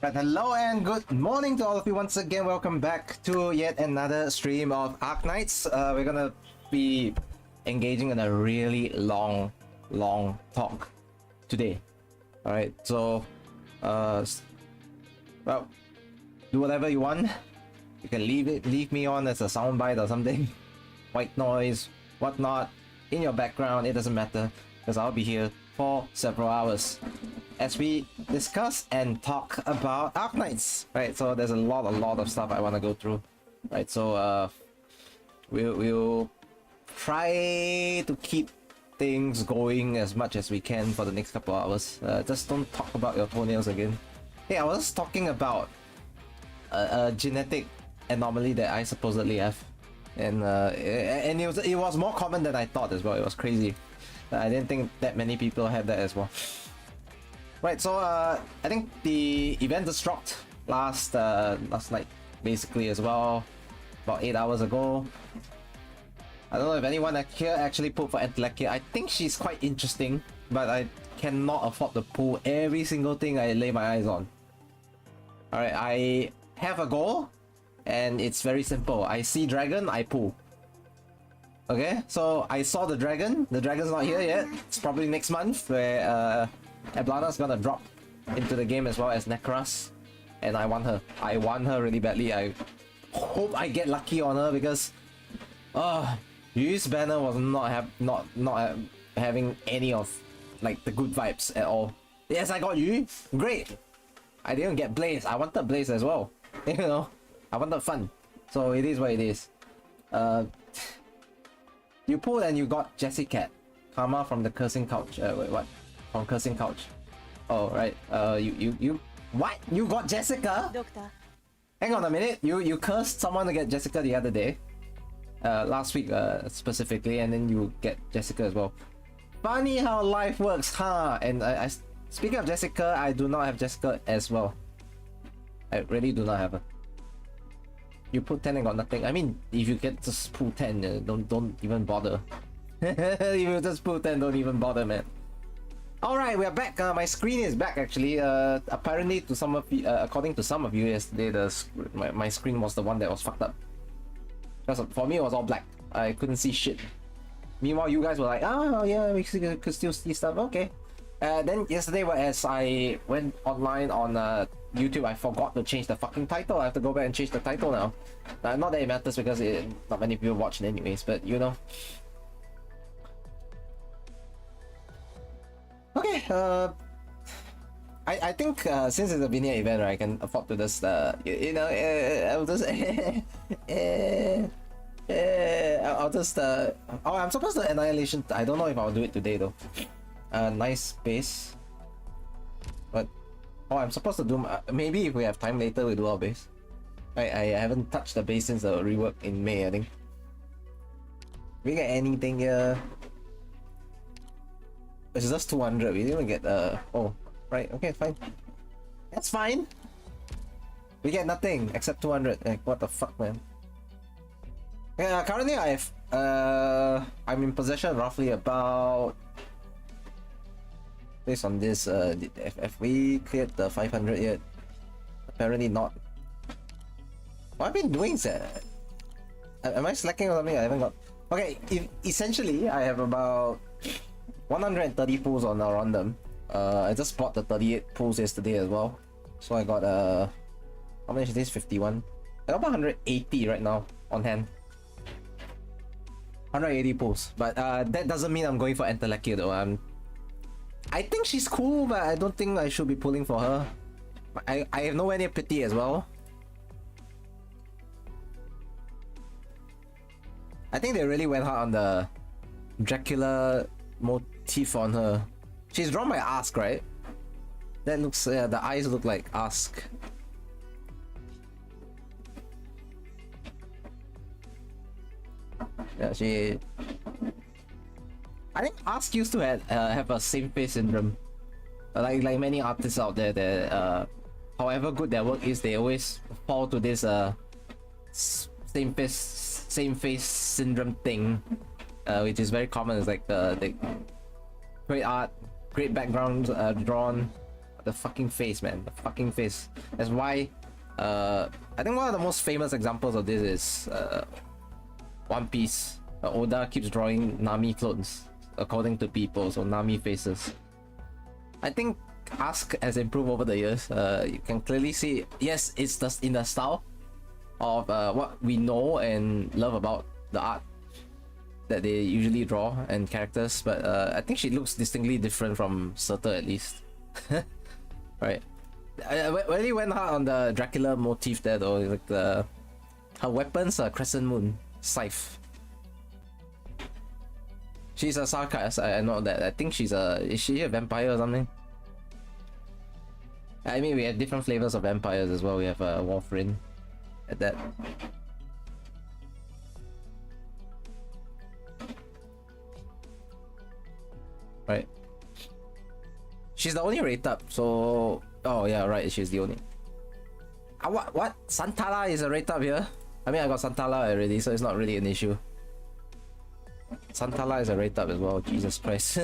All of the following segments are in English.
Right, hello and good morning to all of you once again. Welcome back to yet another stream of Arknights. We're gonna be engaging in a really long talk today. Alright, so well, do whatever you want. You can leave me on as a soundbite or something. White noise, whatnot, in your background, it doesn't matter, because I'll be here for several hours as we discuss and talk about Arknights. Right, so there's a lot of stuff I want to go through. Right, so we'll try to keep things going as much as we can for the next couple of hours. Just don't talk about your toenails again. Hey, I was talking about a genetic anomaly that I supposedly have, and it was more common than I thought as well. It was crazy. I didn't think that many people had that as well. Right, so I think the event just dropped last night, basically, as well, about 8 hours ago. I don't know if anyone here actually pulled for Endfield. I think she's quite interesting, but I cannot afford to pull every single thing I lay my eyes on. Alright, I have a goal, and it's very simple. I see dragon, I pull. Okay, so I saw the dragon's not here yet. It's probably next month, where Eblana's gonna drop into the game as well as Necras, and I want her. I want her really badly. I hope I get lucky on her, because Yu's banner was not having any of like the good vibes at all. Yes, I got Yu, great. I didn't get Blaze. I wanted Blaze as well. You know, I wanted fun. So it is what it is. You pulled and you got Jessica, Karma from the Cursing Couch. Wait, what? From Cursing Couch. Oh, right. You what? You got Jessica? Doctor. Hang on a minute. You cursed someone to get Jessica the other day. Last week, specifically, and then you get Jessica as well. Funny how life works, huh? And I speaking of Jessica, I do not have Jessica as well. I really do not have her. You put 10 and got nothing. I mean, if you get just pull 10, don't even bother. If you just pull 10, don't even bother, man. Alright, we are back. My screen is back, actually. Apparently, to some of you, according to some of you yesterday, my screen was the one that was fucked up. Because for me, it was all black. I couldn't see shit. Meanwhile, you guys were like, oh yeah, we could still see stuff. Okay. Then yesterday, as I went online on YouTube, I forgot to change the fucking title. I have to go back and change the title now. Not that it matters, because not many people watch it anyways, but you know. Okay, I think since it's a Vinia event, right, I can afford to just you know, I'll just I'll just oh, I'm supposed to Annihilation. I don't know if I'll do it today though. Nice base, but oh, I'm supposed to do maybe if we have time later we do our base. I haven't touched the base since the rework in May, I think. We get anything here? It's just 200. We didn't get oh, right, okay, fine. That's fine. We get nothing except 200. Like, what the fuck, man? Yeah, currently I'm in possession roughly about, based on this, have we cleared the 500 yet? Apparently not. What have I been doing, sir? Am I slacking or something? I haven't got. Okay, essentially I have about 130 pulls on our random. I just bought the 38 pulls yesterday as well. So I got how much is this? 51. I got about 180 right now on hand. 180 pulls. But that doesn't mean I'm going for Enteleki though. I think she's cool, but I don't think I should be pulling for her. I have nowhere near pity as well. I think they really went hard on the Dracula motif on her. She's drawn by Ask, right? That looks, yeah, the eyes look like Ask. Yeah, she... I think Ask used to have a same face syndrome. Like many artists out there that however good their work is, they always fall to this same face syndrome thing, which is very common. It's like the great art, great backgrounds drawn, The fucking face, man. The fucking face. That's why I think one of the most famous examples of this is One Piece. Oda keeps drawing Nami clones according to people, so Nami faces. I think Ask has improved over the years. You can clearly see, yes, it's just in the style of what we know and love about the art that they usually draw and characters, but I think she looks distinctly different from Surtur at least. Right. I really went hard on the Dracula motif there though. Like her weapons are Crescent Moon, Scythe. She's a sarcast, I know that. I think she's is she a vampire or something? I mean, we have different flavors of vampires as well. We have Warfarin at that. Right. She's the only rate up, so... Oh yeah, right, she's the only... What? Santala is a rate up here? I mean, I got Santala already, so it's not really an issue. Santala is a rate up as well, Jesus Christ.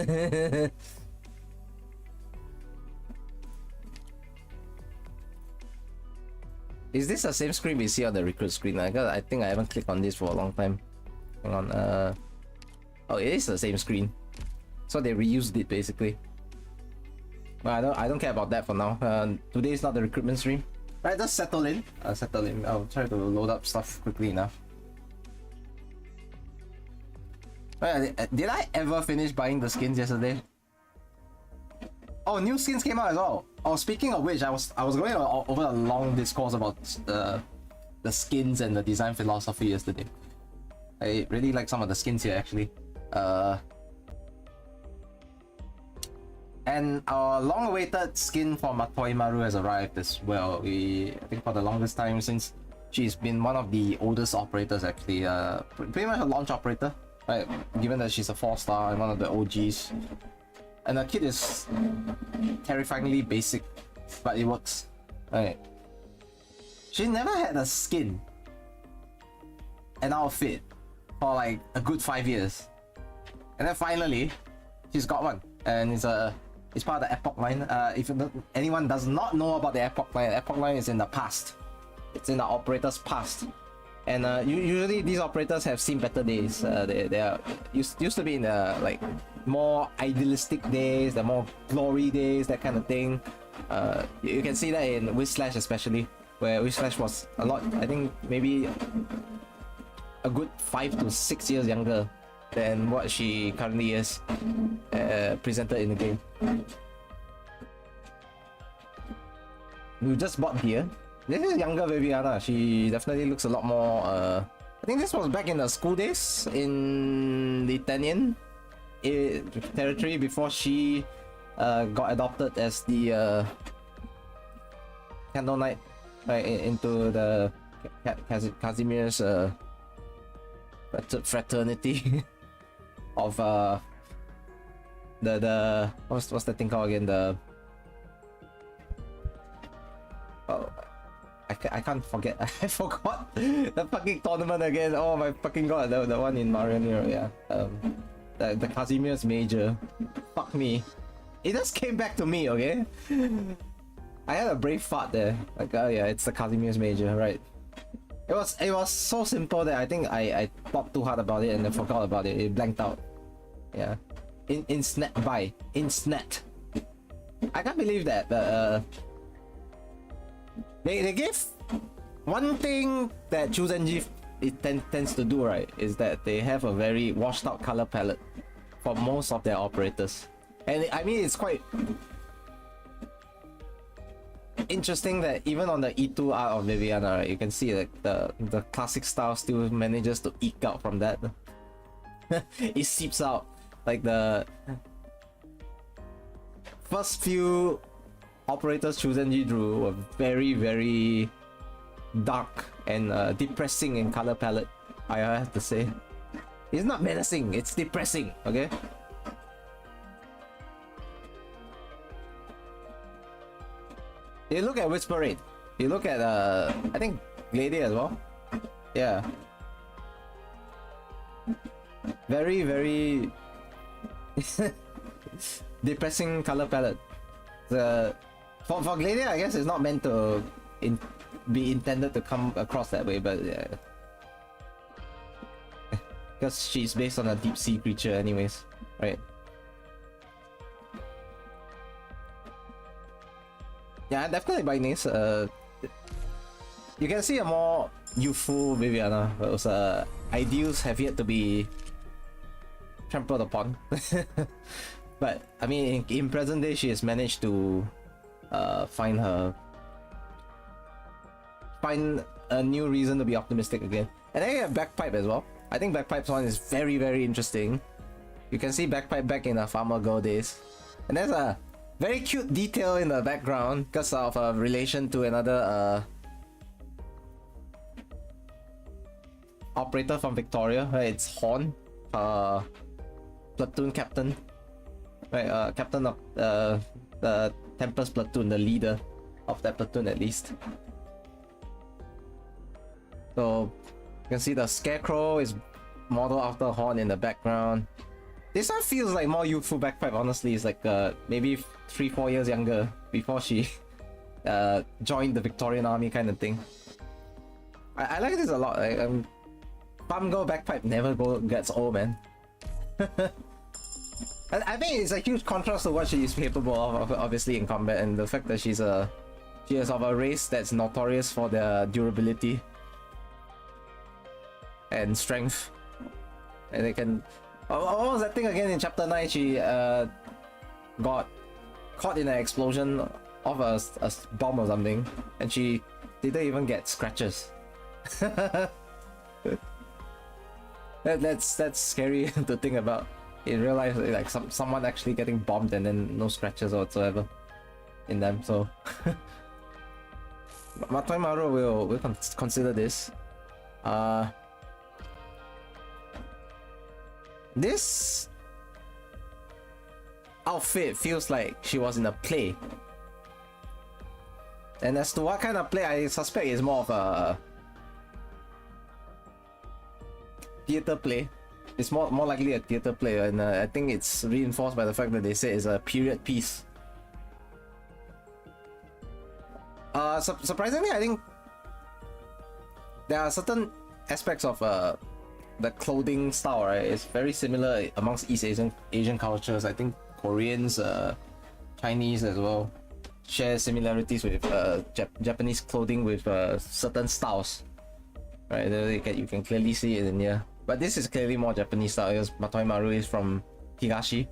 Is this the same screen we see on the recruit screen? I think I haven't clicked on this for a long time. Hang on, oh, it is the same screen. So they reused it basically. Well, I don't care about that for now. Today is not the recruitment stream. Right, just settle in. Settle in. I'll try to load up stuff quickly enough. Right, did I ever finish buying the skins yesterday? Oh, new skins came out as well. Oh, speaking of which, I was going over a long discourse about the skins and the design philosophy yesterday. I really like some of the skins here actually. And our long-awaited skin for Matoi Maru has arrived as well. I think for the longest time since she's been one of the oldest operators actually. Pretty much a launch operator, right? Given that she's a 4-star and one of the OGs. And the kit is terrifyingly basic, but it works. Right. She never had a skin, an outfit, for like a good 5 years. And then finally, she's got one. And it's part of the Epoch line. If anyone does not know about the Epoch line is in the past. It's in the operator's past. And usually these operators have seen better days. They are used to be in the like more idealistic days, the more glory days, that kind of thing. You can see that in Whislash especially, where Whislash was a lot, I think maybe a good 5 to 6 years younger than what she currently is presented in the game. We just bought gear. This is younger Viviana. She definitely looks a lot more I think this was back in the school days in the Tenyan territory before she got adopted as the Candle Knight, right, into the Casimir's fraternity of the what's the thing called again? The I can't forget. I forgot the fucking tournament again. Oh my fucking god, the one in Mariano, yeah. The Casimir's major. Fuck me. It just came back to me, okay? I had a brave fart there. Like, oh yeah, it's the Casimir's major, right? It was so simple that I think I thought too hard about it and then forgot about it. It blanked out. Yeah. Insnet. I can't believe that. They gave one thing that Chuzenji tends to do, right, is that they have a very washed out color palette for most of their operators. And I mean, it's quite interesting that even on the E2 art of Viviana, right, you can see that the classic style still manages to eke out from that. It seeps out. Like the first few operators Chuzenji drew were very, very dark and depressing in color palette, I have to say. It's not menacing, it's depressing, okay? You look at Whisper Raid, you look at I think Gladiator as well. Yeah. Very, very depressing color palette. For Gladia, I guess it's not meant to be intended to come across that way, but yeah. Because she's based on a deep sea creature anyways, right? Yeah, definitely by this. You can see a more youthful Viviana, but ideals have yet to be trampled upon. But I mean, in present day, she has managed to find a new reason to be optimistic again. And then you have Bagpipe as well. I think Bagpipe's one is very, very interesting. You can see Bagpipe back in her Farmer Girl days. And there's a very cute detail in the background because of a relation to another operator from Victoria. Right? It's Horn, platoon captain. Right, captain of the Tempest platoon, the leader of that platoon at least. So you can see the Scarecrow is modeled after Horn in the background. This one feels like more youthful Bagpipe, honestly. It's like maybe 3-4 years younger before she joined the Victorian army kind of thing. I like this a lot. Farm Girl Bagpipe never gets old, man. I think it's a huge contrast to what she is capable of, obviously, in combat, and the fact that she is of a race that's notorious for their durability and strength. And they can... What was that thing again in chapter 9? She got caught in an explosion of a bomb or something, and she didn't even get scratches. That's scary to think about. In real life, like someone actually getting bombed and then no scratches whatsoever in them. So Matoi Maru will consider this. This outfit feels like she was in a play, and as to what kind of play, I suspect it's more of a theater play. It's more likely a theater play, and I think it's reinforced by the fact that they say it's a period piece. Surprisingly, I think there are certain aspects of the clothing style, right? It's very similar amongst East Asian cultures. I think Koreans, Chinese as well, share similarities with Japanese clothing with certain styles, right? You can clearly see it in here. But this is clearly more Japanese style because Matoi Maru is from Higashi.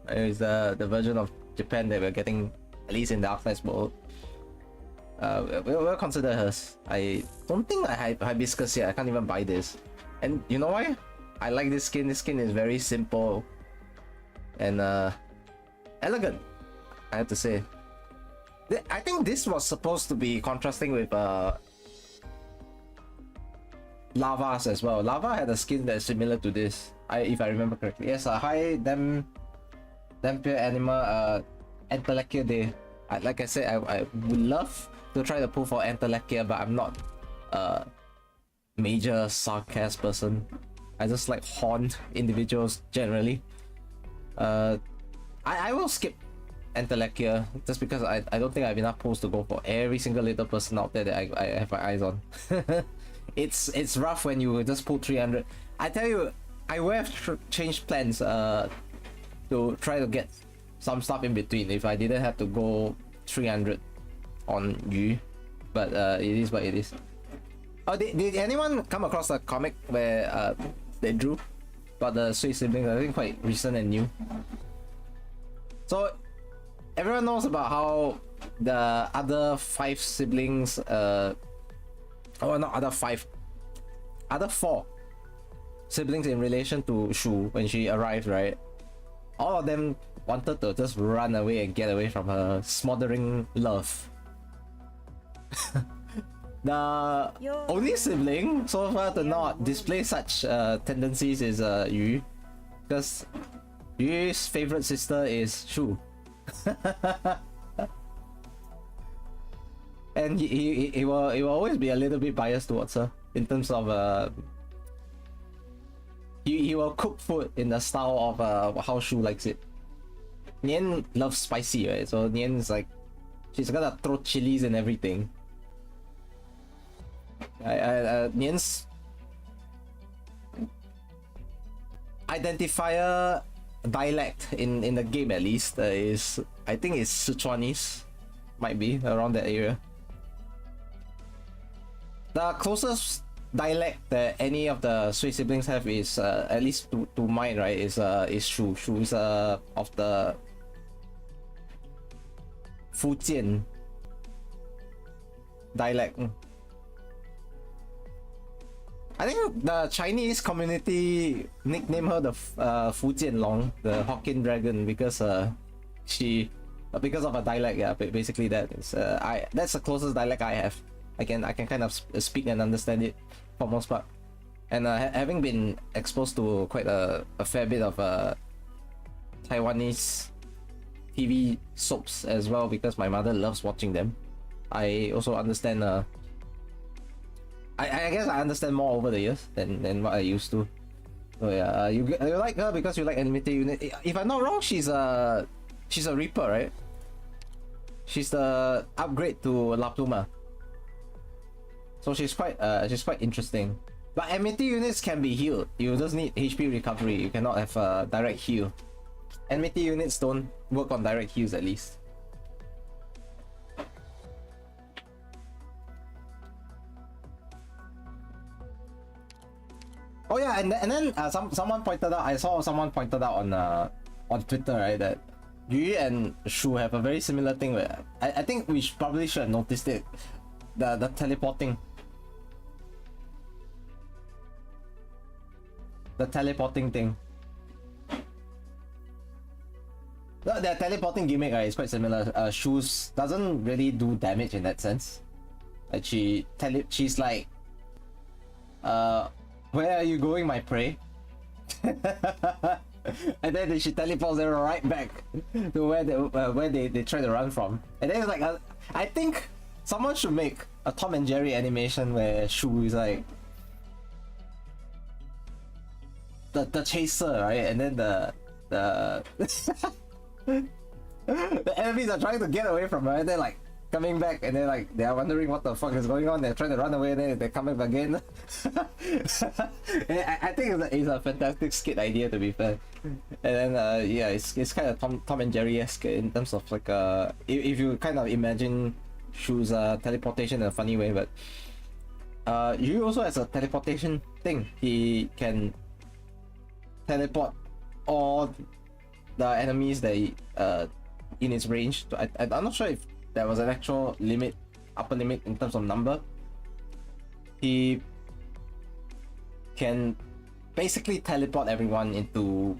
It's the version of Japan that we're getting, at least in the Arknights world. We'll consider hers. I don't think I have Hibiscus yet. I can't even buy this. And you know why? I like this skin. This skin is very simple and elegant, I have to say. I think this was supposed to be contrasting with Lava's as well. Lava had a skin that's similar to this, if I remember correctly. Yes, a high Dampier Anima Entelekia Day. Like I said, I would love to try to pull for Entelekia, but I'm not a major Sarkaz person. I just like horned individuals generally. I will skip Entelekia just because I don't think I have enough pulls to go for every single little person out there that I have my eyes on. It's rough when you just pull 300. I tell you, I would have changed plans to try to get some stuff in between if I didn't have to go 300 on Yu, but it is what it is. Oh, did anyone come across a comic where they drew about the Sui siblings? I think quite recent and new. So everyone knows about how the other 5 siblings not other 5, other 4 siblings in relation to Shu when she arrived, right? All of them wanted to just run away and get away from her smothering love. The only sibling so far to not display such tendencies is Yu, because Yu's favorite sister is Shu. And he will always be a little bit biased towards her in terms of he will cook food in the style of how Shu likes it. Nian loves spicy, right? So Nian is like She's gonna throw chilies and everything. Nian's identifier dialect in the game at least is, I think it's Sichuanese, might be around that area. The closest dialect that any of the Sui siblings have is at least to mine, right, is Shu. Shu is of the Fujian dialect. I think the Chinese community nicknamed her the Fujian Long, the Hokkien Dragon, because because of a dialect. Yeah, basically that is that's the closest dialect I have. I can kind of speak and understand it for most part, and having been exposed to quite a fair bit of Taiwanese TV soaps as well, because my mother loves watching them. I also understand. I guess I understand more over the years than what I used to. So yeah, you like her because you like Enmity Unit. If I'm not wrong, she's a Reaper, right? She's the upgrade to Laptuma. So she's quite interesting. But Enmity units can be healed. You just need HP recovery. You cannot have a direct heal. Enmity units don't work on direct heals, at least. Oh yeah, and then someone pointed out. I saw someone pointed out on Twitter, right, that Yu and Shu have a very similar thing. Where I think we probably should have noticed it. The teleporting. The teleporting thing. The teleporting gimmick, right, is quite similar. Shu's doesn't really do damage in that sense. Like she's like, where are you going, my prey? And then she teleports them right back to where they try to run from. And then it's like, I think someone should make a Tom and Jerry animation where Shu is like the chaser, right? And then the the enemies are trying to get away from her, and they're like coming back, and they're like, they're wondering what the fuck is going on. They're trying to run away, and then they're coming back again. I think it's a fantastic skit idea, to be fair. And then yeah, it's kind of Tom and Jerry-esque in terms of like if you kind of imagine Shu's teleportation in a funny way. But Yu also has a teleportation thing. He can teleport all the enemies that in its range. I'm not sure if there was an actual limit, upper limit in terms of number. He can basically teleport everyone into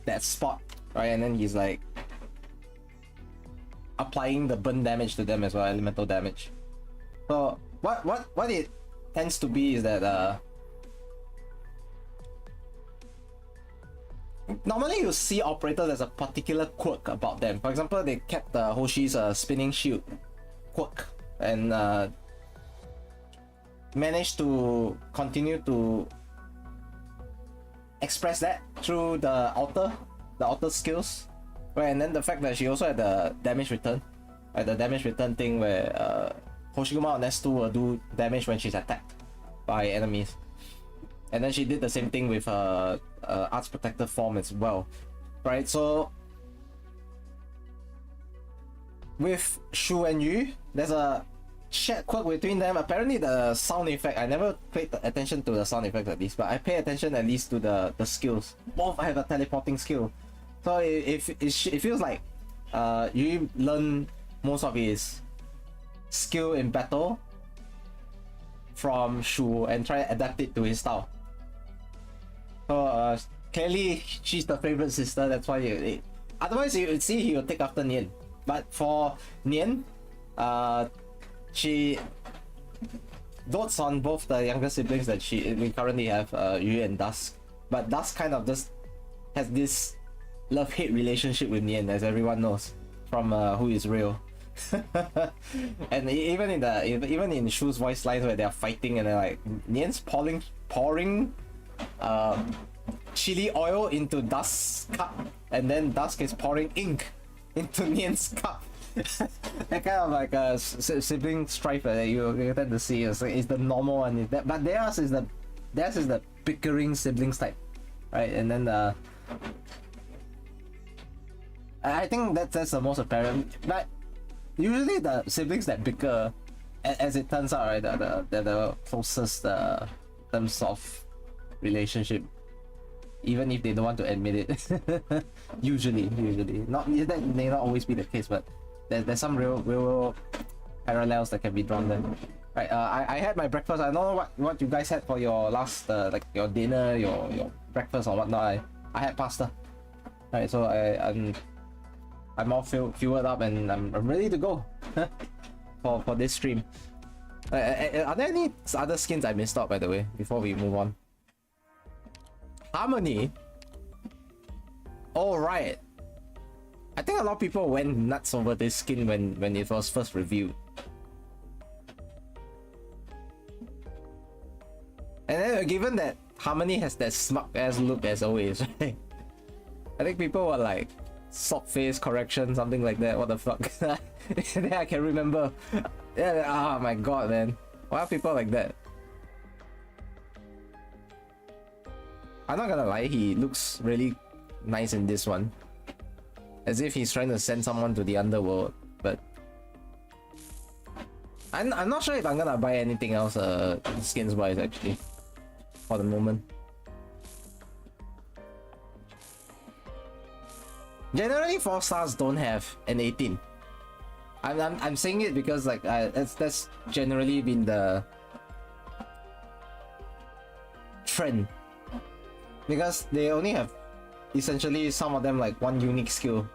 that spot, right? And then he's like applying the burn damage to them as well, elemental damage. So what it tends to be is that normally you see operators as a particular quirk about them. For example, they kept Hoshi's spinning shield quirk, and managed to continue to express that through the altar skills, right? And then the fact that she also had the damage return, right? The damage return thing where Hoshiguma on S2 will do damage when she's attacked by enemies. And then she did the same thing with her Arts Protector form as well, right? So with Shu and Yu, there's a shared quirk between them. Apparently the sound effect, I never paid attention to the sound effects at least, but I pay attention at least to the skills. Both have a teleporting skill. So it feels like Yu learned most of his skill in battle from Shu and try to adapt it to his style. So clearly she's the favorite sister, that's why otherwise you would see he would take after Nian. But for Nian, she dotes on both the younger siblings that we currently have, Yu and Dusk. But Dusk kind of just has this love-hate relationship with Nian, as everyone knows from Who Is Real. And even in Shu's voice lines where they are fighting and they're like, Nian's pouring chili oil into Dusk's cup, and then Dusk is pouring ink into Nian's cup. That kind of like a sibling strife that you tend to see is the normal one. But theirs is the bickering siblings type, right? And then I think that's the most apparent. But usually the siblings that bicker, as it turns out, right, they're the closest terms of relationship, even if they don't want to admit it. usually not that may not always be the case, but there's some real parallels that can be drawn there. Right, I had my breakfast. I don't know what you guys had for your last like your dinner, your breakfast or whatnot. I had pasta. Right, so I'm all fueled up and I'm ready to go for this stream. Are there any other skins I missed out, by the way, before we move on? Harmony. All right. I think a lot of people went nuts over this skin when it was first reviewed. And then given that Harmony has that smug ass look as always, right? I think people were like, sock face correction, something like that. What the fuck? Then I can remember. Yeah, oh my god, man. Why are people like that? I'm not gonna lie, he looks really nice in this one. As if he's trying to send someone to the underworld, but I'm not sure if I'm gonna buy anything else skins wise actually for the moment. Generally 4 stars don't have an 18. I'm saying it because like that's generally been the trend, because they only have essentially some of them like one unique skill.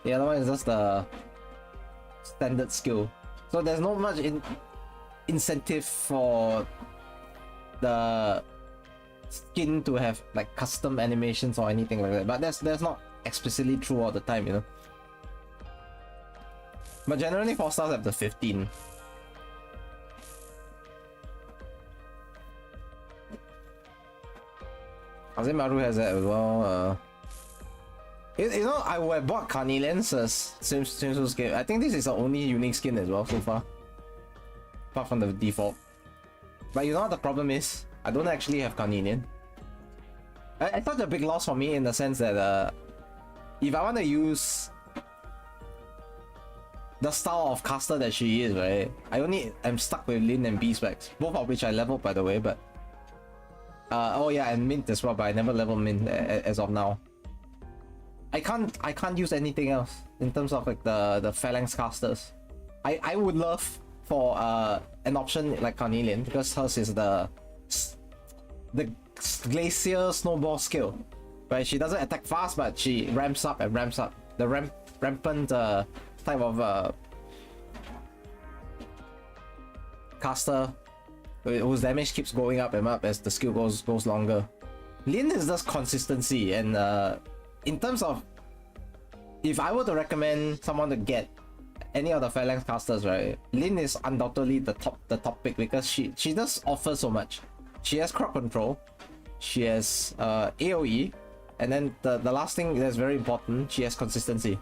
The other one is just the standard skill. So there's not much incentive for the skin to have like custom animations or anything like that. But that's not explicitly true all the time, you know. But generally 4 stars have the 15. Azimaru has that as well. You know, I would have bought Carnelian's swimsuit skin. I think this is the only unique skin as well so far, apart from the default. But you know what the problem is? I don't actually have Carnelian. I thought a big loss for me in the sense that if I want to use the style of caster that she is, right, I'm stuck with Lin and Beeswax, both of which I leveled, by the way. But oh yeah, and Mint as well, but I never leveled Mint as of now. I can't use anything else in terms of like the phalanx casters. I would love for an option like Carnelian, because hers is the glacier snowball skill, right? She doesn't attack fast, but she ramps up and ramps up. The rampant type of caster whose damage keeps going up and up as the skill goes longer. Lin is just consistency, and in terms of if I were to recommend someone to get any of the phalanx casters, right, Lin is undoubtedly the top pick, because she does offer so much. She has crowd control, she has AoE, and then the last thing that's very important, she has consistency.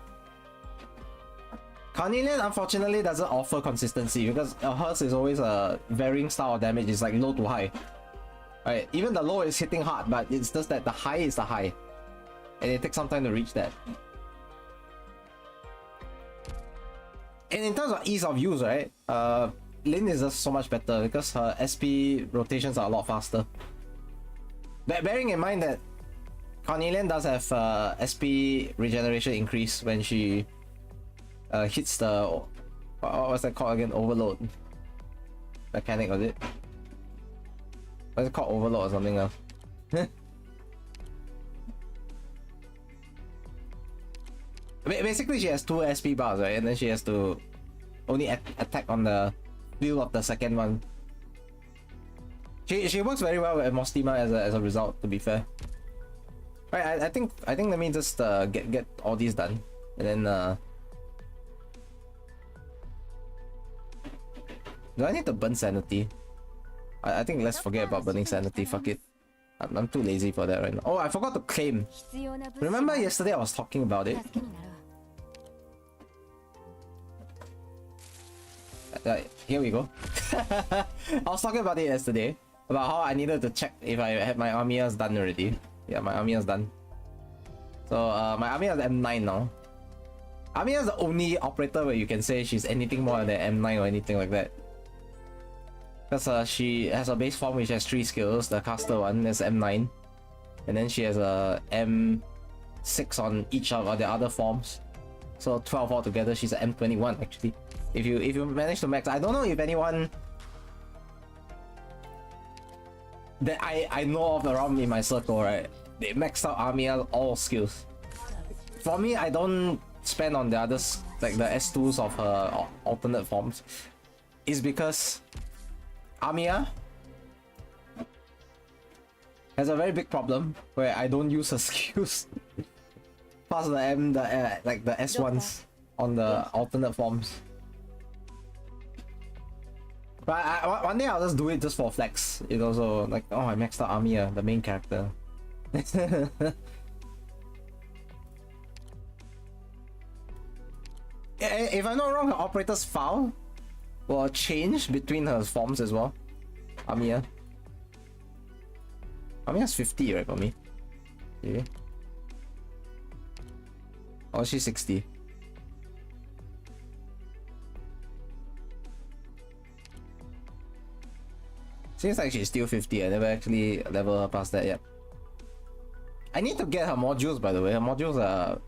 Carnelian unfortunately doesn't offer consistency, because hers is always a varying style of damage. It's like low to high. Right, even the low is hitting hard, but it's just that the high is the high, and it takes some time to reach that. And in terms of ease of use, right, Lin is just so much better because her SP rotations are a lot faster. Bearing in mind that Carnelian does have SP regeneration increase when she hits the what's that called again? Overload mechanic, was it? What's it called? Overload or something else? Basically, she has 2 SP bars, right? And then she has to only attack on the field of the second one. She works very well with Mostima as a result, to be fair. Right, I think let me just get all these done, and then do I need to burn sanity? I think let's forget about burning sanity. Fuck it. I'm too lazy for that right now. Oh, I forgot to claim. Remember yesterday I was talking about it? here we go. I was talking about it yesterday, about how I needed to check if I had my Armias done already. Yeah, my Armia's done. So my Armia is M9 now. Armia is the only operator where you can say she's anything more than M9 or anything like that. Because she has a base form which has 3 skills. The caster one is M9. And then she has a M6 on each of the other forms. So 12 altogether, she's an M21 actually. If you manage to max, I don't know if anyone that I know of around in my circle, right? They maxed out Armia all skills. For me, I don't spend on the others, like the S2s of her alternate forms. Is because Armia has a very big problem where I don't use her skills past the like the S1s on the alternate forms. But one day I'll just do it just for flex. It also like, oh, I maxed out Armia, the main character. If I'm not wrong, her operator's file will change between her forms as well. Armia's 50, right, for me? Yeah. Or she's 60. Seems like she's still 50. I never actually leveled her past that yet. I need to get her modules, by the way. Her modules are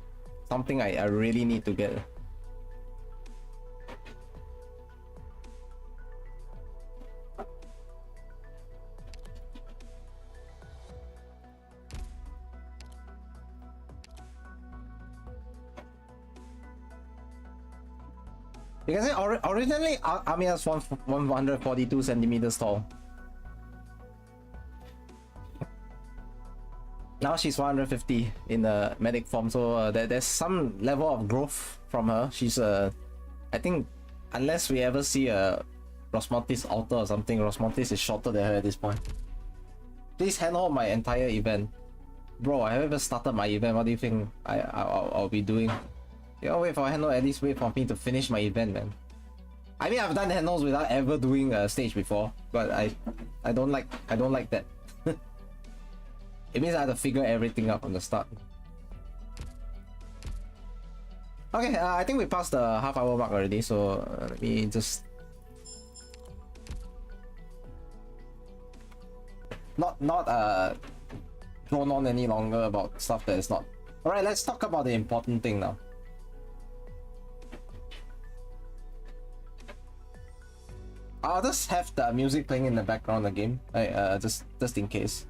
something I really need to get. You can say originally Armia's 142 centimeters tall. Now she's 150 in the medic form, so there's some level of growth from her. She's I think, unless we ever see a Rosmontis alter or something, Rosmontis is shorter than her at this point. Please handhold my entire event. Bro, I haven't even started my event. What do you think I'll be doing? You know, wait for handhold, at least wait for me to finish my event, man. I mean, I've done handholds without ever doing a stage before, but I don't like that. It means I have to figure everything out from the start. Okay, I think we passed the half-hour mark already, so let me just not drone on any longer about stuff that is not. All right, let's talk about the important thing now. I'll just have the music playing in the background again, just in case.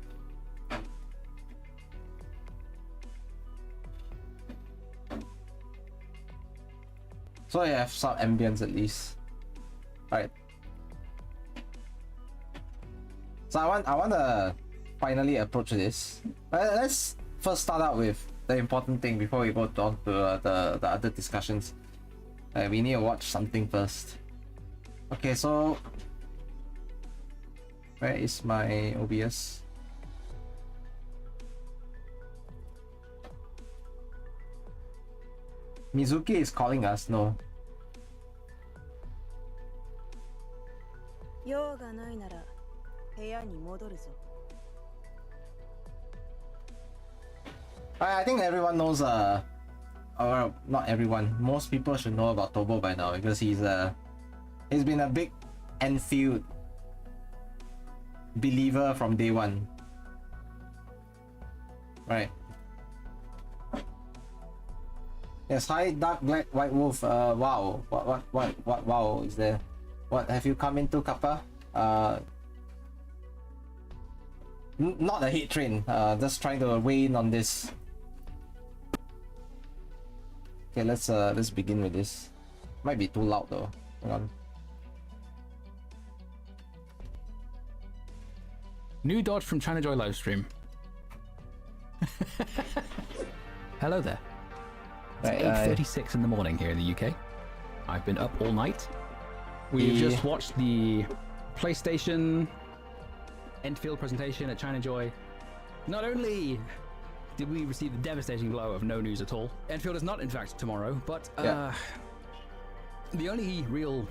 So I have some ambience at least. Alright. So I want to finally approach this. Let's first start out with the important thing before we go on to the other discussions. We need to watch something first. Okay, so where is my OBS? Mizuki is calling us, no. I think everyone knows, or not everyone, most people should know about Tobo by now because he's been a big Endfield believer from day one. Right. Yes, hi Dark Black White Wolf. Wow. What wow is there? What have you come into, Kappa? Not a hate train, just trying to weigh in on this. Okay, let's begin with this. Might be too loud though. Hang on. New dodge from China Joy livestream. Hello there. It's 8:36 in the morning here in the UK. I've been up all night. We've just watched the PlayStation Endfield presentation at China Joy. Not only did we receive the devastating blow of no news at all, Endfield is not in fact tomorrow, but the only real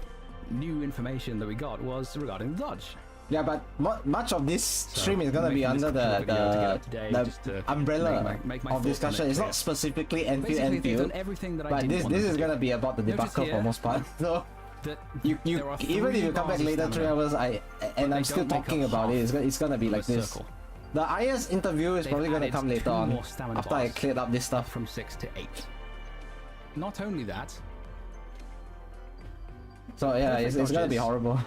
new information that we got was regarding the dodge. Yeah, but much of this stream is gonna be under the umbrella of discussion. It's not specifically Endfield, but this is gonna be about the debacle for most part. So you even if you come back later 3 hours, I'm still talking about it. It's gonna be like this. The IS interview is probably gonna come later on after I cleared up this stuff. From 6 to 8. Not only that. So yeah, it's gonna be horrible.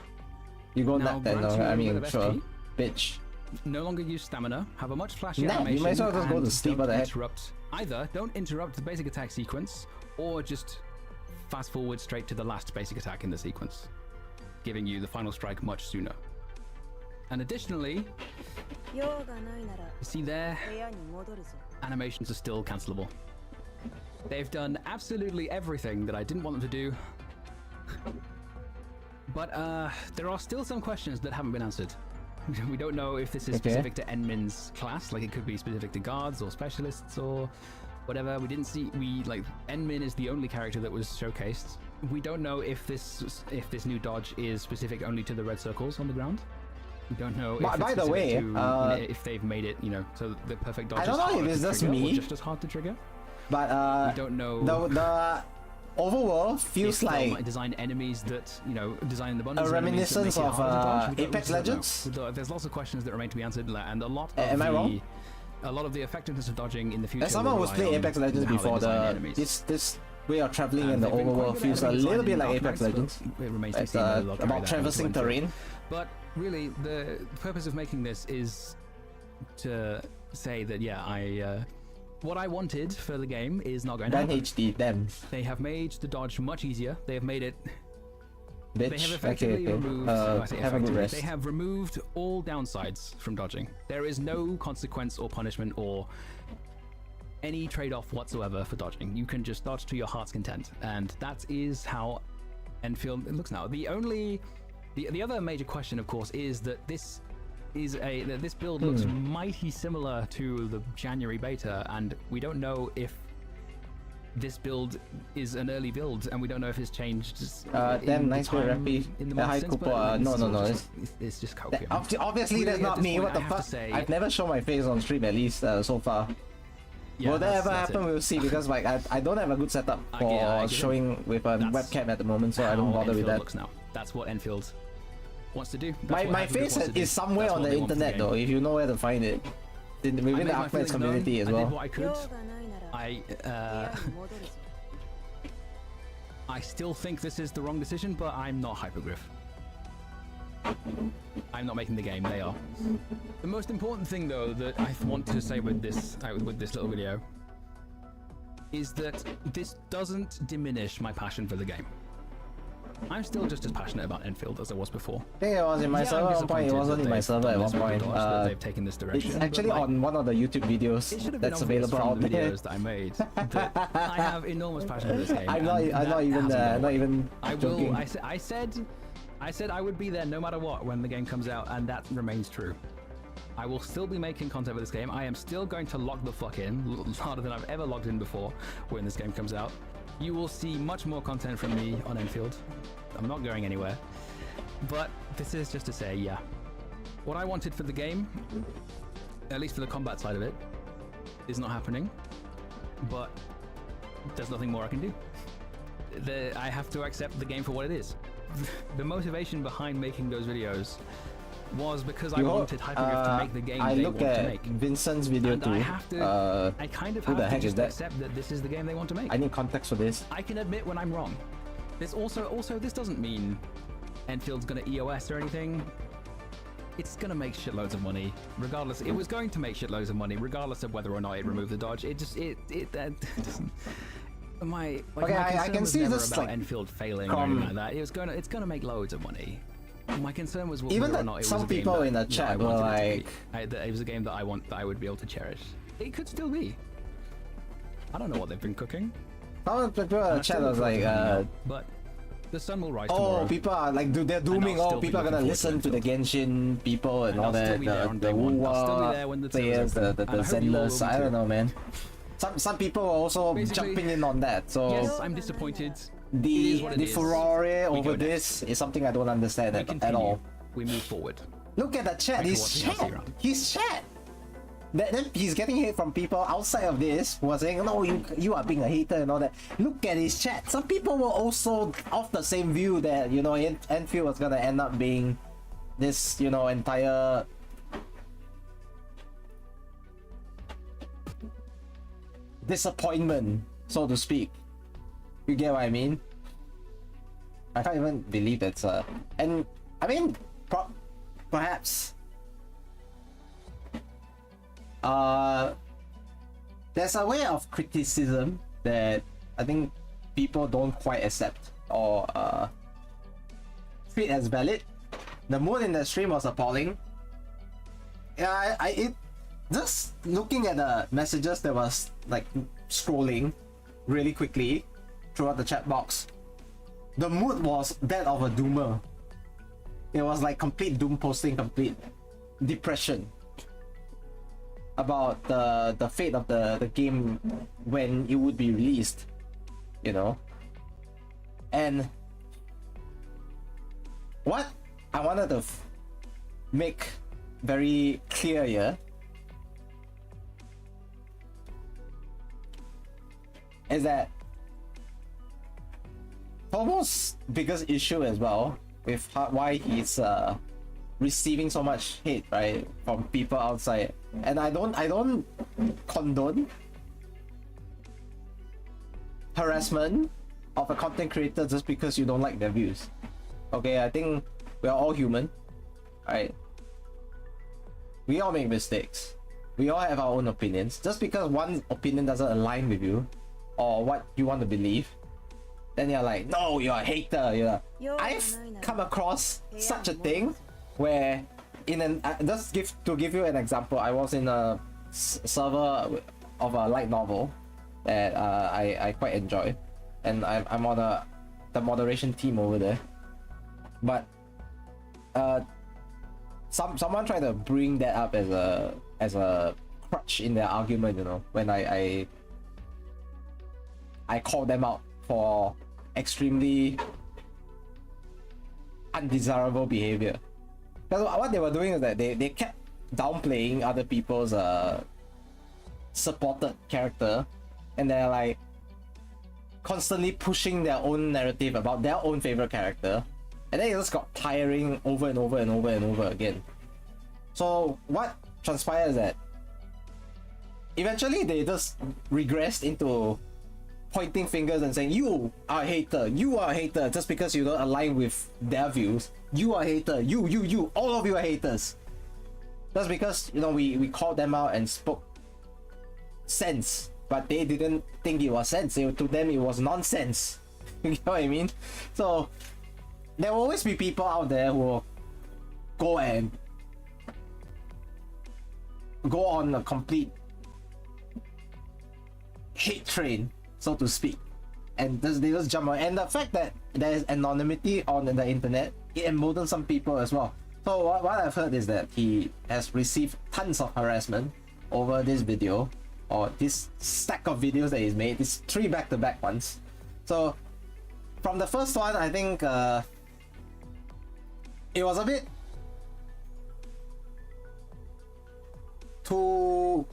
You go nap then, though. I mean, sure, bitch. No longer use stamina. Have a much flashier nah, animation. You might as well just go to sleep. Don't interrupt the basic attack sequence, or just fast forward straight to the last basic attack in the sequence, giving you the final strike much sooner. And additionally, you see there, animations are still cancelable. They've done absolutely everything that I didn't want them to do. But there are still some questions that haven't been answered. We don't know if this is specific to Enmin's class, like it could be specific to guards or specialists or whatever. We didn't see, Enmin is the only character that was showcased. We don't know if this new dodge is specific only to the red circles on the ground. We don't know if by the way, if they've made it, so the perfect dodge I don't know if it's just me, or just as hard to trigger. But we don't know. The overworld feels like design enemies that design the a reminiscence of Apex Legends. There's lots of questions that remain to be answered, and a lot of am I wrong? A lot of the effectiveness of dodging in the future. As someone who's played Apex Legends before, this way of traveling in the overworld feels a little bit like Apex Legends. It remains to be it's seen whether they'll carry about that traversing into terrain. But really, the purpose of making this is to say that what I wanted for the game is not going to happen. HD, damn. They have made the dodge much easier. They have made it. Bitch. They have effectively removed. Have a good rest. They have removed all downsides from dodging. There is no consequence or punishment or any trade-off whatsoever for dodging. You can just dodge to your heart's content, and that is how Endfield looks now. The other major question, of course, is that this build looks mighty similar to the January beta, and we don't know if this build is an early build, and we don't know if it's changed. Damn, nice way, Rappy. The high Cooper. No. It's just copium. Obviously, that's not me. What the fuck? I've never shown my face on stream, at least so far. Yeah, will that ever happen? We'll see, because like I don't have a good setup for showing with a webcam at the moment, so I don't bother with that. Looks now. That's what Endfield wants to do. My face is somewhere on the internet though, if you know where to find it. Within the Arknights community as well. I did what I could. I still think this is the wrong decision, but I'm not Hypergriff. I'm not making the game, they are. The most important thing though that I want to say with this little video is that this doesn't diminish my passion for the game. I'm still just as passionate about Endfield as I was before. I think it was in my server at one point, it wasn't in my server at one point. They've taken this direction. It's actually on one of the YouTube videos that's available out there. Videos that I made. That I have enormous passion for this game. I'm not even joking. I said I would be there no matter what when the game comes out, and that remains true. I will still be making content for this game. I am still going to log the fuck in, harder than I've ever logged in before when this game comes out. You will see much more content from me on Endfield. I'm not going anywhere. But this is just to say, yeah. What I wanted for the game, at least for the combat side of it, is not happening. But there's nothing more I can do. I have to accept the game for what it is. The motivation behind making those videos was because I wanted Hypergriff to make the game they want to make. Vincent's video and too. I kind of have to just accept that this is the game they want to make. I need context for this. I can admit when I'm wrong. There's also this doesn't mean Enfield's gonna EOS or anything. It's gonna make shitloads of money, regardless. It was going to make shitloads of money, regardless of whether or not it removed the dodge. It doesn't. My I can see this about like Endfield failing or anything like that. It's gonna make loads of money. My concern was even whether or not it was some people in the chat were like, it was a game that I would be able to cherish. It could still be. I don't know what they've been cooking. Some people in the chat was like, but the sun will rise tomorrow. People are like, they're dooming. Oh, people are gonna listen to the Genshin people and all that. The Wuwa players, the Zenless. I don't know, man. Some people are also jumping in on that. So yes, I'm disappointed. the furore over this is something I don't understand at all. We move forward. Look at the chat. His chat. Then he's getting hate from people outside of this who are saying, no, you are being a hater and all that. Look at his chat. Some people were also of the same view that, you know, Endfield was gonna end up being this, you know, entire disappointment, so to speak. You get what I mean? I can't even believe that's and I mean, perhaps there's a way of criticism that I think people don't quite accept or treat as valid. The mood in the stream was appalling. Yeah, it just looking at the messages that was like scrolling really quickly throughout the chat box, the mood was that of a doomer. It was like complete doom posting, complete depression about the fate of the game when it would be released, you know. And what I wanted to make very clear here is that Tomo's biggest issue as well with why he's receiving so much hate, right, from people outside, and I don't condone harassment of a content creator just because you don't like their views. Okay, I think we are all human, right? We all make mistakes. We all have our own opinions. Just because one opinion doesn't align with you or what you want to believe, then you're like, no, you're a hater. I've come across such a thing where to give you an example, I was in a server of a light novel that I quite enjoy, and I'm on the moderation team over there. But someone tried to bring that up as a crutch in their argument, you know, when I called them out for extremely undesirable behavior. Because what they were doing is that they kept downplaying other people's supported character, and they're like constantly pushing their own narrative about their own favorite character, and then it just got tiring over and over and over and over again. So what transpired is that eventually they just regressed into pointing fingers and saying, you are a hater just because you don't align with their views. You are a hater, you, all of you are haters. That's because, you know, we called them out and spoke sense, but they didn't think it was sense. To them it was nonsense. You know what I mean? So there will always be people out there who will go on a complete hate train, so to speak, and they just jump on. And the fact that there is anonymity on the internet, it emboldens some people as well. So what I've heard is that he has received tons of harassment over this video, or this stack of videos that he's made, these 3 back-to-back ones. So from the first one, I think it was a bit too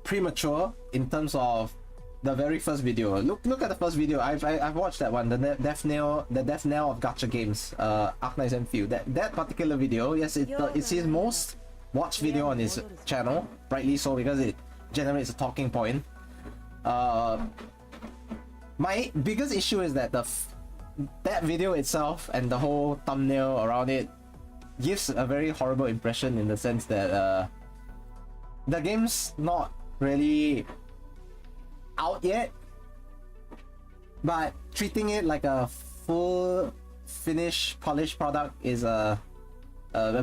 premature in terms of the very first video. Look at the first video. I've watched that one, the death knell of gacha games, Arknights Endfield. That particular video, yes, it's his most watched video on his channel, rightly so, because it generates a talking point. My biggest issue is that that video itself and the whole thumbnail around it gives a very horrible impression, in the sense that the game's not really out yet, but treating it like a full finished polished product is a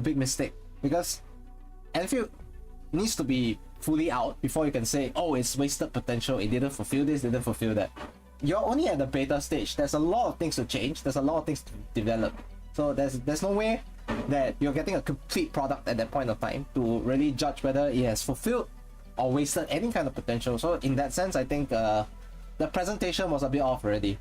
big mistake, because Endfield needs to be fully out before you can say, oh, it's wasted potential, it didn't fulfill this, didn't fulfill that. You're only at the beta stage. There's a lot of things to change, there's a lot of things to develop, so there's no way that you're getting a complete product at that point of time to really judge whether it has fulfilled or wasted any kind of potential. So in that sense, I think the presentation was a bit off already.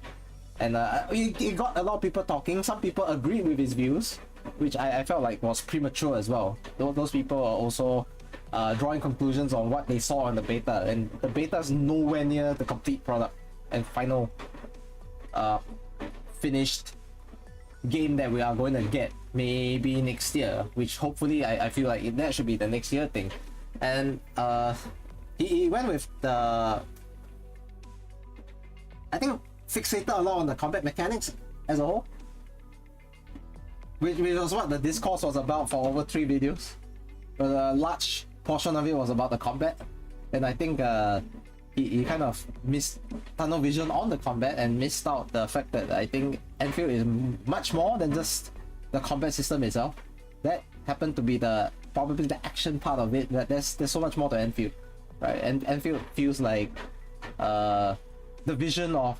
And he got a lot of people talking. Some people agreed with his views, which I felt like was premature as well. Those people are also drawing conclusions on what they saw in the beta, and the beta is nowhere near the complete product and final finished game that we are going to get maybe next year, which hopefully I feel like that should be the next year thing. And he went with the, I think, fixated a lot on the combat mechanics as a whole, which was what the Discourse was about for over 3 videos, but a large portion of it was about the combat. And I think he kind of missed tunnel vision on the combat and missed out the fact that I think Endfield is much more than just the combat system itself. That happened to be probably the action part of it. That there's so much more to Endfield, right? And Endfield feels like the vision of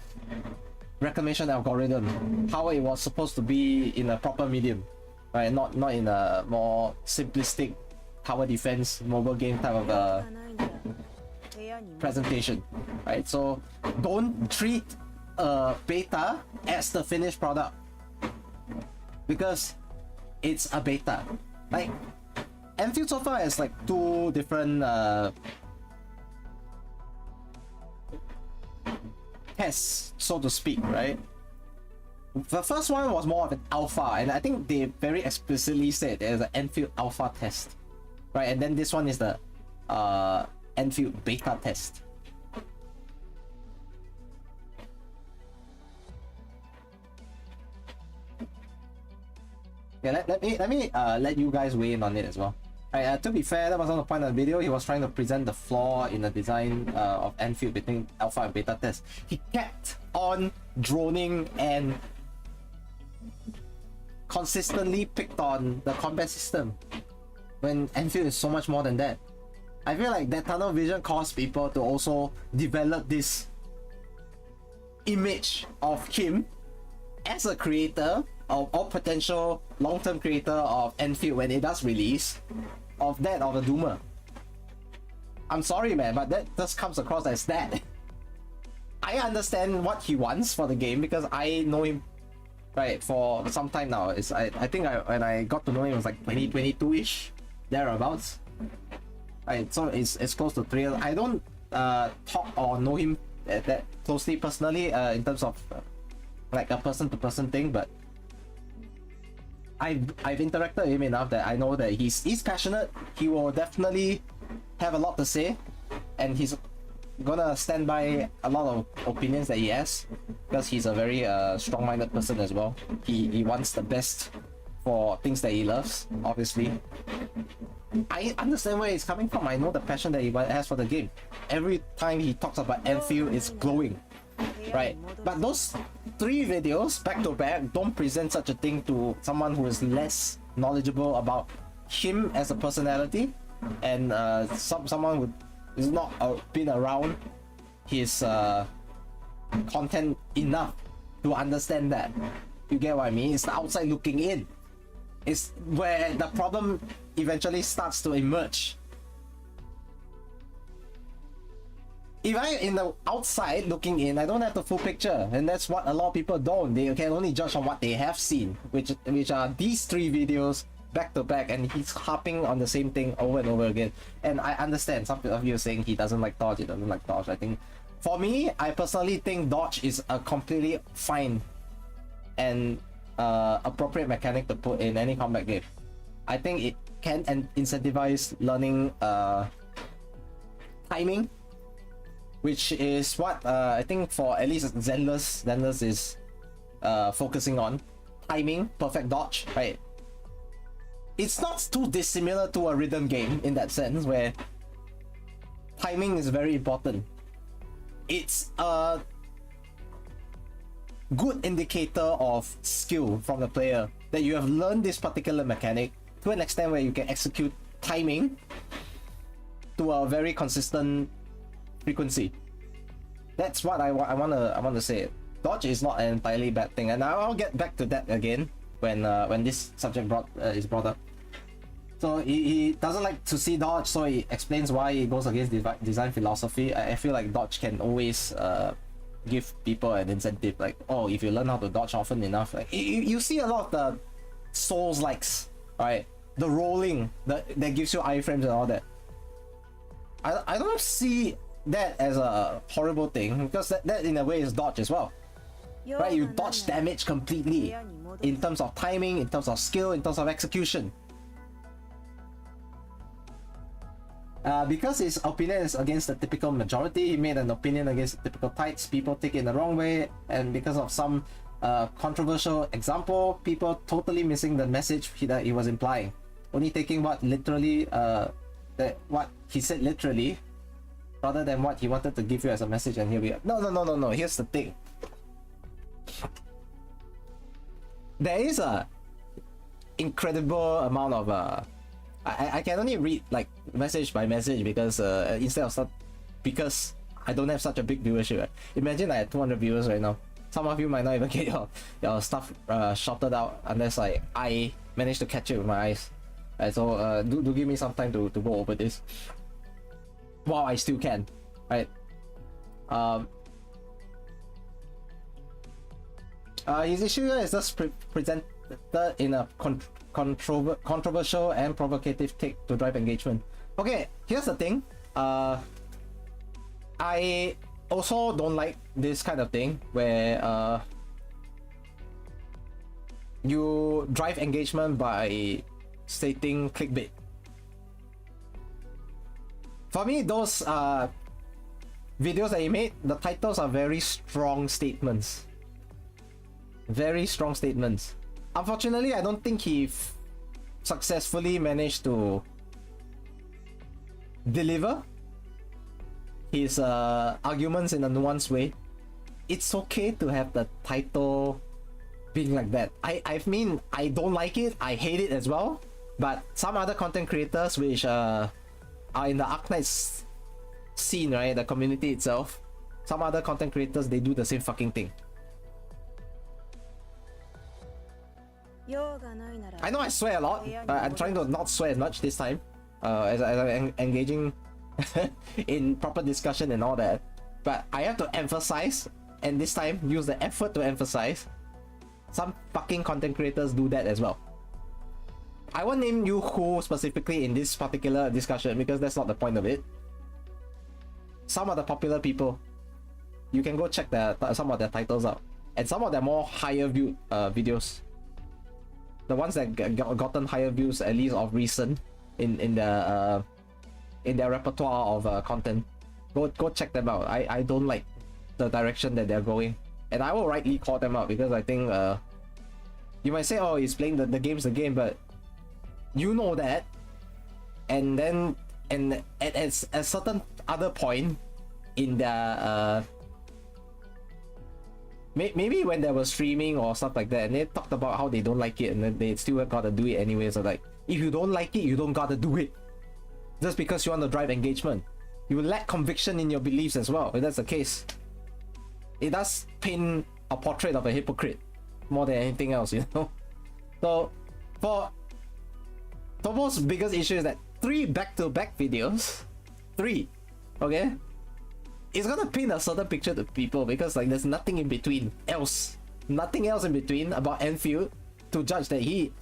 reclamation algorithm, how it was supposed to be in a proper medium, right? Not in a more simplistic tower defense mobile game type of presentation, right? So don't treat beta as the finished product, because it's a beta. Like Endfield so far has like 2 different tests, so to speak, right? The first one was more of an alpha, and I think they very explicitly said there's an Endfield alpha test, right? And then this one is the Endfield beta test. Yeah, let me let you guys weigh in on it as well. Right, to be fair, that was on the point of the video. He was trying to present the flaw in the design of Endfield between alpha and beta test. He kept on droning and consistently picked on the combat system, when Endfield is so much more than that. I feel like that tunnel vision caused people to also develop this image of him as a creator or potential long-term creator of Endfield when it does release, of a doomer. I'm sorry, man, but that just comes across as that. I understand what he wants for the game because I know him, right, for some time now. I think when I got to know him, it was like 2022-ish, thereabouts. Right, so it's close to 3 years. I don't talk or know him that closely personally in terms of like a person-to-person thing, but I've interacted with him enough that I know that he's passionate. He will definitely have a lot to say, and he's gonna stand by a lot of opinions that he has, because he's a very strong-minded person as well. He wants the best for things that he loves, obviously. I understand where he's coming from. I know the passion that he has for the game. Every time he talks about Endfield, it's glowing, right? But those 3 videos back to back don't present such a thing to someone who is less knowledgeable about him as a personality, and someone who is not been around his content enough to understand that. You get what I mean? It's the outside looking in. It's where the problem eventually starts to emerge. If I in the outside looking in, I don't have the full picture, and that's what a lot of people don't. They can only judge on what they have seen, which are these 3 videos back to back, and he's harping on the same thing over and over again. And I understand some of you are saying he doesn't like dodge, I think for me, I personally think dodge is a completely fine and appropriate mechanic to put in any combat game. I think it can incentivize learning timing, which is what I think for at least Zenless is focusing on. Timing, perfect dodge, right? It's not too dissimilar to a rhythm game in that sense, where timing is very important. It's a good indicator of skill from the player that you have learned this particular mechanic to an extent where you can execute timing to a very consistent frequency. That's what I want to say. Dodge is not an entirely bad thing, and I'll get back to that again when this subject is brought up. So he doesn't like to see dodge, so he explains why he goes against design philosophy. I feel like dodge can always give people an incentive, like, oh, if you learn how to dodge often enough, like you see a lot of the Souls likes, right? The rolling that gives you iframes and all that. I don't see that as a horrible thing, because that in a way is dodge as well, right? You dodge damage completely in terms of timing, in terms of skill, in terms of execution. Because his opinion is against the typical majority, he made an opinion against the typical types. People take it in the wrong way, and because of some controversial example, people totally missing the message that he was implying, only taking what literally what he said literally, rather than what he wanted to give you as a message. And here we are. No. Here's the thing. There is a incredible amount of I can only read like message by message because because I don't have such a big viewership. Right? Imagine I had 200 viewers right now. Some of you might not even get your stuff shouted out unless like I manage to catch it with my eyes. Right, so do give me some time to go over this while I still can, right? His issue is just presented in a controversial and provocative take to drive engagement. Okay, here's the thing. I also don't like this kind of thing where you drive engagement by stating clickbait. For me, those videos that he made, the titles are very strong statements. Very strong statements. Unfortunately, I don't think he successfully managed to deliver his arguments in a nuanced way. It's okay to have the title being like that. I mean, I don't like it, I hate it as well, but some other content creators which are in the Arknights scene, right, the community itself, some other content creators, they do the same fucking thing. I know I swear a lot, but I'm trying to not swear as much this time, as I'm engaging in proper discussion and all that. But I have to emphasize, and this time use the effort to emphasize, some fucking content creators do that as well. I won't name you who specifically in this particular discussion because that's not the point of it. Some of the popular people, you can go check some of their titles out, and some of their more higher viewed videos. The ones that gotten higher views, at least of recent, in their repertoire of content. Go check them out. I don't like the direction that they're going, and I will rightly call them out because I think you might say, oh, he's playing the game's the game, but you know that, and then at a certain other point in their maybe when they were streaming or stuff like that, and they talked about how they don't like it, and then they still gotta do it anyway. So like, if you don't like it, you don't gotta do it. Just because you want to drive engagement, you lack conviction in your beliefs as well. If that's the case, it does paint a portrait of a hypocrite more than anything else, you know. So for Tobo's biggest issue is that 3 back-to-back videos, 3, okay, it's gonna paint a certain picture to people because like there's nothing in between nothing else in between about Endfield to judge that he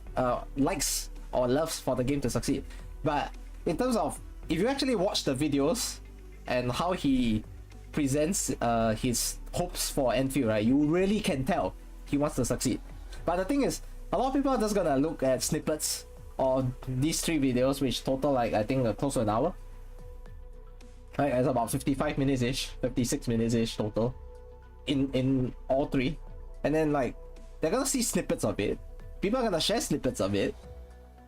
likes or loves for the game to succeed. But in terms of, if you actually watch the videos and how he presents his hopes for Endfield, right, you really can tell he wants to succeed. But the thing is, a lot of people are just gonna look at snippets of these 3 videos, which total like I think close to an hour. Right, it's about 55 minutes ish, 56 minutes ish total in all 3, and then like they're gonna see snippets of it. People are gonna share snippets of it,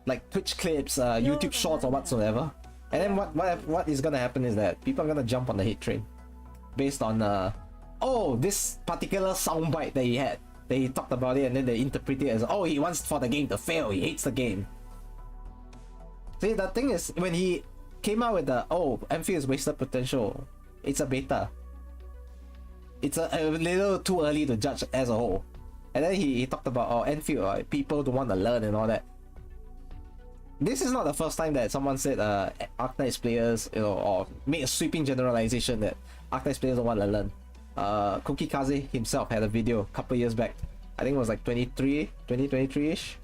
like Twitch clips, YouTube shorts or whatsoever. And then what is gonna happen is that people are gonna jump on the hate train based on oh, this particular soundbite that he had. They talked about it and then they interpret it as, oh, he wants for the game to fail, he hates the game. See, the thing is, when he came out with the, oh, Endfield is wasted potential, it's a beta. It's a little too early to judge as a whole. And then he talked about, oh, Endfield, people don't want to learn and all that. This is not the first time that someone said Arknights players, you know, or made a sweeping generalization that Arknights players don't want to learn. Cookie Kaze himself had a video a couple years back. I think it was like 2023-ish.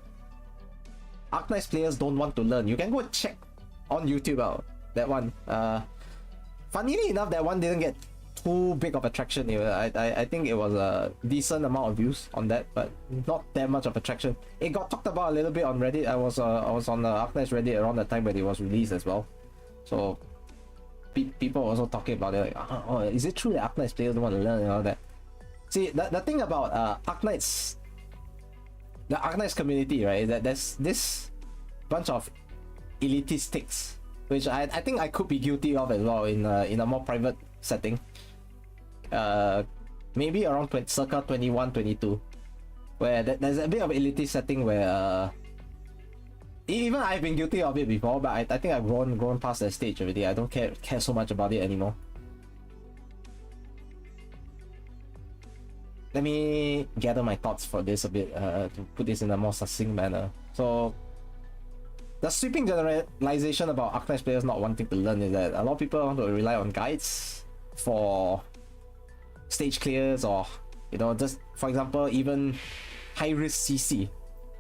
Arknights players don't want to learn. You can go check on YouTube out that one. Funnily enough, that one didn't get too big of a traction. I think it was a decent amount of views on that, but not that much of a traction. It got talked about a little bit on Reddit. I was on the Arknights Reddit around the time when it was released as well. So people were also talking about it, like, oh, is it true that Arknights players don't want to learn and all that? See, the thing about Arknights, the Arknights community, right, is that there's this bunch of elitist takes, which I think I could be guilty of as well in a more private setting. Maybe around circa 21, 22, where there's a bit of elitist setting where even I've been guilty of it before, but I think I've grown past that stage already. I don't care so much about it anymore. Let me gather my thoughts for this a bit to put this in a more succinct manner. So, the sweeping generalization about Arknights players not wanting to learn is that a lot of people want to rely on guides for stage clears, or just for example, even high risk CC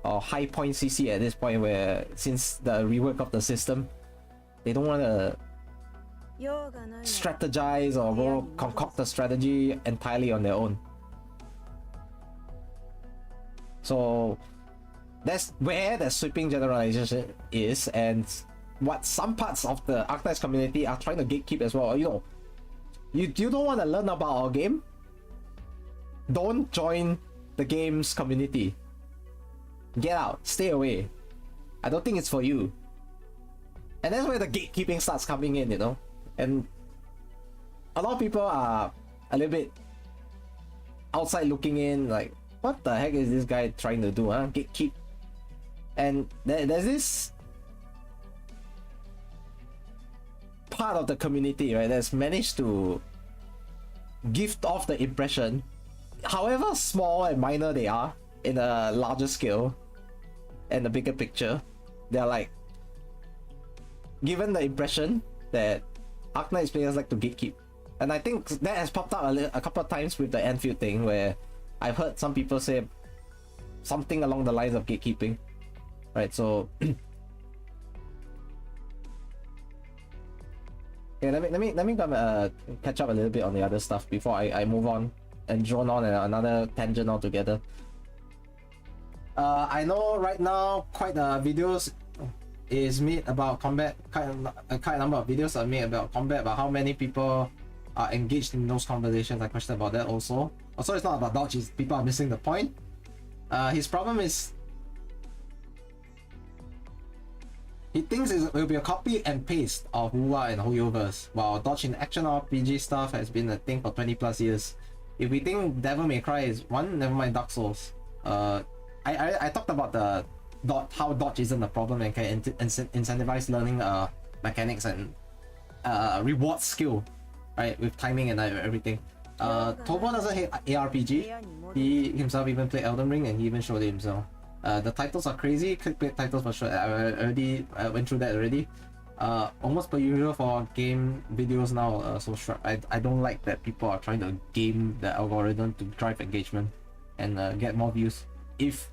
or high point CC at this point, where since the rework of the system, they don't want to strategize or go concoct a strategy entirely on their own. So that's where the sweeping generalization is, and what some parts of the Arknights community are trying to gatekeep as well. You don't want to learn about our game? Don't join the game's community. Get out, stay away. I don't think it's for you. And that's where the gatekeeping starts coming in, and a lot of people are a little bit outside looking in, like, what the heck is this guy trying to do, huh? Gatekeep. And there's this part of the community, right, that's managed to gift off the impression, however small and minor they are in a larger scale and the bigger picture, they're like given the impression that Arknights players like to gatekeep. And I think that has popped up a couple of times with the Endfield thing, where I've heard some people say something along the lines of gatekeeping, right? So yeah, let me catch up a little bit on the other stuff before I move on and drone on another tangent altogether. I know right now quite videos is made about combat. Quite a number of videos are made about combat, but how many people are engaged in those conversations? I question about that also. Also, it's not about dodge, it's people are missing the point. His problem is he thinks it will be a copy and paste of Wuwa and Hoyoverse, while dodge in action RPG stuff has been a thing for 20 plus years. If we think Devil May Cry is one, never mind Dark Souls. I talked about how dodge isn't a problem and can incentivize learning mechanics and reward skill, right, with timing and everything. Tobo doesn't hate ARPG. He himself even played Elden Ring and he even showed it himself. The titles are crazy, clickbait titles for sure. I went through that already. Almost per usual for game videos now. So I don't like that people are trying to game the algorithm to drive engagement and get more views. If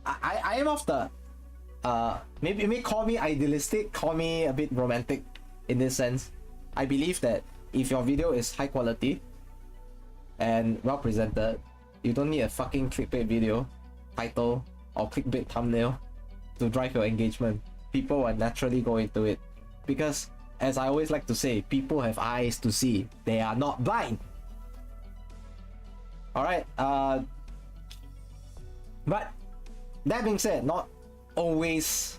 I am of the maybe call me idealistic, call me a bit romantic in this sense. I believe that if your video is high quality and well presented, you don't need a fucking clickbait video title or clickbait thumbnail to drive your engagement. People will naturally go into it because, as I always like to say, people have eyes to see, they are not blind. Alright, but that being said, not always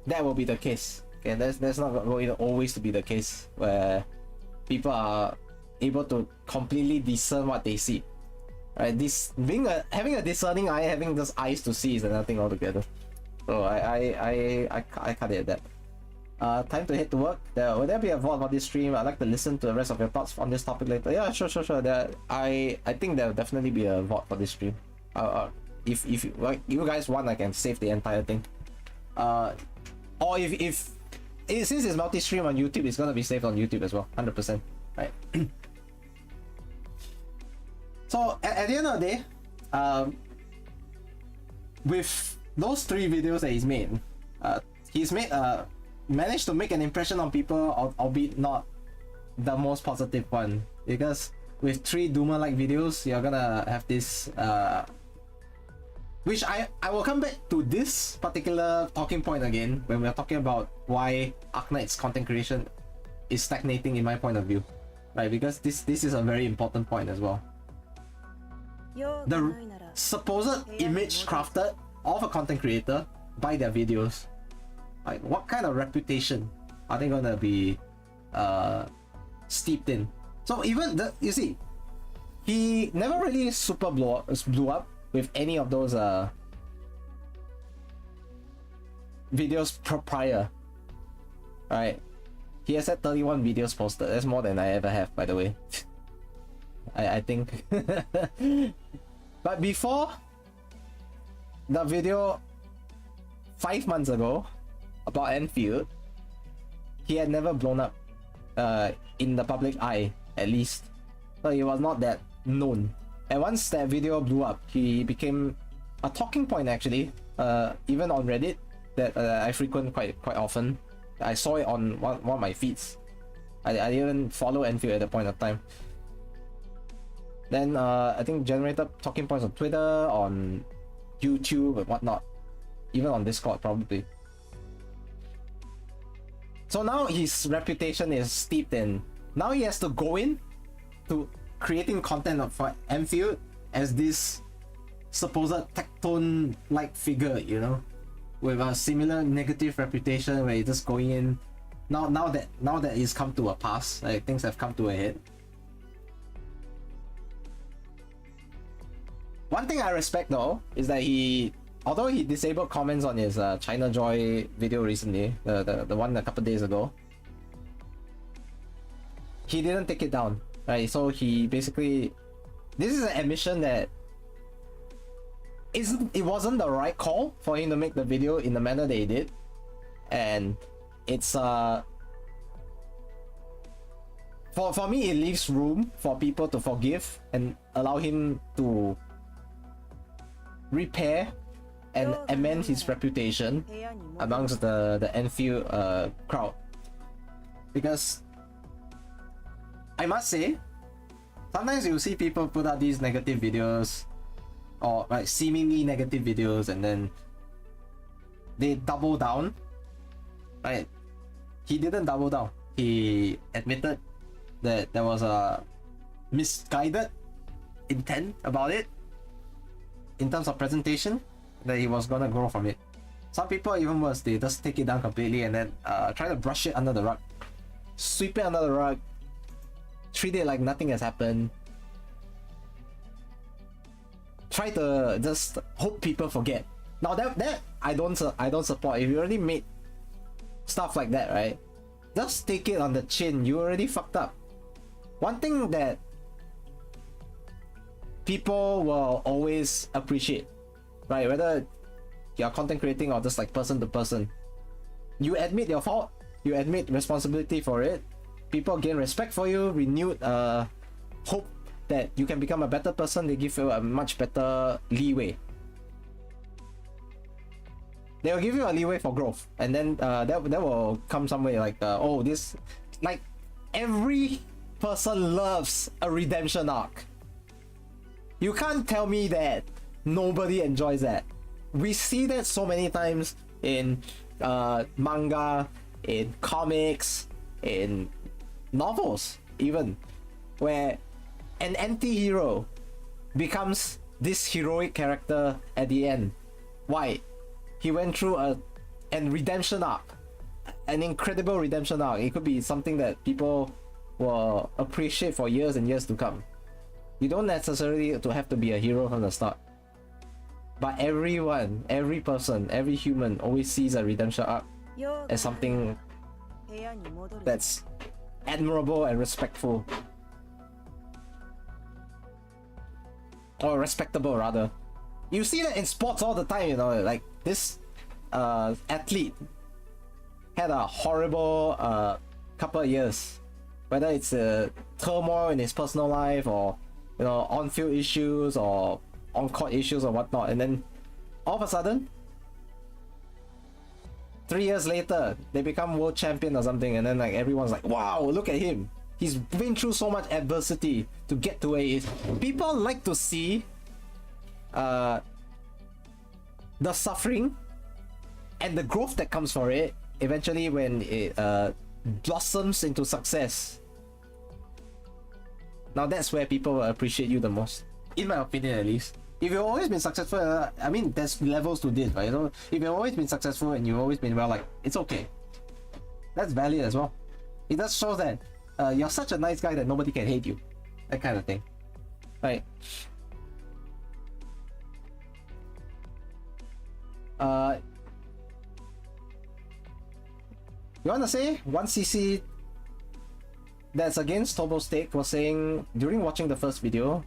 that will be the case. Okay, that's not going to always to be the case where people are able to completely discern what they see. Right, having a discerning eye, having those eyes to see is another thing altogether. So I cut it at that. Time to head to work. Will there be a VOD for this stream? I'd like to listen to the rest of your thoughts on this topic later. Yeah, sure. I think there'll definitely be a VOD for this stream. If you guys want, I can save the entire thing. Or since it's multi-stream on YouTube, it's gonna be saved on YouTube as well, 100%. Right. So at the end of the day, with those 3 videos that he's made, managed to make an impression on people, albeit not the most positive one. Because with 3 Doomer-like videos, you're gonna have this, which I will come back to this particular talking point again when we're talking about why Arknights content creation is stagnating in my point of view, right? Because this is a very important point as well. The supposed image crafted of a content creator by their videos, like what kind of reputation are they gonna be steeped in? So even you see, he never really super blew up with any of those videos prior, right? He has had 31 videos posted. That's more than I ever have, by the way. I think. But before the video 5 months ago about Endfield, he had never blown up in the public eye, at least. So he was not that known. And once that video blew up, he became a talking point, actually, even on Reddit that I frequent quite often. I saw it on one of my feeds. I didn't follow Endfield at the point of time. Then I think generated talking points on Twitter, on YouTube and whatnot, even on Discord probably. So now his reputation is steeped in. Now he has to go in to creating content for Endfield as this supposed tectone-like figure, you know, with a similar negative reputation where he's just going in. Now that it's come to a pass, like things have come to a head. One thing I respect though is that although he disabled comments on his China Joy video recently, the one a couple days ago, he didn't take it down, right? So he basically, this is an admission that it wasn't the right call for him to make the video in the manner that he did, and it's for me it leaves room for people to forgive and allow him to repair and amend his reputation amongst the Enfield crowd. Because I must say, sometimes you see people put out these negative videos or like seemingly negative videos and then they double down, right? He didn't double down. He admitted that there was a misguided intent about it in terms of presentation, that he was gonna grow from it. Some people, even worse, they just take it down completely and then try to brush it under the rug, sweep it under the rug, treat it like nothing has happened, try to just hope people forget. Now that I don't support. If you already made stuff like that, right, just take it on the chin. You already fucked up. One thing that people will always appreciate, right, whether you're content creating or just like person to person, you admit your fault, you admit responsibility for it, people gain respect for you, renewed hope that you can become a better person. They give you a much better leeway. They will give you a leeway for growth, and then that will come some way like oh, this, like, every person loves a redemption arc. You can't tell me that nobody enjoys that. We see that so many times in manga, in comics, in novels even, where an anti-hero becomes this heroic character at the end. Why? He went through an redemption arc, an incredible redemption arc. It could be something that people will appreciate for years and years to come. You don't necessarily have to be a hero from the start, but everyone, every person, every human always sees a redemption arc as something that's admirable and respectful, or respectable rather. You see that in sports all the time, you know, like this athlete had a horrible couple of years, whether it's a turmoil in his personal life or you know, on-field issues or on-court issues or whatnot, and then all of a sudden 3 years later they become world champion or something, and then like everyone's like, wow, look at him, he's been through so much adversity to get to where he is. People like to see the suffering and the growth that comes for it eventually when it blossoms into success. Now that's where people will appreciate you the most, in my opinion at least. If you've always been successful, I mean, there's levels to this, right? You know, if you've always been successful and you've always been well, like, it's okay. That's valid as well. It does show that you're such a nice guy that nobody can hate you. That kind of thing. Right. You wanna say 1cc that's against Tobo's take was saying during watching the first video,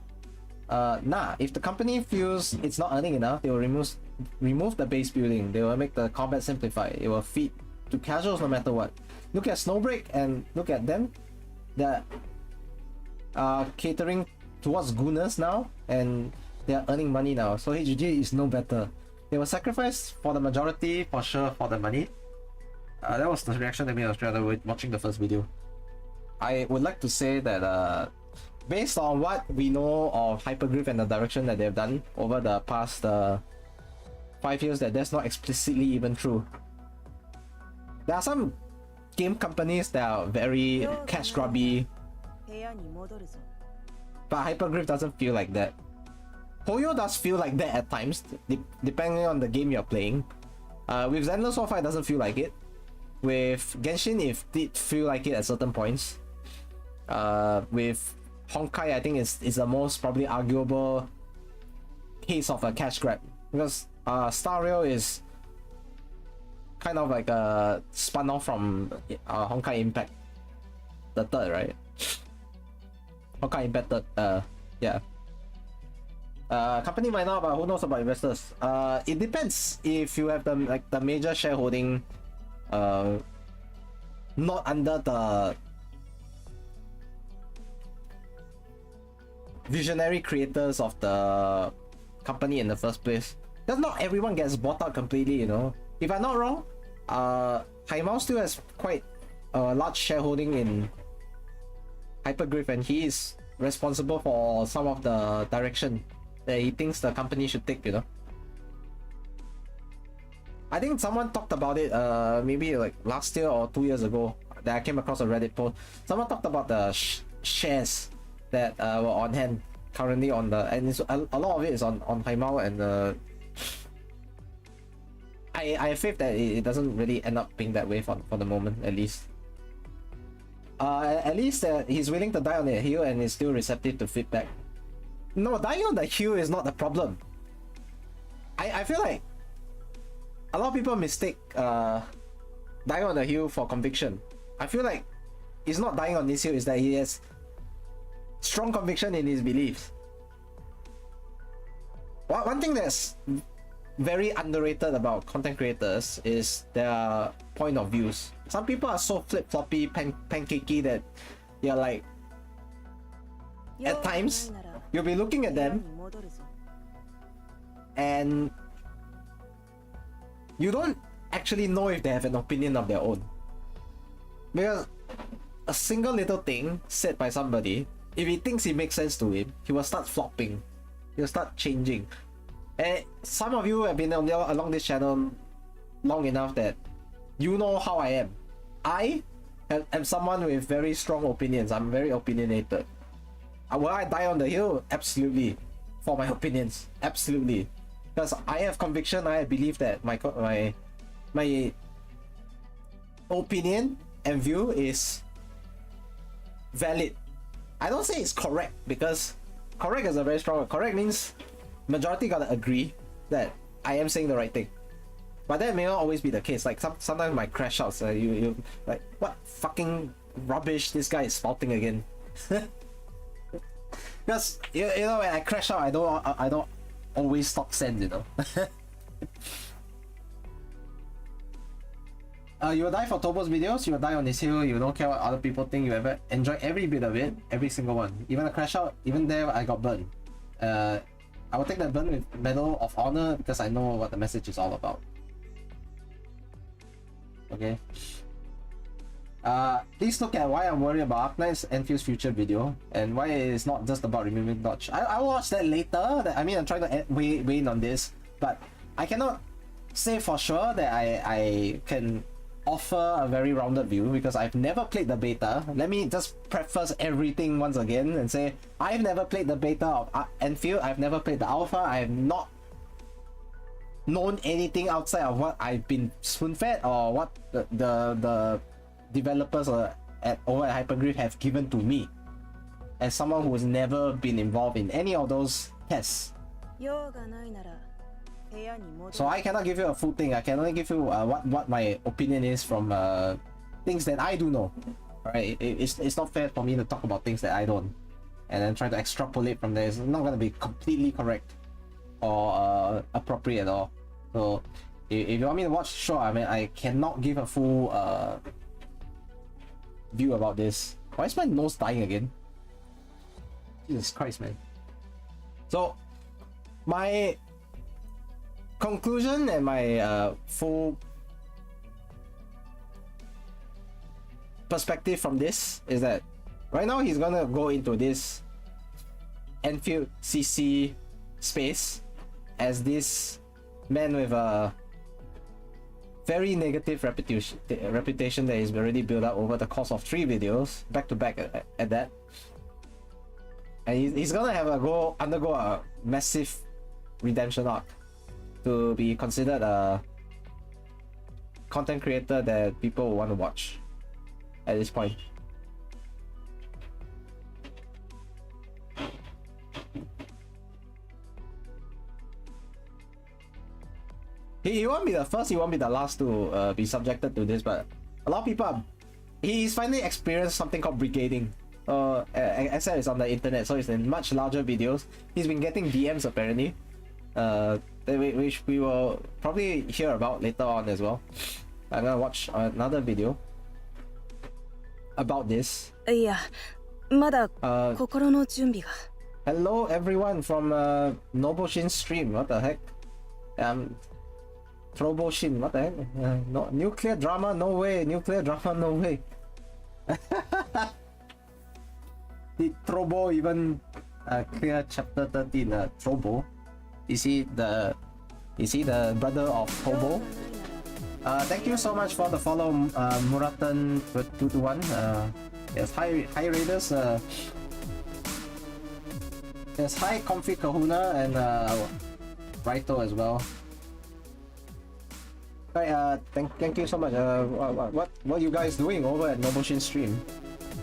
if the company feels it's not earning enough, they will remove the base building. They will make the combat simplified. It will feed to casuals no matter what. Look at Snowbreak and look at them. They're catering towards gooners now, and they're earning money now. So HGG is no better. They will sacrifice for the majority for sure for the money. That was the reaction that made us watching the first video. I would like to say that based on what we know of Hypergriff and the direction that they've done over the past 5 years, that's not explicitly even true. There are some game companies that are very cash grubby, but Hypergriff doesn't feel like that. Hoyo does feel like that at times, depending on the game you're playing. With Zenless Warfare, it doesn't feel like it. With Genshin, it did feel like it at certain points. With Honkai, I think it's the most probably arguable case of a cash grab, because Star Rail is kind of like a spun off from Honkai Impact, the third, right? Honkai Impact third, yeah. Company might not, but who knows about investors? It depends if you have the major shareholding, not under the visionary creators of the company in the first place. Because not everyone gets bought out completely, you know. If I'm not wrong, Haimao still has quite a large shareholding in Hypergriff, and he is responsible for some of the direction that he thinks the company should take, you know. I think someone talked about it maybe like last year or 2 years ago, that I came across a Reddit post. Someone talked about the shares that were on hand currently on the, and it's, a lot of it is on Haimao, and I have faith that it doesn't really end up being that way for the moment, at least. At least he's willing to die on the hill and is still receptive to feedback. No, dying on the hill is not the problem. I feel like a lot of people mistake dying on the hill for conviction. I feel like it's not dying on this hill, it's that he has strong conviction in his beliefs. One thing that's very underrated about content creators is their point of views. Some people are so flip-floppy, pancakey that you're like, at times you'll be looking at them and you don't actually know if they have an opinion of their own, because a single little thing said by somebody, if he thinks it makes sense to him, he will start flopping, he'll start changing. And some of you have been along this channel long enough that you know how I am. I am someone with very strong opinions. I'm very opinionated. Will I die on the hill? Absolutely. For my opinions, absolutely. Because I have conviction. I believe that my opinion and view is valid. I don't say it's correct, because correct is a very strong word. Correct means majority gotta agree that I am saying the right thing. But that may not always be the case. Like sometimes my crash outs, you like, what fucking rubbish this guy is spouting again. Because you know, when I crash out, I don't always talk sense, you know. You will die for Tobo's videos, you will die on this hill, you don't care what other people think, you ever enjoy every bit of it, every single one. Even a crash out, even there I got burned. I will take that burn with Medal of Honor because I know what the message is all about. Okay. Please look at why I'm worried about Arknights Enfield's future video and why it's not just about removing dodge. I'll watch that later. I mean, I'm trying to weigh in on this, but I cannot say for sure that I can offer a very rounded view because I've never played the beta. Let me just preface everything once again and say I've never played the beta of Enfield. I've never played the alpha. I have not known anything outside of what I've been spoon-fed or what the developers over at Hypergriff have given to me as someone who has never been involved in any of those tests. So I cannot give you a full thing. I can only give you what my opinion is from things that I do know. Alright, it's not fair for me to talk about things that I don't and then try to extrapolate from there. It's not going to be completely correct or appropriate at all. So if you want me to watch, sure. I mean, I cannot give a full view about this. Why is my nose dying again? Jesus Christ, man. So my conclusion and my full perspective from this is that right now he's gonna go into this Enfield CC space as this man with a very negative reputation that he's already built up over the course of 3 videos back to back at that, and he's gonna have undergo a massive redemption arc to be considered a content creator that people will want to watch at this point. He won't be the first, he won't be the last to be subjected to this, but a lot of people he's finally experienced something called brigading. As said, it's on the internet, so it's in much larger videos. He's been getting DMs apparently, which we will probably hear about later on as well. I'm gonna watch another video about this. Hello everyone from Noboshin's stream. What the heck? Troboshin, what the heck? No, nuclear drama, no way. Nuclear drama, no way. Did Trobo even clear chapter 13? Trobo? Is he the brother of Trobo? Thank you so much for the follow, Muratan 221. Yes, hi Raiders. Yes, hi Comfy Kahuna and Raito as well. Right, thank you so much. What are you guys doing over at Noboshin stream?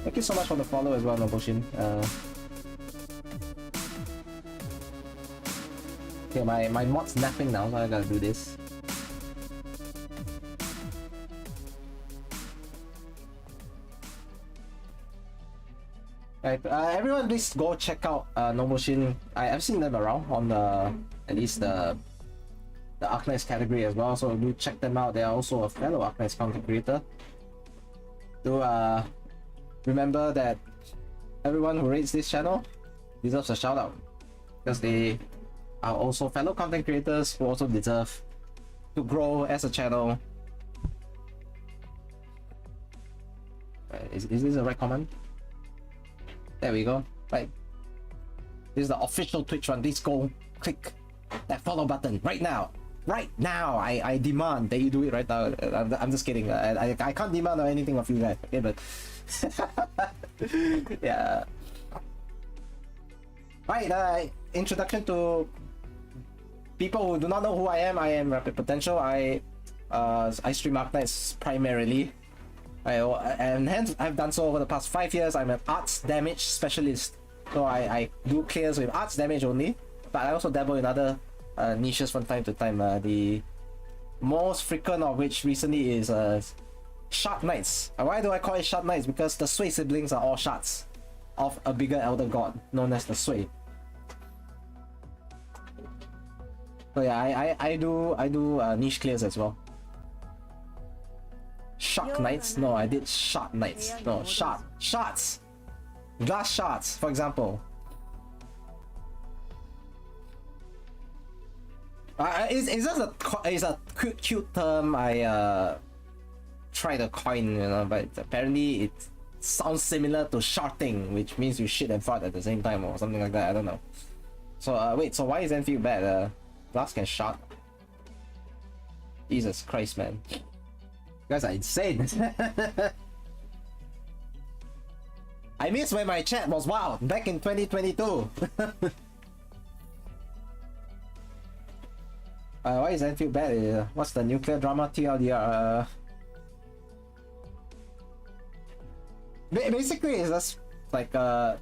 Thank you so much for the follow as well, Noboshin. Okay, my mod's napping now, so I gotta do this. Right, everyone please go check out Noboshin. I've seen them around on at least the Arknights category as well, so do check them out. They are also a fellow Arknights content creator. Do remember that everyone who rates this channel deserves a shout out because they are also fellow content creators who also deserve to grow as a channel. Is this the right command? There we go. Right. This is the official Twitch one. Please go click that follow button right now. Right now, I demand that you do it right now. I'm just kidding. I can't demand anything of you guys. Okay, but yeah. Right. Introduction to people who do not know who I am. I am Rapid Potential. I stream Arknights primarily. And hence I've done so over the past 5 years. I'm an arts damage specialist, so I do clears with arts damage only, but I also dabble in other niches from time to time. The most frequent of which recently is Shard Knights. Why do I call it Shard Knights? Because the Sui siblings are all shards of a bigger elder god known as the Sui. So yeah, I do niche clears as well. Arknights? No, I did shot knights. No, shots. Glass shots, for example. It's just a cute term I try to coin, you know, but apparently it sounds similar to sharting, which means you shit and fart at the same time or something like that. I don't know. So wait, so why is Endfield bad? Glass can shart. Jesus Christ, man. You guys are insane. I miss when my chat was wild back in 2022. Why is Endfield bad? What's the nuclear drama TLDR? Basically, it's just like a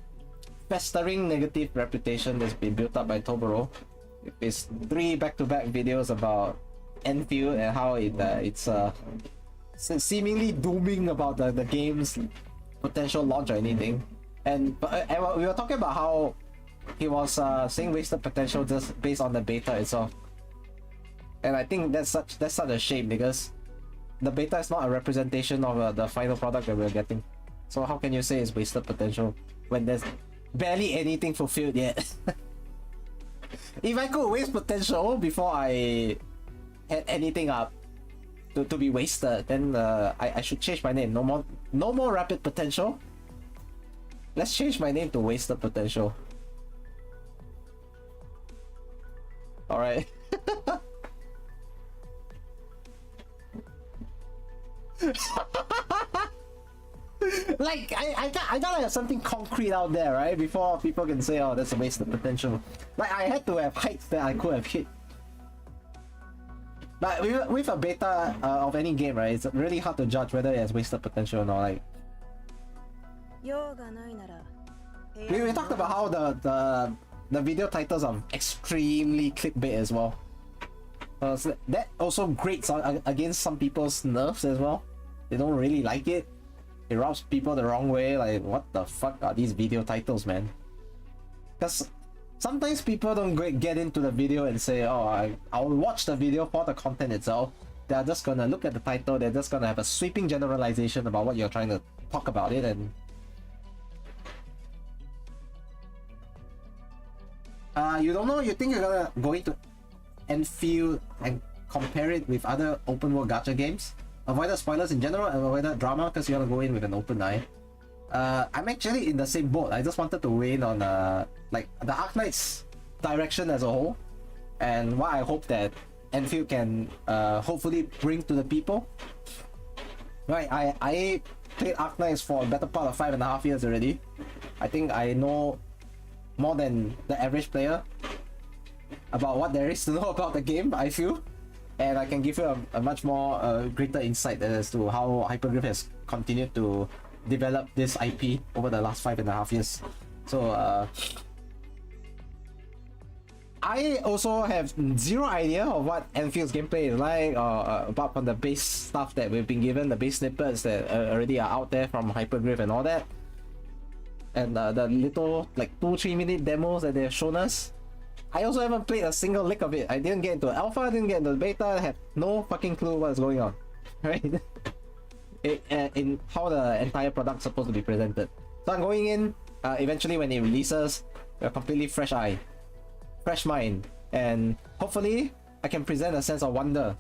festering negative reputation that's been built up by Toboro. It's 3 back-to-back videos about Endfield and how it's seemingly dooming about the game's potential launch or anything. And we were talking about how he was saying wasted potential just based on the beta itself. And I think that's such a shame because the beta is not a representation of the final product that we're getting. So how can you say it's wasted potential when there's barely anything fulfilled yet? If I could waste potential before I had anything up to be wasted, then I should change my name. No more rapid potential. Let's change my name to wasted potential. Alright. Like I gotta have something concrete out there, right? Before people can say, oh, that's a waste of potential. Like I had to have heights that I could have hit. But with a beta of any game, right, it's really hard to judge whether it has wasted potential or not. Like we talked about how the video titles are extremely clickbait as well. So that also grates against some people's nerves as well. They don't really like it. It rubs people the wrong way. Like, what the fuck are these video titles, man? Because sometimes people don't get into the video and say, oh, I'll watch the video for the content itself. They're just gonna look at the title. They're just gonna have a sweeping generalization about what you're trying to talk about it. And you don't know. You think you're gonna go into Endfield and compare it with other open world gacha games? Avoid the spoilers in general and avoid the drama because you want to go in with an open eye. I'm actually in the same boat. I just wanted to weigh in on like the Arknights direction as a whole and what I hope that Endfield can hopefully bring to the people. Right, I played Arknights for a better part of 5.5 years already. I think I know more than the average player about what there is to know about the game, I feel. And I can give you a much more greater insight as to how Hypergriff has continued to develop this IP over the last 5.5 years. So I also have zero idea of what Enfield's gameplay is like, or apart from the base stuff that we've been given, the base snippets that already are out there from Hypergriff and all that, and the little like 2-3 minute demos that they've shown us. I also haven't played a single lick of it. I didn't get into alpha, I didn't get into beta, I had no fucking clue what's going on. Right? In how the entire product's supposed to be presented. So I'm going in, eventually when it releases, a completely fresh eye, fresh mind, and hopefully I can present a sense of wonder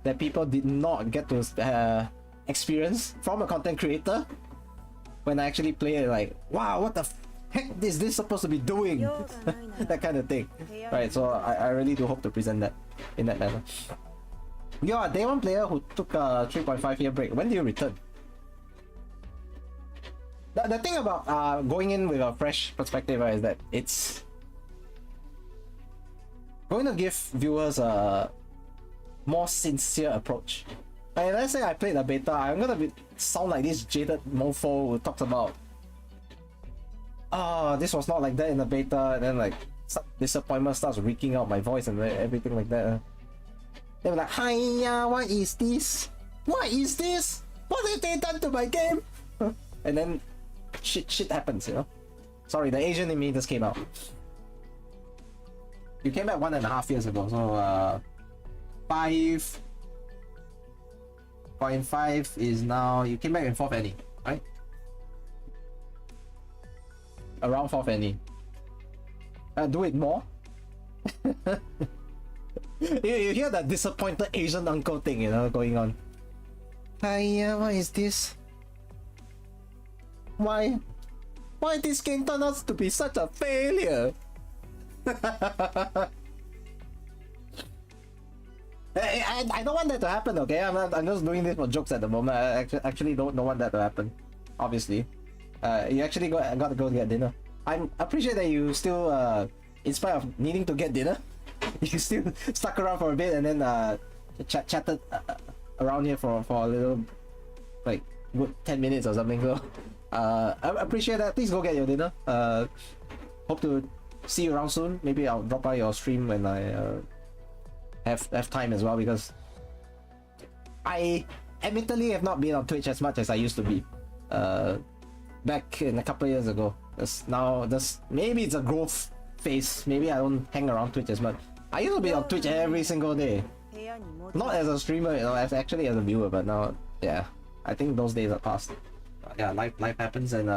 that people did not get to experience from a content creator when I actually play it. Like, wow, what the heck is this supposed to be doing? That kind of thing. Right, so I really do hope to present that in that manner. You're a day one player who took a 3.5 year break. When do you return? The thing about going in with a fresh perspective, right, is that it's going to give viewers a more sincere approach. Like, let's say I played the beta, I'm gonna sound like this jaded mofo who talks about, this was not like that in the beta, and then like some disappointment starts reeking out my voice and everything like that. They were like, hiya, what is this? What is this? What have they done to my game? And then shit happens, you know? Sorry, the Asian in me just came out. You came back 1.5 years ago, so 5 4.5 is now, you came back in 4th any, right? Around 4th any. Do it more. you hear that disappointed Asian uncle thing, you know, going on. Hiya, what is this? Why this game turned out to be such a failure? I don't want that to happen, okay? I'm just doing this for jokes at the moment. I actually don't want that to happen, obviously. You actually got to go get dinner. I appreciate that you still, in spite of needing to get dinner, you still stuck around for a bit and then chatted around here for a little, like, good 10 minutes or something. So, I appreciate that. Please go get your dinner. Hope to see you around soon. Maybe I'll drop by your stream when I have time as well, because I admittedly have not been on Twitch as much as I used to be back in a couple of years ago. Maybe it's a growth phase. Maybe I don't hang around Twitch as much. I used to be on Twitch every single day, not as a streamer, you know, actually as a viewer. But now, yeah, I think those days are past. Yeah, life happens, and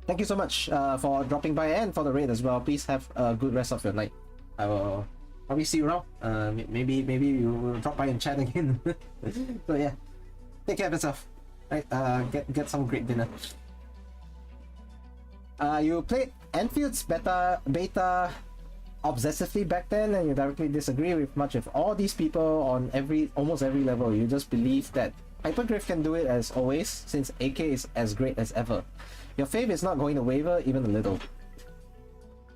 thank you so much for dropping by and for the raid as well. Please have a good rest of your night. I will probably see you around. Maybe you will drop by and chat again. So yeah, take care of yourself. Right, get some great dinner. You played Enfield's beta obsessively back then, and you directly disagree with much of all these people on almost every level. You just believe that Hypergriff can do it as always, since AK is as great as ever. Your faith is not going to waver even a little.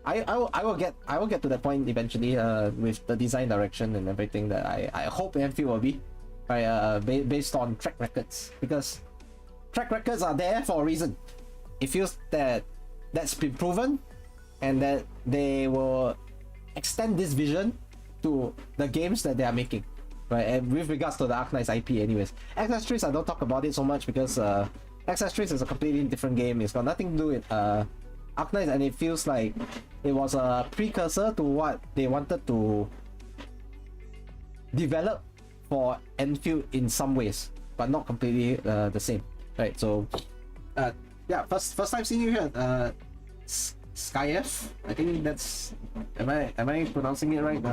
I will get to that point eventually, with the design direction and everything that I hope Enfield will be, based on track records, because track records are there for a reason. It feels that that's been proven, and that they will extend this vision to the games that they are making, right? And with regards to the Arknights IP, anyways, XS3s, I don't talk about it so much because XS3s is a completely different game. It's got nothing to do with Arknights, and it feels like it was a precursor to what they wanted to develop for Enfield in some ways, but not completely the same, right? So yeah, first time seeing you here, Skyf. I think that's, am I pronouncing it right?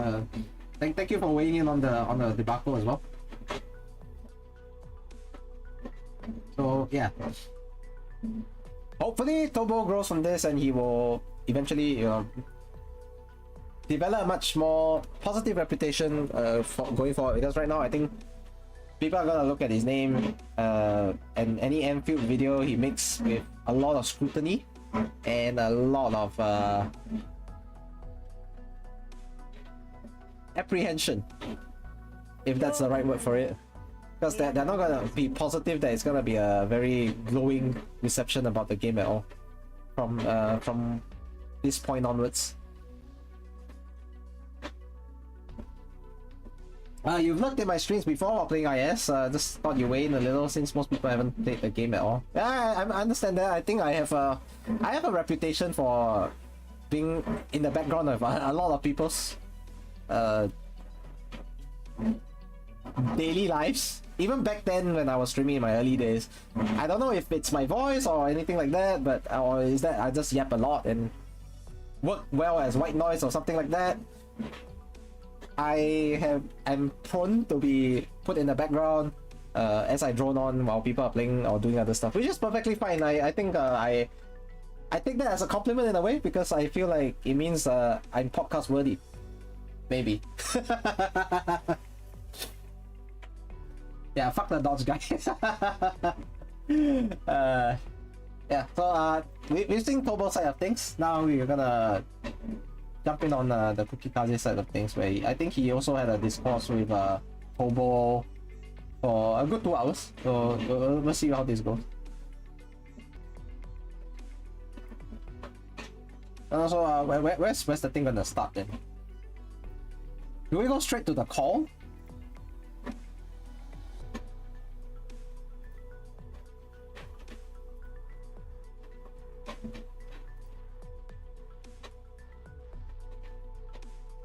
Thank you for weighing in on the debacle as well. So yeah, hopefully Tobo grows from this and he will eventually, you know, develop a much more positive reputation for going forward, because right now I think people are gonna look at his name and any Enfield video he makes with a lot of scrutiny and a lot of apprehension, if that's the right word for it, because they're not gonna be positive that it's gonna be a very glowing reception about the game at all from this point onwards. You've looked at my streams before while playing IS. Just thought you weigh in a little since most people haven't played the game at all. Yeah, I understand that. I think I have a reputation for being in the background of a lot of people's daily lives. Even back then when I was streaming in my early days, I don't know if it's my voice or anything like that, but or is that I just yap a lot and work well as white noise or something like that. I'm prone to be put in the background as I drone on while people are playing or doing other stuff, which is perfectly fine. I think I take that as a compliment in a way, because I feel like it means I'm podcast worthy. Maybe. Yeah, fuck the Dodge guy. Yeah, so we've seen Tobo's side of things. Now we're gonna jump in on the Cookie Kaze side of things, where I think he also had a discourse with Tobo for a good 2 hours. So we'll see how this goes. And also, where's the thing gonna start then? Do we go straight to the call?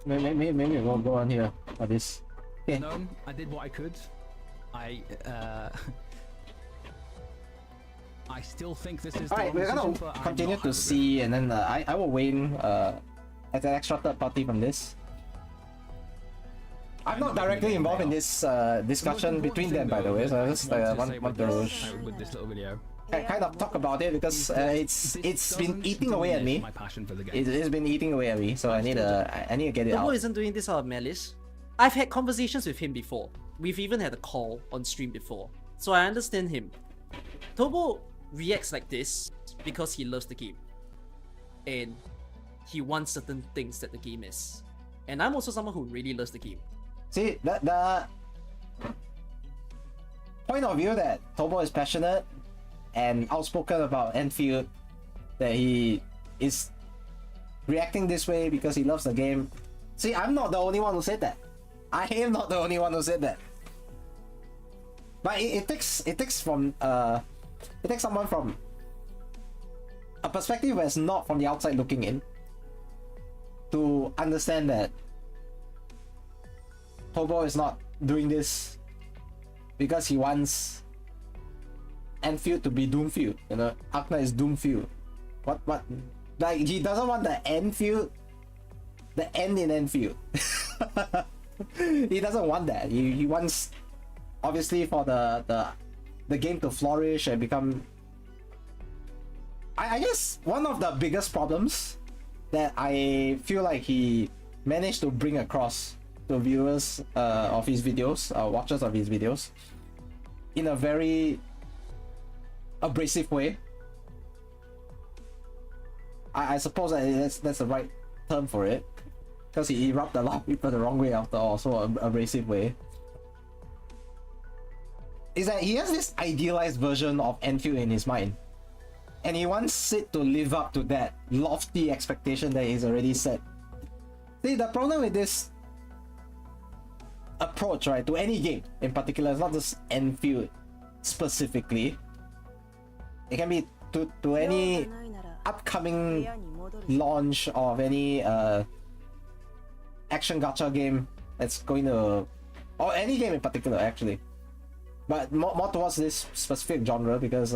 Maybe we'll go on here for this. Okay. No, I did what I could. I still think this is. Alright, we're gonna continue to see, and then I will win as an extra third party from this. I'm not directly involved in this discussion between them, by the way, so I just want to with this little video. kind of talk about it because it's been eating away at me. It's been eating away at me, so I need to get it out. Tobo isn't doing this out of malice. I've had conversations with him before. We've even had a call on stream before, so I understand him. Tobo reacts like this because he loves the game, and he wants certain things that the game is. And I'm also someone who really loves the game. See, the point of view that Tobo is passionate and outspoken about Endfield, that he is reacting this way because he loves the game. See, I'm not the only one who said that. I am not the only one who said that. But it takes someone from a perspective that's not from the outside looking in to understand that Tobo is not doing this because he wants Endfield to be Doomfield. You know, Arknights is Doomfield. What? Like, he doesn't want the Endfield, the end in Endfield. He doesn't want that. He wants, obviously, for the game to flourish and become. I guess one of the biggest problems that I feel like he managed to bring across to viewers of his videos, watchers of his videos, in a very abrasive way. I suppose that's the right term for it, because he rubbed a lot of people the wrong way after all, so abrasive way. Is that he has this idealized version of Endfield in his mind, and he wants it to live up to that lofty expectation that he's already set. See, the problem with this approach, right, to any game in particular, it's not just Endfield specifically. It can be to any upcoming launch of any action gacha game that's going to, or any game in particular actually, but more towards this specific genre, because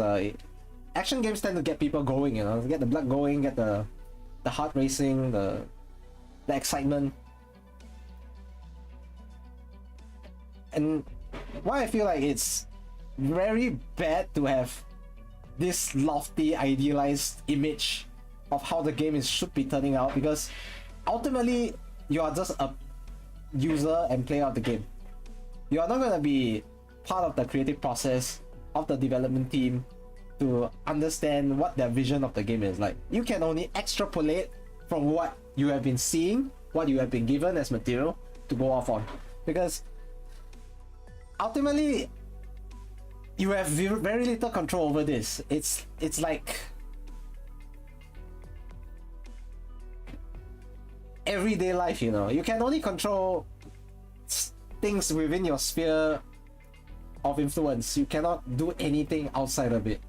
action games tend to get people going, you know, get the blood going, get the heart racing, the excitement. And why I feel like it's very bad to have this lofty idealized image of how the game should be turning out, because ultimately you are just a user and player of the game. You are not going to be part of the creative process of the development team to understand what their vision of the game is. Like, you can only extrapolate from what you have been seeing, what you have been given as material to go off on, because ultimately you have very little control over this. It's like everyday life, you know. You can only control things within your sphere of influence. You cannot do anything outside of it.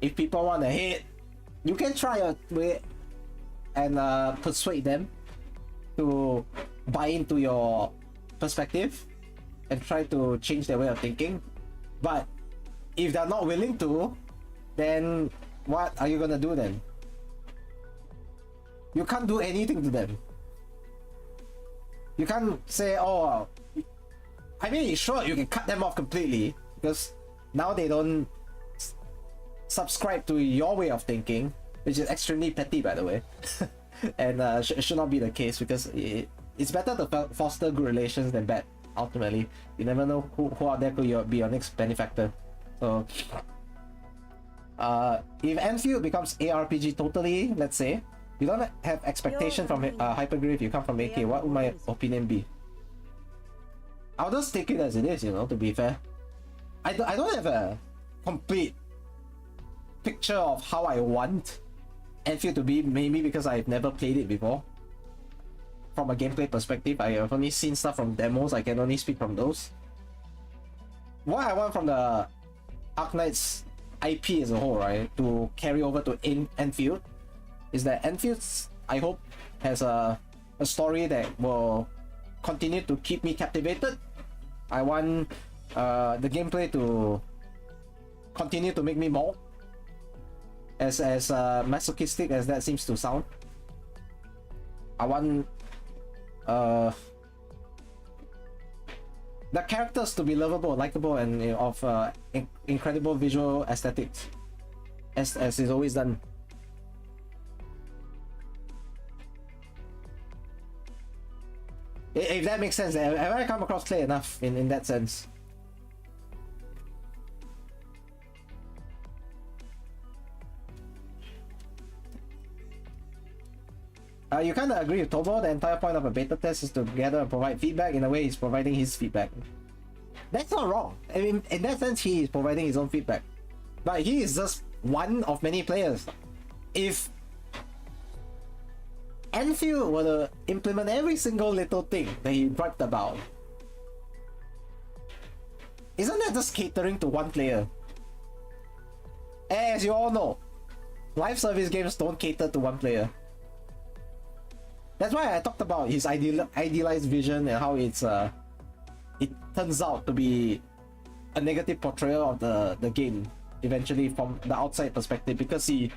If people want to hate, you can try a way and persuade them to buy into your perspective and try to change their way of thinking. But if they're not willing to, then what are you gonna do then? You can't do anything to them. You can't say, oh, I mean, sure, you can cut them off completely, because now they don't subscribe to your way of thinking, which is extremely petty, by the way. And it should not be the case, because it's better to foster good relations than bad. Ultimately, you never know who out there could be your next benefactor. So if Endfield becomes ARPG totally, let's say, you don't have expectation from Hypergrave, you come from AK, what would my opinion be? I'll just take it as it is, you know, to be fair. I don't have a complete picture of how I want Endfield to be, maybe because I've never played it before. From a gameplay perspective, I have only seen stuff from demos, I can only speak from those. What I want from the Arknights IP as a whole, right, to carry over to Endfield, is that Endfield, I hope, has a story that will continue to keep me captivated. I want the gameplay to continue to make me more. As masochistic as that seems to sound, I want the characters to be lovable, likable, and of incredible visual aesthetics, as is always done. If that makes sense, have I come across clear enough in that sense? You kind of agree with Tobo. The entire point of a beta test is to gather and provide feedback. In a way, he's providing his feedback. That's not wrong. I mean, in that sense, he is providing his own feedback. But he is just one of many players. If Endfield were to implement every single little thing that he brought about, isn't that just catering to one player? As you all know, live service games don't cater to one player. That's why I talked about his idealized vision and how it turns out to be a negative portrayal of the game eventually from the outside perspective, because he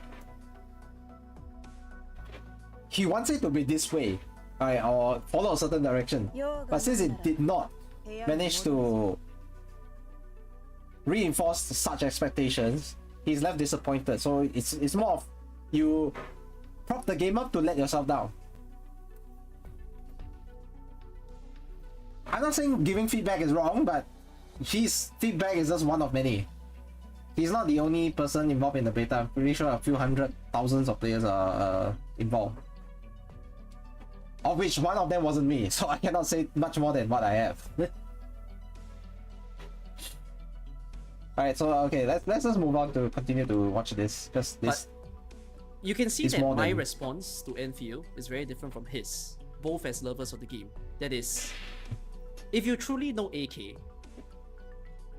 wants it to be this way, right, or follow a certain direction, but since it did not manage to reinforce such expectations, he's left disappointed. So it's more of you prop the game up to let yourself down. I'm not saying giving feedback is wrong, but his feedback is just one of many. He's not the only person involved in the beta. I'm pretty sure a few hundred thousands of players are involved, of which one of them wasn't me, so I cannot say much more than what I have. Alright, so okay, let's just move on to continue to watch this, because this. But you can see that my response to Endfield is very different from his, both as lovers of the game. That is, if you truly know AK,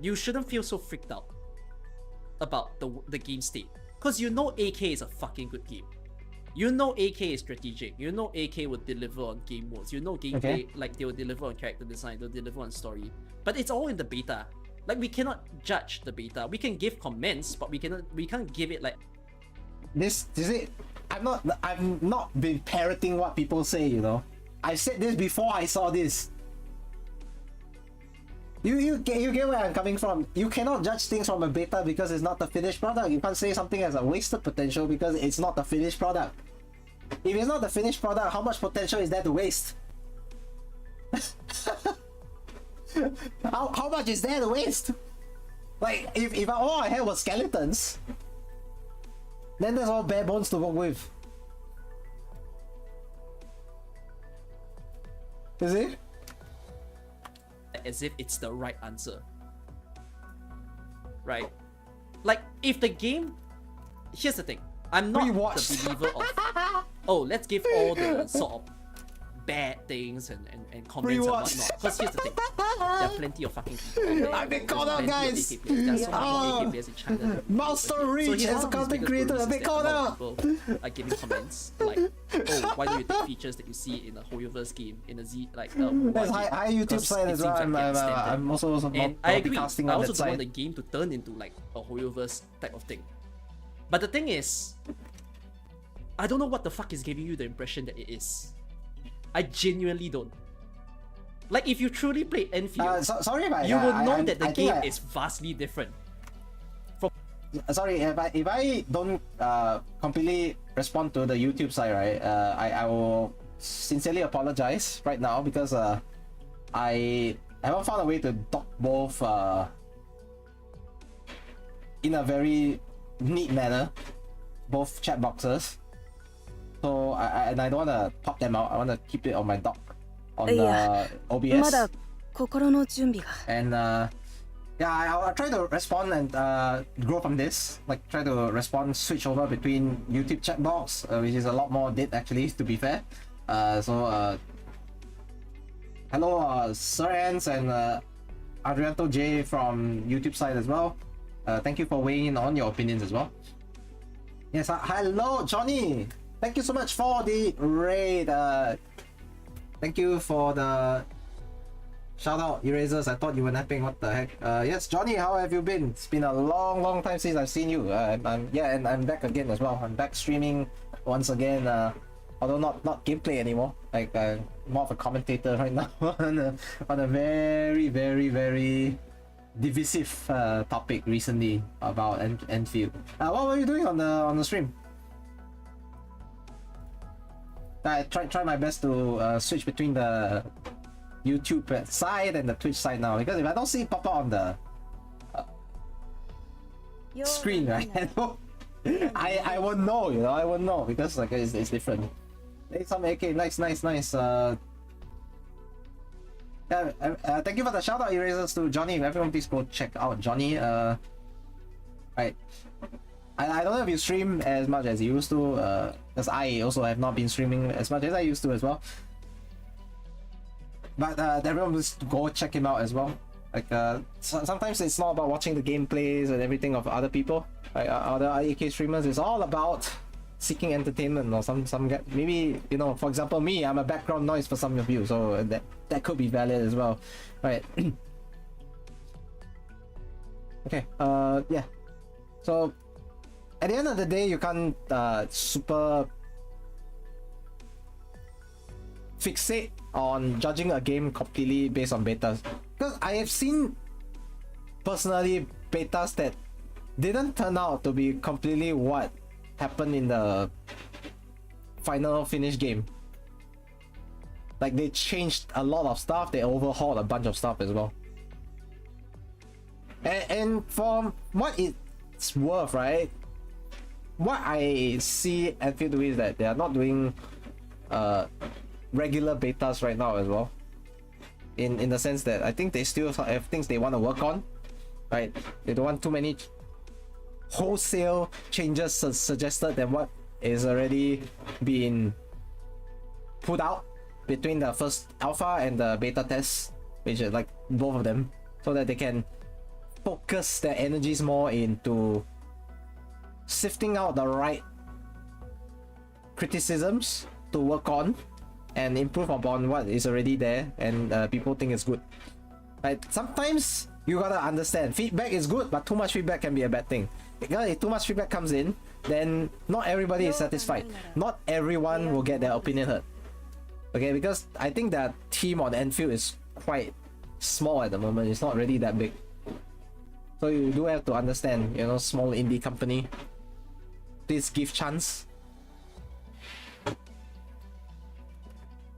you shouldn't feel so freaked out about the game state, because you know AK is a fucking good game. You know AK is strategic. You know AK will deliver on game modes. You know gameplay, like they will deliver on character design, they'll deliver on story. But it's all in the beta. Like, we cannot judge the beta. We can give comments, but we can't give it like this. Is it? I've not been parroting what people say, you know. I said this before I saw this. You get where I'm coming from. You cannot judge things from a beta because it's not the finished product. You can't say something has a wasted potential because it's not the finished product. If it's not the finished product, how much potential is there to waste? how much is there to waste? Like, if all I had was skeletons, then there's all bare bones to work with. Is it? As if it's the right answer, right? Like, if the game, here's the thing, I'm not the believer of oh, let's give all the sort of bad things and comments and whatnot, because here's the thing, there are plenty of fucking people. I've been called out, guys. There's so much more AK players in China. Milestone reach as a content creator. I've been called out. People are giving comments like, oh, why don't you take features that you see in a Hoyoverse game in a Z, like there's high YouTube side as well. I'm also and I agree. I also don't want the game to turn into like a Hoyoverse type of thing. But the thing is, I don't know what the fuck is giving you the impression that it is. I genuinely don't. Like, if you truly play Endfield, sorry, you will know that the game is vastly different. Sorry, if I don't completely respond to the YouTube side, right? I will sincerely apologize right now, because I haven't found a way to dock both in a very neat manner, both chat boxes. So I don't want to pop them out. I want to keep it on my dock on the OBS. And yeah, I'll try to respond and grow from this. Like, try to respond, switch over between YouTube chat box, which is a lot more dead actually, to be fair. So hello, Sir Ans and Adrianto J from YouTube side as well. Thank you for weighing in on your opinions as well. Yes, hello Johnny. Thank you so much for the raid. Thank you for the Shout out Erasers, I thought you were napping, what the heck. Yes, Johnny, how have you been? It's been a long time since I've seen you. Yeah, and I'm back again as well. I'm back streaming once again, although not gameplay anymore. Like, more of a commentator right now on a very divisive topic recently about Endfield. What were you doing on the stream? I try my best to switch between the YouTube side and the Twitch side now, because if I don't see it pop up on the screen, right, I won't know, you know, I won't know, because like it's different. Hey, some AK, nice. Yeah, thank you for the shout out erasers to Johnny. Everyone please go check out Johnny. Right. I don't know if you stream as much as you used to, because I also have not been streaming as much as I used to as well. But everyone just go check him out as well. Like sometimes it's not about watching the gameplays and everything of other people, like other AK streamers. It's all about seeking entertainment, or some maybe, you know, for example me, I'm a background noise for some of you, so that could be valid as well, right? Okay, yeah. So at the end of the day, you can't super fixate on judging a game completely based on betas, because I have seen personally betas that didn't turn out to be completely what happened in the final finished game. Like, they changed a lot of stuff, they overhauled a bunch of stuff as well. And for what it's worth, right, what I see Endfield doing is that they are not doing regular betas right now as well, in the sense that I think they still have things they want to work on, right? They don't want too many wholesale changes suggested than what is already been put out between the first alpha and the beta test, which is like both of them, so that they can focus their energies more into sifting out the right criticisms to work on and improve upon what is already there and people think it's good. Right? Sometimes you gotta understand, feedback is good, but too much feedback can be a bad thing. Because if too much feedback comes in, then not everybody is satisfied. Not everyone will get their opinion heard. Okay, because I think that team on Endfield is quite small at the moment. It's not really that big. So you do have to understand, you know, small indie company, please give chance.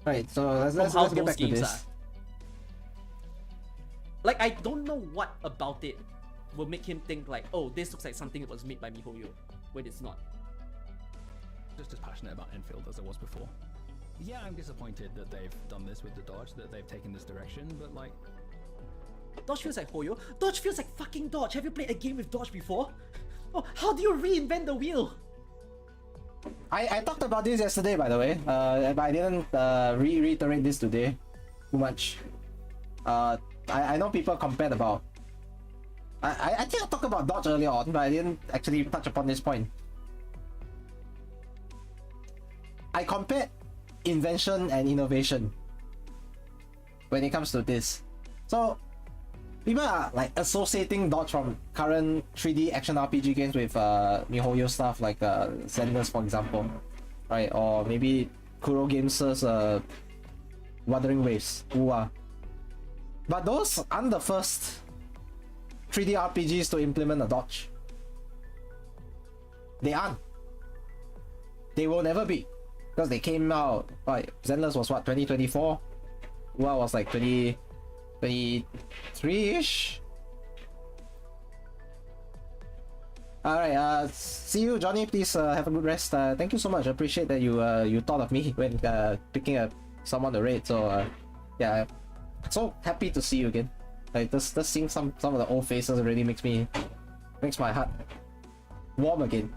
Right, so let's get back to this. Like, I don't know what about it will make him think like, oh, this looks like something that was made by MiHoYo, when it's not. Just as passionate about Enfield as I was before. Yeah, I'm disappointed that they've done this with the Dodge, that they've taken this direction, but like... Dodge feels like Hoyo. Dodge feels like fucking Dodge. Have you played a game with Dodge before? Oh, how do you reinvent the wheel? I talked about this yesterday, by the way, but I didn't reiterate this today too much. I know people compared about... I think I talked about Dodge earlier on, but I didn't actually touch upon this point. I compared invention and innovation when it comes to this. So people are like associating Dodge from current 3D action RPG games with MiHoYo stuff like Zenless, for example, right? Or maybe Kuro Games' Wuthering Waves, UA. But those aren't the first 3D RPGs to implement a Dodge. They aren't. They will never be. Because they came out, right, Zenless was what, 2024? UA was like 2023-ish? Alright, see you, Johnny. Please have a good rest. Thank you so much. I appreciate that you thought of me when picking up someone to raid. So yeah, so happy to see you again. Like just seeing some of the old faces really makes my heart warm again.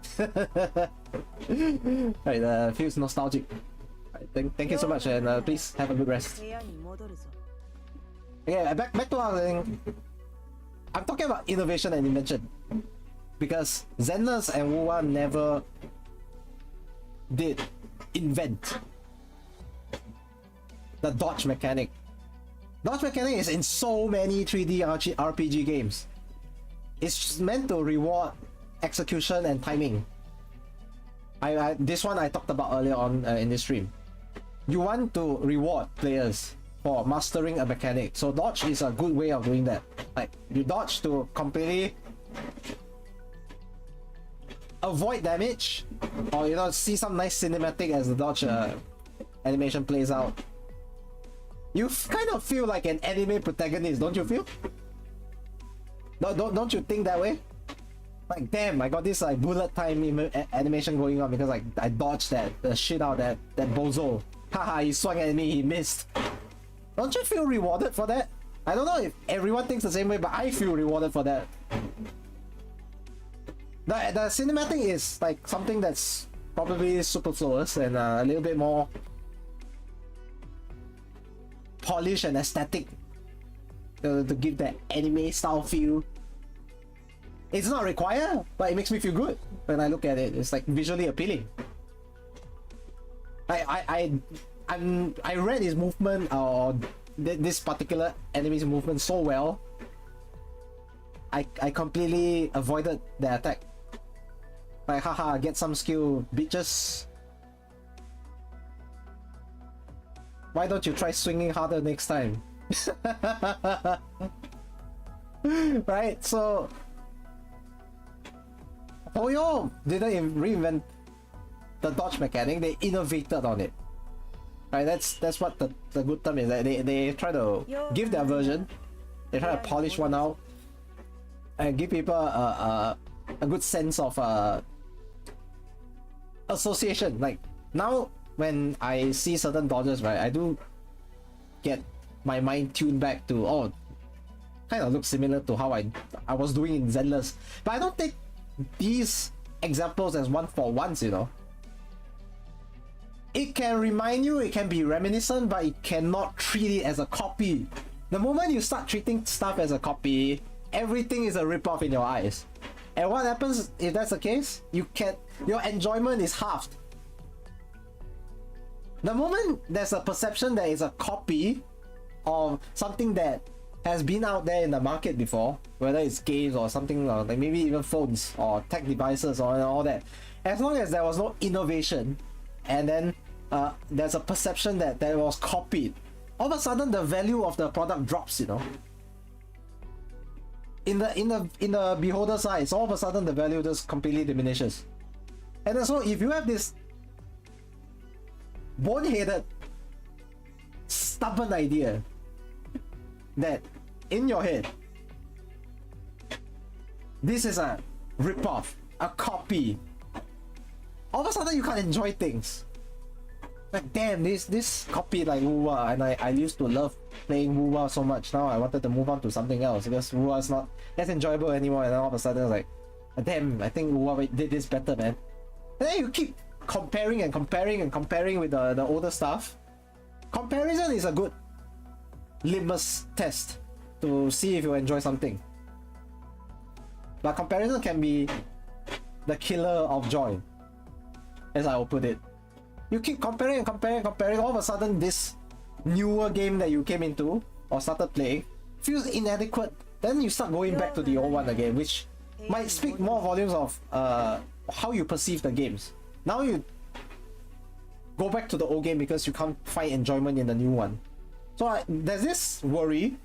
Right, feels nostalgic. Right, thank you so much, and please have a good rest. Okay, back to what I was saying. I'm talking about innovation and invention, because Zenless and UA never did invent the dodge mechanic Dodge mechanic is in so many 3D RPG games. It's meant to reward execution and timing. This one I talked about earlier on in this stream. You want to reward players for mastering a mechanic, so dodge is a good way of doing that. Like, you dodge to completely avoid damage, or you know, see some nice cinematic as the dodge animation plays out. You kind of feel like an anime protagonist, don't you feel? Don't you think that way? Like, damn, I got this like bullet time animation going on because like I dodged the shit out that bozo. Haha, he swung at me, he missed. Don't you feel rewarded for that? I don't know if everyone thinks the same way, but I feel rewarded for that. The cinematic is like something that's probably super flawless and a little bit more polished and aesthetic to give that anime style feel. It's not required, but it makes me feel good when I look at it. It's like visually appealing. I read his movement or this particular enemy's movement so well. I completely avoided the attack. Like, haha, get some skill, bitches. Why don't you try swinging harder next time? Right, so Hoyo didn't reinvent the dodge mechanic, they innovated on it. Right, that's what the good term is. That they try to give their version, they try to polish one out and give people a good sense of association. Like, now when I see certain dodges, right, I do get my mind tuned back to, oh, kind of looks similar to how I was doing in Zenless. But I don't take these examples as one for ones, you know. It can remind you, it can be reminiscent, but it cannot treat it as a copy. The moment you start treating stuff as a copy, everything is a ripoff in your eyes. And what happens if that's the case? Your enjoyment is halved. The moment there's a perception that it's a copy of something that has been out there in the market before, whether it's games or something like maybe even phones or tech devices or all that, as long as there was no innovation and then there's a perception that was copied, all of a sudden the value of the product drops, you know. In the beholder's eyes, all of a sudden the value just completely diminishes. And so if you have this boneheaded, stubborn idea that in your head this is a ripoff, a copy, all of a sudden you can't enjoy things. Like, damn, this copy like Wuwa, and I used to love playing Wuwa so much. Now I wanted to move on to something else because Wuwa is not as enjoyable anymore, and then all of a sudden it's like, damn, I think Wuwa did this better, man. And then you keep comparing and comparing and comparing with the older stuff. Comparison is a good litmus test to see if you enjoy something. But comparison can be the killer of joy, as I will put it. You keep comparing and comparing and comparing, all of a sudden this newer game that you came into or started playing feels inadequate. Then you start going back to the old one again, which might speak more volumes of how you perceive the games. Now you go back to the old game because you can't find enjoyment in the new one. So there's this worry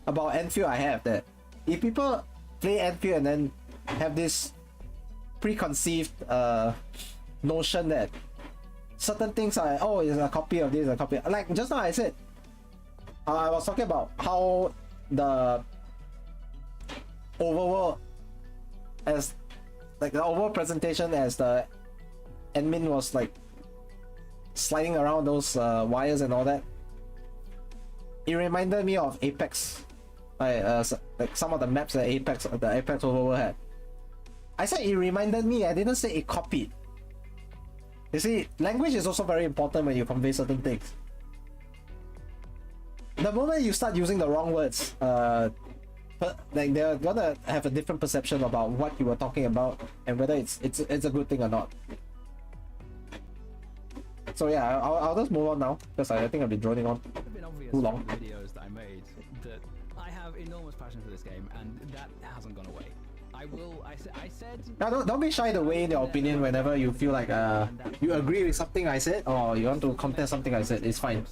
about Endfield I have, that if people play Endfield and then have this preconceived notion that certain things are, oh, it's a copy of this, a copy. Like just now I said, I was talking about how the overall, as like the overall presentation as the admin was like sliding around those wires and all that, it reminded me of Apex, like some of the maps that the Apex overworld had. I said it reminded me, I didn't say it copied. You see, language is also very important when you convey certain things. The moment you start using the wrong words, like they're gonna have a different perception about what you were talking about and whether it's a good thing or not. So yeah, I'll just move on now because I think I've been droning on too long. Videos that I made have enormous passion for this game, and that hasn't gone away. I said. Now, don't be shy to weigh in your opinion whenever you feel like you agree with something I said or you want to contest something I said. It's fine.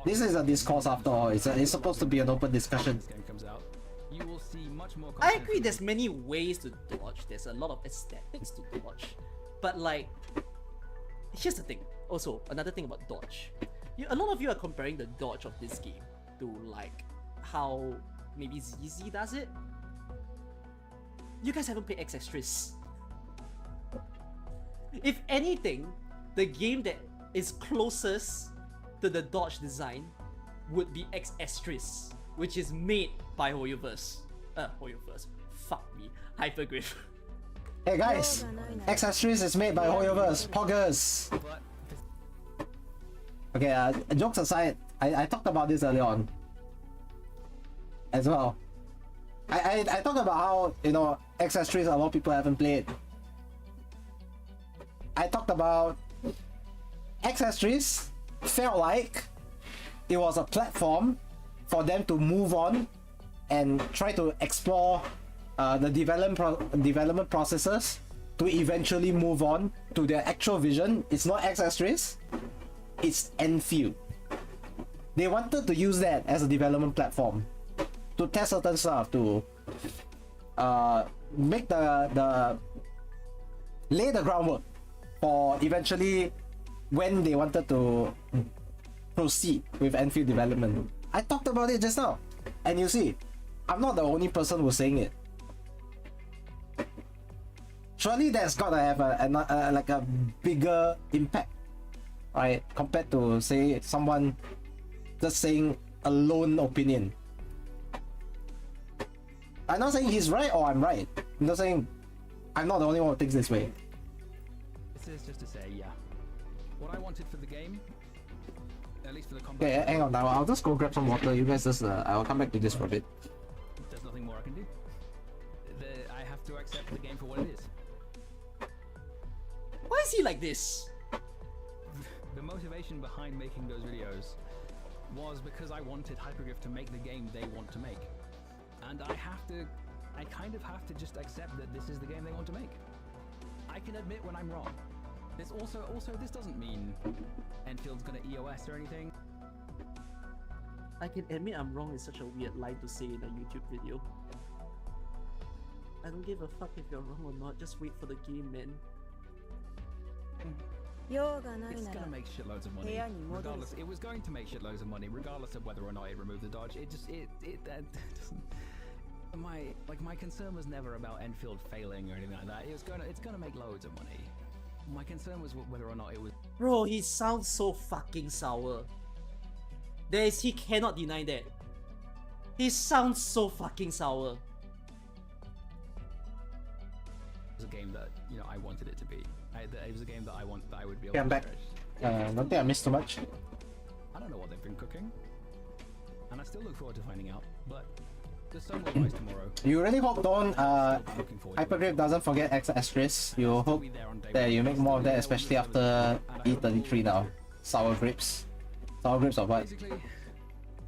This is a discourse after all. It's supposed to be an open discussion. You will see much more. I agree. There's many ways to dodge. There's a lot of aesthetics to dodge, but like, here's the thing. Also, another thing about dodge. A lot of you are comparing the dodge of this game to like how maybe ZZ does it. You guys haven't played X Astris. If anything, the game that is closest to the dodge design would be X Astris, which is made by Hoyoverse. Fuck me. Hypergriff. Hey guys, X Astris is made by Hoyoverse. Poggers. Okay, jokes aside, I talked about this earlier on as well. I talked about how, you know, X Astris a lot of people haven't played. I talked about X Astris felt like it was a platform for them to move on and try to explore the development processes to eventually move on to their actual vision. It's not X Astris, it's Endfield. They wanted to use that as a development platform to test certain stuff, to make lay the groundwork for eventually when they wanted to proceed with Endfield development. I talked about it just now, and you see, I'm not the only person who's saying it. Surely that's gotta have like a bigger impact, right? Compared to say someone just saying a lone opinion. I'm not saying he's right or I'm right. I'm not saying I'm not the only one who thinks this way. This is just to say, yeah. What I wanted for the game, at least for the combat. Okay, hang on now. I'll just go grab some water. You guys just, I'll come back to this for a bit. There's nothing more I can do. I have to accept the game for what it is. Why is he like this? The motivation behind making those videos was because I wanted Hypergriff to make the game they want to make. And I kind of have to just accept that this is the game they want to make. I can admit when I'm wrong. This also this doesn't mean Enfield's gonna EOS or anything. I can admit I'm wrong is such a weird line to say in a YouTube video. I don't give a fuck if you're wrong or not, just wait for the game, man. It's gonna make shitloads of money. Regardless, it was going to make shitloads of money, regardless of whether or not it removed the dodge. It doesn't. My concern was never about Enfield failing or anything like that. It's gonna make loads of money. My concern was whether or not it was. Bro, he sounds so fucking sour. He cannot deny that. He sounds so fucking sour. It was a game that, you know, I wanted it to be. It was a game that I would be able Okay, I'm to back. Don't think I missed too much. I don't know what they've been cooking, and I still look forward to finding out. But there's some more advice tomorrow. You really hope Hypergrip doesn't forget X Astris. You hope that you make more of that, especially after E33 now. Sour grapes. Sour grapes or what? Basically,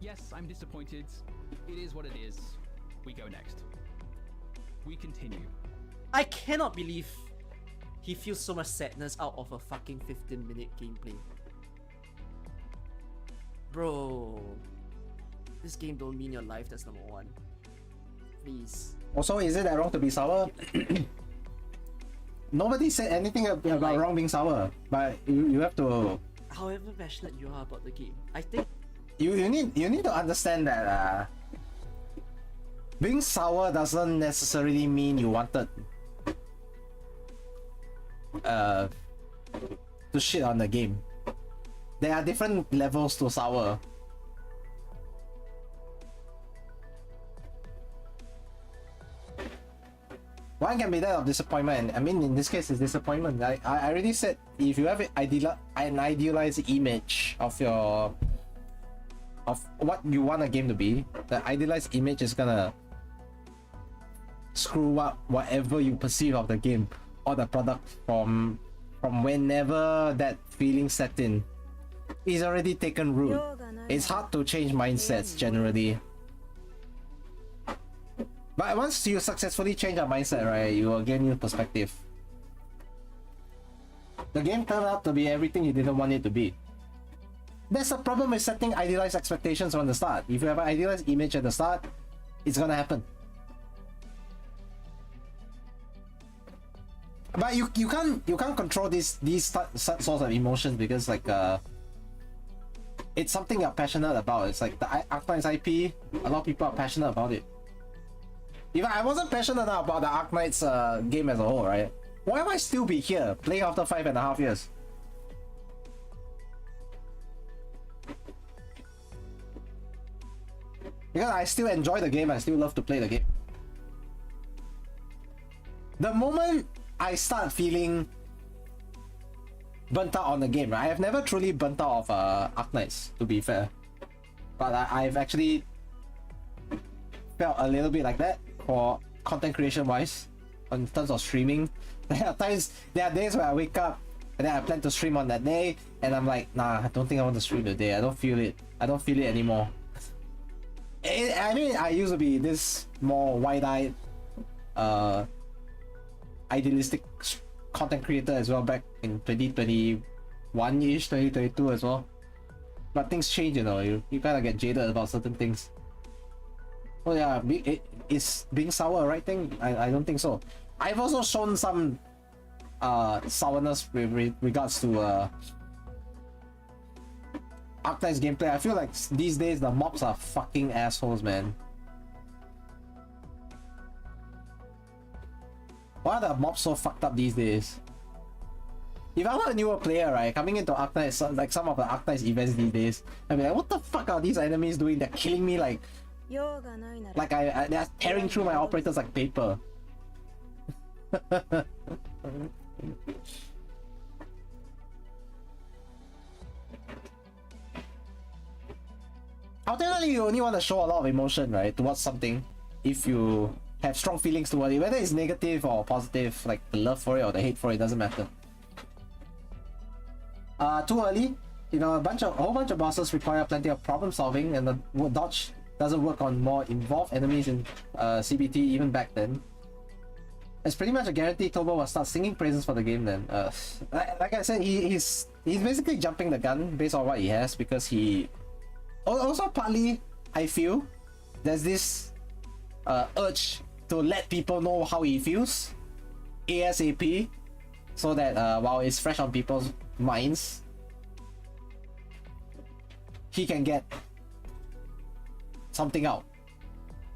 yes, I'm disappointed. It is what it is. We go next. We continue. I cannot believe he feels so much sadness out of a fucking 15-minute gameplay. Bro, this game don't mean your life, that's number one. Please. Also, is it that wrong to be sour? Nobody said anything about like, wrong being sour, but you have to. However passionate you are about the game, I think you need to understand that being sour doesn't necessarily mean you wanted to shit on the game. There are different levels to sour. One can be that of disappointment. I mean, in this case, it's disappointment. I already said, if you have an idealized image of what you want a game to be, the idealized image is gonna screw up whatever you perceive of the game or the product from whenever that feeling set in. It's already taken root. It's hard to change mindsets generally. But once you successfully change your mindset, right, you will gain new perspective. The game turned out to be everything you didn't want it to be. That's the problem with setting idealized expectations from the start. If you have an idealized image at the start, it's gonna happen. But you can't control these sorts of emotions because like it's something you're passionate about. It's like the Arknights IP. A lot of people are passionate about it. Even I wasn't passionate enough about the Arknights game as a whole, right? Why am I still be here playing after 5.5 years? Because I still enjoy the game. I still love to play the game. The moment I start feeling burnt out on the game, right? I have never truly burnt out of Arknights, to be fair. But I've actually felt a little bit like that for content creation wise, in terms of streaming. There are days where I wake up and then I plan to stream on that day, and I'm like, nah, I don't think I want to stream today. I don't feel it. I don't feel it anymore. I mean, I used to be this more wide-eyed, idealistic content creator as well back in 2021-ish, 2022 as well. But things change, you know. You kind of get jaded about certain things. Oh yeah, is being sour a right thing? I don't think so. I've also shown some sourness with regards to Arknights gameplay. I feel like these days the mobs are fucking assholes, man. Why are the mobs so fucked up these days? If I were a newer player, right, coming into Arknights, like some of the Arknights events these days, I'd be like, what the fuck are these enemies doing? They're killing me like they're tearing through my operators like paper. Ultimately, you only want to show a lot of emotion, right, towards something. If you have strong feelings toward it, whether it's negative or positive, like the love for it or the hate for it, doesn't matter. Too early. You know, a whole bunch of bosses require plenty of problem solving, and the dodge doesn't work on more involved enemies in CBT even back then. It's pretty much a guarantee Tobo will start singing praises for the game then. Like I said, he's basically jumping the gun based on what he has, because he... Also partly, I feel, there's this urge to let people know how he feels ASAP, so that while it's fresh on people's minds, he can get something out.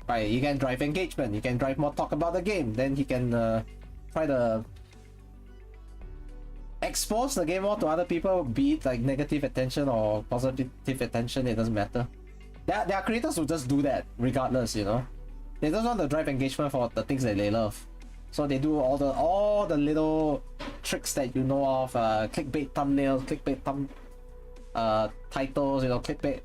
Right, you can drive engagement, you can drive more talk about the game, then he can try to expose the game more to other people, be it like negative attention or positive attention, it doesn't matter. There are creators who just do that regardless, you know. They just want to drive engagement for the things that they love. So they do all the little tricks that you know of, clickbait thumbnails, clickbait titles, you know, clickbait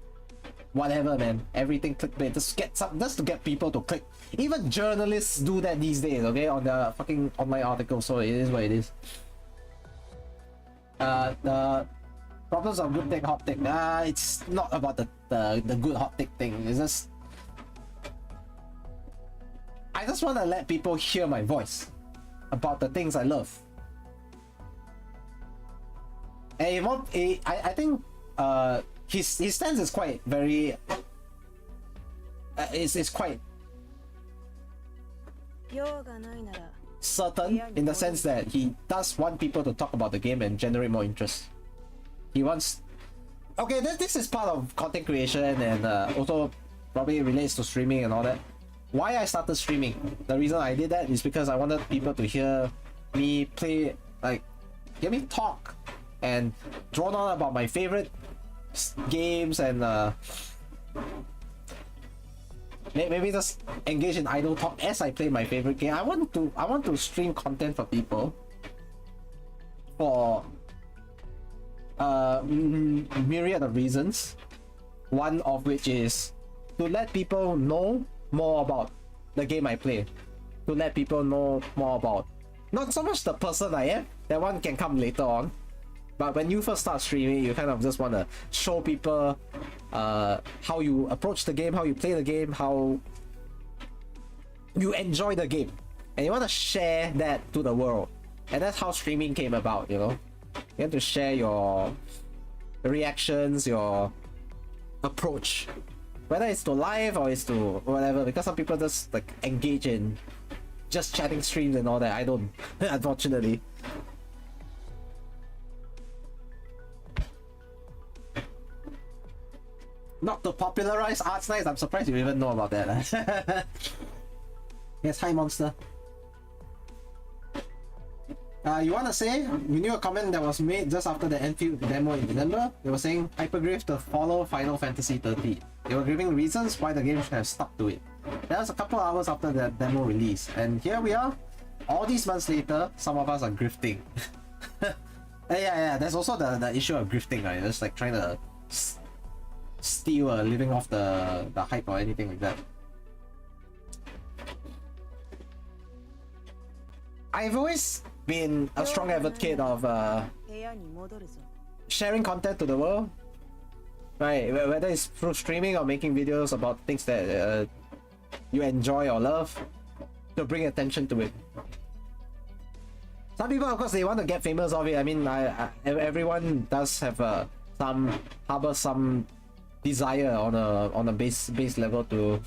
whatever, man. Everything clickbait, just to get people to click. Even journalists do that these days, okay, on their fucking online articles. So it is what it is. The problems of good take, hot take. It's not about the good hot take thing. It's just I just want to let people hear my voice about the things I love. And I think his stance is quite very is quite certain, in the sense that he does want people to talk about the game and generate more interest. He wants... Okay, this is part of content creation, and also probably relates to streaming and all that. Why I started streaming, the reason I did that is because I wanted people to hear me play, like, hear me talk and drone on about my favorite games, and maybe just engage in idle talk as I play my favorite game. I want to stream content for people for myriad of reasons. One of which is to let people know more about the game I play, to let people know more about not so much the person I am, that one can come later on, but when you first start streaming, you kind of just want to show people how you approach the game, how you play the game, how you enjoy the game and you want to share that to the world. And that's how streaming came about, you know. You have to share your reactions, your approach, whether it's to live or it's to whatever, because some people just like engage in just chatting streams and all that. I don't, unfortunately. Not to popularize Arknights. I'm surprised you even know about that. Yes, hi monster. You wanna say you knew a comment that was made just after the Endfield demo in December? They were saying hypergriff to follow Final Fantasy 13. They were giving reasons why the game should have stuck to it. That was a couple hours after the demo release, and here we are. All these months later, some of us are grifting. Yeah. There's also the issue of grifting, right? Just like trying to steal a living off the hype or anything like that. I've always been a strong advocate of sharing content to the world, right? Whether it's through streaming or making videos about things that you enjoy or love, to bring attention to it. Some people, of course, they want to get famous of it. I mean, everyone does have harbor some desire on a base level to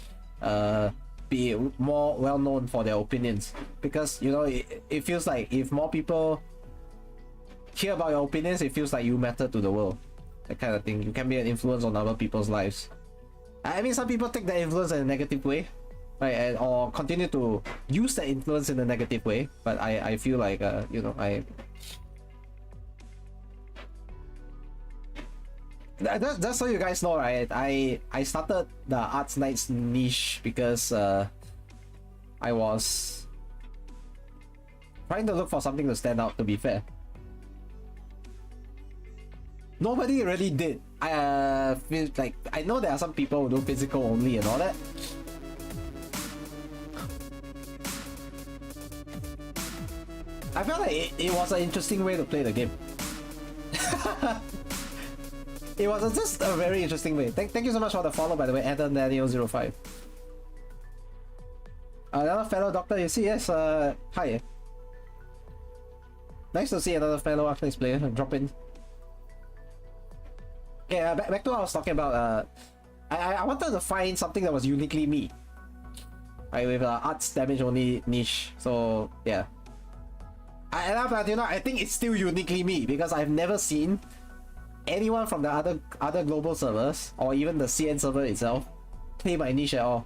be more well known for their opinions, because you know it feels like if more people hear about your opinions, it feels like you matter to the world, that kind of thing. You can be an influence on other people's lives. I mean, some people take that influence in a negative way, right, or continue to use that influence in a negative way, but I feel like you know, just so you guys know, right, I started the Arknights niche because I was trying to look for something to stand out, to be fair. Nobody really did. I feel like, I know there are some people who do physical only and all that. I felt like it was an interesting way to play the game. It was just a very interesting way. Thank you so much for the follow, by the way, Adam Daniel 05. Another fellow doctor, you see, yes, hi. Nice to see another fellow Arknights player drop in. Okay, back to what I was talking about. I wanted to find something that was uniquely me, right, with arts damage only niche. So yeah, I think it's still uniquely me, because I've never seen anyone from the other global servers or even the CN server itself play my niche at all.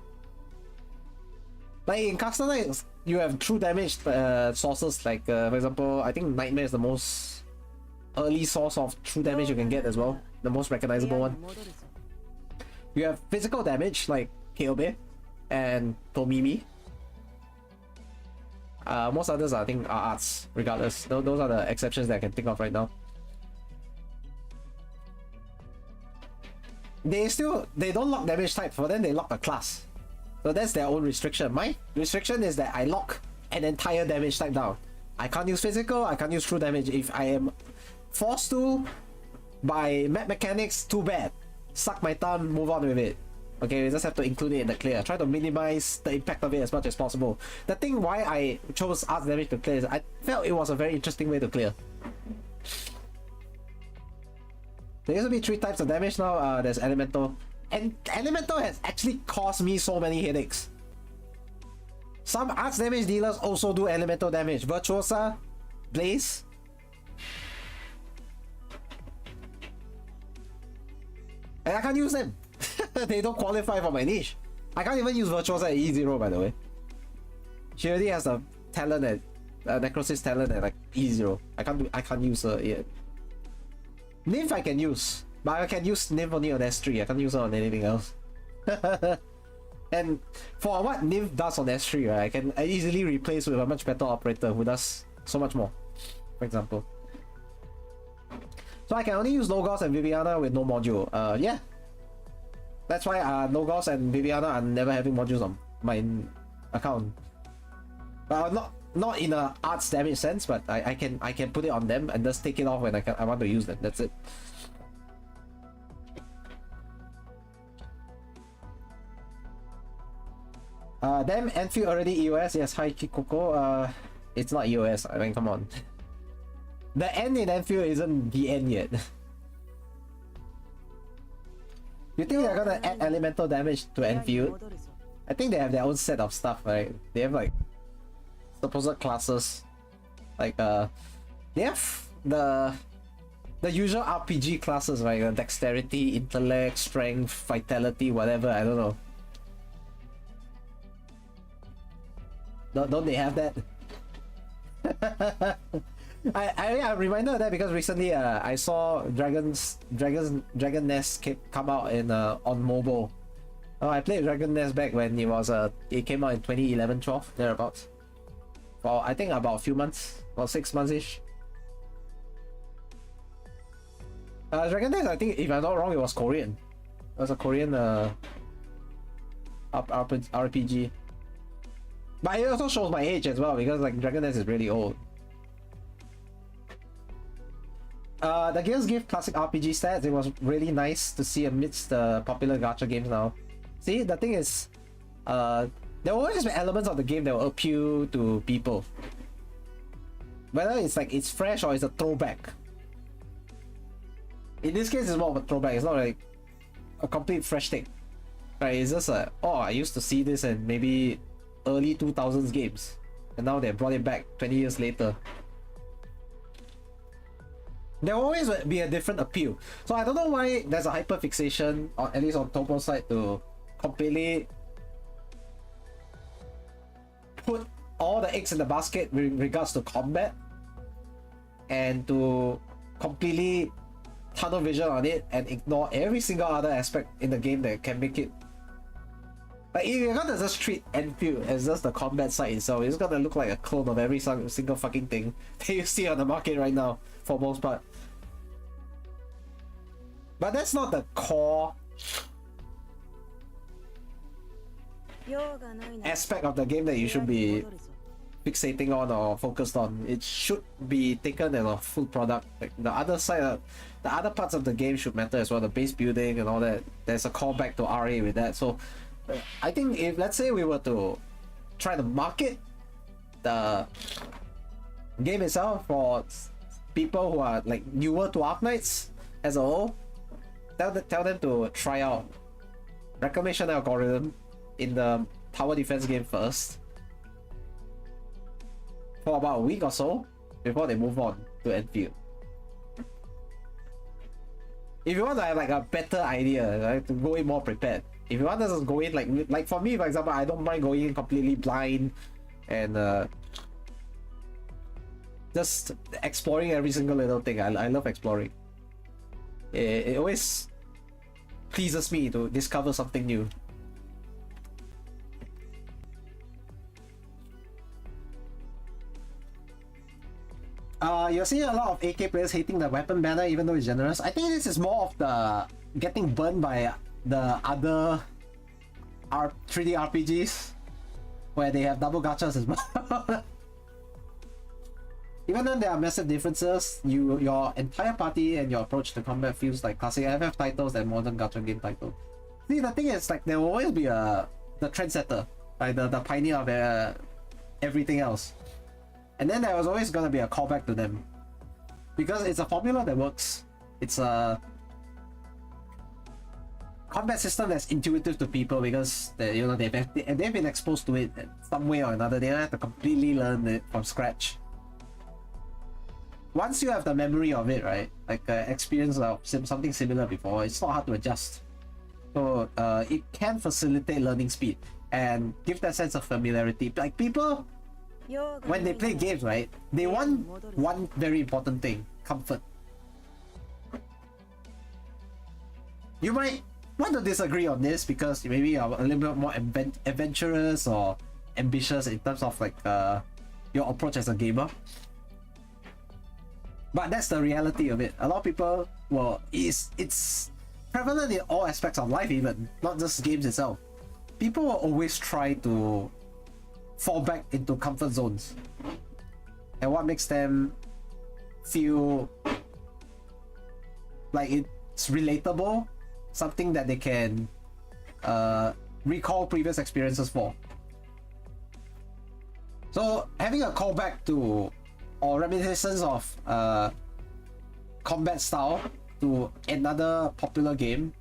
Like in Custom Nights, you have true damage sources, like for example, I think Nightmare is the most early source of true damage you can get as well, the most recognizable one. You have physical damage like Kyobe and Tomimi. Most others I think are arts, regardless. Those are the exceptions that I can think of right now. They don't lock damage type, for them they lock a class. So that's their own restriction. My restriction is that I lock an entire damage type down. I can't use physical, I can't use true damage. If I am forced to by map mechanics, too bad. Suck my thumb, move on with it. Okay, we just have to include it in the clear. Try to minimize the impact of it as much as possible. The thing why I chose arts damage to clear is I felt it was a very interesting way to clear. There used to be 3 types of damage, now there's elemental. And elemental has actually caused me so many headaches. Some arts damage dealers also do elemental damage. Virtuosa, Blaze. And I can't use them. They don't qualify for my niche. I can't even use Virtuosa at E0, by the way. She already has a talent at Necrosis talent at like E0. I can't use her yet. Nymph I can use, but I can use Nymph only on S3. I can't use her on anything else. And for what Nymph does on S3, right, I can easily replace with a much better operator who does so much more, for example. So I can only use Logos and Viviana with no module. Yeah. That's why Logos and Viviana are never having modules on my account. But not in a arts damage sense, but I can put it on them and just take it off when I want to use them. That's it. Damn, Endfield already EOS. Yes, hi Kikoko. It's not EOS. I mean, come on. The end in Endfield isn't the end yet. You think they're gonna add elemental damage to Endfield? I think they have their own set of stuff, right? They have like supposed classes, like they have the usual RPG classes, right? Dexterity, intellect, strength, vitality, whatever. I don't know. Don't they have that? I'm reminded of that because recently I saw Dragon Nest come out in on mobile. Oh, I played Dragon Nest back when it came out in 2011-12 thereabouts. For I think about a few months, about 6 months ish. Dragon Nest, I think if I'm not wrong, it was Korean. It was a Korean RPG. But it also shows my age as well because like Dragon Nest is really old. The games give classic RPG stats. It was really nice to see amidst the popular gacha games now. See, the thing is, there will always be elements of the game that will appeal to people. Whether it's like it's fresh or it's a throwback. In this case, it's more of a throwback. It's not like a complete fresh take. Right? It's just like, oh, I used to see this in maybe early 2000s games, and now they brought it back 20 years later. There will always be a different appeal. So I don't know why there's a hyper fixation, or at least on Topo's side, to completely put all the eggs in the basket with regards to combat, and to completely tunnel vision on it and ignore every single other aspect in the game that can make it. Like, if you're gonna just treat Endfield as just the combat side itself, it's gonna look like a clone of every single fucking thing that you see on the market right now, for most part. But that's not the core aspect of the game that you should be fixating on or focused on. It should be taken as a full product. Like the other side, the other parts of the game should matter as well. The base building and all that. There's a callback to RA with that. So I think if, let's say, we were to try to market the game itself for people who are like newer to Arknights as a whole, tell them to try out Reclamation Algorithm in the tower defense game first for about a week or so before they move on to Endfield. If you want to have like a better idea, right, to go in more prepared. If you want to just go in like for me, for example, I don't mind going in completely blind and just exploring every single little thing. I love exploring. It always pleases me to discover something new. You're seeing a lot of AK players hating the weapon banner even though it's generous. I think this is more of the getting burned by the other 3D RPGs where they have double gachas as well. Even though there are massive differences, your entire party and your approach to combat feels like classic FF titles and modern gacha game titles. See, the thing is, like, there will always be the trendsetter, like the pioneer of everything else. And then there was always gonna be a callback to them. Because it's a formula that works. It's a combat system that's intuitive to people because they've been exposed to it in some way or another. They don't have to completely learn it from scratch. Once you have the memory of it, right, like experience of something similar before, it's not hard to adjust. So it can facilitate learning speed and give that sense of familiarity. Like people, when they play games, right, they want one very important thing: comfort. You might want to disagree on this because maybe you're a little bit more adventurous or ambitious in terms of like your approach as a gamer. But that's the reality of it. A lot of people, well, it's prevalent in all aspects of life, even not just games itself. People will always try to fall back into comfort zones, and what makes them feel like it's relatable, something that they can recall previous experiences for. So having a callback to or reminiscence of combat style to another popular game,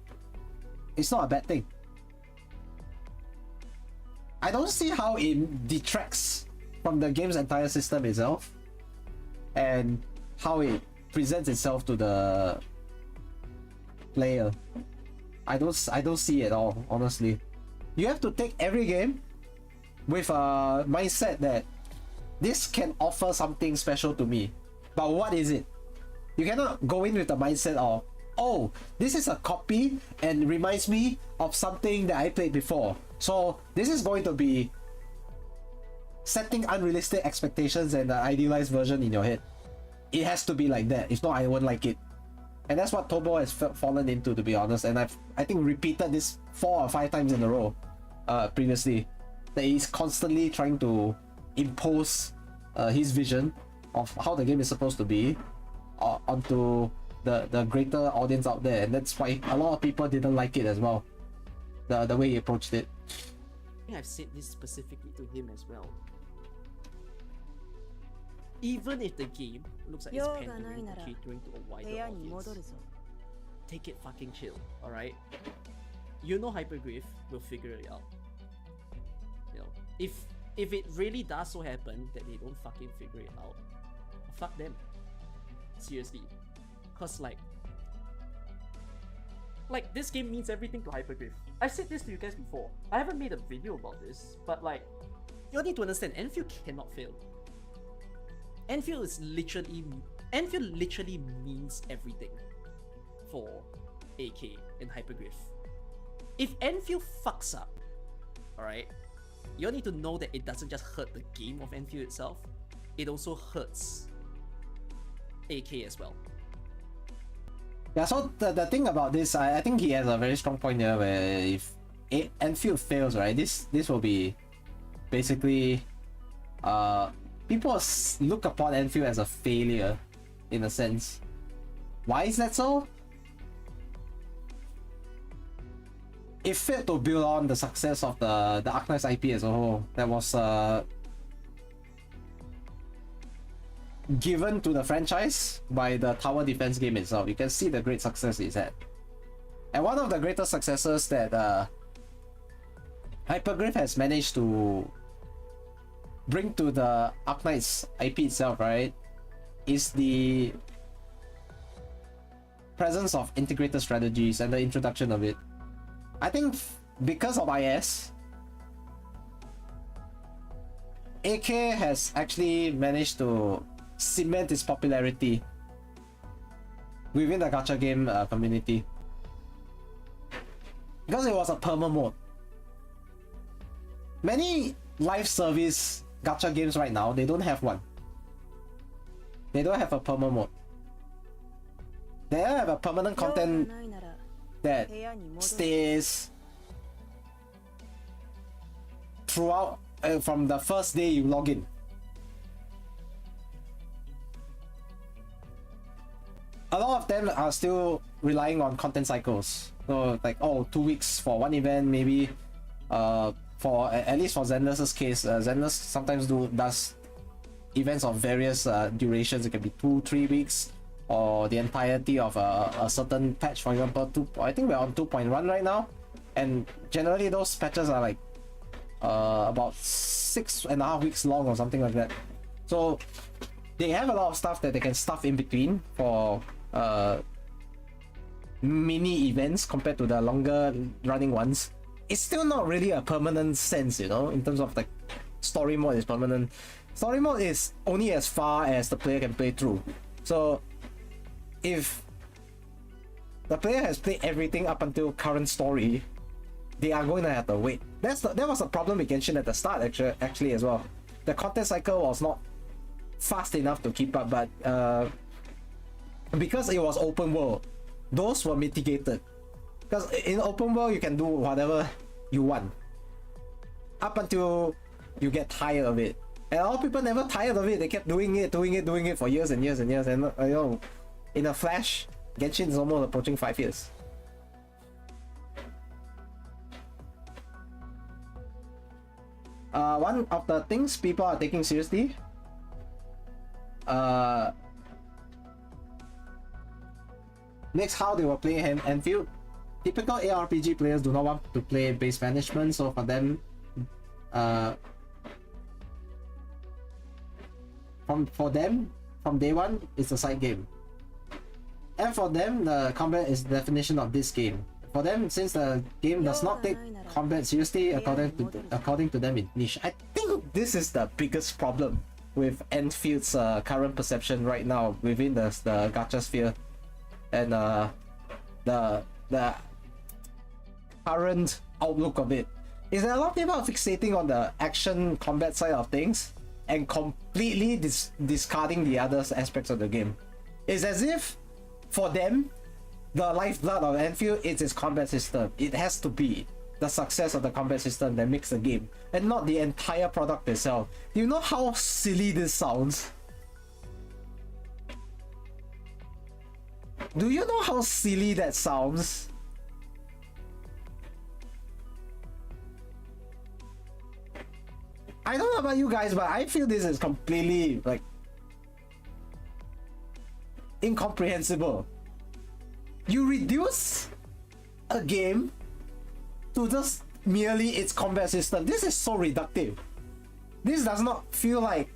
it's not a bad thing. I don't see how it detracts from the game's entire system itself and how it presents itself to the player. I don't see it at all, honestly. You have to take every game with a mindset that this can offer something special to me. But what is it? You cannot go in with the mindset of, oh, this is a copy and reminds me of something that I played before. So this is going to be setting unrealistic expectations and an idealized version in your head. It has to be like that. If not, I won't like it. And that's what Tobo has fallen into, to be honest. And I think repeated this 4 or 5 times in a row previously. That he's constantly trying to impose his vision of how the game is supposed to be onto the greater audience out there, and that's why a lot of people didn't like it as well. The way he approached it. I think I've said this specifically to him as well. Even if the game looks like it's pandering or catering to a wider audience, take it fucking chill, alright? You know Hypergriff will figure it out. You know, if it really does so happen that they don't fucking figure it out, fuck them. Seriously. Cause like this game means everything to Hypergriff. I've said this to you guys before. I haven't made a video about this, but like, you need to understand, Endfield cannot fail. Endfield literally means everything for AK and Hypergriff. If Endfield fucks up, alright, you need to know that it doesn't just hurt the game of Endfield itself, it also hurts AK as well. Yeah, so the thing about this, I think he has a very strong point here where if Endfield fails, right, this will be basically people look upon Endfield as a failure in a sense. Why is that so? It failed to build on the success of the Arknights IP as a whole that was given to the franchise by the tower defense game itself. You can see the great success it's had. And one of the greatest successes that Hypergriff has managed to bring to the Arknights IP itself, right, is the presence of integrated strategies and the introduction of it. I think because of IS, AK has actually managed to cement its popularity within the gacha game community because it was a perma mode. Many live service gacha games right now, they don't have one. They don't have a perma mode. They have a permanent content that stays throughout from the first day you log in. A lot of them are still relying on content cycles. So like, oh, 2 weeks for one event, maybe for at least for Zenless's case, Zenless sometimes does events of various durations. It can be 2-3 weeks or the entirety of a certain patch. For example, I think we're on 2.1 right now, and generally those patches are like about 6.5 weeks long or something like that. So they have a lot of stuff that they can stuff in between for mini events compared to the longer running ones. It's still not really a permanent sense, you know, in terms of like story mode is permanent. Story mode is only as far as the player can play through. So if the player has played everything up until current story, they are going to have to wait. That was a problem with Genshin at the start actually as well. The content cycle was not fast enough to keep up, but because it was open world, those were mitigated. Because in open world you can do whatever you want up until you get tired of it. And a lot of people never tired of it. They kept doing it for years and years and years. And you know, in a flash, Genshin is almost approaching 5 years. one of the things people are taking seriously. Next, how they were playing Endfield. Typical ARPG players do not want to play base management, so for them, from day one, it's a side game. And for them, the combat is the definition of this game. For them, since the game does not take combat seriously, according to them, it's niche. I think this is the biggest problem with Enfield's current perception right now within the gacha sphere, and the current outlook of it is that a lot of people are fixating on the action combat side of things and completely discarding the other aspects of the game. It's as if for them, the lifeblood of Endfield is its combat system. It has to be the success of the combat system that makes the game, and not the entire product itself. Do you know how silly this sounds? Do you know how silly that sounds? I don't know about you guys, but I feel this is completely like incomprehensible. You reduce a game to just merely its combat system. This is so reductive. This does not feel like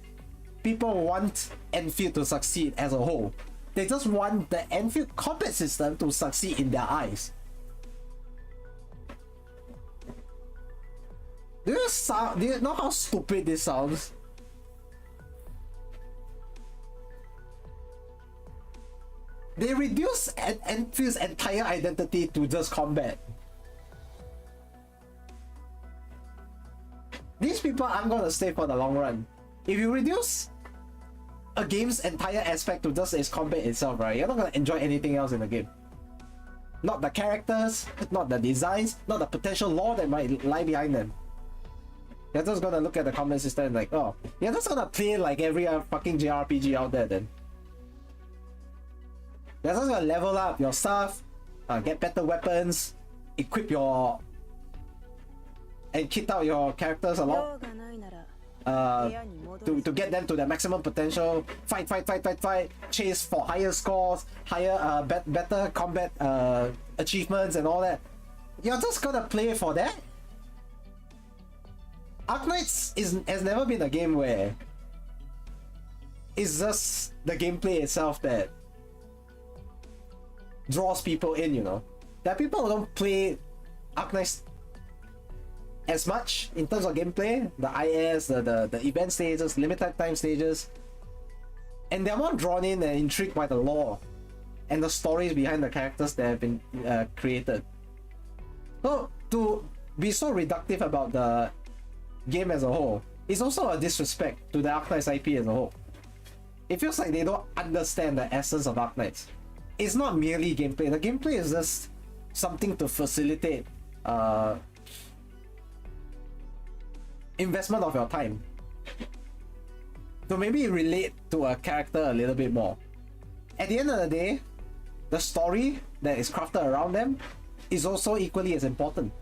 people want Endfield to succeed as a whole. They just want the Endfield combat system to succeed in their eyes. Do you know how stupid this sounds? They reduce Enfield's entire identity to just combat. These people aren't gonna stay for the long run. If you reduce a game's entire aspect to just its combat itself, right, you're not gonna enjoy anything else in the game. Not the characters, not the designs, not the potential lore that might lie behind them. You're just gonna look at the combat system and like, oh, you're just gonna play like every fucking JRPG out there then. You're just gonna level up your stuff, get better weapons, equip your... and kit out your characters a lot. To get them to their maximum potential, fight, chase for higher scores, higher, better combat achievements and all that. You're just gonna play for that? Arknights has never been a game where it's just the gameplay itself that draws people in, you know. There are people who don't play Arknights as much in terms of gameplay, the IS, the event stages, limited time stages, and they're more drawn in and intrigued by the lore and the stories behind the characters that have been created. So to be so reductive about the game as a whole is also a disrespect to the Arknights IP as a whole. It feels like they don't understand the essence of Arknights. It's not merely gameplay. The gameplay is just something to facilitate investment of your time, to maybe relate to a character a little bit more. At the end of the day, the story that is crafted around them is also equally as important.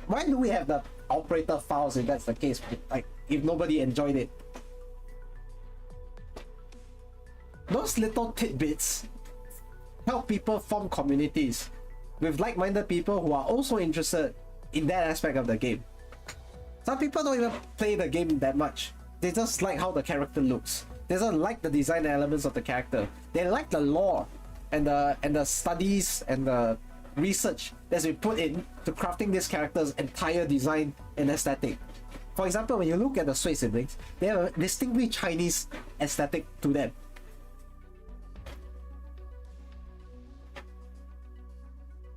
Why do we have the operator files if that's the case? Like, if nobody enjoyed it, those little tidbits help people form communities with like-minded people who are also interested in that aspect of the game. Some people don't even play the game that much. They just like how the character looks. They just like the design elements of the character. They like the lore and the studies and the research that's been put in to crafting this character's entire design and aesthetic. For example, when you look at the Sui siblings, they have a distinctly Chinese aesthetic to them.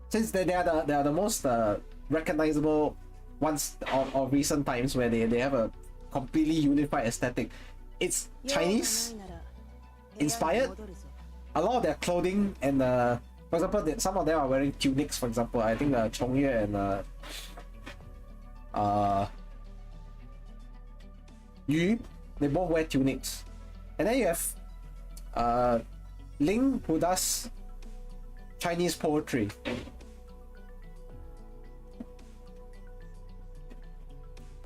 Since they are the most recognizable ones of recent times, where they have a completely unified aesthetic. It's Chinese inspired. A lot of their clothing and for example, some of them are wearing tunics. For example, I think Chongyue and Yu, they both wear tunics. And then you have Ling, who does Chinese poetry.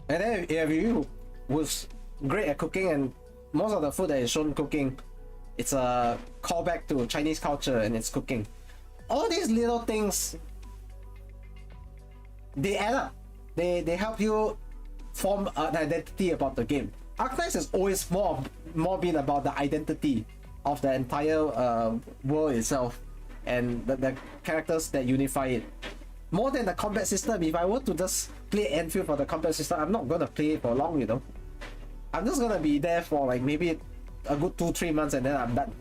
And then if you was great at cooking, and most of the food that is shown cooking, it's a callback to Chinese culture and it's cooking. All these little things, they add up. They help you form an identity about the game. Arknights has always more been about the identity of the entire world itself and the characters that unify it. More than the combat system. If I were to just play Endfield for the combat system, I'm not gonna play it for long, you know. I'm just gonna be there for like maybe a good 2-3 months and then I'm done.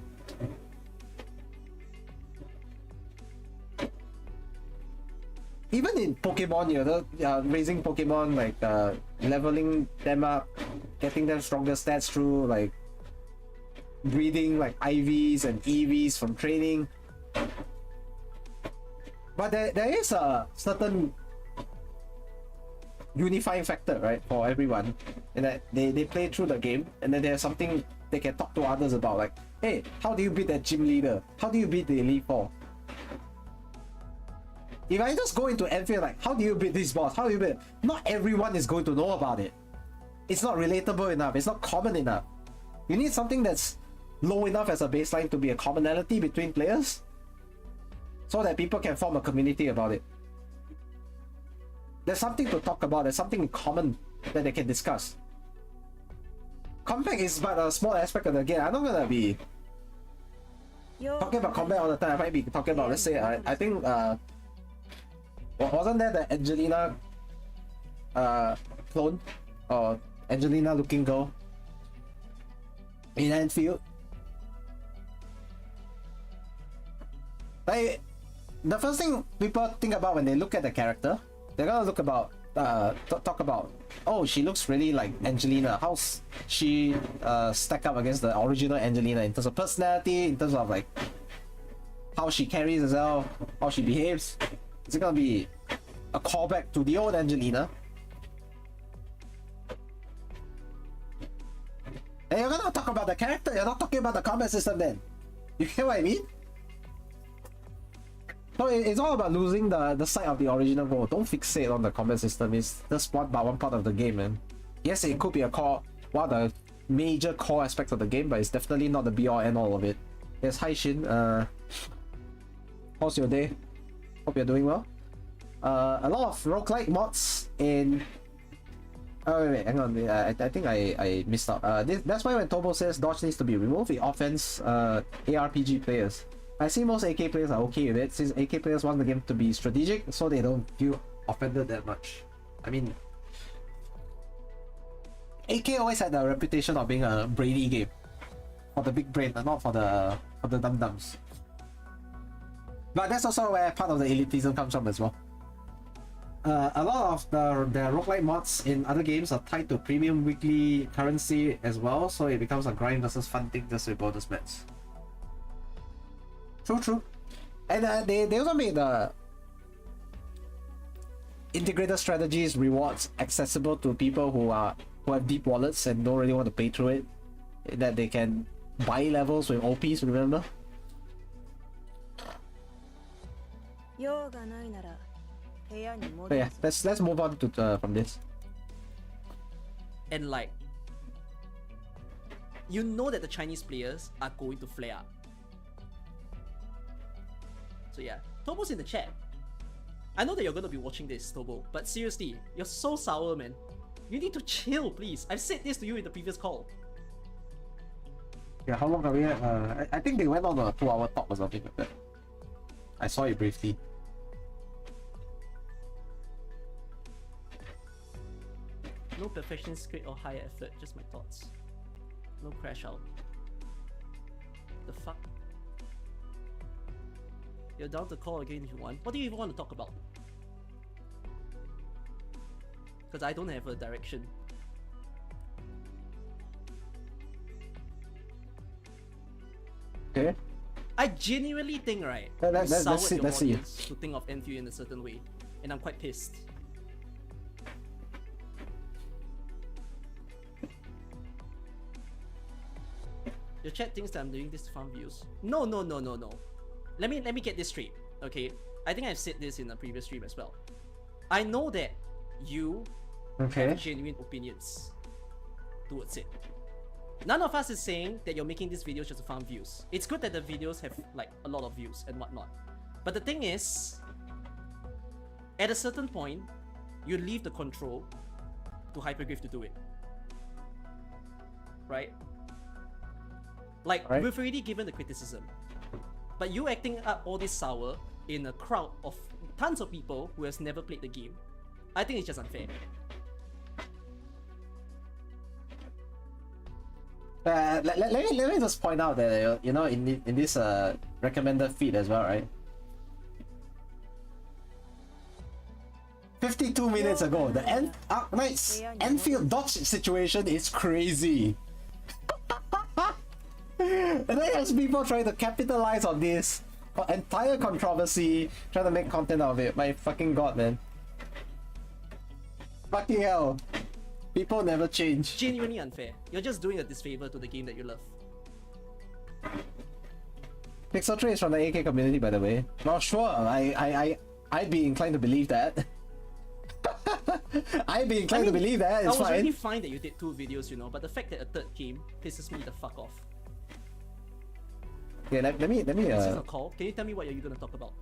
Even in Pokemon, you know, raising Pokemon, like leveling them up, getting them stronger stats through like breeding like IVs and EVs from training. But there is a certain unifying factor, right, for everyone, and that they play through the game and then there's something they can talk to others about, like, hey, how do you beat that gym leader? How do you beat the Elite Four? If I just go into Endfield, like, how do you beat this boss? How do you beat? Not everyone is going to know about it. It's not relatable enough. It's not common enough. You need something that's low enough as a baseline to be a commonality between players, so that people can form a community about it. There's something to talk about. There's something in common that they can discuss. Combat is but a small aspect of the game. I'm not gonna be talking about combat all the time. I might be talking about, let's say, I think wasn't there the Angelina clone or Angelina looking girl in Endfield? Like, the first thing people think about when they look at the character, they're gonna look about talk about, oh, she looks really like Angelina. How's she stack up against the original Angelina in terms of personality, in terms of like how she carries herself, how she behaves? Is it gonna be a callback to the old Angelina? And you're gonna talk about the character, you're not talking about the combat system then. You get what I mean? So it's all about losing the sight of the original goal. Don't fixate on the combat system. It's just one part of the game, man. Yes, it could be one of the major core aspects of the game, but it's definitely not the be-all end-all of it. Yes, hi Shin. How's your day? Hope you're doing well. A lot of roguelike mods in... Oh wait, hang on. I think I missed out. That's why when Tobo says dodge needs to be removed, it offends ARPG players. I see most AK players are okay with it, since AK players want the game to be strategic, so they don't feel offended that much. I mean, AK always had the reputation of being a brainy game for the big brain, not for the dum-dums. But that's also where part of the elitism comes from as well. A lot of the roguelike mods in other games are tied to premium weekly currency as well, so it becomes a grind versus fun thing just with bonus bets. True. And they also made the integrated strategies rewards accessible to people who have deep wallets and don't really want to pay through it. That they can buy levels with OPs, remember? But yeah, let's move on to from this. And like, you know that the Chinese players are going to flare up. So yeah, Tobo's in the chat. I know that you're gonna be watching this, Tobo, but seriously, you're so sour, man. You need to chill, please. I've said this to you in the previous call. Yeah, how long are we at? I think they went on a 2-hour talk or something like that. I saw it briefly. No perfectionist grade or higher effort, just my thoughts. No crash out. The fuck? You're down to call again if you want. What do you even want to talk about? Because I don't have a direction. Okay. I genuinely think, right, let's see. to think of Endfield in a certain way, and I'm quite pissed. Your chat thinks that I'm doing this to farm views. No. Let me get this straight, okay? I think I've said this in a previous stream as well. I know that you Okay. have genuine opinions towards it. None of us is saying that you're making these videos just to farm views. It's good that the videos have like a lot of views and whatnot. But the thing is, at a certain point, you leave the control to Hypergrave to do it. Right? Like, Right. we've already given the criticism. But you acting up all this sour in a crowd of tons of people who has never played the game, I think it's just unfair. Let me just point out that you know in this recommended feed as well, right? 52 minutes ago, the Arknights Endfield dodge situation is crazy. And then there's people trying to capitalize on this entire controversy, trying to make content out of it. My fucking god, man. Fucking hell. People never change. Genuinely unfair. You're just doing a disfavor to the game that you love. Pixel Trade is from the AK community, by the way. Not sure. I'd be inclined to believe that. I'd be inclined to believe that. It's I was fine. really fine that you did 2 videos, you know, but the fact that a third game pisses me the fuck off. Okay, let me. This is a call. Can you tell me what you're gonna talk about?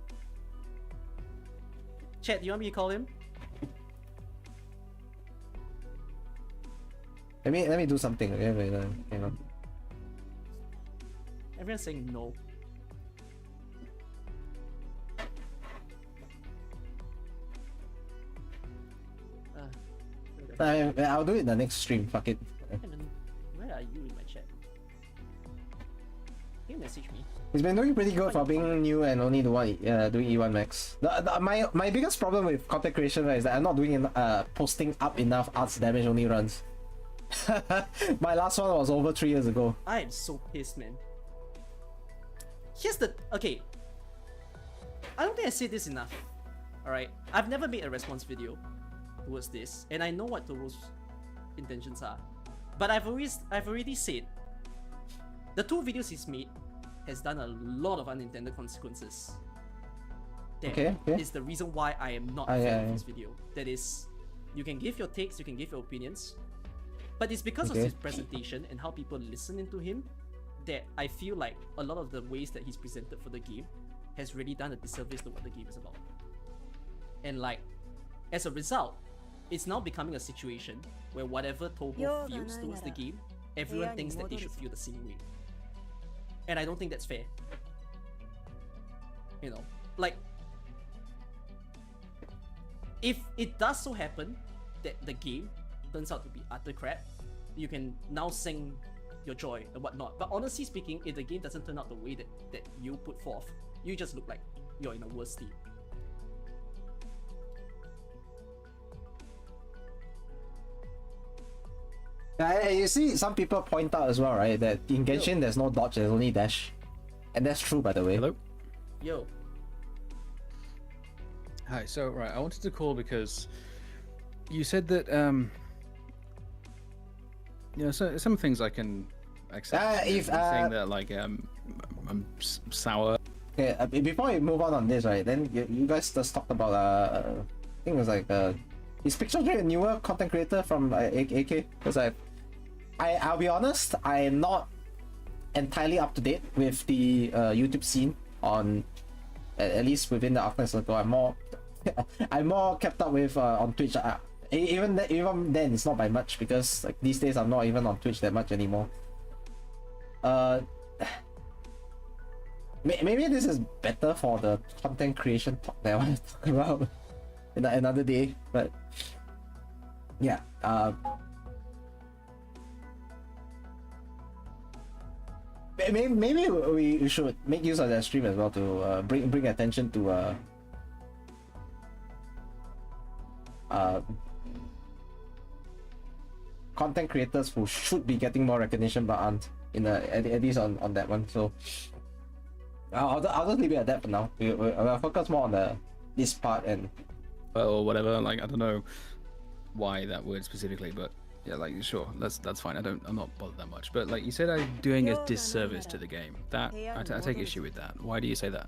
Chat, do you want me to call him? Let me do something. Okay, wait, hang on. Everyone's saying no. I'll do it in the next stream. Fuck it. Where are you in my chat? Can you message me? He's been doing pretty good for being new and only the one doing E1 max. My biggest problem with content creation, right, is that I'm not doing posting up enough arts damage only runs. My last one was over 3 years ago. I am so pissed, man. Here's the... Okay. I don't think I said this enough. Alright? I've never made a response video towards this, and I know what Toro's intentions are. But I've already said, the 2 videos he's made has done a lot of unintended consequences. That is the reason why I am not a fan of this video. That is, you can give your takes, you can give your opinions, but it's because of his presentation and how people listen into him that I feel like a lot of the ways that he's presented for the game has really done a disservice to what the game is about. And like, as a result, it's now becoming a situation where whatever Tobo feels towards the game, everyone thinks that they should feel the same way. And I don't think that's fair. You know, like, if it does so happen that the game turns out to be utter crap, you can now sing your joy and whatnot. But honestly speaking, if the game doesn't turn out the way that you put forth, you just look like you're in a worse state. You see, some people point out as well, right, that in Genshin there's no dodge, there's only dash. And that's true, by the way. Hello? Yo. Hi, so, right, I wanted to call because you said that, you know, so some things I can accept. If, saying that, like, I'm sour. Okay, before we move on this, right, then you guys just talked about, I think it was like, is Pixel a newer content creator from AK? Because I'll be honest, I'm not entirely up to date with the YouTube scene on, at least within the Arknights circle. I'm more kept up with on Twitch. Even then, it's not by much because like these days I'm not even on Twitch that much anymore. Maybe this is better for the content creation talk that I want to talk about in another day, but yeah. Maybe we should make use of that stream as well to bring attention to content creators who should be getting more recognition but aren't at least on that one. So I'll just leave it at that for now. We'll focus more on this part and Or whatever. Like, I don't know why that word specifically, but yeah, like, sure, that's fine. I'm not bothered that much. But like you said, I'm doing a disservice to the game. That I take issue with that. Why do you say that?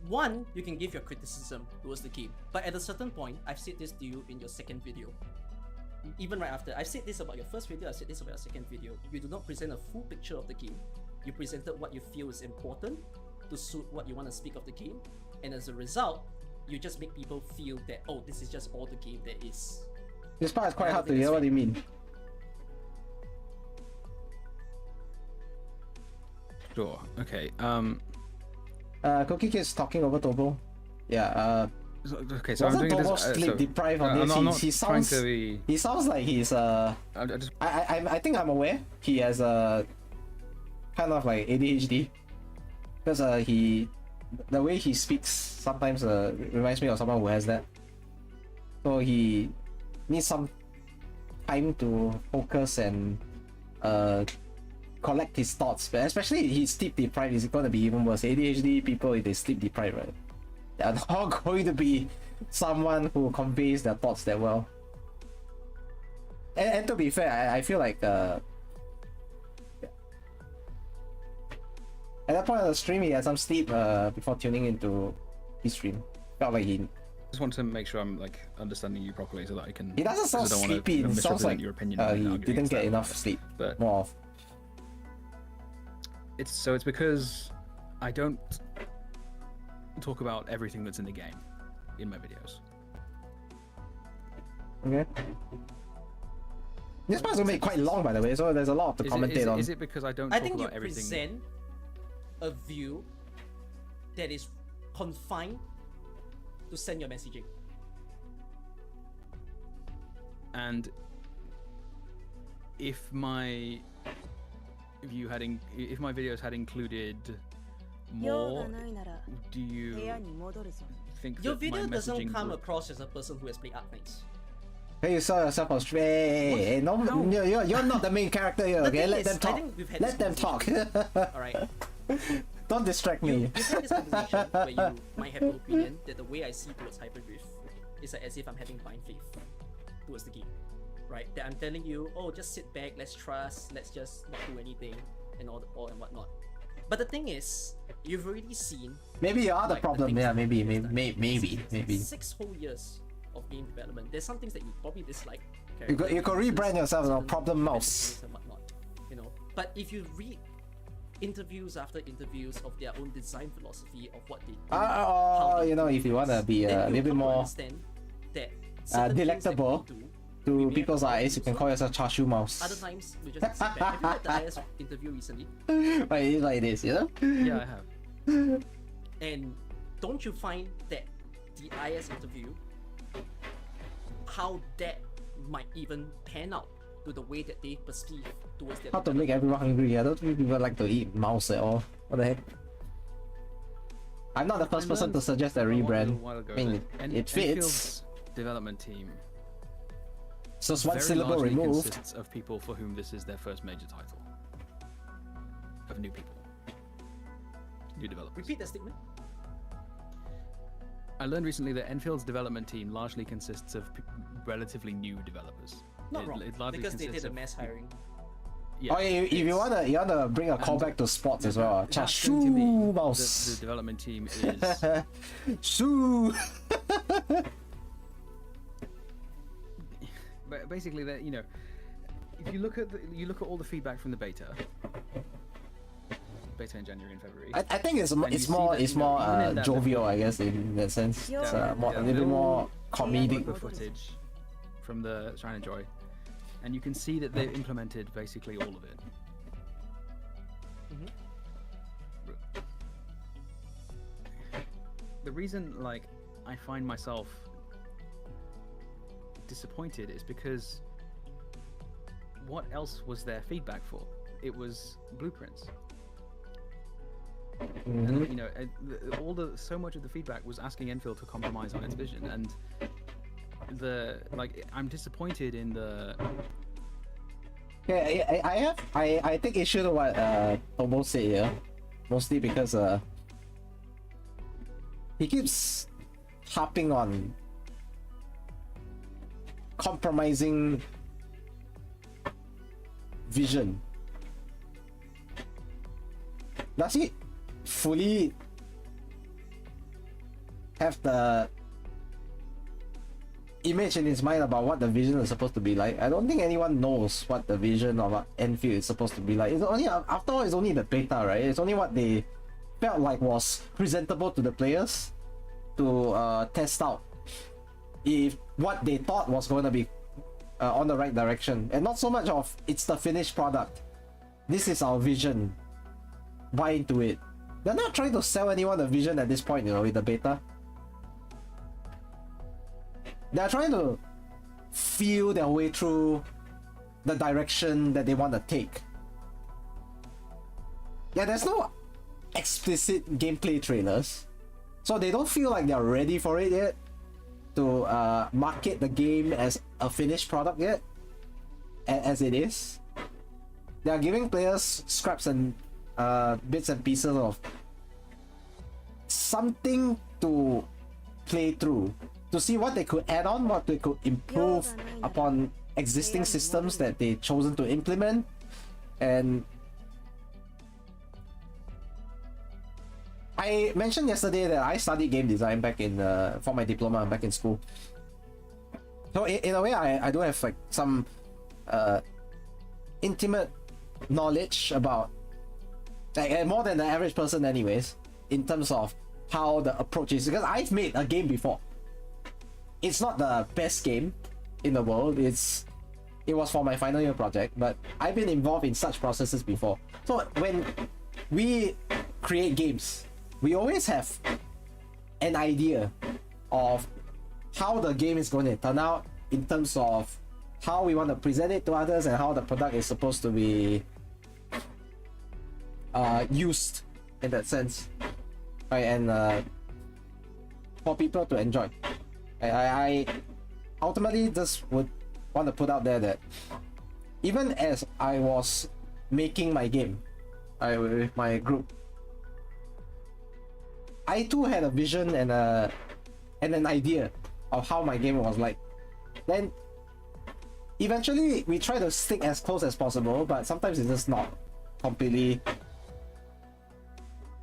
One, you can give your criticism towards the game, but at a certain point, I've said this to you in your second video. Even right after, I've said this about your first video, I've said this about your second video. You do not present a full picture of the game. You presented what you feel is important to suit what you want to speak of the game, and as a result, you just make people feel that, oh, this is just all the game there is. This part is quite hard to hear. What do you mean? Sure. Okay. Cookie Kid's talking over Tobo. Yeah. Okay. So I'm wasn't doing Tobo this. sleep deprived on this? I'm not he trying sounds. to be. He sounds like he's I think I'm aware he has a kind of like ADHD because the way he speaks sometimes reminds me of someone who has that. So he needs some time to focus and collect his thoughts. But especially if he's sleep deprived, it's gonna be even worse. ADHD people, if they sleep deprived, right? They're not going to be someone who conveys their thoughts that well. And to be fair, I feel like at that point of the stream, he had some sleep before tuning into his stream. Felt like he Just want to make sure I'm like understanding you properly so that I can. He doesn't sound sleepy. It sounds like your opinion he didn't get enough sleep. But More of. it's because I don't talk about everything that's in the game in my videos. Okay. This part's gonna be quite long, by the way, so there's a lot to commentate on. Is it because I don't I talk think you about everything? present a view that is confined to send your messaging. And if my if my videos had included more, do you think Your that video my doesn't messaging come would- across as a person who has played Arknights. Hey, you saw yourself on stream. Hey, no, you're not the main character here, okay? thing Let is, them I talk. think we've had Let this them talk. Alright. Don't distract me. You've had this conversation where you might have an opinion that the way I see towards Hybrid Rift is like as if I'm having blind faith towards the game. Right? That I'm telling you, oh, just sit back, let's trust, let's just not do anything, and all and whatnot. But the thing is, you've already seen. Maybe you are the like, problem. things Yeah, that maybe. 6 whole years of game development. There's some things that you probably dislike. You could rebrand yourself, you know, Problem Mouse. And whatnot, you know. But if you read interviews after interviews of their own design philosophy of what they do, how they you know, do if you want to things, be then a you'll little bit come to more understand that certain things that delectable we do, to we may people's have eyes, you can call yourself Chashu Mouse. Other times we just sit back. Have you read the IS interview recently? Like it is like this, you know? Yeah, I have. And don't you find that the IS interview, how that might even pan out to the way that they perceive towards their How to make everyone hungry. I don't think people like to eat mouse at all. What the heck? I'm not the first person to suggest a rebrand. I mean, it fits. Enfield's development team So it's one very syllable largely removed. consists of people for whom this is their first major title. Of new people. New developers. Repeat that statement. I learned recently that Enfield's development team largely consists of relatively new developers. Not wrong, largely because they consists did a of- mass hiring. Yeah, Oh, if you wanna bring a callback to sports as well. that's going to be Chashu the Mouse. development team is Shoo. but basically that, you know, if you look at all the feedback from the beta in January and February. I think it's you it's see more that, it's you know, more even in that jovial, I guess, in that sense. It's a little bit more comedic. The footage from the Shine and Joy, and you can see that they've implemented basically all of it. The reason, like, I find myself disappointed is because what else was there feedback for? It was blueprints. And, you know, so much of the feedback was asking Enfield to compromise on its vision, and I'm disappointed in the. Yeah, I take issue to what Tomo said here, mostly because he keeps harping on compromising vision. Does he fully have the image in his mind about what the vision is supposed to be like. I don't think anyone knows what the vision of Endfield is supposed to be like. It's only, after all, it's only the beta, right? It's only what they felt like was presentable to the players to test out if what they thought was going to be on the right direction, and not so much of it's the finished product. This is our vision. Buy into it. They're not trying to sell anyone a vision at this point, you know, with the beta. They're trying to feel their way through the direction that they want to take. Yeah, there's no explicit gameplay trailers, so they don't feel like they're ready for it yet to market the game as a finished product yet, as it is. They are giving players scraps and bits and pieces of something to play through, to see what they could add on, what they could improve upon existing systems that they've chosen to implement. And I mentioned yesterday that I studied game design back in for my diploma back in school. So in a way, I do have like some intimate knowledge about, like, more than the average person anyways, in terms of how the approach is, because I've made a game before. It's not the best game in the world. It was for my final year project, but I've been involved in such processes before. So when we create games, we always have an idea of how the game is going to turn out, in terms of how we want to present it to others and how the product is supposed to be used in that sense, right? And for people to enjoy. I ultimately just would want to put out there that even as I was making my game with my group, I too had a vision and an idea of how my game was like. Then eventually we try to stick as close as possible, but sometimes it's just not completely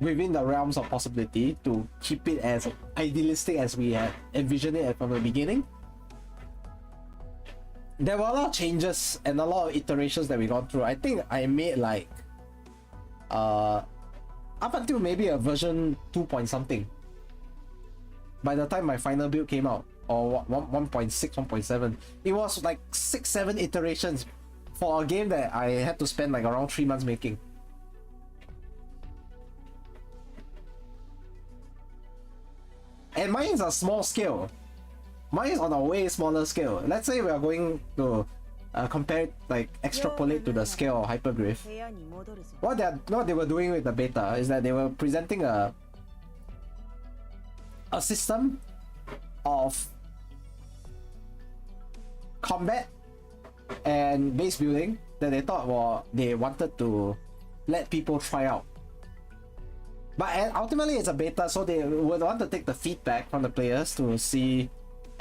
within the realms of possibility to keep it as idealistic as we had envisioned it from the beginning. There were a lot of changes and a lot of iterations that we gone through. I think I made like up until maybe a version 2 point something by the time my final build came out, or 1.6, 1.7. It was like 6-7 iterations for a game that I had to spend like around 3 months making. And mine is a small scale. Mine is on a way smaller scale. Let's say we are going to compare it, like extrapolate to the scale of Hyperglyph. What they were doing with the beta is that they were presenting a system of combat and base building that they thought they wanted to let people try out. But ultimately it's a beta, so they would want to take the feedback from the players to see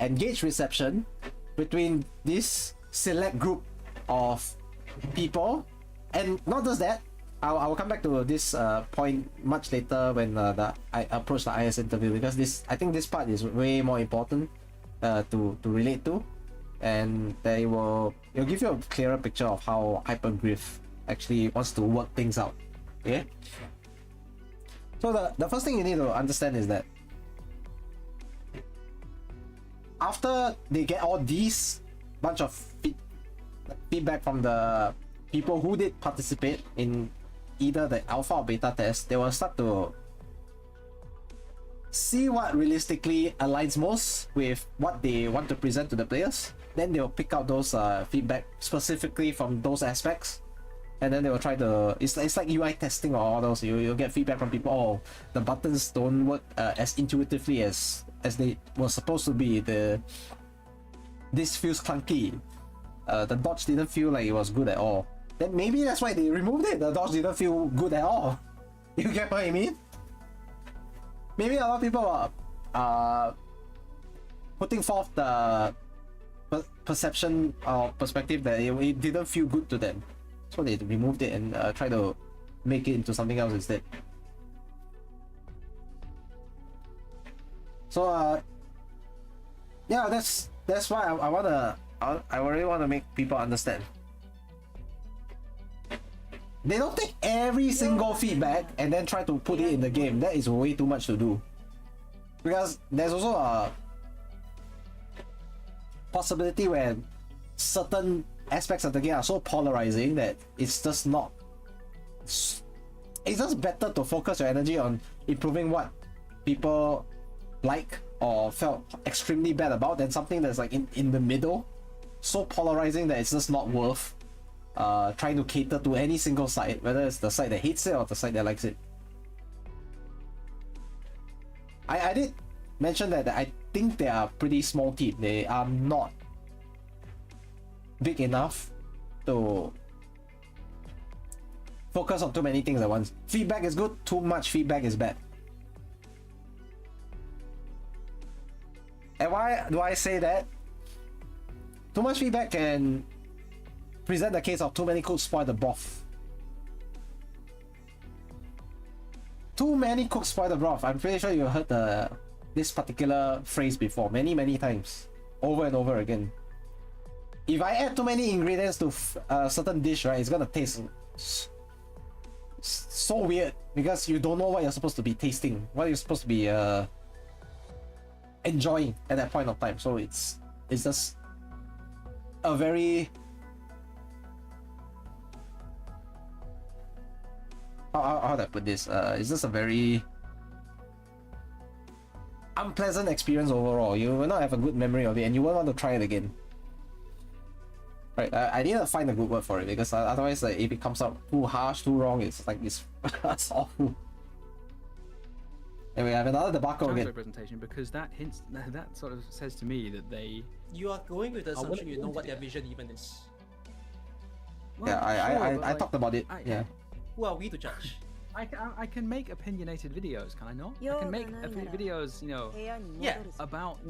and gauge reception between this select group of people. And not just that, I will come back to this point much later when I approach the IS interview, because I think this part is way more important to relate to, and it'll give you a clearer picture of how Hyperglyph actually wants to work things out. Okay? So the first thing you need to understand is that after they get all these bunch of feedback from the people who did participate in either the alpha or beta test, they will start to see what realistically aligns most with what they want to present to the players. Then they will pick out those feedback specifically from those aspects, and then they will try to, it's like UI testing or all those. You'll get feedback from people. Oh, the buttons don't work as intuitively as they were supposed to be. This feels clunky. The dodge didn't feel like it was good at all. Then maybe that's why they removed it. The dodge didn't feel good at all. You get what I mean? Maybe a lot of people are putting forth the perception or perspective that it didn't feel good to them, so they removed it and try to make it into something else instead. So yeah, that's why I really want to make people understand. They don't take every single feedback and then try to put it in the game. That is way too much to do. Because there's also a possibility where certain aspects of the game are so polarizing that it's just not. It's just better to focus your energy on improving what people like or felt extremely bad about than something that's like in the middle, so polarizing that it's just not worth trying to cater to any single side, whether it's the side that hates it or the side that likes it. I did mention that I think they are a pretty small team. They are not big enough to focus on too many things at once. Feedback is good, too much feedback is bad. And why do I say that? Too much feedback can present the case of too many cooks spoil the broth. Too many cooks spoil the broth. I'm pretty sure you heard this particular phrase before many times, over and over again. If I add too many ingredients to a certain dish, right, it's gonna taste so weird because you don't know what you're supposed to be tasting, what you're supposed to be enjoying at that point of time. So it's just a very how do I put this? It's just a very unpleasant experience overall. You will not have a good memory of it, and you won't want to try it again. Right? I need to find a good word for it because otherwise, like, if it comes out too harsh, too wrong, it's like it's awful. And we have another debacle again. Presentation, because that hints, that sort of says to me that they. You are going with the assumption you know what their vision even is. Well, yeah, sure, I talked about it. Yeah. Who are we to judge? I can make opinionated videos, can I not? I can make videos, you know, Yeah. about.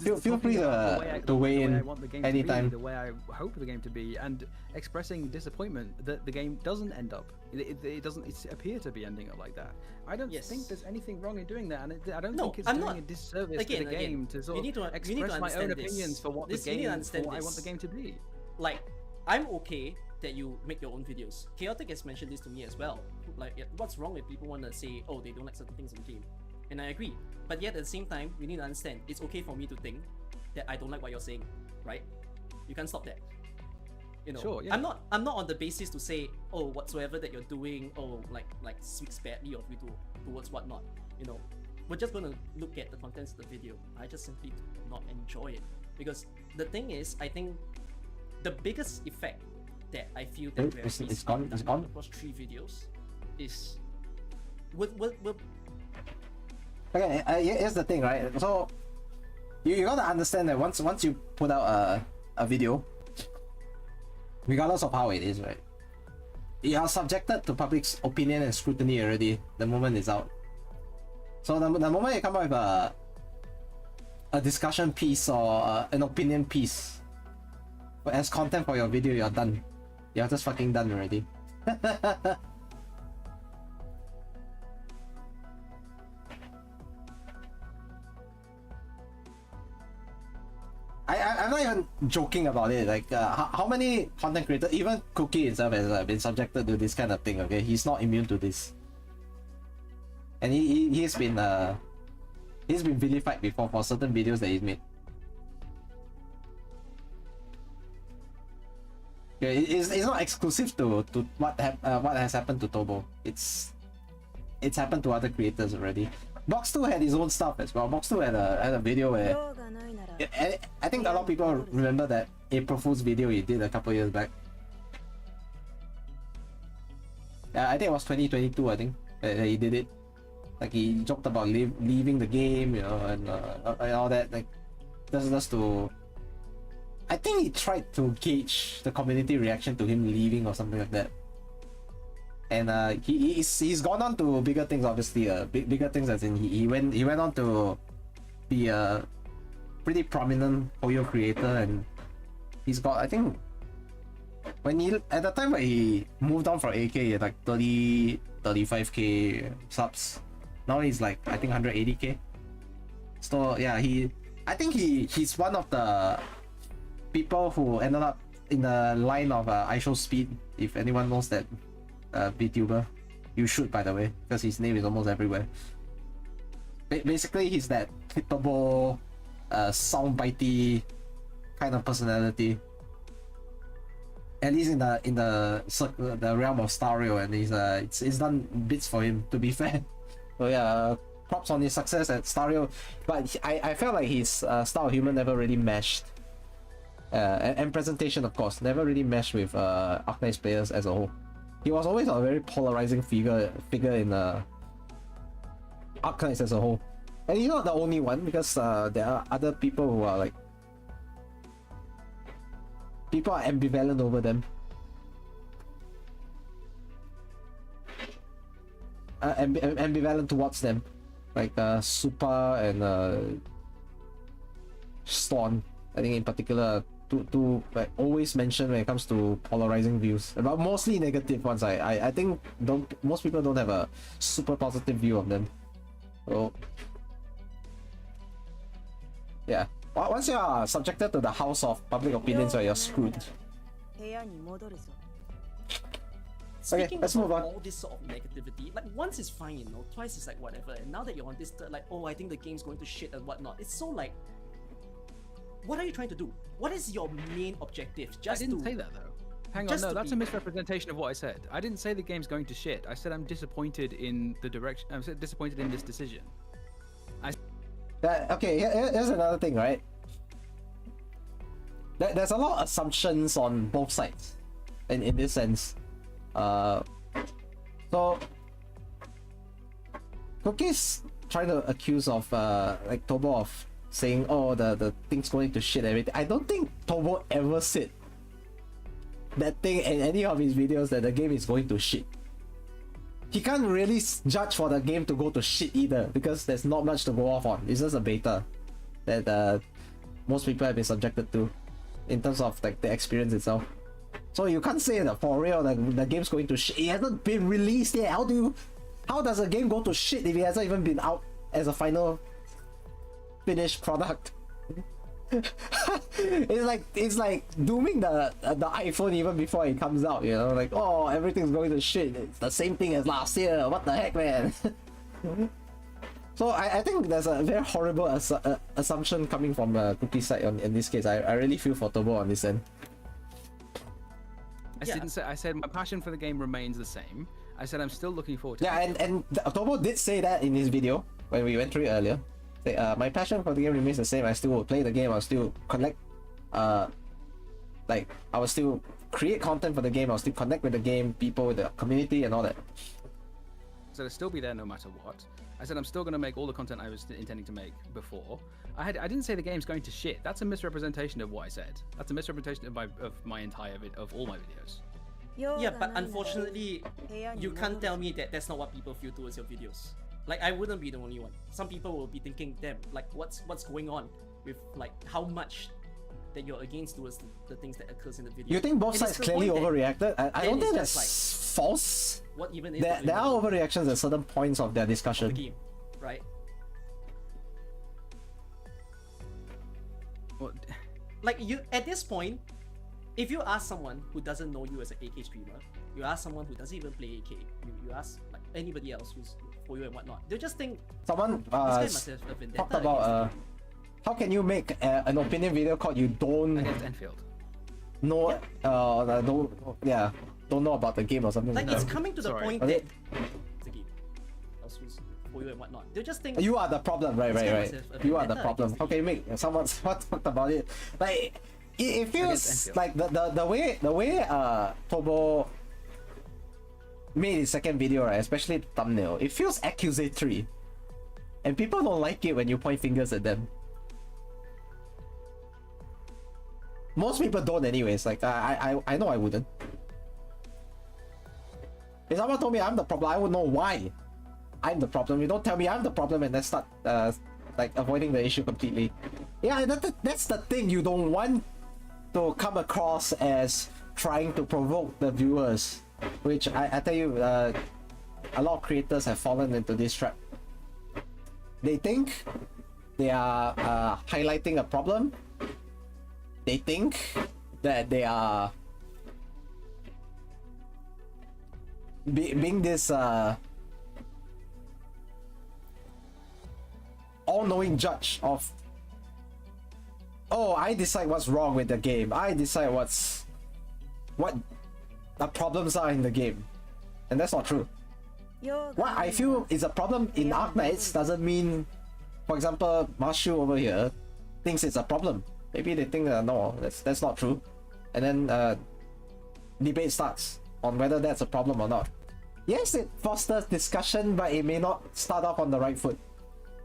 Feel free to weigh in anytime. The way I hope the game to be, and expressing disappointment that the game doesn't end up. It doesn't appear to be ending up like that. I don't think there's anything wrong in doing that, and I don't think it's doing a disservice to the game to sort of express my own opinions for what the game, for what I want the game to be. Like, I'm okay that you make your own videos. Chaotic has mentioned this to me as well. Like, what's wrong with people want to say, oh, they don't like certain things in the game? And I agree. But yet at the same time, you need to understand, it's okay for me to think that I don't like what you're saying, right? You can't stop that. You know, sure, yeah. I'm not on the basis to say, oh, whatsoever that you're doing, oh, like speaks badly of you towards whatnot. You know, we're just gonna look at the contents of the video. I just simply do not enjoy it. Because the thing is, I think the biggest effect that I feel that we have it's gone across 3 videos is okay, here's the thing, right? So you gotta understand that once you put out a video, regardless of how it is, right, you are subjected to public's opinion and scrutiny already the moment it's out. So the moment you come out with a discussion piece or an opinion piece as content for your video, you're done. You're just fucking done already. I'm not even joking about it. Like, how many content creators, even Cookie himself, has been subjected to this kind of thing. Okay, he's not immune to this, and he's been vilified before for certain videos that he's made. Yeah, it's not exclusive to what has happened to Tobo. It's happened to other creators already. Box 2 had his own stuff as well. Box 2 had a video where I think a lot of people remember that April Fool's video he did a couple years back. I think it was 2022. I think that he did it. Like, he joked about leaving the game, you know, and all that. Like, just to. I think he tried to gauge the community reaction to him leaving or something like that. And he's gone on to bigger things, obviously. Bigger things, as in he went on to be a pretty prominent Hoyo creator, and he's got, I think, at the time when he moved on from AK, he had like 35k subs. Now he's like, I think, 180k. So yeah, I think he's one of the people who ended up in the line of IShowSpeed. If anyone knows that VTuber, you should, by the way, because his name is almost everywhere. Basically, he's that clickable, soundbitey kind of personality. At least in the realm of Stario, and it's done bits for him, to be fair. So yeah, props on his success at Stario, but I felt like his style of humor never really meshed. And presentation, of course, never really meshed with Arknights players as a whole. He was always a very polarizing figure in Arknights as a whole. And he's not the only one, because there are other people who are like... People are ambivalent over them. Ambivalent towards them. Like Super and Storm, I think in particular, to like always mention when it comes to polarizing views, but mostly negative ones. I think most people don't have a super positive view of them. So yeah, once you are subjected to the house of public opinions, you're screwed. Speaking let's of move on. all this sort of negativity, like once is fine, you know, twice is like whatever, and now that you're on this third, like, oh, I think the game's going to shit and whatnot, it's so like, what are you trying to do? What is your main objective? I didn't say that though. Hang on, no, that's a misrepresentation of what I said. I didn't say the game's going to shit. I said I'm disappointed in the direction. I'm disappointed in this decision. Okay, here's another thing, right? There's a lot of assumptions on both sides, in this sense. So Cookie's trying to accuse of like Tobo of saying, oh, the thing's going to shit everything. I don't think Tobo ever said that thing in any of his videos, that the game is going to shit. He can't really judge for the game to go to shit either, because there's not much to go off on. It's just a beta that most people have been subjected to in terms of like the experience itself. So you can't say that for real the game's going to shit. It hasn't been released yet. How does a game go to shit if it hasn't even been out as a final finished product? it's like dooming the iPhone even before it comes out, you know, like, oh, everything's going to shit. It's the same thing as last year. What the heck, man? So I think there's a very horrible assumption coming from Cookie's side in this case. I really feel for Tobo on this end. I said my passion for the game remains the same. I said I'm still looking forward to it. Yeah, and Tobo did say that in his video when we went through it earlier. Say, my passion for the game remains the same. I still will play the game. I'll still collect, like, I will still create content for the game. I'll still connect with the game, people, the community, and all that. So it'll still be there no matter what. I said I'm still going to make all the content I was intending to make before. I didn't say the game's going to shit. That's a misrepresentation of what I said. That's a misrepresentation of my entire of all my videos. Yeah, but unfortunately, you can't tell me that that's not what people feel towards your videos. Like, I wouldn't be the only one. Some people will be thinking, damn, like, what's going on with, like, how much that you're against towards the things that occurs in the video. You think both sides clearly overreacted? I don't think that's like, false. What even is there are overreactions at certain points of their discussion. Of the game, right? What? Like, you at this point, if you ask someone who doesn't know you as an AK streamer, you ask someone who doesn't even play AK, you ask like anybody else who's for you and whatnot, they'll just think someone this guy must have a vendetta talked about how can you make an opinion video called you don't against Endfield? know don't know about the game or something like that. It's coming to the point that the game else who's for you and whatnot, they'll just think you are the problem, right. You are the problem. How can you make someone talked about it? Like it feels like the way Tobo made his second video, right, especially the thumbnail, it feels accusatory, and people don't like it when you point fingers at them. Most people don't anyways. Like I know I wouldn't. If someone told me I'm the problem, I would know why I'm the problem. You don't tell me I'm the problem and then start like avoiding the issue completely. Yeah, that's the thing. You don't want to come across as trying to provoke the viewers, which I tell you, a lot of creators have fallen into this trap. They think they are highlighting a problem. They think that they are being this all-knowing judge of, oh, I decide what's wrong with the game. I decide what the problems are in the game. And that's not true. What I feel is a problem in Arknights doesn't mean, for example, Marshu over here thinks it's a problem. Maybe they think that no, that's not true. And then debate starts on whether that's a problem or not. Yes, it fosters discussion, but it may not start off on the right foot.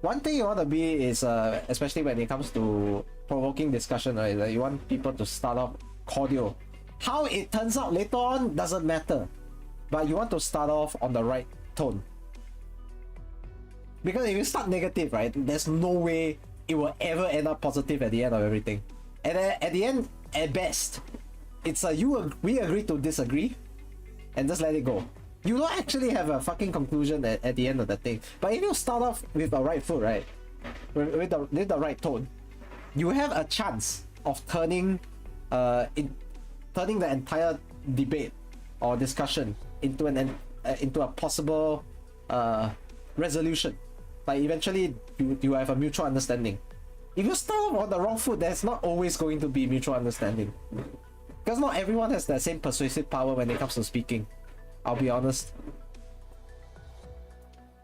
One thing you want to be is, especially when it comes to provoking discussion, right? Like you want people to start off cordial. How it turns out later on doesn't matter, but you want to start off on the right tone. Because if you start negative, right, there's no way it will ever end up positive at the end of everything. And at the end, at best, it's a we agree to disagree, and just let it go. You don't actually have a fucking conclusion at the end of the thing. But if you start off with the right foot, right, with the right tone, you have a chance of turning the entire debate or discussion into a possible resolution. Like eventually you have a mutual understanding. If you start off on the wrong foot, there's not always going to be mutual understanding, because not everyone has the same persuasive power when it comes to speaking. I'll be honest.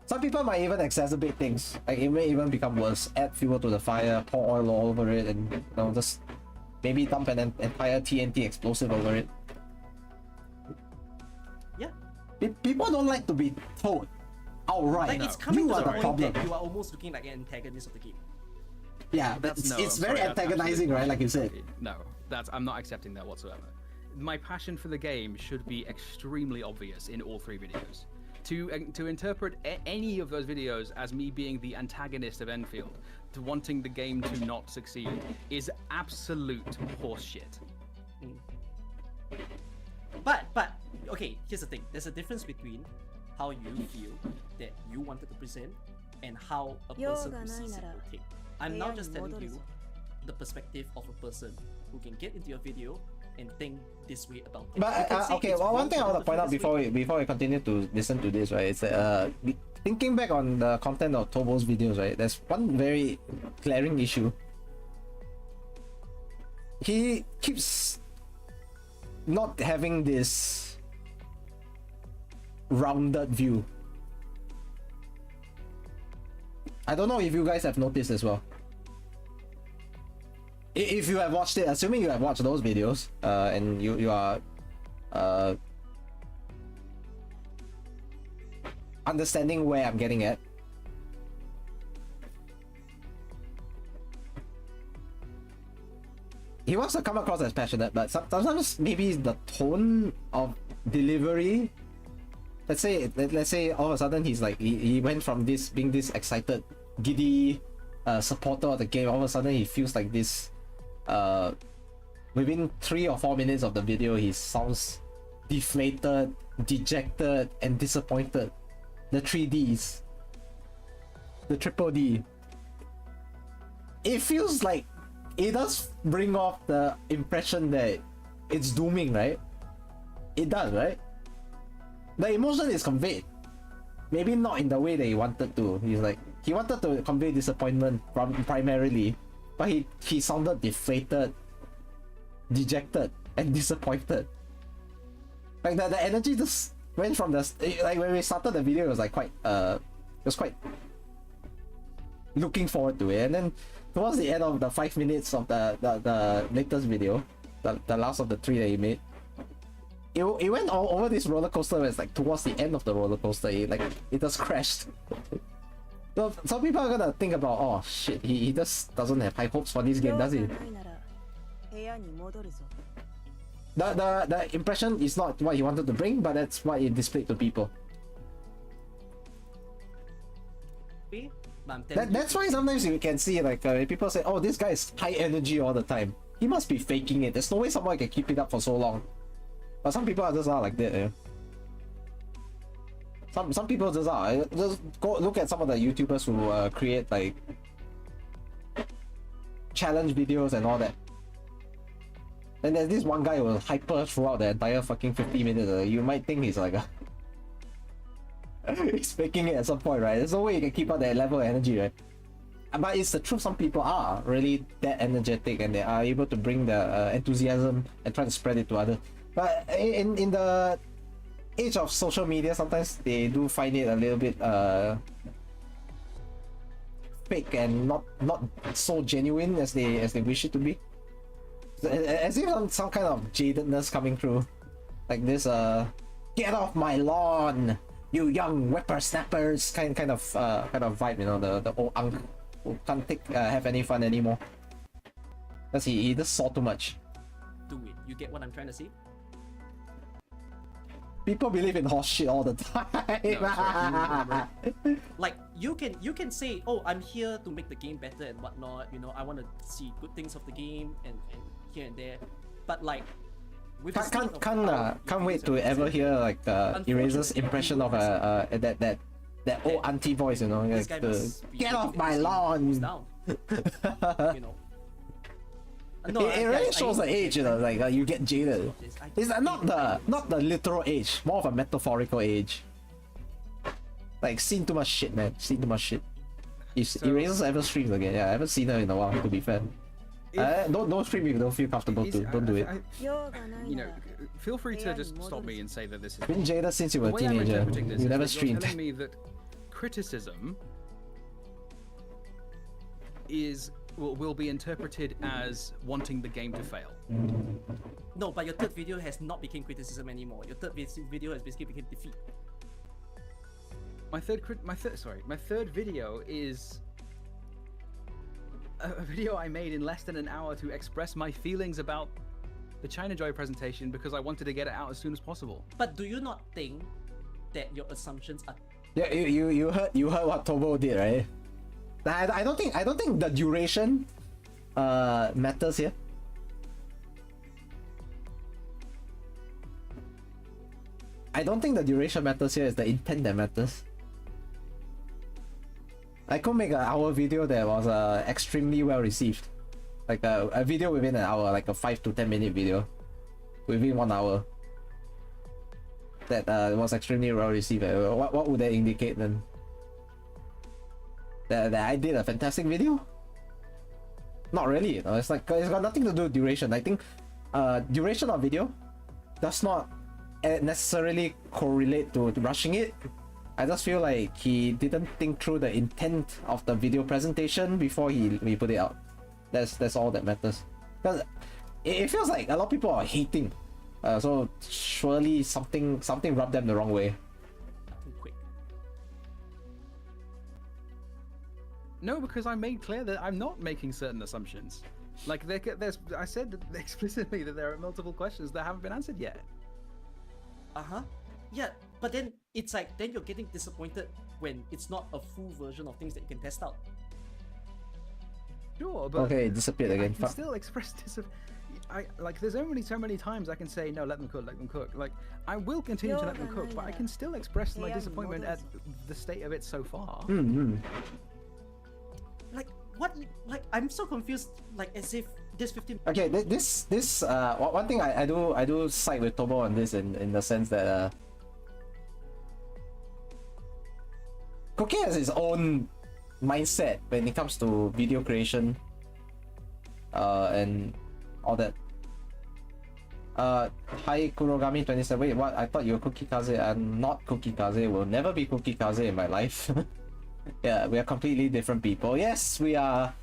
Some people might even exacerbate things. Like it may even become worse. Add fuel to the fire, pour oil all over it, and you know, just maybe dump an entire TNT explosive over it. Yeah. People don't like to be told outright. Like it's coming you to are the the point problem. that you are almost looking like an antagonist of the game. Yeah, but it's very antagonizing, right? Like you said. No, I'm not accepting that whatsoever. My passion for the game should be extremely obvious in all three videos. To interpret any of those videos as me being the antagonist of Endfield, to wanting the game to not succeed, is absolute horseshit. But okay, here's the thing. There's a difference between how you feel that you wanted to present and how a person who sees it will take. I'm now just telling you the perspective of a person who can get into your video and think this way about it. But okay, well, one thing I want to point out before we continue to listen to this, right, is that thinking back on the content of Tobo's videos, right, there's one very glaring issue. He keeps not having this rounded view. I don't know if you guys have noticed as well. If you have watched it, assuming you have watched those videos, and you are understanding where I'm getting at. He wants to come across as passionate, but sometimes maybe the tone of delivery. Let's say all of a sudden he's like he went from this being this excited, giddy supporter of the game. All of a sudden he feels like this. Within 3 or 4 minutes of the video, he sounds deflated, dejected, and disappointed. The 3Ds, the triple D. It feels like it does bring off the impression that it's dooming, right? It does, right? The emotion is conveyed. Maybe not in the way that he wanted to. He wanted to convey disappointment primarily, but he sounded deflated, dejected, and disappointed. Like the energy just went from like when we started the video, it was like quite looking forward to it, and then towards the end of the 5 minutes of the latest video, the last of the 3 that he made, it went all over this roller coaster. Where it's like towards the end of the roller coaster, it just crashed. So some people are gonna think about, oh shit, he just doesn't have high hopes for this game, does he? The impression is not what he wanted to bring, but that's what he displayed to people. That's why sometimes you can see like people say, oh, this guy is high energy all the time. He must be faking it. There's no way someone can keep it up for so long. But some people are just not like that. Yeah. Some people just are. Just go look at some of the YouTubers who create like challenge videos and all that. And there's this one guy who was hyper throughout the entire fucking 50 minutes. You might think he's like a he's faking it at some point, right? There's no way you can keep up that level of energy, right? But it's the truth. Some people are really that energetic and they are able to bring the enthusiasm and try to spread it to others. But in the age of social media, sometimes they do find it a little bit fake and not so genuine as they wish it to be. As if some kind of jadedness coming through, like this get off my lawn, you young whippersnappers kind of vibe, you know, the old uncle who can't have any fun anymore because he just saw too much. Do it. You get what I'm trying to say? People believe in horse shit all the time. Like you can say, oh, I'm here to make the game better and whatnot. You know, I want to see good things of the game and here and there. But like, with can't wait to ever hear like Eraser's impression of that old auntie voice. You know, like get off my lawn. Down. You know. No, it really shows the age, you know, like you get jaded. It's not the literal age, more of a metaphorical age. Like, seen too much shit, man. Seen too much shit. If Eraser's ever streams again, yeah, I haven't seen her in a while, to be fair. Don't stream if you don't feel comfortable to. Don't do it. You know, feel free to just stop me and say that this is been jaded since you were a teenager. You never streamed. You're telling me that criticism will be interpreted as wanting the game to fail. No, but your third video has not become criticism anymore. Your third video has basically become defeat. My third video is a video I made in less than an hour to express my feelings about the China Joy presentation because I wanted to get it out as soon as possible. But do you not think that your assumptions are... Yeah, you heard what Tobo did, right? I don't think the duration matters here. I don't think the duration matters here. It's the intent that matters. I could make an hour video that was extremely well received, like a video within an hour, like a 5 to 10 minute video within 1 hour that was extremely well received. What would that indicate then? That I did a fantastic video? Not really, you know. It's like it's got nothing to do with duration. I think duration of video does not necessarily correlate to rushing it. I just feel like he didn't think through the intent of the video presentation before he put it out. That's all that matters. Because it feels like a lot of people are hating. So surely something rubbed them the wrong way. No, because I made clear that I'm not making certain assumptions. Like I said explicitly that there are multiple questions that haven't been answered yet. Yeah, but then it's like then you're getting disappointed when it's not a full version of things that you can test out. Sure, but okay, it disappeared again. I can still express there's only so many times I can say no, let them cook. Like I will continue to let them cook, but I can still express my disappointment at the state of it so far. Like what? Like I'm so confused. Like as if this 15. Okay, this one thing I do side with Tobo on this in the sense that Cookie has his own mindset when it comes to video creation and all that. Hi Kurogami 27. Wait, what? I thought you were Cookie Kaze. I'm not Cookie Kaze. Will never be Cookie Kaze in my life. Yeah, we are completely different people. Yes, we are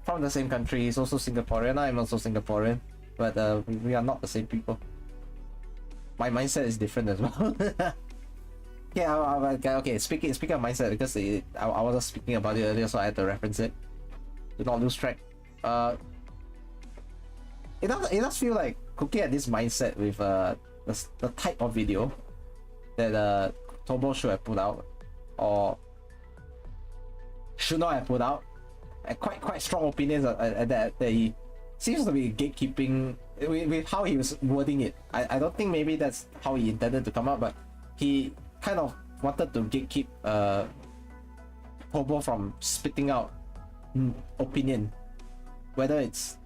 from the same country. He's also Singaporean. I'm also Singaporean, but we are not the same people. My mindset is different as well. Yeah, okay. Speaking of mindset, because I was just speaking about it earlier, so I had to reference it. Do not lose track. It does feel like Cookie had this mindset with the type of video that Tobo should have put out, or should not have put out. Quite strong opinions that he seems to be gatekeeping with how he was wording it. I don't think maybe that's how he intended to come out, but he kind of wanted to gatekeep Tobo from spitting out opinion whether it's...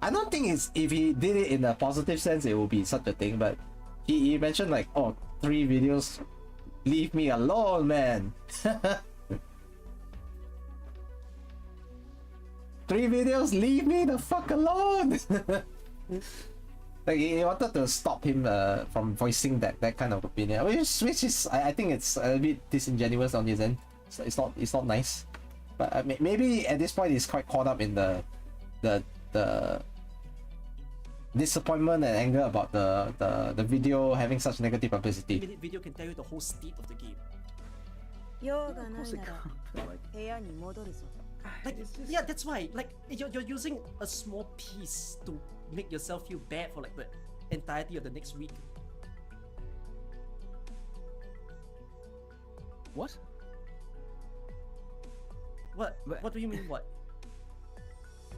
I don't think it's... If he did it in a positive sense, it would be such a thing, but he mentioned like, oh, 3 videos, leave me alone, man. 3 videos, leave me the fuck alone. Like he wanted to stop him from voicing that kind of opinion, which is I think it's a bit disingenuous on his end. It's not nice. But maybe at this point he's quite caught up in the disappointment and anger about the video having such negative publicity. 1-minute video can tell you the whole state of the game. Like, yeah, that's why. Like, you're using a small piece to make yourself feel bad for like the entirety of the next week. What? What do you mean? What?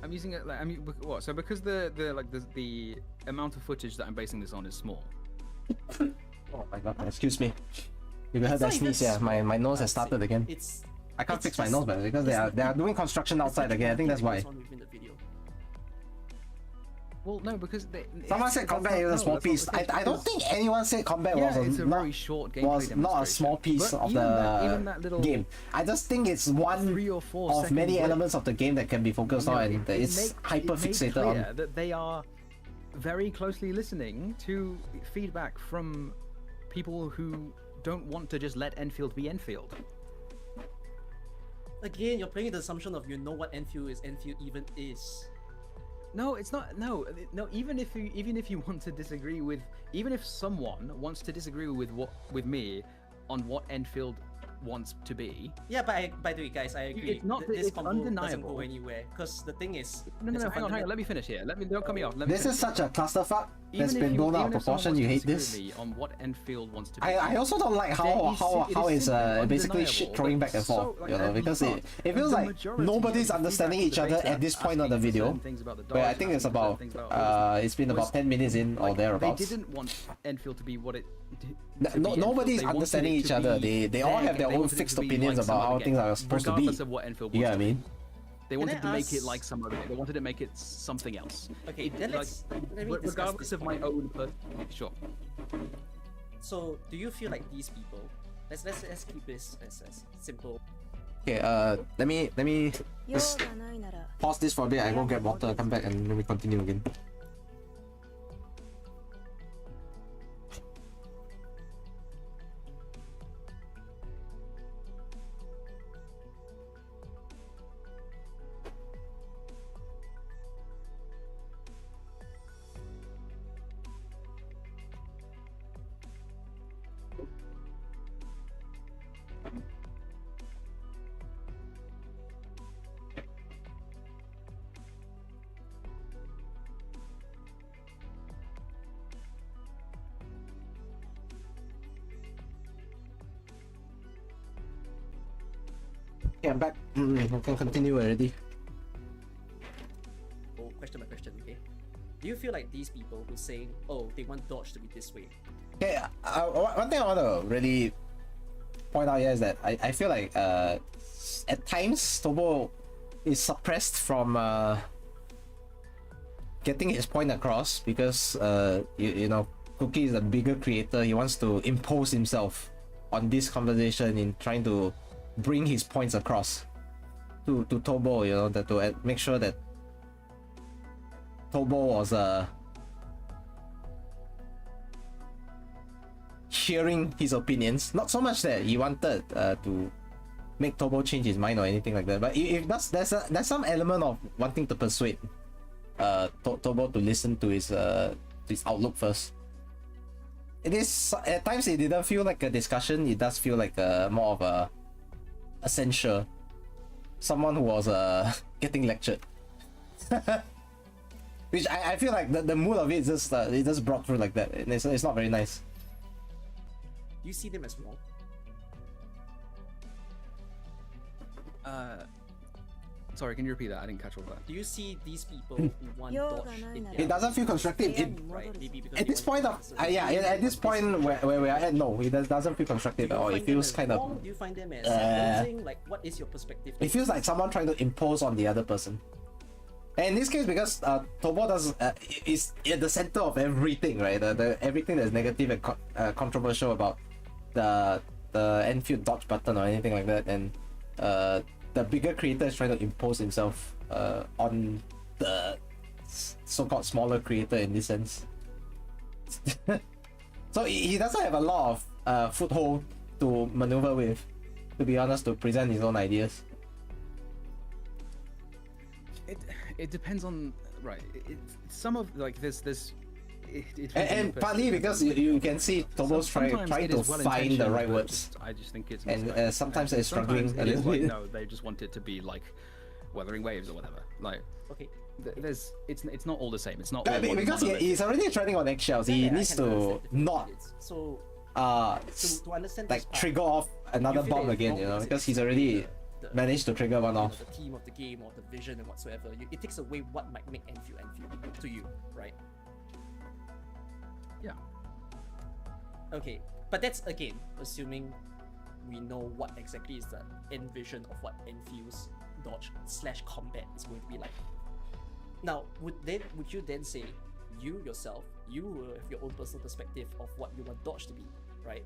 I'm using it like what? So because the amount of footage that I'm basing this on is small. Oh my god! Excuse me. You heard that sneeze? Yeah, my nose has started again. I can't fix my nose, but because they are doing construction outside again. I think that's why. Well, no, because someone said combat is a small piece. I don't think anyone said combat was a very short gameplay not a small piece of the game. I just think it's one 3 or 4 of many elements of the game that can be focused on, and it's hyper fixated on. That they are very closely listening to feedback from people who don't want to just let Enfield be Enfield. Again, you're playing the assumption of you know what Enfield even is. No, it's not. No. Even if you want to disagree with, even if someone wants to disagree with me on what Enfield wants to be. Yeah, but by the way, guys, I agree. It's not. This it's combo undeniable. doesn't go anywhere because the thing is. No. Hang on. Let me finish here. Don't cut me off. This is such a clusterfuck. That's been blown out of proportion. You hate this. On what Enfield wants to be. I also don't like how it's basically shit throwing back and forth, you know, because it feels like nobody's understanding each other at this point of the video. Where I think it's about it's been about 10 minutes in or thereabouts. They didn't want Enfield to be what it. Nobody's understanding each other. They all have their own fixed opinions about how things are supposed to be. Regardless of what Enfield wants. Yeah, I mean. They wanted to make it like some other game. They wanted to make it something else. Okay, then let me regardless of my own. Sure. So, do you feel like these people? Let's keep this as simple. Okay. Let me just pause this for a bit. I go grab water. Come back and then we continue again. Okay, I'm back. I can continue already. Oh, question by question, okay? Do you feel like these people who saying, oh, they want Dodge to be this way? Okay, one thing I want to really point out here is that I feel like at times Tobo is suppressed from getting his point across because you know, Cookie is a bigger creator. He wants to impose himself on this conversation in trying to bring his points across to Tobo, you know, that to make sure that Tobo was hearing his opinions. Not so much that he wanted to make Tobo change his mind or anything like that, but if there's some element of wanting to persuade Tobo to listen to his outlook first. It is at times it didn't feel like a discussion. It does feel like more of a censure. Someone who was getting lectured. Which I feel like the mood of it just brought through like that. And it's not very nice. Do you see them as wrong? Sorry, can you repeat that? I didn't catch all that. Do you see these people who want Dodge in their It doesn't feel constructive. right? Maybe because At this point of at this point where we are at, no, it doesn't feel constructive at all. It feels kind of. Do you find them as opposing? Like, what is your perspective? It feels like someone trying to impose on the other person. And in this case, because Tobo is at the center of everything, right? Everything that's negative and controversial about the Endfield dodge button or anything like that, and the bigger creator is trying to impose himself on the so-called smaller creator in this sense. So he doesn't have a lot of foothold to maneuver with, to be honest, to present his own ideas. It depends on some of like this and partly because you can see Tobo's trying to find the right words. I just think it's and sometimes they're struggling a little bit. No, they just want it to be like Wuthering Waves or whatever. Like Okay. It's not all the same. It's not Yeah, all because he's already treading on eggshells. He needs to not So to understand like this part, trigger off another you feel bomb that again, it's you know, wrong because because he's it's already the managed to trigger one off. the theme of the game or the vision and whatsoever. It takes away what might make Endfield to you, right? Yeah. Okay, but that's again assuming we know what exactly is the end vision of what Enfield's dodge / combat is going to be like. Now, would you then say you yourself, you will have your own personal perspective of what you want dodge to be, right?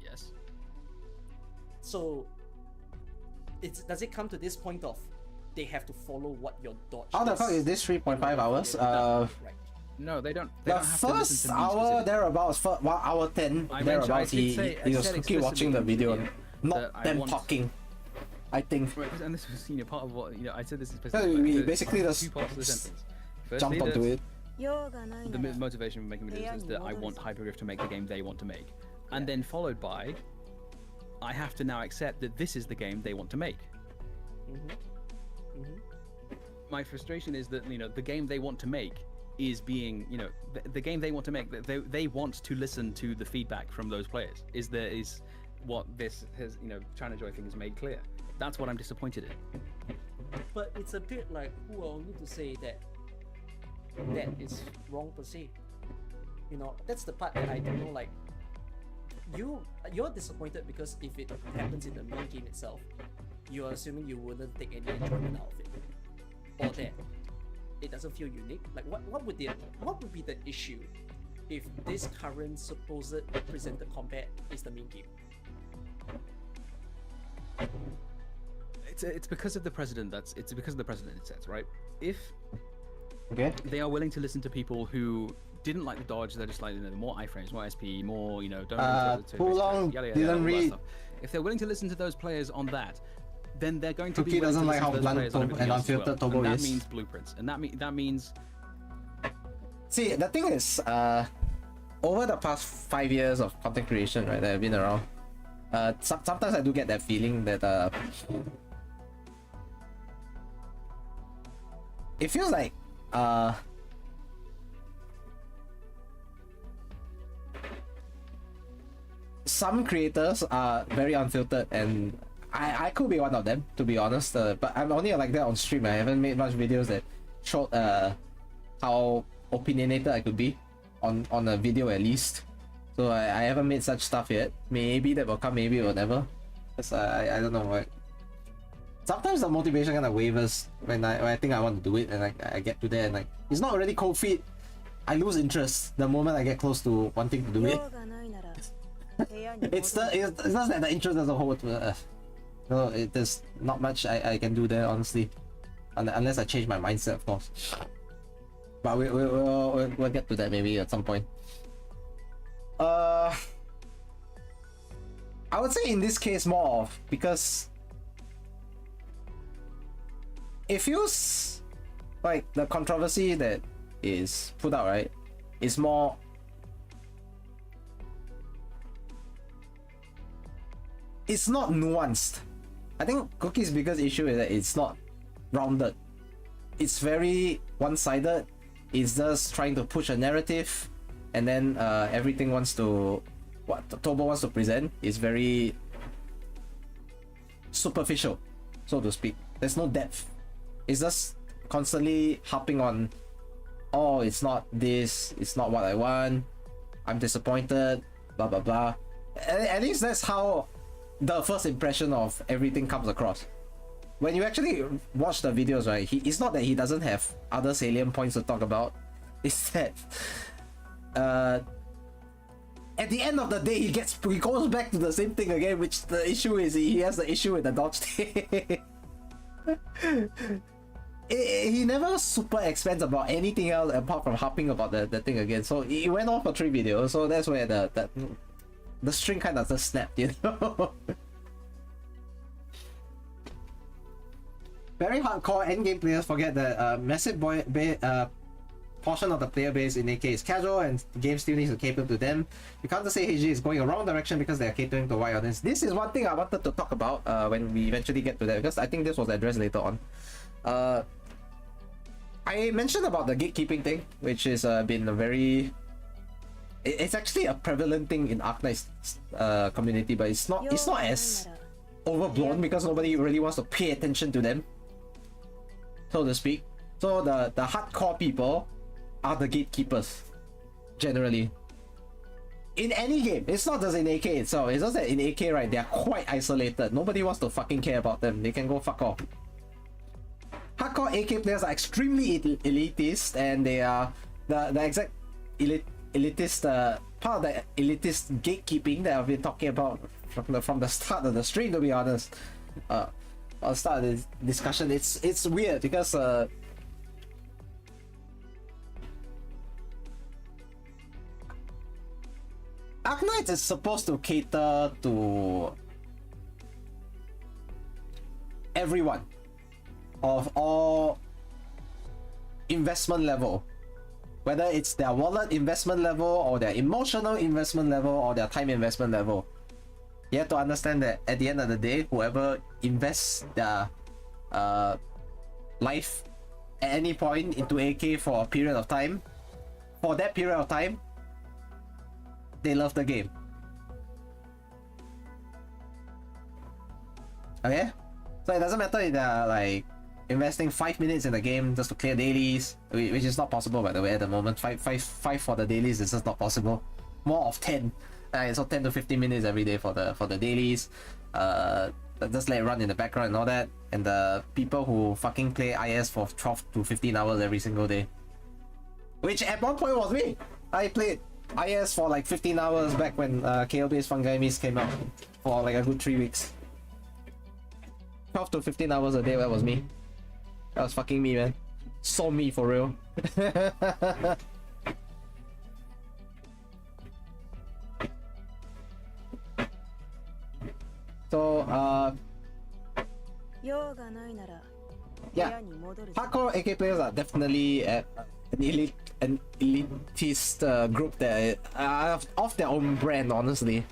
Yes. So, does it come to this point of they have to follow what your dodge? How the fuck is this 3.5 hours? Right. No, they don't. The don't have to listen first to me hour specifically. thereabouts, for 1 hour 10 I thereabouts, did say- I he was said keep watching the video, explicitly not that I them want- talking. I think Right, and this was part of what I said. This is Yeah, we basically there's just two parts of the sentence. jumped Firstly, onto it. the motivation for making videos is that I want Hypergriff to make the game they want to make, and then followed by, I have to now accept that this is the game they want to make. My frustration is that the game they want to make is being the game they want to make. They want to listen to the feedback from those players. Is what this has China Joy thing has made clear. That's what I'm disappointed in. But it's a bit like, who are you to say that is wrong per se? That's the part that I don't know. Like, you're disappointed because if it happens in the main game itself, you're assuming you wouldn't take any enjoyment out of it, or that it doesn't feel unique. Like, what would be the issue if this current supposed presented combat is the main game? It's because of the precedent it's because of the precedent it sets, right? If Okay. they are willing to listen to people who didn't like the dodge, they're just like more iframes, more SP, more don't Too long, didn't all that read. stuff. If they're willing to listen to those players on that, then they're going to Cookie be willing doesn't to like listen how to those blunt players on and everything else as unfiltered well. Tobo And is. that means blueprints, and that means See, the thing is, over the past 5 years of content creation, right, that I've been around, sometimes I do get that feeling that it feels like some creators are very unfiltered, and I could be one of them, to be honest, but I'm only like that on stream. I haven't made much videos that showed how opinionated I could be on a video at least. So I haven't made such stuff yet. Maybe that will come, maybe it will never. Because I don't know what. Sometimes the motivation kind of wavers when I think I want to do it, and I get to there and it's not already cold feet. I lose interest the moment I get close to wanting to do it. It's not that the interest doesn't hold. No, there's not much I can do there, honestly, unless I change my mindset, of course. But we'll get to that maybe at some point. I would say in this case more of because it feels like the controversy that is put out, right, is more it's not nuanced. I think Cookie's biggest issue is that it's not rounded. It's very one-sided. It's just trying to push a narrative, and then everything wants to what Tobo wants to present is very superficial, so to speak. There's no depth. It's just constantly harping on, oh, it's not this, it's not what I want, I'm disappointed, blah blah blah. At least that's how the first impression of everything comes across. when you actually watch the videos, right, it's not that he doesn't have other salient points to talk about. It's that at the end of the day, he goes back to the same thing again, which the issue is he has the issue with the dodge thing. He never super expands about anything else apart from harping about the thing again. So he went on for 3 videos, so that's where the string kind of just snapped, you know. Very hardcore endgame players forget that massive portion of the player base in AK is casual and the game still needs to cater to them. You can't just say HG is going a wrong direction because they are catering to a wide audience. This is one thing I wanted to talk about when we eventually get to that, because I think this was addressed later on. I mentioned about the gatekeeping thing, which has been a very... It's actually a prevalent thing in Arknights community, but it's not as overblown because nobody really wants to pay attention to them, so to speak. So the hardcore people are the gatekeepers, generally. In any game, it's not just in AK itself, it's just that in AK, right, they are quite isolated. Nobody wants to fucking care about them, they can go fuck off. Hardcore AK players are extremely elitist, and they are the exact elitist part of the elitist gatekeeping that I've been talking about from the start of the stream, to be honest. I'll start this discussion. It's weird because Arknights is supposed to cater to everyone of all investment level, whether it's their wallet investment level or their emotional investment level or their time investment level. You have to understand that at the end of the day, whoever invests their life at any point into AK for a period of time, for that period of time, they love the game. Okay? So it doesn't matter if they're like investing 5 minutes in the game just to clear dailies, which is not possible by the way at the moment. 5 for the dailies is just not possible. More of 10. So 10 to 15 minutes every day for the dailies. Just let it run in the background and all that. And the people who fucking play IS for 12 to 15 hours every single day, which at one point was me. I played IS for like 15 hours back when KO-based Fungi came out for like a good 3 weeks. 12 to 15 hours a day, that was me. That was fucking me, man. So me, for real. So, yeah, hardcore AK players are definitely an elitist group that are of their own brand, honestly.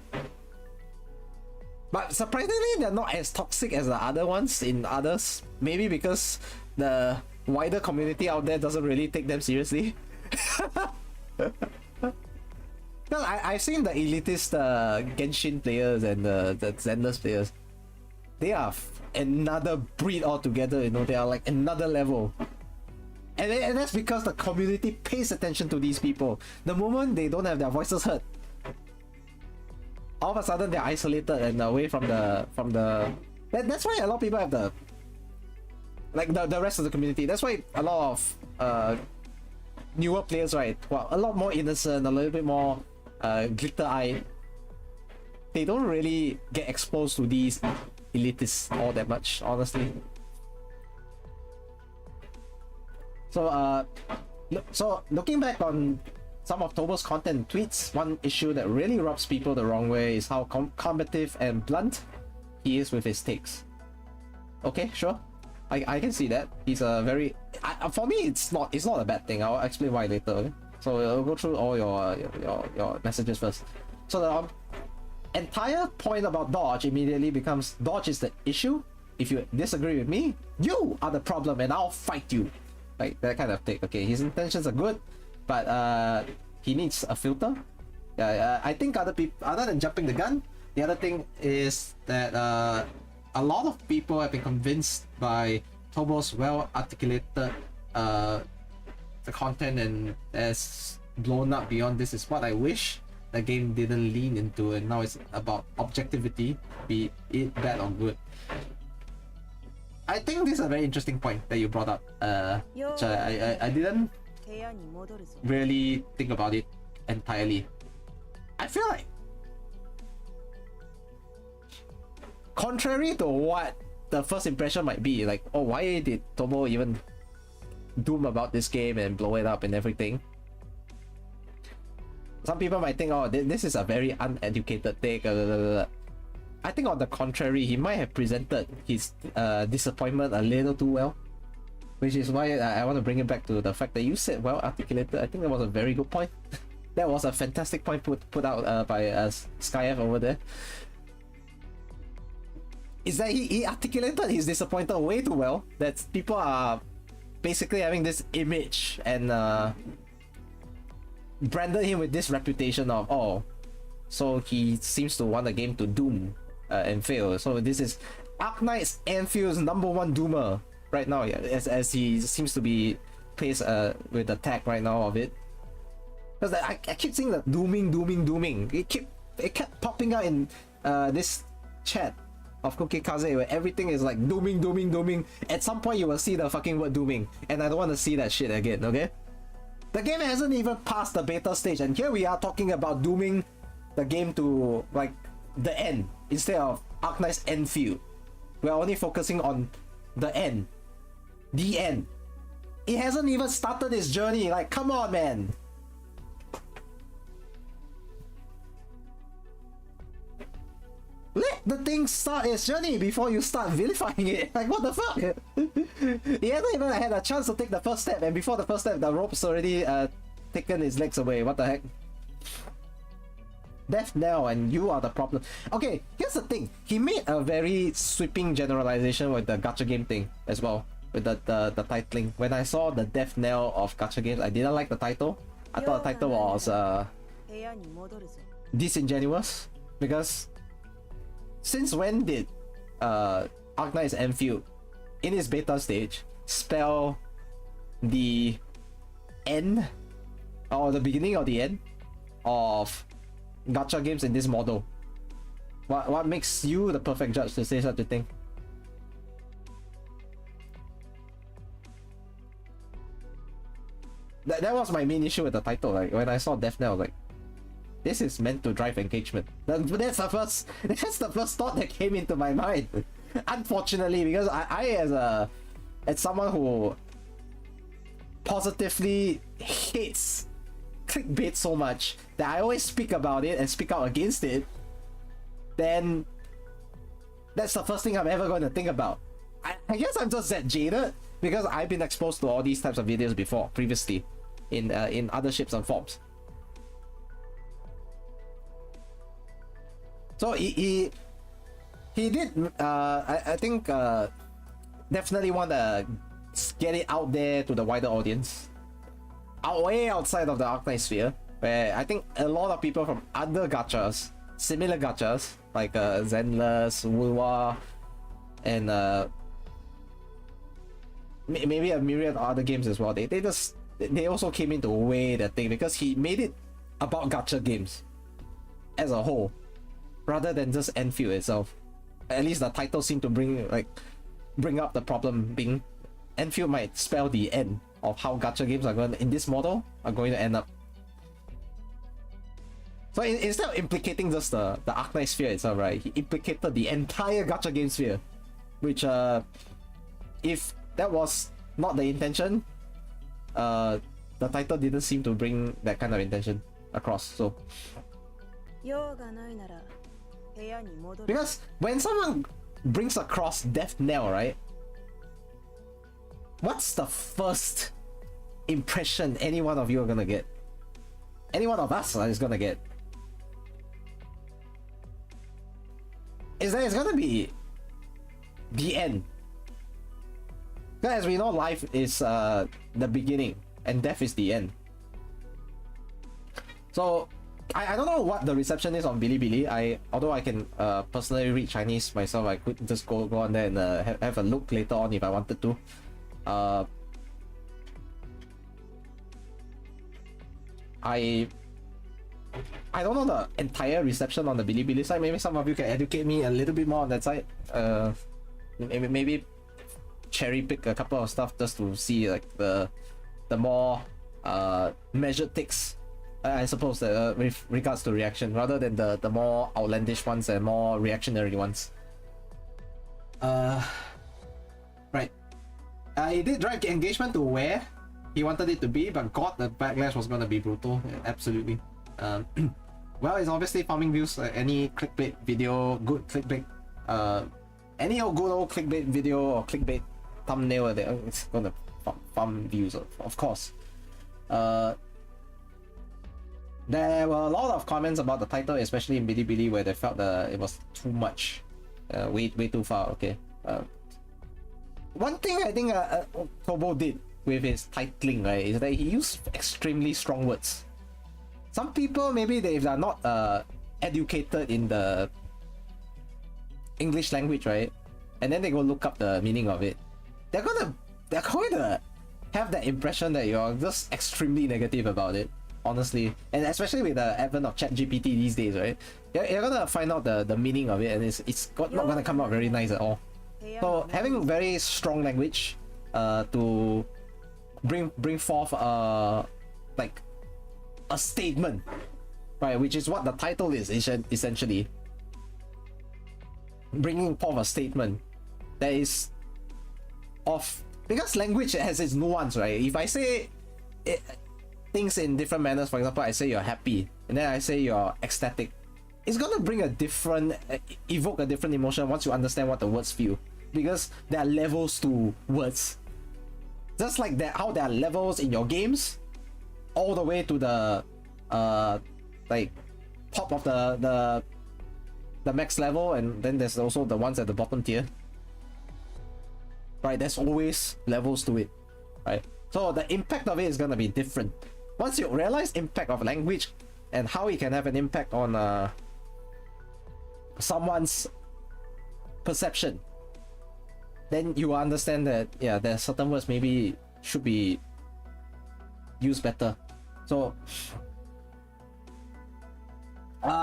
But surprisingly, they're not as toxic as the other ones in others. Maybe because the wider community out there doesn't really take them seriously. Well, I've seen the elitist Genshin players and the Zenless players. They are another breed altogether, you know, they are like another level. And that's because the community pays attention to these people. The moment they don't have their voices heard, all of a sudden they're isolated and away from the that's why a lot of people have the rest of the community. That's why a lot of newer players, right, well, a lot more innocent, a little bit more glitter-eyed, they don't really get exposed to these elitists all that much, honestly. So looking back on some of Tobo's content and tweets, one issue that really rubs people the wrong way is how combative and blunt he is with his takes. Okay, sure, I can see that. He's a very... for me, it's not a bad thing. I'll explain why later. Okay? So I'll go through all your messages first. So the entire point about dodge immediately becomes dodge is the issue. If you disagree with me, you are the problem and I'll fight you. Like that kind of thing. Okay, his intentions are good, but he needs a filter. I think other people, other than jumping the gun, the other thing is that a lot of people have been convinced by Tobo's well-articulated the content and has blown up beyond this is what I wish the game didn't lean into, and now it's about objectivity, be it bad or good. I think this is a very interesting point that you brought up. Which I didn't really think about it entirely. I feel like, contrary to what the first impression might be, like, oh, why did Tomo even doom about this game and blow it up and everything? Some people might think, oh, this is a very uneducated take. I think on the contrary, he might have presented his disappointment a little too well, which is why I want to bring it back to the fact that you said well articulated. I think that was a very good point. That was a fantastic point put out by Skyf over there. Is that he articulated his disappointment way too well, that people are basically having this image and branded him with this reputation of, oh, so he seems to want the game to doom and fail. So this is Arknights Enfield's #1 doomer right now, as he seems to be placed with the tag right now of it. Because I keep seeing the dooming. It kept popping out in this chat of Cookie Kaze where everything is like dooming. At some point you will see the fucking word dooming, and I don't want to see that shit again, okay? The game hasn't even passed the beta stage, and here we are talking about dooming the game to like the end instead of Arknights Endfield. We're only focusing on the end. The end. It hasn't even started its journey, like, come on, man. Let the thing start its journey before you start vilifying it. Like, what the fuck? He hasn't even had a chance to take the first step, and before the first step, the rope's already taken his legs away. What the heck? Death knell, and you are the problem. Okay, here's the thing. He made a very sweeping generalization with the gacha game thing as well, with the titling. When I saw the death knell of gacha games, I didn't like the title. I thought the title was disingenuous, because since when did Arknights Enfield in its beta stage spell the end or the beginning or the end of gacha games in this model? What makes you the perfect judge to say such a thing? That was my main issue with the title. Like, when I saw Death Knell, I was like, this is meant to drive engagement. That's the first thought that came into my mind. Unfortunately, because I as someone who positively hates clickbait so much that I always speak about it and speak out against it, then that's the first thing I'm ever going to think about. I guess I'm just that jaded because I've been exposed to all these types of videos before, previously, in other shapes and forms. So he did, I think, definitely want to get it out there to the wider audience, way outside of the Arknight sphere, where I think a lot of people from other gachas, similar gachas, like Zenless, Wulwa, and maybe a myriad of other games as well, they also came into weigh that thing, because he made it about gacha games as a whole, rather than just Enfield itself. At least the title seemed to bring up the problem, being Enfield might spell the end of how gacha games are going in this model are going to end up. So instead of implicating just the Arknight sphere itself, right, he implicated the entire gacha game sphere, which if that was not the intention, the title didn't seem to bring that kind of intention across. So because when someone brings across Death Knell, right, what's the first impression any one of you are gonna get? Any one of us is gonna get? Is that it's gonna be the end. Because as we know, life is the beginning and death is the end. So I don't know what the reception is on Bilibili. Although I can personally read Chinese myself, I could just go on there and have a look later on if I wanted to. I don't know the entire reception on the Bilibili side. Maybe some of you can educate me a little bit more on that side. Maybe cherry pick a couple of stuff just to see like the more measured takes, I suppose, with regards to reaction, rather than the more outlandish ones and more reactionary ones. Right. He did drive engagement to where he wanted it to be, but God, the backlash was gonna be brutal. Absolutely. Well, it's obviously farming views. Any clickbait video, good clickbait, any old good old clickbait video or clickbait thumbnail, it's gonna farm views, of course. There were a lot of comments about the title, especially in Bilibili, where they felt it was too much, way too far. Okay. One thing I think Tobo did with his titling, right, is that he used extremely strong words. Some people, maybe they are not educated in the English language, right, and then they go look up the meaning of it, they're going to have that impression that you're just extremely negative about it, honestly. And especially with the advent of ChatGPT these days, right, you're gonna find out the meaning of it, and it's not gonna come out very nice at all. So having very strong language to bring forth like a statement, right, which is what the title is essentially. Bringing forth a statement that is of, because language has its nuance, right? If I say things in different manners, for example, I say you're happy and then I say you're ecstatic, it's gonna bring a different, evoke a different emotion once you understand what the words feel, because there are levels to words. Just like that, how there are levels in your games, all the way to the like top of the max level, and then there's also the ones at the bottom tier. Right, there's always levels to it, right? So the impact of it is gonna be different. Once you realize impact of language and how it can have an impact on someone's perception, then you understand that, yeah, there's certain words maybe should be used better. So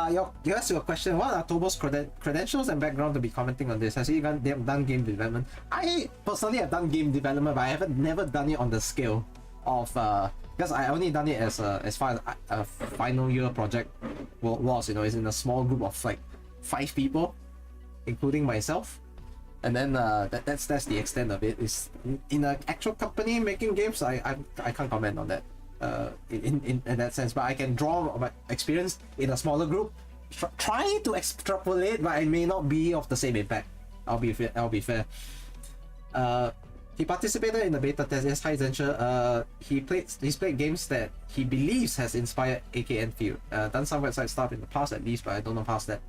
you asked your question, what are Tobo's credentials and background to be commenting on this? Has he done game development? I personally have done game development, but I haven't never done it on the scale of because I only done it as far as a final year project was, you know, it's in a small group of like 5 people, including myself. And then that's the extent of it. Is in an actual company making games, I can't comment on that in that sense, but I can draw my experience in a smaller group, try to extrapolate, but it may not be of the same impact. I'll be fair. He participated in the beta test. Yes, hi Zensha. He's played games that he believes has inspired AK Endfield. Done some website stuff in the past at least, but I don't know past that.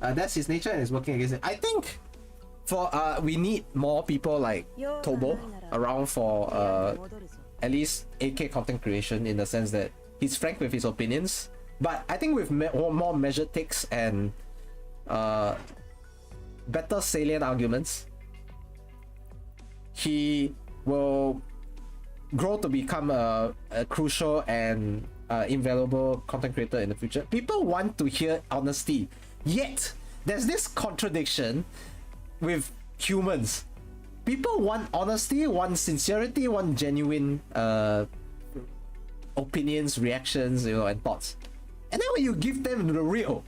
That's his nature and is working against it. I think for we need more people like Tobo around for at least AK content creation, in the sense that he's frank with his opinions, but I think with more measured takes and better salient arguments, he will grow to become a crucial and invaluable content creator in the future. People want to hear honesty, yet there's this contradiction with humans. People want honesty, want sincerity, want genuine opinions, reactions, you know, and thoughts. And then when you give them the real,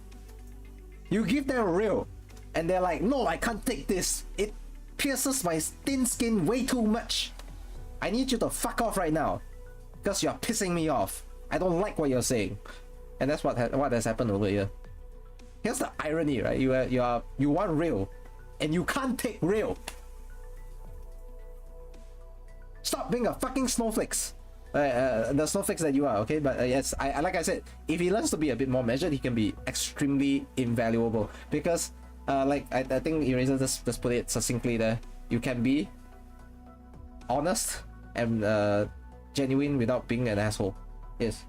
and they're like, no, I can't take this. It pierces my thin skin way too much. I need you to fuck off right now, because you're pissing me off. I don't like what you're saying. And that's what has happened over here. Here's the irony, right? You want real, and you can't take real. Stop being a fucking snowflakes. The snowflakes that you are, okay? But yes, I like I said, if he learns to be a bit more measured, he can be extremely invaluable. Because like I think Eraser just put it succinctly there. You can be honest and genuine without being an asshole. Yes.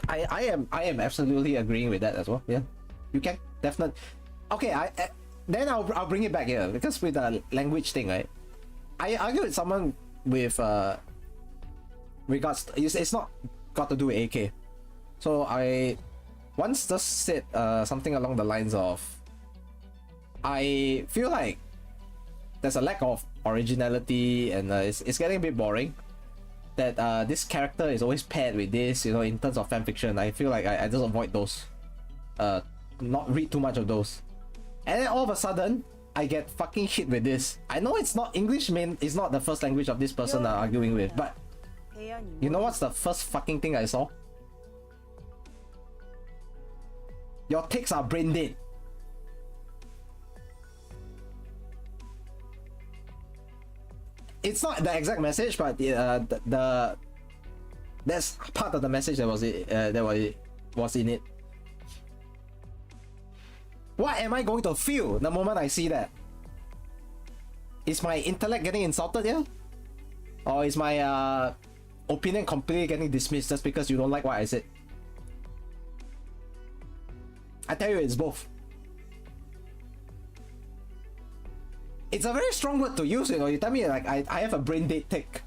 I am absolutely agreeing with that as well. Yeah, you can definitely. Okay, then I'll bring it back here, because with the language thing, right? I argue with someone with regards to, it's not got to do with AK. So I once just said something along the lines of, I feel like there's a lack of originality, and it's getting a bit boring. That this character is always paired with this, you know, in terms of fanfiction. I feel like I just avoid those. Not read too much of those. And then all of a sudden, I get fucking hit with this. I know it's not English, it's not the first language of this person I'm arguing with, but you know what's the first fucking thing I saw? Your takes are brain dead. It's not the exact message, but that's part of the message that was in it. What am I going to feel the moment I see that? Is my intellect getting insulted here? Or is my opinion completely getting dismissed just because you don't like what I said? I tell you, it's both. It's a very strong word to use, you know. You tell me like I have a brain dead take.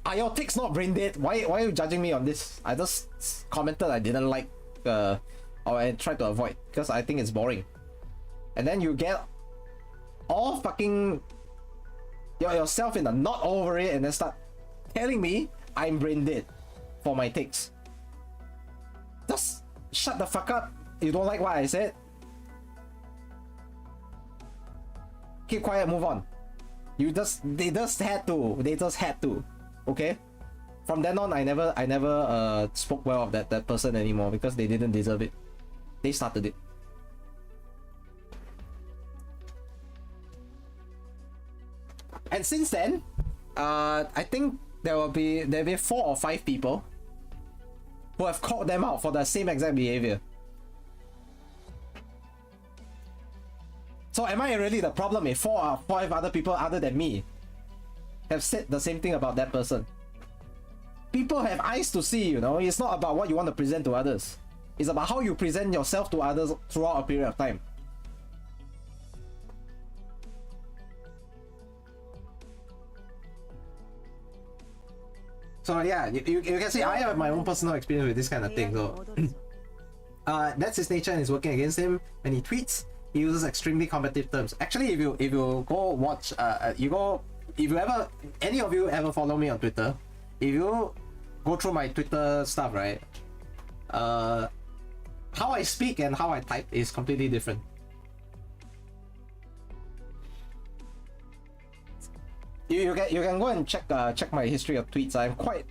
Are your takes not brain dead? Why are you judging me on this? I just commented I didn't like or I tried to avoid because I think it's boring. And then you get all fucking yourself in a knot over it and then start telling me I'm brain dead for my takes. Just shut the fuck up. You don't like what I said? Keep quiet, move on. They just had to. Okay? From then on, I never spoke well of that person anymore because they didn't deserve it. They started it. And since then, I think there'll be 4 or 5 people who have called them out for the same exact behavior. So am I really the problem if 4 or 5 other people other than me have said the same thing about that person? People have eyes to see, you know. It's not about what you want to present to others. It's about how you present yourself to others throughout a period of time. So yeah, you can see I have my own personal experience with this kind of thing. So that's his nature and it's working against him. When he tweets, he uses extremely combative terms. Actually, if you go watch, any of you ever follow me on Twitter, if you go through my Twitter stuff, right? How I speak and how I type is completely different. You can go and check my history of tweets. I'm quite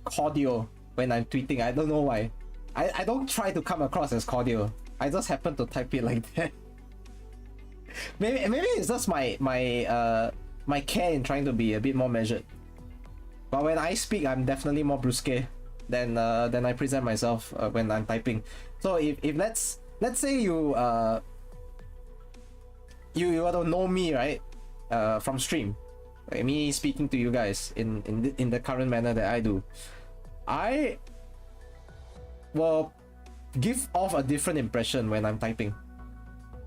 cordial when I'm tweeting. I don't know why. I don't try to come across as cordial. I just happen to type it like that. maybe it's just my care in trying to be a bit more measured. But when I speak, I'm definitely more brusque than I present myself when I'm typing. So if let's say you don't know me, right? From stream, like me speaking to you guys in the current manner that I do, I will give off a different impression when I'm typing.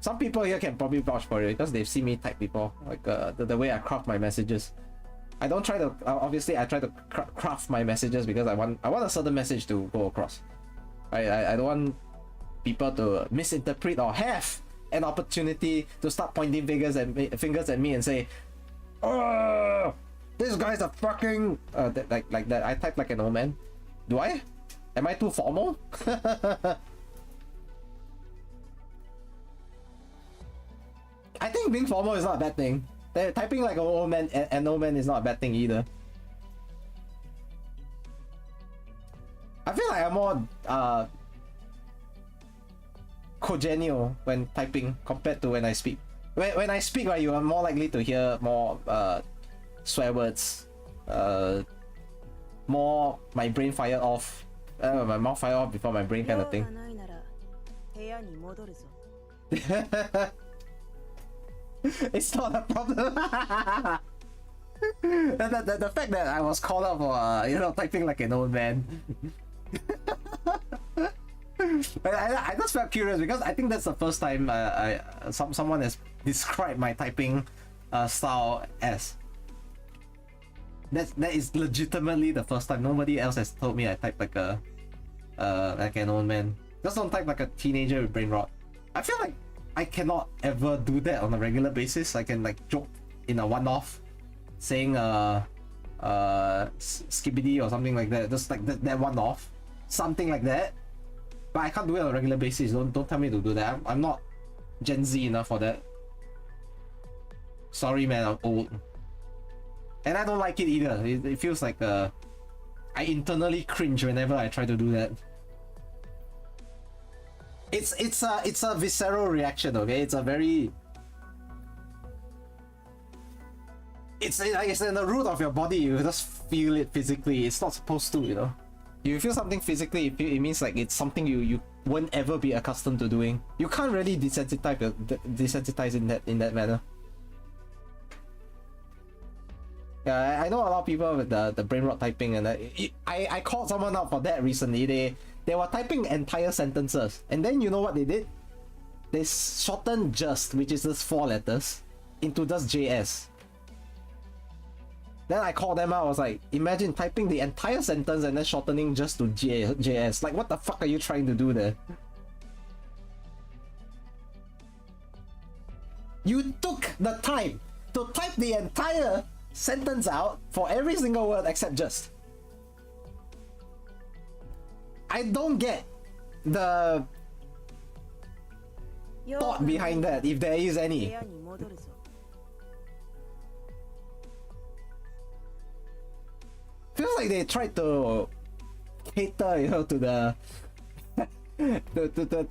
Some people here can probably vouch for it because they've seen me type before, like the way I craft my messages. I don't try to obviously I try to craft my messages because I want a certain message to go across. I don't want people to misinterpret or have an opportunity to start pointing fingers at me and say, "Oh, this guy's a fucking like that." I type like an old man. Do I? Am I too formal? I think being formal is not a bad thing. Typing like an old man and old man is not a bad thing either. I feel like I'm more congenial when typing compared to when I speak. When I speak, right, you are more likely to hear more swear words, more my brain fire off, my mouth fire off before my brain kind of thing. It's not a problem. the fact that I was called out for typing like an old man. But I just felt curious because I think that's the first time someone has described my typing style as. That is legitimately the first time. Nobody else has told me I type like an old man. Just don't type like a teenager with brain rot. I feel like I cannot ever do that on a regular basis. I can like joke in a one-off, saying skibidi or something like that, just like that one-off, something like that. But I can't do it on a regular basis. Don't tell me to do that. I'm not Gen Z enough for that. Sorry, man, I'm old, and I don't like it either. It feels like I internally cringe whenever I try to do that. It's a visceral reaction, okay? It's a very, it's in the root of your body. You just feel it physically. It's not supposed to, you know. You feel something physically, it means like it's something you won't ever be accustomed to doing. You can't really desensitize in that manner. Yeah, I know a lot of people with the brain rot typing, and I called someone out for that recently. They were typing entire sentences, and then you know what they did? They shortened just, which is just 4 letters, into just JS. Then I called them out. I was like, imagine typing the entire sentence and then shortening just to JS. Like, what the fuck are you trying to do there? You took the time to type the entire sentence out for every single word except just. I don't get the thought behind that, if there is any. Feels like they tried to cater, you know, to the the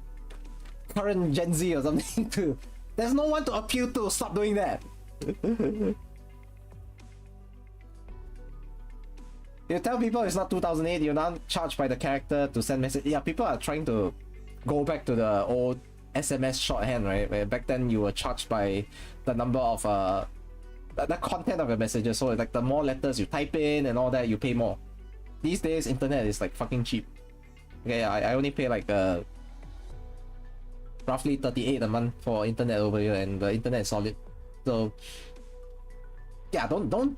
current Gen Z or something too. There's no one to appeal to. Stop doing that. You tell people it's not 2008, you're not charged by the character to send message. Yeah, people are trying to go back to the old SMS shorthand, right? Where back then you were charged by the number of the content of your messages. So like the more letters you type in and all that, you pay more. These days, internet is like fucking cheap. Okay, I only pay like roughly 38 a month for internet over here, and the internet is solid. So yeah, don't.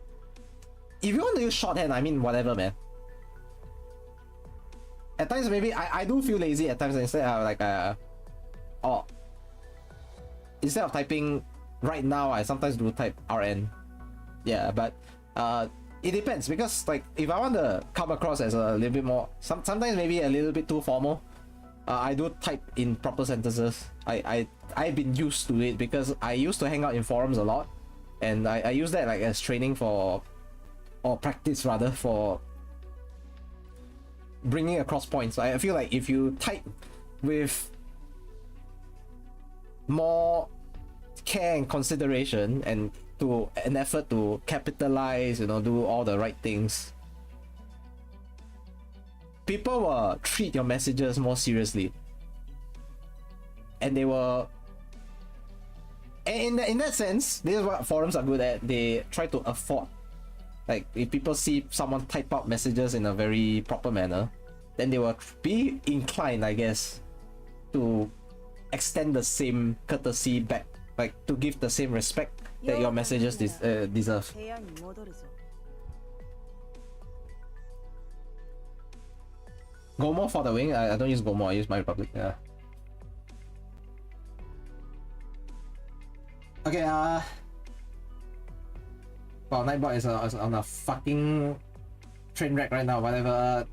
If you want to use shorthand, I mean, whatever, man. At times, maybe I do feel lazy at times. Instead, I like instead of typing right now, I sometimes do type RN. Yeah, but it depends, because like if I want to come across as a little bit more, sometimes maybe a little bit too formal, I do type in proper sentences. I've been used to it because I used to hang out in forums a lot, and I use that like as training for, or practice rather, for bringing across points. I feel like if you type with more care and consideration and to an effort to capitalize, you know, do all the right things, people will treat your messages more seriously, and they will. And in that sense, this is what forums are good at. They try to afford. Like, if people see someone type out messages in a very proper manner, then they will be inclined, I guess, to extend the same courtesy back, like to give the same respect that your messages deserve. Gomo for the wing? I don't use Gomo, I use My Republic, yeah. Okay, well, Nightbot is on a fucking train wreck right now, whatever.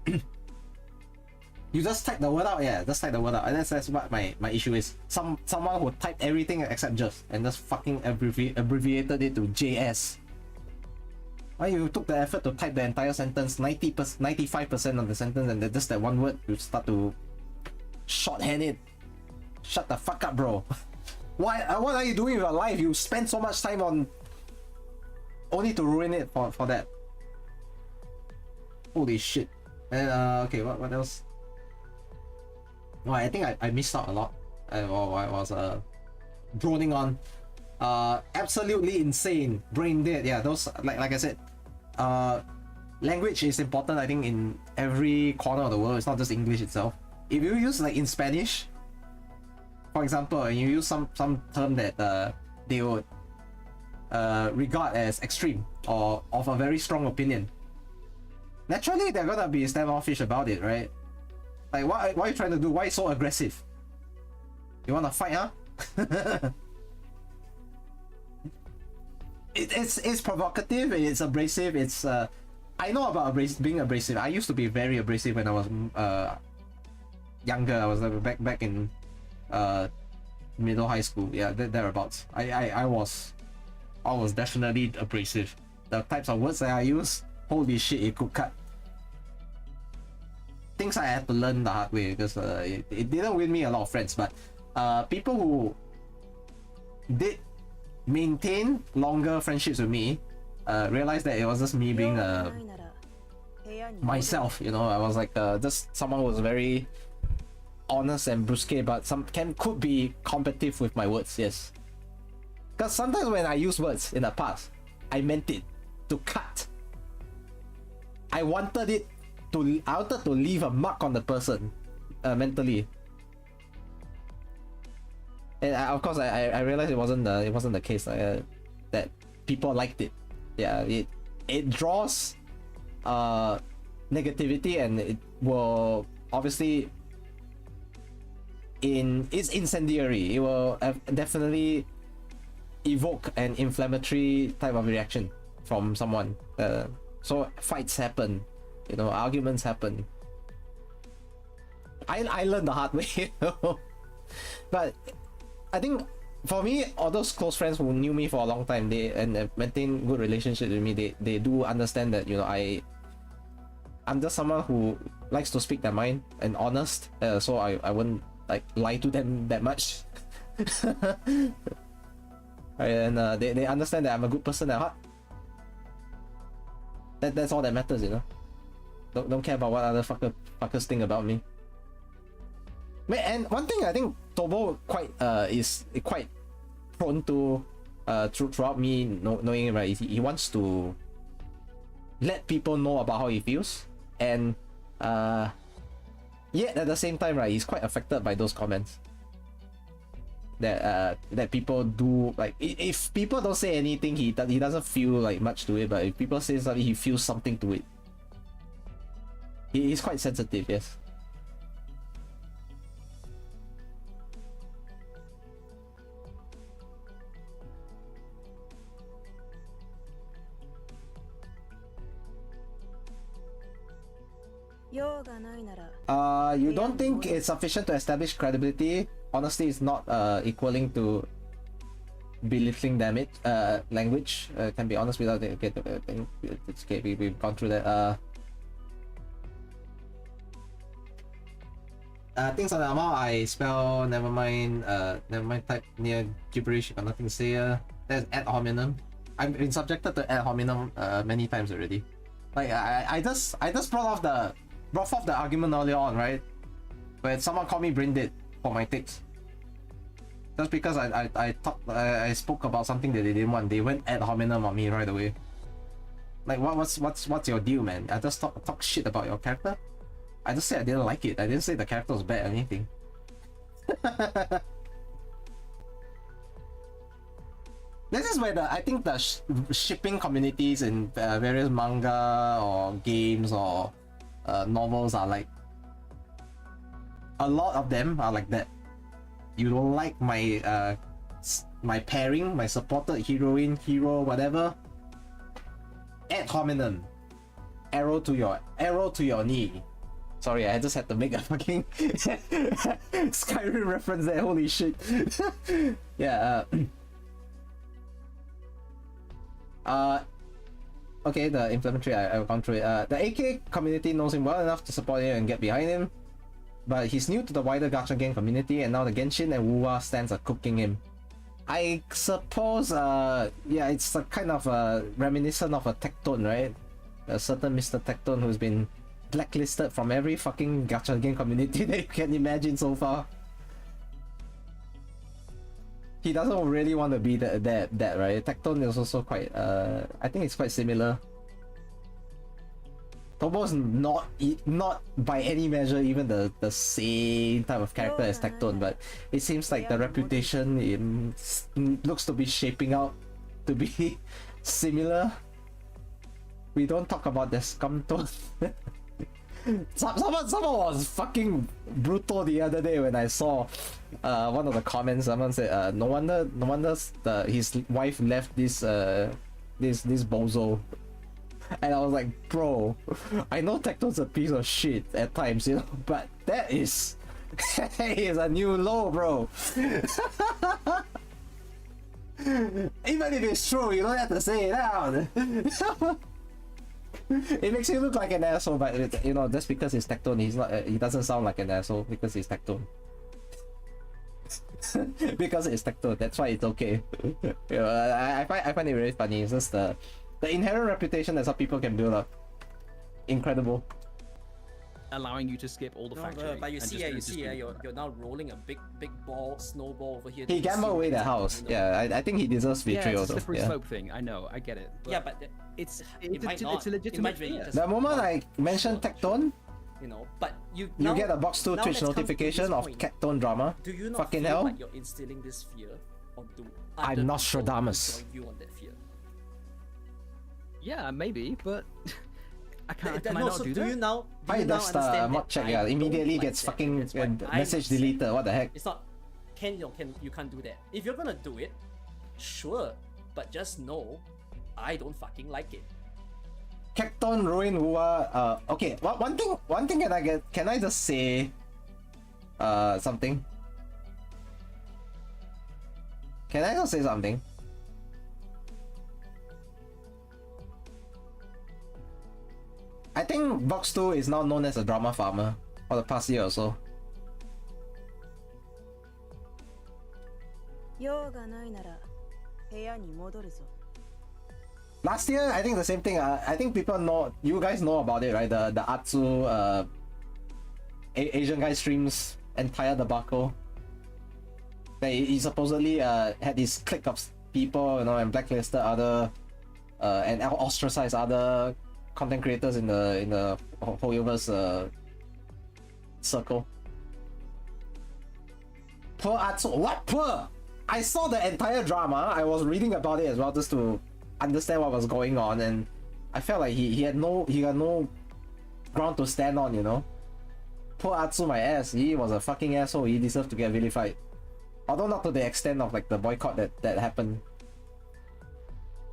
You just type the word out, yeah, just type the word out. And that's what my issue is. Someone who typed everything except just, and just fucking abbreviated it to JS. Why you took the effort to type the entire sentence, 95% of the sentence, and then just that one word, you start to shorthand it. Shut the fuck up, bro. What are you doing with your life? You spend so much time on only to ruin it for that. Holy shit. And okay, what else? Well, I think I missed out a lot. I was droning on. Absolutely insane, brain dead. Yeah, those, like I said, language is important, I think, in every corner of the world. It's not just English itself. If you use, like, in Spanish, for example, and you use some term that they would regard as extreme or of a very strong opinion, naturally they're gonna be standoffish about it, right? Like, what are you trying to do? Why so aggressive? You wanna fight, huh? It's provocative, it's abrasive, it's I know about being abrasive. I used to be very abrasive when I was younger. I was back in middle high school. Yeah, thereabouts. I was definitely abrasive. The types of words that I use, holy shit, it could cut. Things I had to learn the hard way because it didn't win me a lot of friends, but people who did maintain longer friendships with me realized that it was just me being myself, you know. I was like just someone who was very honest and brusque, but could be competitive with my words, yes. Because sometimes when I use words in the past, I meant it to cut. I wanted to leave a mark on the person mentally. And of course, I realized it wasn't the case that people liked it. Yeah, it draws negativity, and it will obviously it's incendiary. It will definitely evoke an inflammatory type of reaction from someone. So fights happen, you know, arguments happen. I learned the hard way, you know? But I think for me, all those close friends who knew me for a long time, they maintain good relationships with me, they do understand that, you know, I'm just someone who likes to speak their mind and honest, so I wouldn't like lie to them that much. And they understand that I'm a good person at heart. That's all that matters, you know. Don't care about what other fuckers think about me. And one thing I think Tobo is quite prone to throughout me knowing him, right? He wants to let people know about how he feels, and yet at the same time, right, he's quite affected by those comments that people do. Like, if people don't say anything, he doesn't feel like much to it, but if people say something, he feels something to it. He's quite sensitive, yes. You don't think it's sufficient to establish credibility? Honestly, it's not equaling to belittling damage. Language can be honest without it. Okay, it's okay. We've gone through that. Things on the amount I spell. Never mind. Type near gibberish. Got nothing to say. That's ad hominem. I've been subjected to ad hominem many times already. Like I just brought off the argument earlier on, right? But someone called me brain dead for my takes. Just because I spoke about something that they didn't want, they went ad hominem on me right away. Like, what's your deal, man? I just talk shit about your character. I just said I didn't like it. I didn't say the character was bad or anything. This is where I think the shipping communities in various manga or games or novels are like, a lot of them are like that. You don't like my my pairing, my supported heroine, hero, whatever. Ad hominem. Arrow to your knee. Sorry, I just had to make a fucking Skyrim reference there. Holy shit. Yeah. Okay, the inflammatory, I've gone through it. The AK community knows him well enough to support him and get behind him, but he's new to the wider gacha game community, and now the Genshin and Wuwa stands are cooking him. I suppose, yeah, it's a kind of reminiscent of a Tectone, right? A certain Mr. Tectone who's been blacklisted from every fucking gacha game community that you can imagine so far. He doesn't really want to be that right? Tectone is also quite I think it's quite similar. Tobo's not by any measure even the same type of character as Tectone, but it seems like the reputation looks to be shaping out to be similar. We don't talk about the scum tone. Someone was fucking brutal the other day when I saw one of the comments. Someone said, no wonder his wife left this bozo. And I was like, bro, I know Tecton's a piece of shit at times, you know, but that is a new low, bro. Even if it's true, you don't have to say it out. It makes you look like an asshole, but you know, just because he's Tecton, he's not. He doesn't sound like an asshole because he's Tecton. Because it's Tecton, that's why it's okay. You know, I find it very funny. It's just the inherent reputation that some people can build up. Incredible. Allowing you to skip all the fact-checking. But you see, you're now rolling a big snowball over here. He gambled away the house. Yeah, I think he deserves victory it's also. a slippery slope thing. I know, I get it. Yeah, but it's a a legitimate fear. The moment I mentioned Tecton, you know, but you get a box 2 Twitch notification of Tecton drama. Do you not fucking feel hell? like you're instilling this fear onto I'm Nostradamus. you on that fear? Yeah, maybe, but I can't. Can I No, not so do do that? you now That's the understand mod that check, I yeah. don't Immediately like gets that? fucking That's what I'm message saying. deleted. What the heck? It's not you can't do that. If you're gonna do it, sure, but just know I don't fucking like it. Cacton ruin Hua. Okay. One thing can I just say something? Can I just say something? I think Box 2 is now known as a drama farmer for the past year or so. Last year, I think the same thing. I think people know, you guys know about it, right? The Atsu Asian guy streams entire debacle. He supposedly had this clique of people, you know, and blacklisted other and ostracized other content creators in the Hoyoverse circle. Poor Atsu. What poor? I saw the entire drama. I was reading about it as well just to understand what was going on, and I felt like he had no ground to stand on, you know. Poor Atsu, my ass. He was a fucking asshole. He deserved to get vilified. Although not to the extent of like the boycott that happened.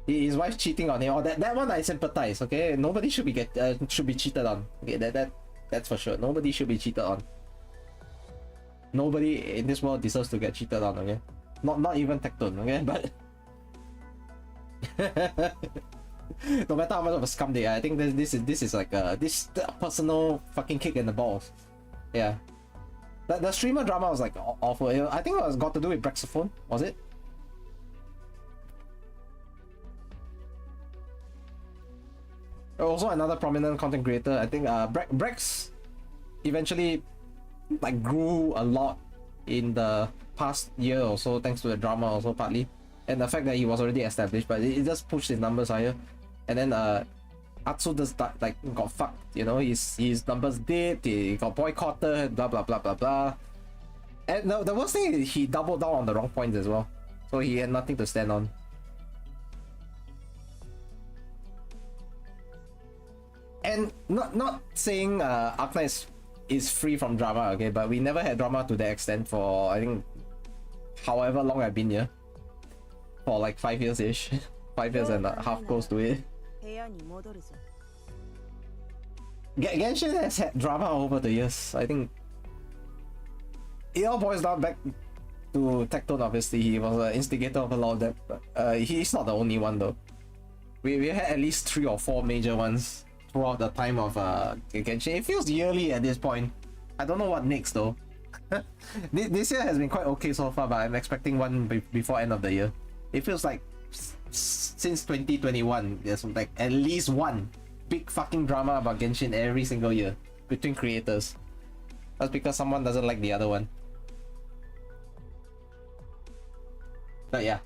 His wife cheating on him. Oh, that one I sympathize. Okay, nobody should be cheated on. Okay, that's for sure. Nobody should be cheated on. Nobody in this world deserves to get cheated on. Okay, not even Tecton. Okay, but no matter how much of a scum they are, I think this is like this personal fucking kick in the balls. Yeah, the streamer drama was like awful. I think it was got to do with Brexophone. Was it? Also another prominent content creator. I think Brex eventually like grew a lot in the past year or so thanks to the drama also partly, and the fact that he was already established, but it just pushed his numbers higher. And then Atsu just like got fucked, you know. His numbers dipped, he got boycotted, blah blah blah blah blah. And the worst thing is he doubled down on the wrong points as well, so he had nothing to stand on. And not saying Arknights is free from drama, okay, but we never had drama to that extent for I think however long I've been here. For like 5 years ish. 5 years and a half close to it. Genshin has had drama over the years. I think it all boils down back to Tecton. Obviously, he was an instigator of a lot of that, but he's not the only one though. We had at least 3 or 4 major ones throughout the time of Genshin. It feels yearly at this point. I don't know what next though. This year has been quite okay so far, but I'm expecting one before end of the year. It feels like since 2021 there's like at least one big fucking drama about Genshin every single year between creators. That's because someone doesn't like the other one. But yeah.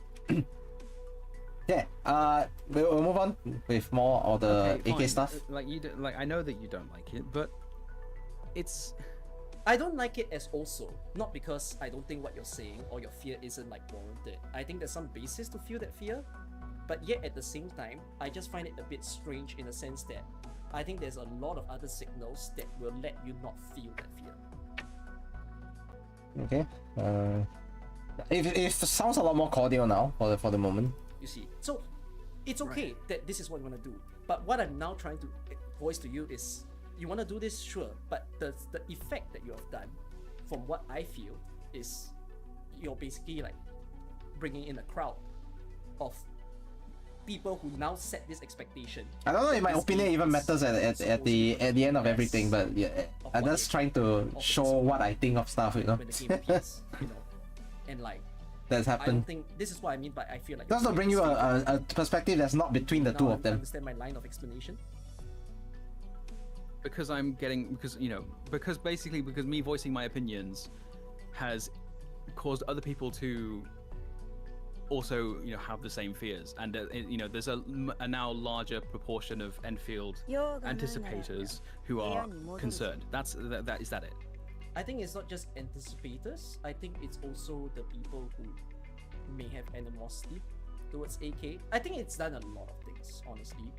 Yeah, we'll move on with more of the AK stuff. Like I know that you don't like it, but it's. I don't like it as also not because I don't think what you're saying or your fear isn't like warranted. I think there's some basis to feel that fear, but yet at the same time, I just find it a bit strange in the sense that I think there's a lot of other signals that will let you not feel that fear. Okay. It sounds a lot more cordial now for the moment. You see, so it's okay that this is what you want to do. But what I'm now trying to voice to you is, you want to do this, sure, but the effect that you have done, from what I feel, is you're basically like bringing in a crowd of people who now set this expectation. I don't know if my opinion even matters at the end of everything, but yeah, I'm just trying to show what I think of stuff, you know. When the game appears, you know, and like that's I happened. don't think this is what I mean by I feel like. Just to bring you a perspective that's not between the now two of them. Understand my line of explanation? Because because me voicing my opinions has caused other people to also, have the same fears, and there's a now larger proportion of Enfield anticipators who are concerned. Is that it? I think it's not just anticipators. I think it's also the people who may have animosity towards AK. I think it's done a lot of things, honestly,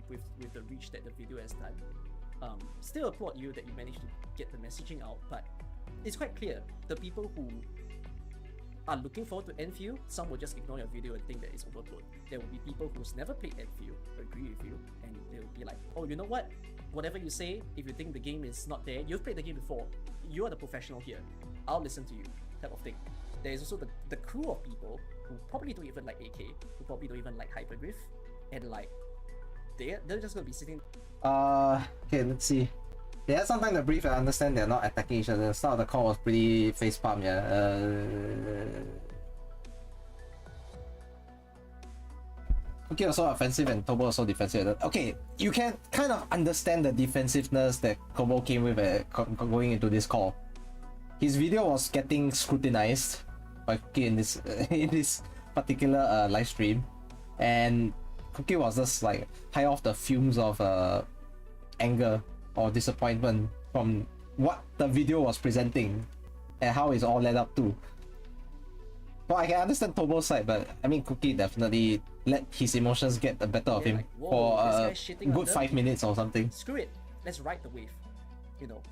with the reach that the video has done. Still applaud you that you managed to get the messaging out, but it's quite clear the people who are looking forward to Endfield, some will just ignore your video and think that it's overblown. There will be people who's never played Endfield agree with you, and they'll be like, oh, you know what? Whatever you say, if you think the game is not there, you've played the game before, you are the professional here, I'll listen to you, type of thing. There is also the crew of people who probably don't even like AK, who probably don't even like Hypergriff, and like, they're just gonna be sitting. Okay, let's see. They had some time to brief and understand they're not attacking each other. The start of the call was pretty facepalm, yeah. Okay, also offensive and Tobo also defensive. Okay, you can kind of understand the defensiveness that Kobo came with going into this call. His video was getting scrutinized by Cookie in this particular live stream, and Cookie was just like high off the fumes of anger or disappointment from what the video was presenting and how it's all led up to. Well, I can understand Tobo's side, but I mean, Cookie definitely let his emotions get the better of him like, whoa, for a this guy's shitting good on 5 them. minutes or something. Screw it, let's ride the wave.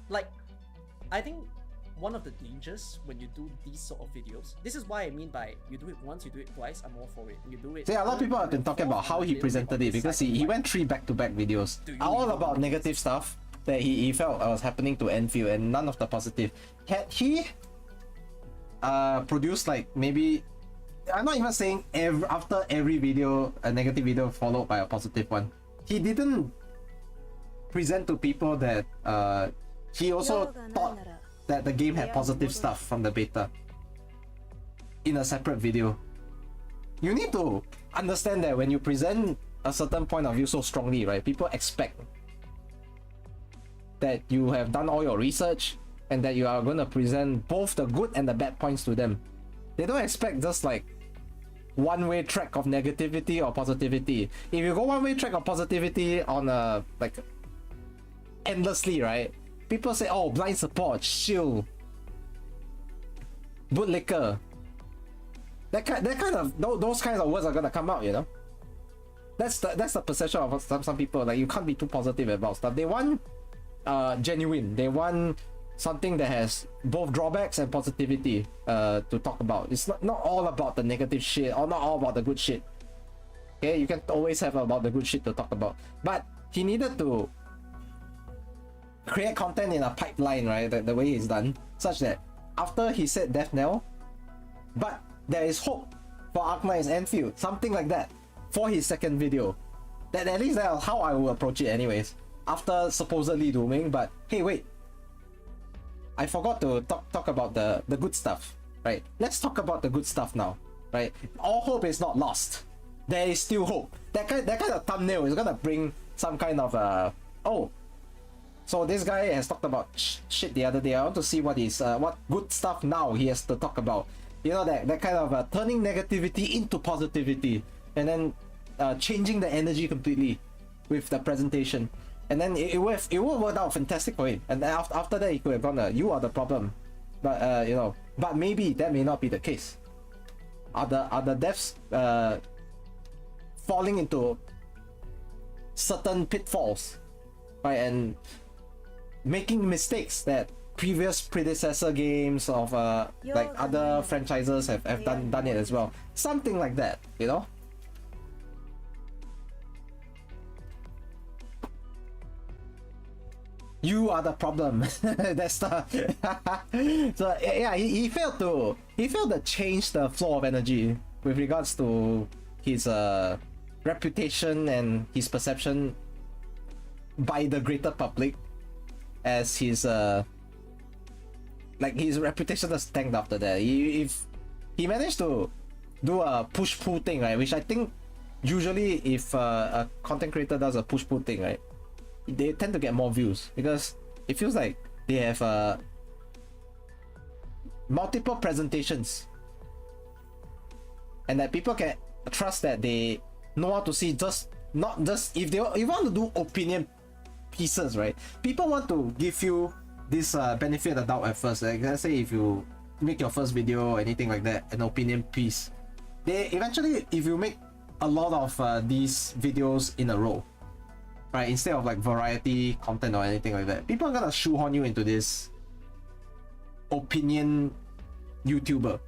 Like, I think one of the dangers when you do these sort of videos, this is why I mean by you do it once, you do it twice, I'm all for it. You do it. See, a lot of people have been talking about how he presented it, because he went 3 back-to-back videos, all about negative stuff that he felt was happening to Enfield, and none of the positive. Had he produced like maybe, I'm not even saying after every video a negative video followed by a positive one. He didn't present to people that he also thought that the game had positive stuff from the beta in a separate video. You need to understand that when you present a certain point of view so strongly, right, people expect that you have done all your research and that you are going to present both the good and the bad points to them. They don't expect just like one-way track of negativity or positivity. If you go one-way track of positivity on like endlessly, right, people say, oh, blind support, shield, bootlicker. Those kinds of words are gonna come out, you know. That's the perception of some people. Like, you can't be too positive about stuff. They want genuine. They want something that has both drawbacks and positivity to talk about. It's not all about the negative shit or not all about the good shit. Okay, you can always have about the good shit to talk about. But he needed to create content in a pipeline, right? The way he's done, such that after he said death knell, but there is hope for Arknights Endfield, something like that, for his second video. That at least that's how I will approach it anyways. After supposedly dooming, but hey, wait, I forgot to talk about the good stuff, right? Let's talk about the good stuff now, right? All hope is not lost. There is still hope. That kind of thumbnail is gonna bring some kind of oh, so this guy has talked about shit the other day. I want to see what good stuff now he has to talk about. You know, that kind of turning negativity into positivity, and then changing the energy completely with the presentation. And then it will work out fantastic for him. And then after that, he could have gone, you are the problem. But, you know, but maybe that may not be the case. Are the devs falling into certain pitfalls right? And making mistakes that previous predecessor games of like other franchises have done it as well. Something like that, you know? You are the problem. That's the so yeah, he failed to change the flow of energy with regards to his reputation and his perception by the greater public, as his like his reputation just tanked after that. If he managed to do a push-pull thing, right, which I think usually if a content creator does a push-pull thing, right, they tend to get more views because it feels like they have multiple presentations, and that people can trust that they know how to see, just not just if you want to do opinion pieces, right? People want to give you this benefit of the doubt at first. Like, let's say if you make your first video or anything like that, an opinion piece, they eventually, if you make a lot of these videos in a row, right, instead of like variety content or anything like that, people are gonna shoehorn you into this opinion YouTuber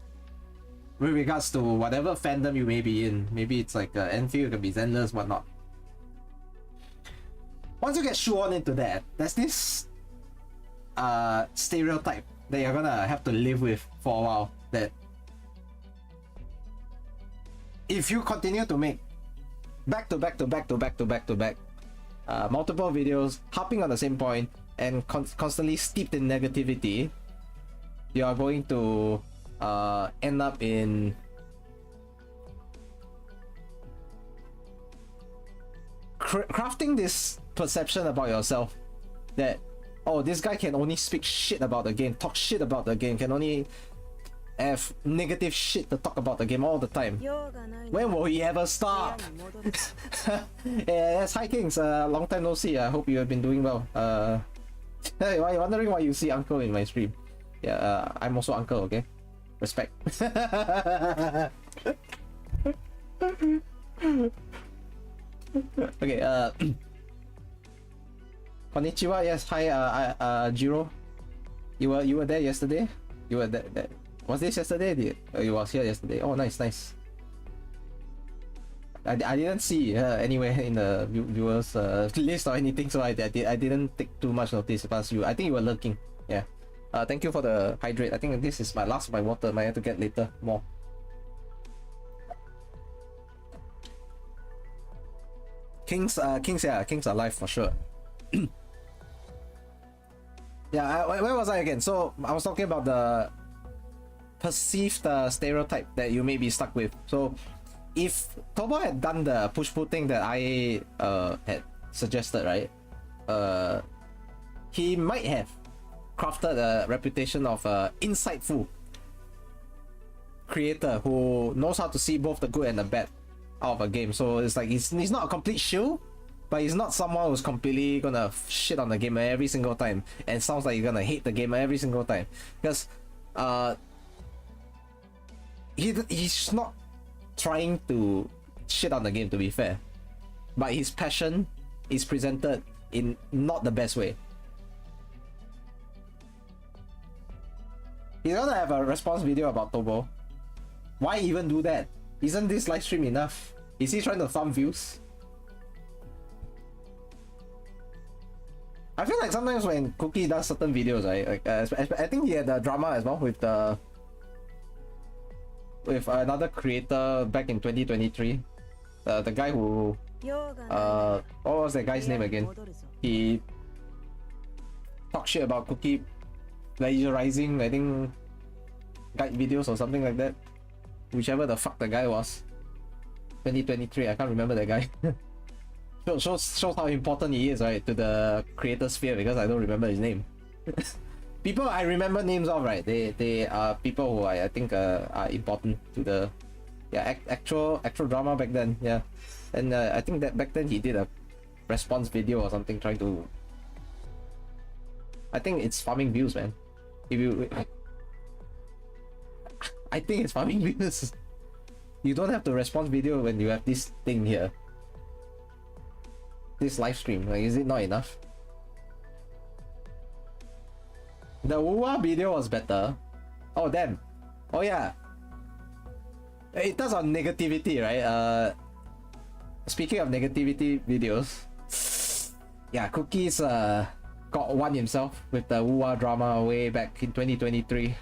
with regards to whatever fandom you may be in. Maybe it's like Endfield, it could be Zenless, whatnot. Once you get shoehorned into that, there's this stereotype that you're gonna have to live with for a while, that if you continue to make back to back multiple videos harping on the same point and constantly steeped in negativity, you are going to end up in crafting this perception about yourself that, oh, this guy can only speak shit about the game, talk shit about the game, can only have negative shit to talk about the game all the time. When will he ever stop? Yes, hi Kings, long time no see. I hope you have been doing well. Hey, why you wondering why you see Uncle in my stream? Yeah, I'm also Uncle, okay? Respect. Okay, konnichiwa. Yes, hi, Jiro. You were there yesterday? You were there. Was this yesterday? You was here yesterday. Oh, nice. I didn't see anywhere in the viewers list or anything, so I didn't take too much notice past you. I think you were lurking. Yeah. Thank you for the hydrate. I think this is my last of my water. Might have to get later more. Kings are live for sure. Yeah, where was I again? So I was talking about the perceived stereotype that you may be stuck with. So if Tobo had done the push-pull thing that I had suggested, right, he might have crafted a reputation of an insightful creator who knows how to see both the good and the bad out of a game. So it's like he's not a complete shill, but he's not someone who's completely gonna shit on the game every single time and sounds like you're gonna hate the game every single time, because he's not trying to shit on the game, to be fair, but his passion is presented in not the best way. He's gonna have a response video about Tobo. Why even do that? Isn't this live stream enough? Is he trying to farm views? I feel like sometimes when Cookie does certain videos, right, like I think he had a drama as well with another creator back in 2023. The guy who what was that guy's name again? He talked shit about Cookie plagiarizing, I think, guide videos or something like that. Whichever the fuck the guy was. 2023, I can't remember that guy. shows how important he is, right, to the creator sphere, because I don't remember his name. People I remember names of, right, they are people who I think are important to the actual drama back then. Yeah, and I think that back then he did a response video or something trying to, I think it's farming views, man. If you, I think it's farming views. You don't have to response video when you have this thing here. This live stream, like, is it not enough? The Uwa video was better. Oh damn. Oh yeah. It does on negativity, right? Speaking of negativity videos, yeah, Cookies got one himself with the Uwa drama way back in 2023.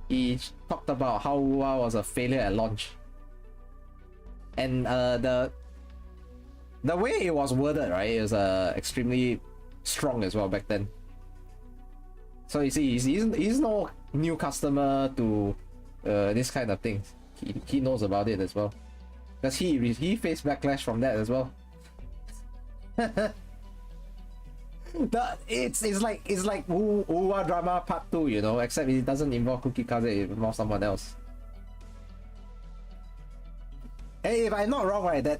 He talked about how Uwa was a failure at launch. And the way it was worded, right, it was extremely strong as well back then. So you see, he's no new customer to this kind of things. He knows about it as well, because he faced backlash from that as well. It's like Uwa drama part 2, you know, except it doesn't involve Cookie Kaze, it involves someone else. Hey, if I'm not wrong, right, that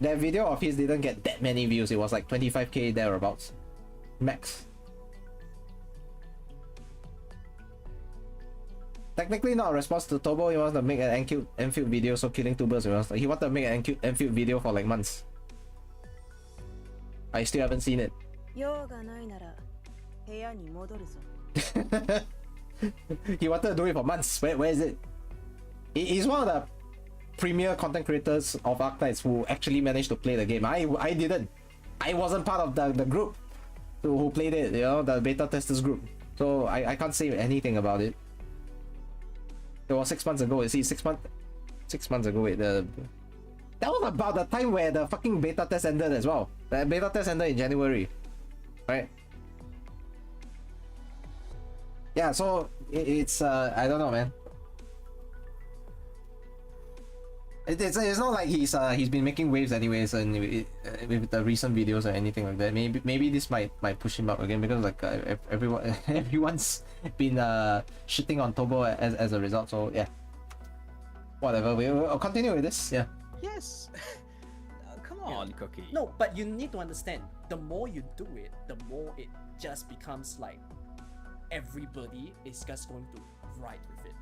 video of his didn't get that many views. It was like 25k thereabouts, max. Technically not a response to Tobo. He wants to make an Endfield video, so killing two birds. He wanted to make an Endfield video for like months. I still haven't seen it. He wanted to do it for months. Where is it? He's one of the premier content creators of Arknights who actually managed to play the game. I didn't. I wasn't part of the group who played it, you know, the beta testers group. So I can't say anything about it. It was 6 months ago. You see, 6 months ago. Wait, that was about the time where the fucking beta test ended as well. The beta test ended in January, right? Yeah. So it's I don't know, man. It's not like he's been making waves anyways, and with the recent videos or anything like that. Maybe this might push him up again, because like everyone's been shitting on Tobo as a result. So yeah, whatever. We'll continue with this. Yeah. Yes. Come on, Cookie. No, but you need to understand. The more you do it, the more it just becomes like everybody is just going to ride with it.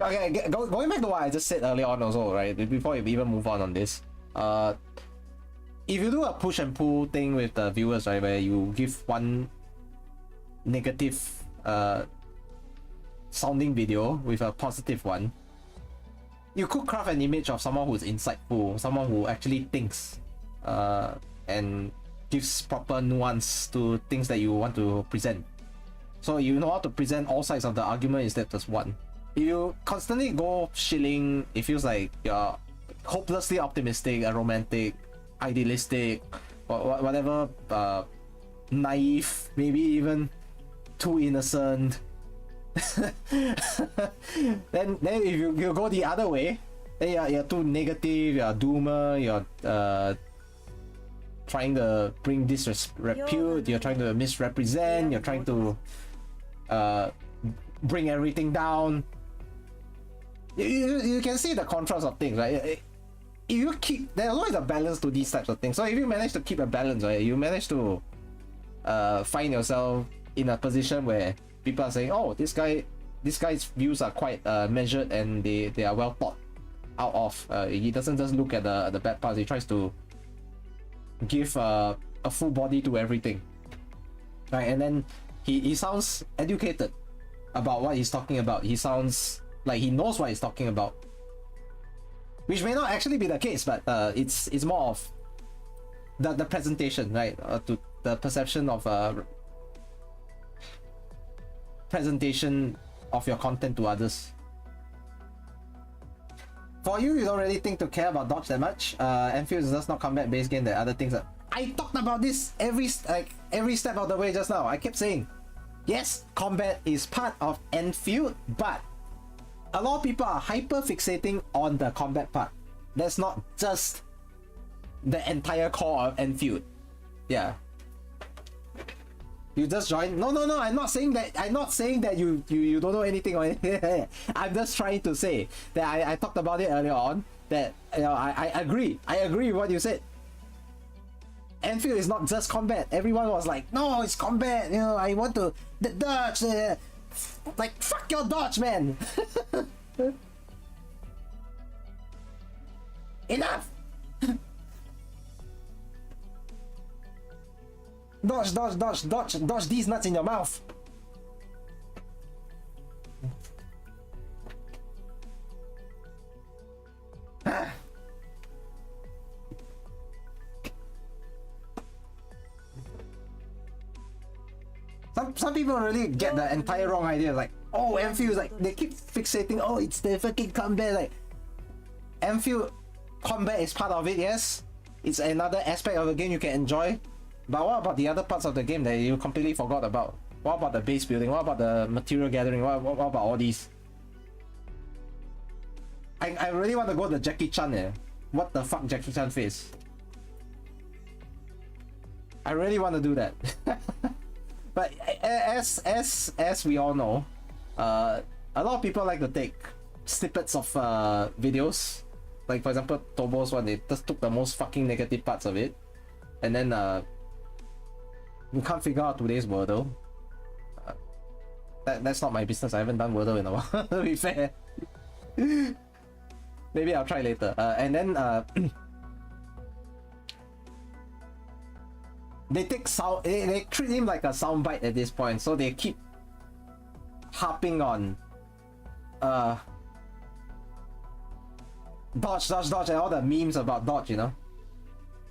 Okay, going back to what I just said earlier on also, right, before we even move on this, if you do a push and pull thing with the viewers, right, where you give one negative sounding video with a positive one, you could craft an image of someone who's insightful, someone who actually thinks and gives proper nuance to things that you want to present. So you know how to present all sides of the argument instead of just one. If you constantly go shilling, it feels like you're hopelessly optimistic, romantic, idealistic, whatever, naive, maybe even too innocent. then if you go the other way, then you're too negative, you're a doomer, you're trying to bring disrepute, you're trying to misrepresent, you're trying to bring everything down. You can see the contrast of things, right? If you keep, there's always a balance to these types of things. So if you manage to keep a balance, right, you manage to find yourself in a position where people are saying, oh, this guy's views are quite measured and they are well thought out of. He doesn't just look at the bad parts. He tries to give a full body to everything, right? And then he sounds educated about what he's talking about. He sounds like he knows what he's talking about, which may not actually be the case, but it's more of the presentation, right? To the perception of presentation of your content to others. For you don't really think to care about dodge that much. Endfield is just not combat based game. There are other things that I talked about this every step of the way just now. I kept saying, yes, combat is part of Endfield, but a lot of people are hyper fixating on the combat part. That's not just the entire core of Endfield. Yeah. You just join. No. I'm not saying that you don't know anything or anything. I'm just trying to say that I talked about it earlier on. That, you know, I agree with what you said. Endfield is not just combat. Everyone was like, no, it's combat. You know, I want to the dodge. Like, fuck your dodge, man. Enough. Dodge, dodge, dodge, dodge, dodge these nuts in your mouth. Some people really get the entire wrong idea. Like, oh, Endfield, like they keep fixating. Oh, it's the fucking combat. Like, Endfield combat is part of it. Yes, it's another aspect of the game you can enjoy. But what about the other parts of the game that you completely forgot about? What about the base building? What about the material gathering? What about all these? I really want to go to Jackie Chan. What the fuck, Jackie Chan face? I really want to do that. But as we all know, a lot of people like to take snippets of videos. Like for example, Tobo's one, they just took the most fucking negative parts of it, and then we can't figure out today's Wordle. That's not my business. I haven't done Wordle in a while. To be fair, maybe I'll try later. And then they take sound. They treat him like a soundbite at this point, so they keep harping on dodge, dodge, dodge, and all the memes about dodge. You know,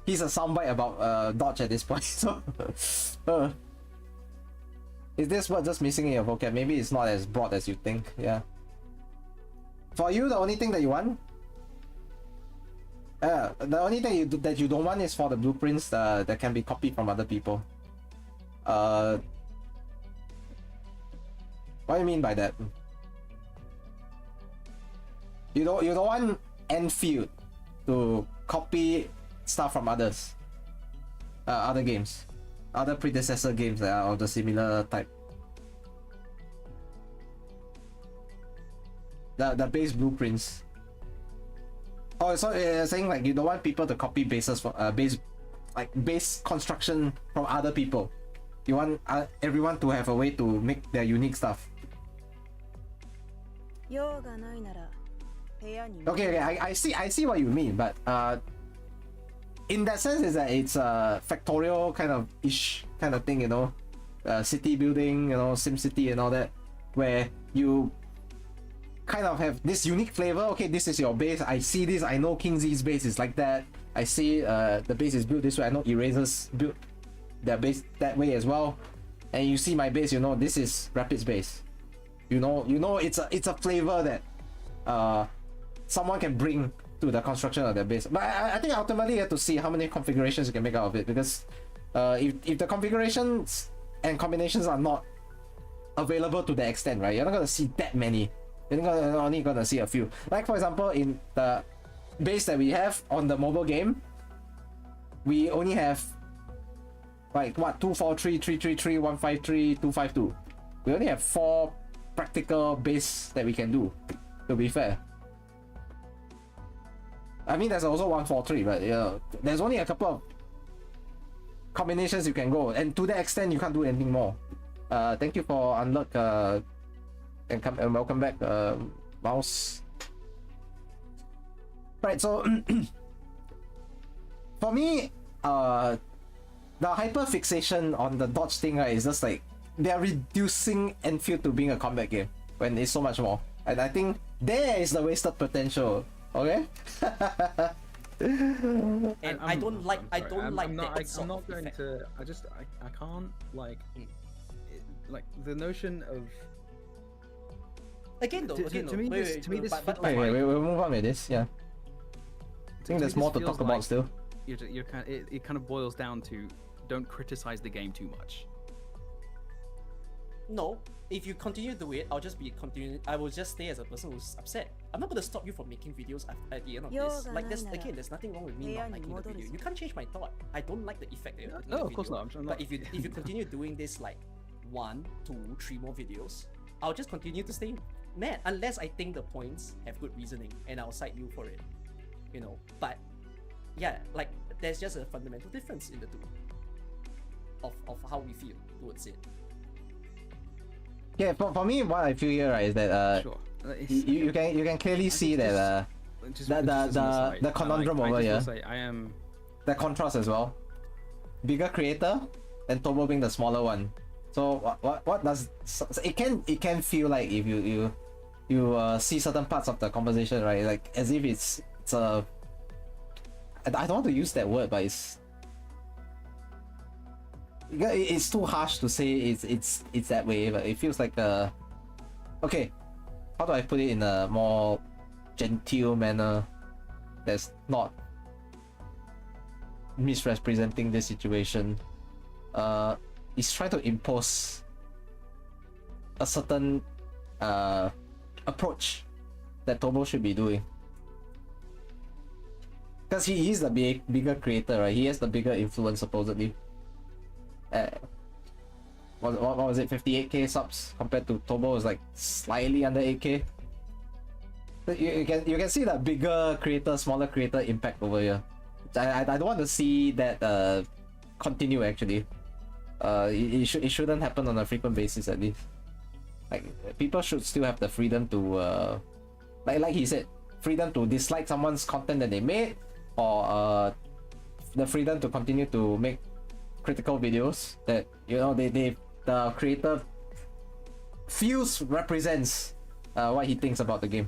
he's a soundbite about dodge at this point. So, is this word just missing in your vocab? Maybe it's not as broad as you think. Yeah. For you, the only thing that you want. The only thing that you don't want is for the blueprints that can be copied from other people. What do you mean by that? You don't want Endfield to copy stuff from others, other games, other predecessor games that are of the similar type. The base blueprints. Oh, so you're saying like you don't want people to copy bases from base construction from other people. You want everyone to have a way to make their unique stuff. Okay, I see what you mean, but in that sense is that it's a factorial kind of thing, you know, city building, you know, SimCity and all that, where you kind of have this unique flavor. Okay, this is your base. I see this. I know King Z's base is like that. I see the base is built this way. I know Eraser's built their base that way as well. And you see my base. You know this is Rapid's base. You know it's a flavor that someone can bring to the construction of their base. But I think ultimately you have to see how many configurations you can make out of it, because if the configurations and combinations are not available to the extent, right, you're not gonna see that many. You're only gonna see a few. Like for example, in the base that we have on the mobile game, we only have like what 243, 333, 153, 252. We only have 4 practical base that we can do. To be fair, I mean there's also 143, but you know, there's only a couple of combinations you can go, and to that extent you can't do anything more. Thank you for unlock. And welcome back, Mouse. Right, so for me, the hyper fixation on the dodge thing, right, is just like they're reducing Endfield to being a combat game when it's so much more. And I think there is the wasted potential. Okay. And I don't like that sort I'm not of going effect. to. I can't like the notion of. Again though, To me, this but Wait, we'll move on with this. Yeah. I think there's more to talk about still. You're kind of, it kind of boils down to don't criticize the game too much. No, if you continue to do it, I'll just be continuing. I will just stay as a person who's upset. I'm not going to stop you from making videos at the end of this. Like, there's nothing wrong with me not liking the video. You can't change my thought. I don't like the effect that you're putting in the of course video. not. I'm But if you continue doing this like 1, 2, 3 more videos, I'll just continue to stay mad unless I think the points have good reasoning and I'll cite you for it. You know, but yeah, like there's just a fundamental difference in the two of how we feel towards it. Yeah, for me, what I feel here, right, is that Sure. you can clearly see that the conundrum over here, I am the contrast as well. Bigger creator, then Tobo being the smaller one. So what does it can feel like if you see certain parts of the conversation, right? Like as if it's a, I don't want to use that word, but it's too harsh to say it's that way, but it feels like okay, how do I put it in a more genteel manner that's not misrepresenting the situation? He's trying to impose a certain approach that Tobo should be doing, because he's the bigger creator, right? He has the bigger influence supposedly. What was it, 58k subs compared to Tobo is like slightly under 8k. You can see that bigger creator, smaller creator impact over here. I don't want to see that continue actually. It shouldn't happen on a frequent basis at least. Like people should still have the freedom to like he said, freedom to dislike someone's content that they made, or the freedom to continue to make critical videos that, you know, the creator feels represents what he thinks about the game.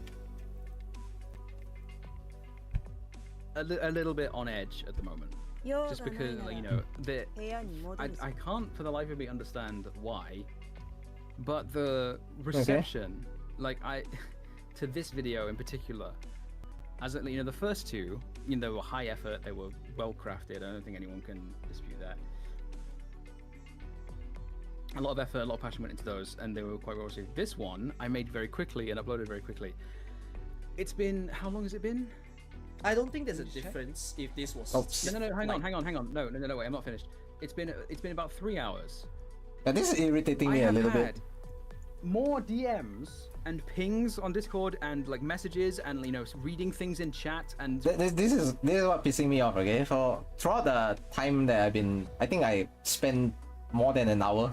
A little bit on edge at the moment, just because, like, you know, I can't for the life of me understand why, but the reception, like to this video in particular, as you know, the first two, you know, they were high effort, they were well crafted. I don't think anyone can dispute that. A lot of effort, a lot of passion went into those, and they were quite well received. This one I made very quickly and uploaded very quickly. It's been, how long has it been? I don't think there's a difference if this was. No, hang on. No, wait, I'm not finished. It's been about 3 hours. Yeah, this is irritating me a little bit. More DMs and pings on Discord and like messages and, you know, reading things in chat, and this is what pissing me off. Okay, throughout the time that I think I spent more than an hour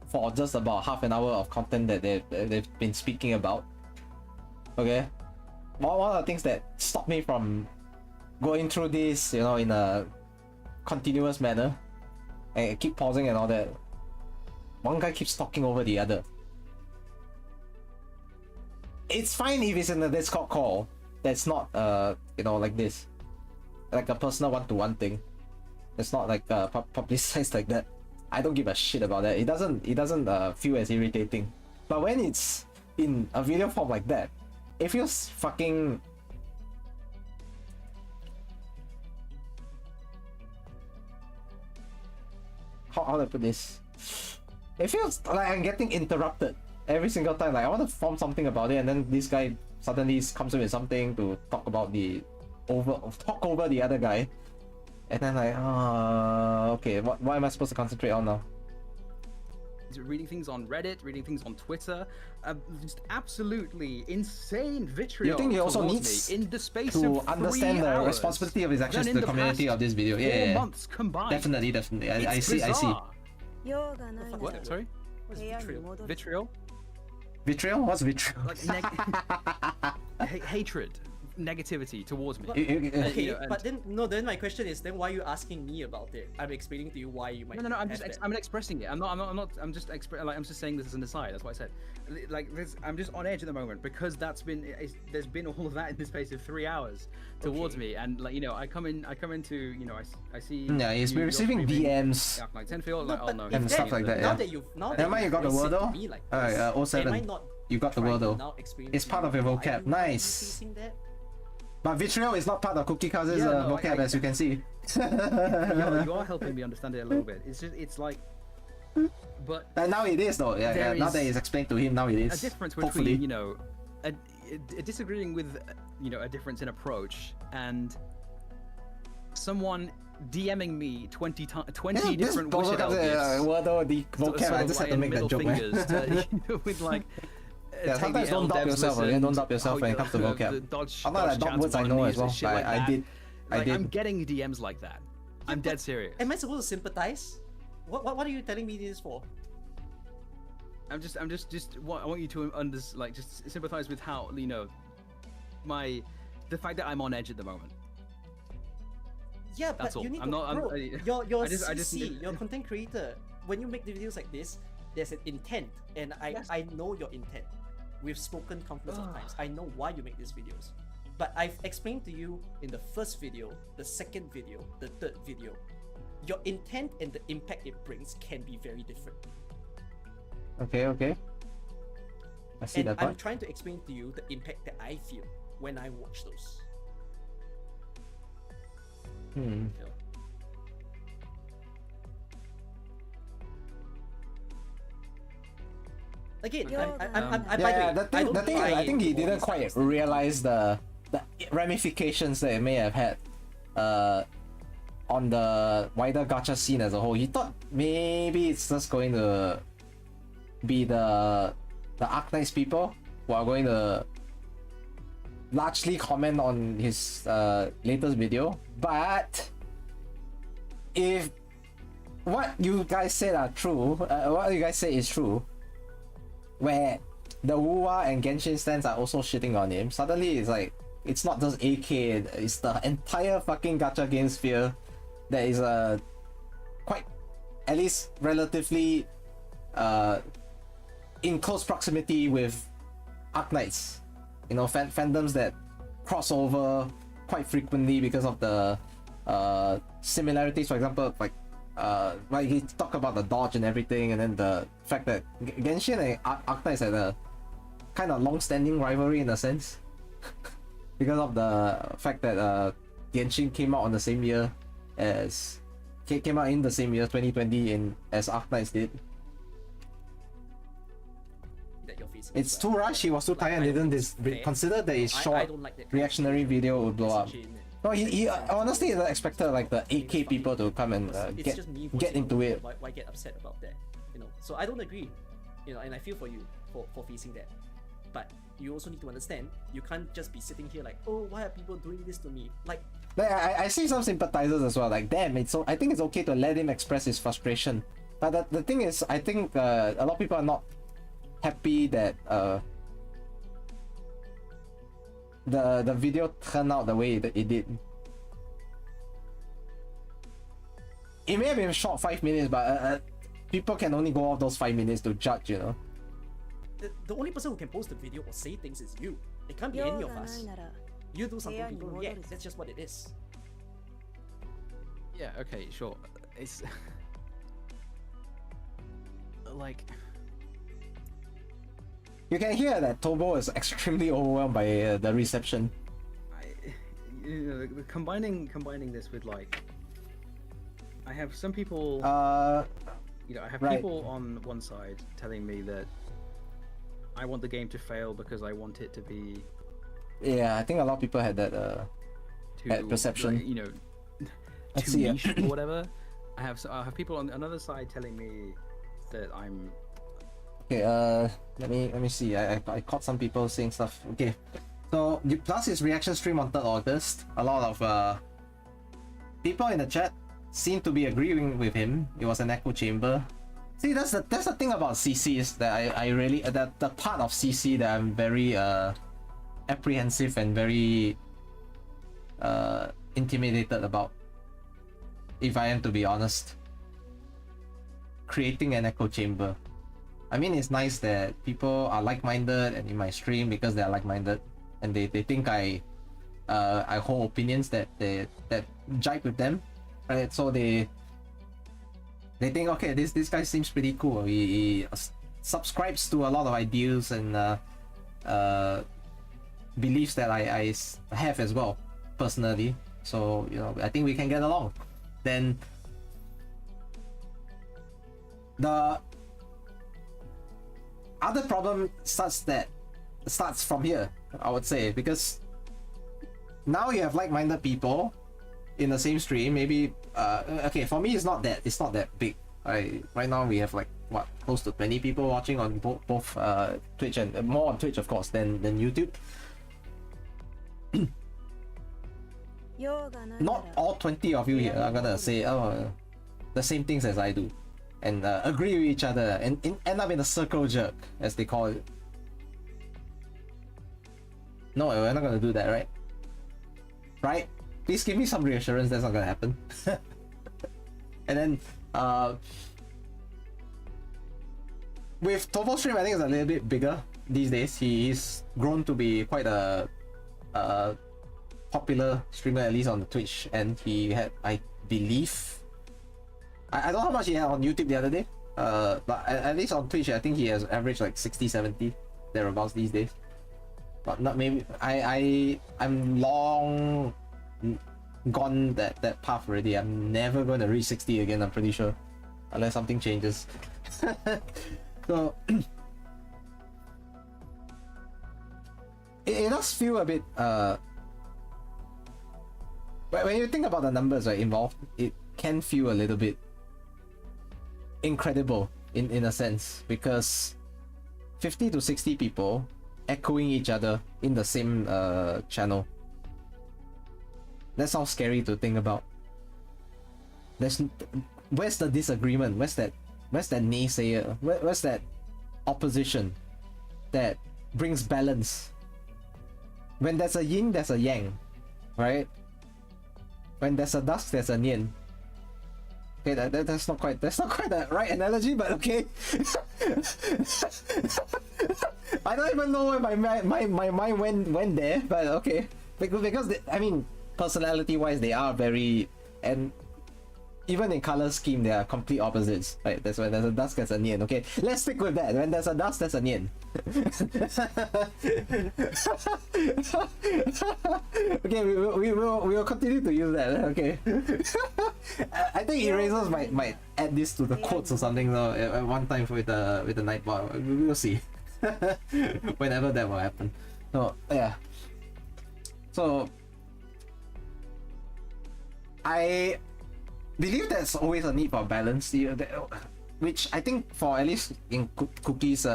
for just about half an hour of content that they've been speaking about. Okay, one of the things that stopped me from going through this, you know, in a continuous manner and keep pausing and all that, one guy keeps talking over the other. It's fine if it's in a Discord call that's not you know, like this, like a personal one-to-one thing. It's not like publicized like that. I don't give a shit about that. It doesn't feel as irritating. But when it's in a video form like that, it feels fucking... How do I put this? It feels like I'm getting interrupted every single time. Like I want to form something about it, and then this guy suddenly comes in with something to talk over the other guy, and then like, okay, what am I supposed to concentrate on now? Reading things on Reddit, reading things on Twitter, just absolutely insane vitriol. You think he also needs in the space to of understand the responsibility of his actions to the community of this video? Yeah, 4 months combined. Definitely. I see. What? Sorry? What's vitriol? Vitriol? Vitriol? What's vitriol? Like hatred, negativity towards me. Okay, you know, but then my question is, then why are you asking me about it? I'm explaining to you why you might. No. I'm expressing it. I'm just saying this as an aside. That's what I said. Like this, I'm just on edge at the moment because there's been all of that in the space of 3 hours towards me, and like, you know, I come into, you know, I see. Yeah, he's been receiving DMs. Arknights, Endfield, like, oh no, and stuff like that. Now Yeah. that you've you got the word though. Alright, 07. You got the word though. It's part of your vocab. Nice. But vitriol is not part of Cookie Cuz's vocab, as you can see. you are helping me understand it a little bit. It's like, but now it is though. Yeah. Now that it's explained to him, now it is. A difference between, you know, a disagreeing with, you know, a difference in approach and someone DMing me 20 different wish out gifts. The vocab, I just had to make that joke, man. With like. Sometimes don't doubt yourself, don't doubt yourself when it comes to vocab. I'm not like dumb words I know as well. I did. I'm getting DMs like that. I'm dead serious. Am I supposed to sympathize? What are you telling me this for? I want you to just sympathize with how, you know, the fact that I'm on edge at the moment. Yeah, but That's all. you need I'm to, not. bro, I'm, you're I just CC, need- you're a content creator. When you make the videos like this, there's an intent, and I know your intent. We've spoken countless of times. I know why you make these videos. But I've explained to you in the first video, the second video, the third video. Your intent and the impact it brings can be very different. Okay. I see And that I'm part. trying to explain to you the impact that I feel when I watch those. Hmm. You know? Again, by the way, Yeah, I don't the thing is, buy I think he into all didn't these quite types of stuff. realize the ramifications that it may have had on the wider gacha scene as a whole. He thought maybe it's just going to be the Arknights people who are going to largely comment on his latest video, but if what you guys said are true, what you guys say is true, where the Wuwa and Genshin stands are also shitting on him, suddenly it's like, it's not just AK, it's the entire fucking gacha game sphere that is quite, at least relatively in close proximity with Arknights. You know, fandoms that cross over quite frequently because of the similarities. For example, like he talked about the dodge and everything, and then the fact that Genshin and Arknights had a kind of long-standing rivalry in a sense because of the fact that Genshin came out on the same year as came out in the same year 2020 as Arknights did. That you're facing It's as too well. rushed. He was too tired and I don't didn't think it's fair. consider that his I short don't like that kind of reactionary video would blow up. messaging and- No, he honestly expected like the 8K people to come and It's get just me get voicing into my it. opinion. Why get upset about that? You know, so I don't agree. You know, and I feel for you for facing that. But you also need to understand, you can't just be sitting here like, oh, why are people doing this to me? Like, Like, I see some sympathizers as well. Like, damn, I think it's okay to let him express his frustration. But the thing is, I think a lot of people are not happy that the video turned out the way that it did. It may have been short 5 minutes, but people can only go off those 5 minutes to judge, you know. the only person who can post the video or say things is you. It can't be any of us. You do something, people react. That's just what it is. Yeah. Okay. Sure. It's like You can hear that Tobo is extremely overwhelmed by the reception. you know, combining this with like, I have some people. You know, I have right. people on one side telling me that I want the game to fail because I want it to be Yeah, I think a lot of people had that too perception. like, you know, Let's too see, niche or whatever. I have people on another side telling me that I'm Okay, let me see. I caught some people saying stuff. Okay, so plus his reaction stream on 3rd August, a lot of people in the chat seem to be agreeing with him. It was an echo chamber. See, that's the thing about CCs that I really the part of CC that I'm very apprehensive and very intimidated about, if I am to be honest. Creating an echo chamber. I mean, it's nice that people are like-minded and in my stream because they are like-minded and they think I hold opinions that jive with them, right? So they think, okay, this guy seems pretty cool. He subscribes to a lot of ideals and beliefs that I have as well personally. So, you know, I think we can get along. Then the other problem starts from here, I would say, because now you have like-minded people in the same stream. Maybe okay, for me it's not that big. Right now we have like what, close to 20 people watching on both Twitch and more on Twitch of course than YouTube. Not all 20 of you here are gonna say the same things as I do and agree with each other and end up in a circle jerk, as they call it. No, we're not gonna do that, right? please give me some reassurance that's not gonna happen. And then with Tobo's stream, I think it's a little bit bigger these days. He's grown to be quite a popular streamer, at least on the Twitch, and he had, I believe, I don't know how much he had on YouTube the other day, but at least on Twitch I think he has averaged like 60-70 thereabouts these days. But not maybe I'm long gone that path already. I'm never going to reach 60 again, I'm pretty sure, unless something changes. So it does feel a bit but when you think about the numbers right involved, it can feel a little bit incredible in a sense, because 50 to 60 people echoing each other in the same channel. That sounds scary to think about. Where's the disagreement? Where's that naysayer? Where's that opposition that brings balance? When there's a yin, there's a yang, right? When there's a dusk, there's a nian. Okay, that's not quite the right analogy, but okay. I don't even know where my mind went there, but okay. Because I mean, personality-wise, they are very, and even in color scheme, they are complete opposites, right? That's when there's a dusk, there's a nian. Okay, let's stick with that. When there's a dusk, there's a nian. Okay, we will continue to use that. Okay. I think Erasers might add this to the quotes or something though at one time with the Nightbot. We will see. Whenever that will happen. So yeah. So I believe there's always a need for balance, which I think for at least in Cookie's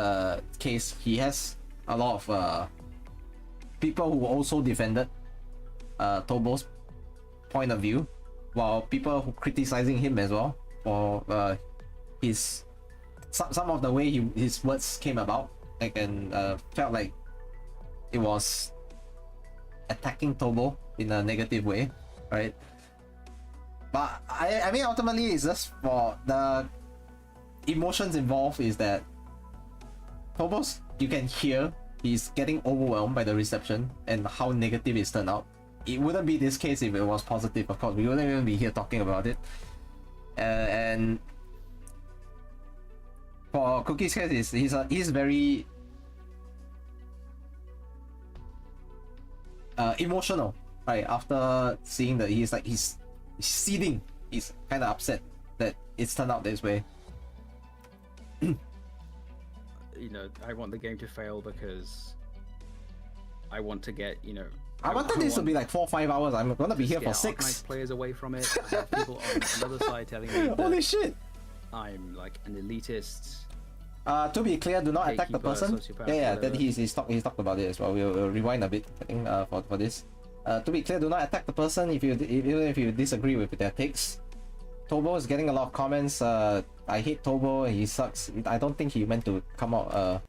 case, he has a lot of people who also defended Tobo's point of view, while people who criticizing him as well for his some of the way his words came about, like, and felt like it was attacking Tobo in a negative way, right? But I mean, ultimately, it's just for the emotions involved. Is that Tobo's, you can hear he's getting overwhelmed by the reception and how negative it's turned out. It wouldn't be this case if it was positive, of course. We wouldn't even be here talking about it. And for Cookie's case, he's very emotional, right? After seeing that, he's seething. He's kind of upset that it's turned out this way. You know, I want the game to fail because I want to get, you know, I wanted this to be like 4 or 5 hours. I'm gonna be here for 6. Arknights players away from it. I have people on another side telling me that holy shit, I'm like an elitist. To be clear, do not attack the person. Yeah, that he's talked about it as well. We'll rewind a bit, I think, for this. To be clear, do not attack the person even if you disagree with their takes. Tobo is getting a lot of comments. I hate Tobo, he sucks. I don't think he meant to come out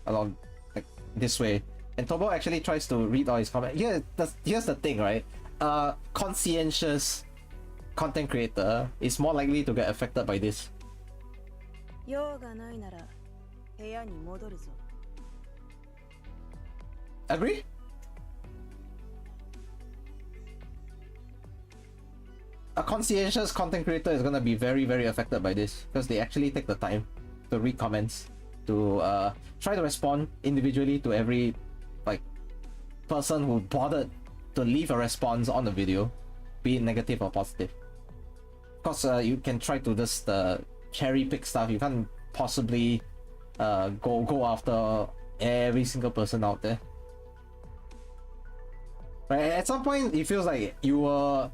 along like this way. And Tobo actually tries to read all his comments. Here's the thing, right? Conscientious content creator is more likely to get affected by this. Agree? A conscientious content creator is gonna be very, very affected by this because they actually take the time to read comments, to try to respond individually to every like person who bothered to leave a response on the video, be it negative or positive. Because you can try to just cherry pick stuff. You can't possibly go after every single person out there. Right? At some point, it feels like you will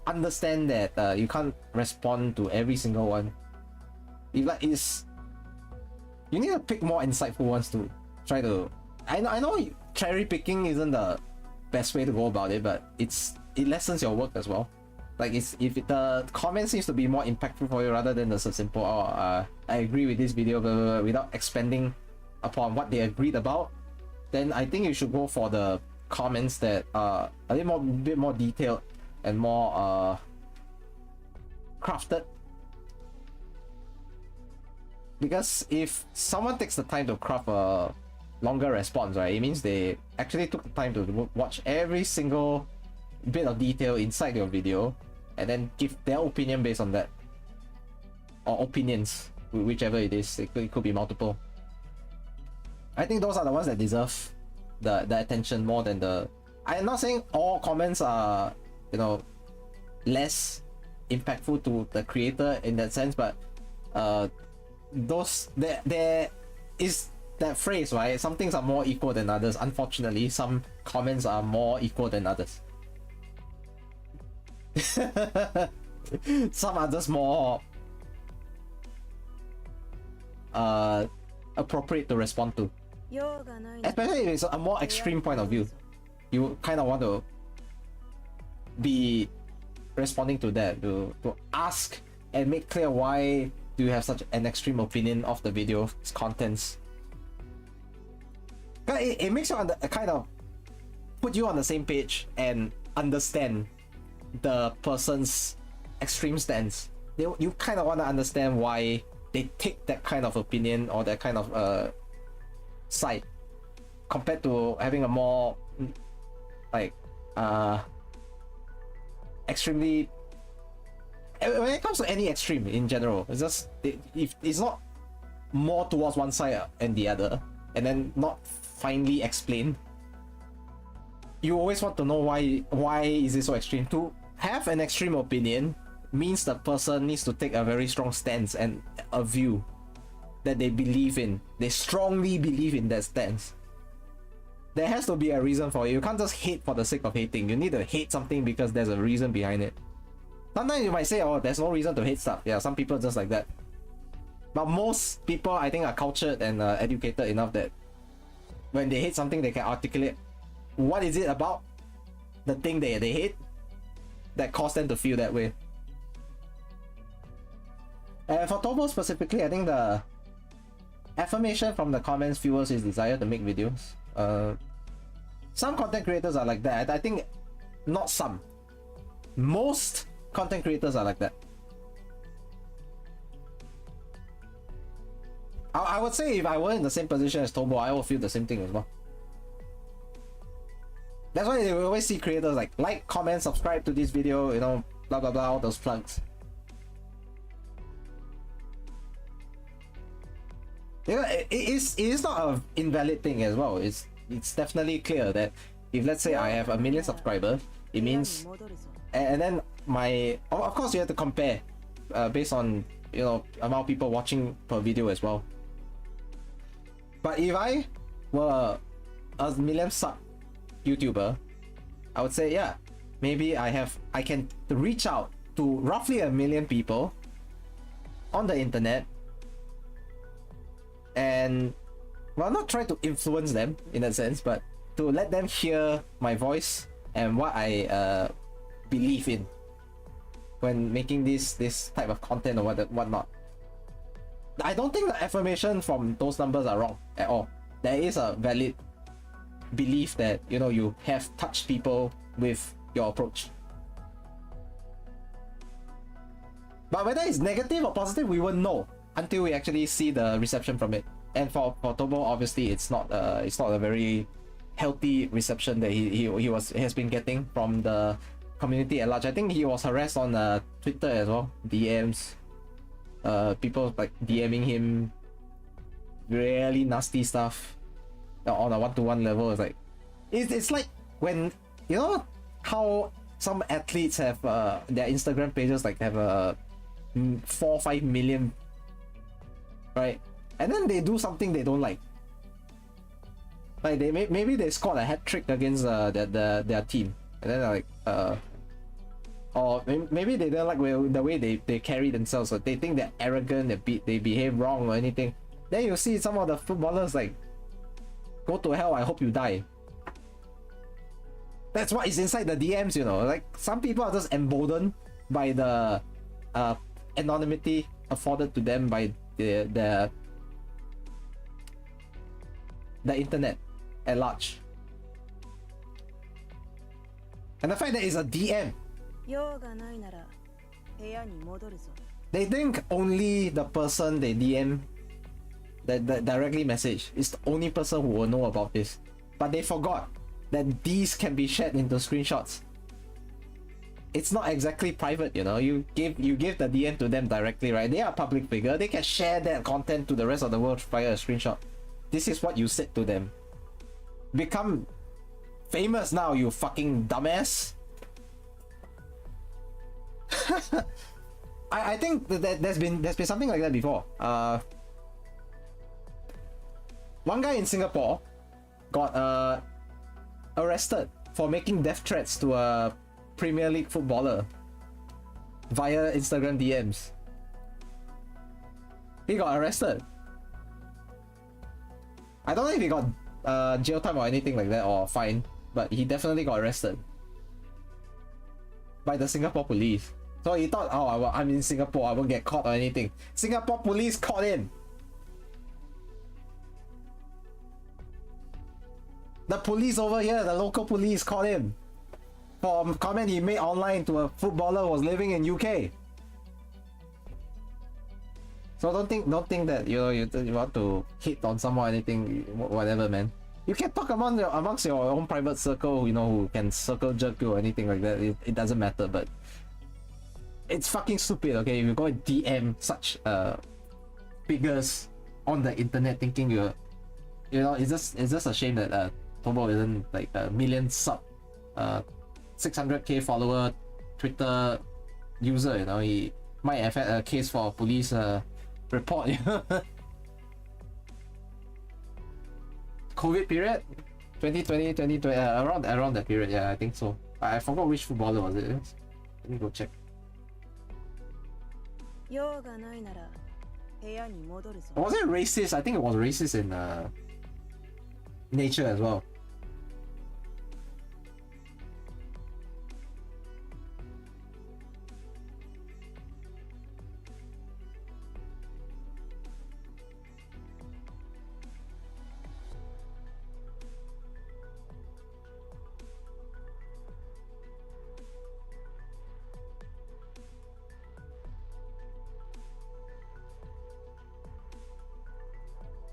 understand that you can't respond to every single one. You need to pick more insightful ones to try to. I know cherry picking isn't the best way to go about it, but it lessens your work as well. Like if the comment seems to be more impactful for you rather than just a simple I agree with this video blah, blah, blah, without expanding upon what they agreed about, then I think you should go for the comments that are a bit more detailed and more crafted. Because if someone takes the time to craft a longer response, right, it means they actually took the time to watch every single bit of detail inside your video and then give their opinion based on that, or opinions, whichever it is. It could be multiple. I think those are the ones that deserve the attention more than the... I'm not saying all comments are, you know, less impactful to the creator in that sense, but there is that phrase, right? Some things are more equal than others. Unfortunately, some comments are more equal than others. Some are just more appropriate to respond to, especially if it's a more extreme point of view. You kind of want to be responding to that, to ask and make clear why do you have such an extreme opinion of the video's contents. It makes you kind of put you on the same page and understand the person's extreme stance. You kind of want to understand why they take that kind of opinion or that kind of side, compared to having a more like extremely... When it comes to any extreme in general, it's just if it's not more towards one side and the other, and then not finely explained, you always want to know why is it so extreme. To have an extreme opinion means the person needs to take a very strong stance and a view that they believe in. They strongly believe in that stance. There has to be a reason for it. You can't just hate for the sake of hating. You need to hate something because there's a reason behind it. Sometimes you might say, oh, there's no reason to hate stuff. Yeah, some people are just like that. But most people, I think, are cultured and educated enough that when they hate something, they can articulate what is it about the thing they hate that caused them to feel that way. And for Tobo specifically, I think the affirmation from the comments fuels his desire to make videos. Some content creators are like that. I think not some. Most content creators are like that. I would say if I were in the same position as Tobo, I would feel the same thing as well. That's why you always see creators like, comment, subscribe to this video, you know, blah blah blah, all those plugs. You know, it is not an invalid thing as well. It's definitely clear that if, let's say, I have 1 million subscribers, it means, and then of course you have to compare based on, you know, amount of people watching per video as well. But if I were a 1 million sub YouTuber, I would say, yeah, maybe I can reach out to roughly 1 million people on the internet and, well, not try to influence them in a sense, but to let them hear my voice and what I believe in when making this type of content or whatnot. I don't think the affirmation from those numbers are wrong at all. There is a valid belief that, you know, you have touched people with your approach. But whether it's negative or positive, we won't know until we actually see the reception from it. And for Tobo, obviously, it's not a very healthy reception that he has been getting from the community at large. I think he was harassed on Twitter as well, DMs. People like DMing him really nasty stuff on a one-to-one level. It's like when, you know how some athletes have their Instagram pages have 4 or 5 million, right? And then they do something they don't like they maybe they scored a hat trick against their team, and then they're like or maybe they don't like the way they carry themselves, or they think they're arrogant, they behave wrong or anything. Then you see some of the footballers like, go to hell, I hope you die. That's what is inside the DMs, you know. Like, some people are just emboldened by the anonymity afforded to them by the internet at large. And the fact that it's a DM They think only the person they DM, that directly message, is the only person who will know about this. But they forgot that these can be shared into screenshots. It's not exactly private, you know. You give the DM to them directly, right? They are a public figure. They can share that content to the rest of the world via a screenshot. This is what you said to them. Become famous now, you fucking dumbass. I think that there's been something like that before. One guy in Singapore got arrested for making death threats to a Premier League footballer via Instagram DMs. He got arrested. I don't know if he got jail time or anything like that, or fine, but he definitely got arrested by the Singapore police. So he thought, oh, I'm in Singapore, I won't get caught or anything. Singapore police caught him. The police over here, the local police, caught him for a comment he made online to a footballer who was living in UK. So don't think that you want to hit on someone or anything, whatever, man. You can talk amongst your own private circle, you know, who can circle jerk you or anything like that. It doesn't matter, but it's fucking stupid, okay? If you go and DM such figures on the internet thinking you know, it's just a shame that Tobo isn't like a million sub 600k follower Twitter user, you know. He might have had a case for a police report. COVID period, 2020, around that period, yeah, I think so. I forgot which footballer was it. Let me go check. Was it racist? I think it was racist in nature as well.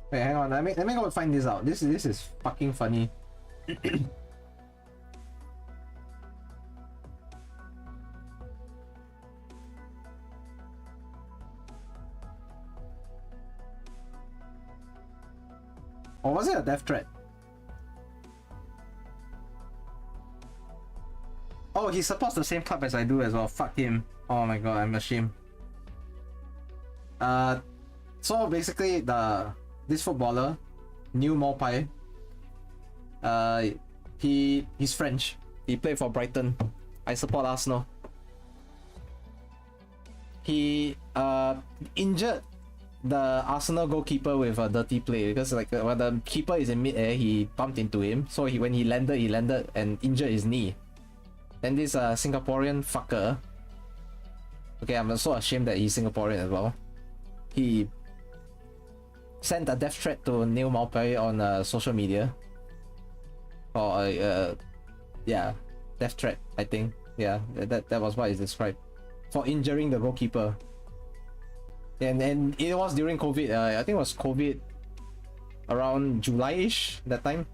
Wait, hang on. Let me go find this out. This is fucking funny. Or was it a death threat? Oh, he supports the same club as I do as well. Fuck him. Oh my god, I'm ashamed. So basically this footballer, New Maupai, he's French. He played for Brighton. I support Arsenal. He injured the Arsenal goalkeeper with a dirty play, because like when the keeper is in mid-air, he bumped into him. So when he landed and injured his knee. Then this Singaporean fucker, okay, I'm so ashamed that he's Singaporean as well. He sent a death threat to Neil Maupai on social media. Or yeah, death threat, I think. Yeah, that was what is described, for injuring the goalkeeper. And it was during COVID. I think it was COVID around July-ish, that time.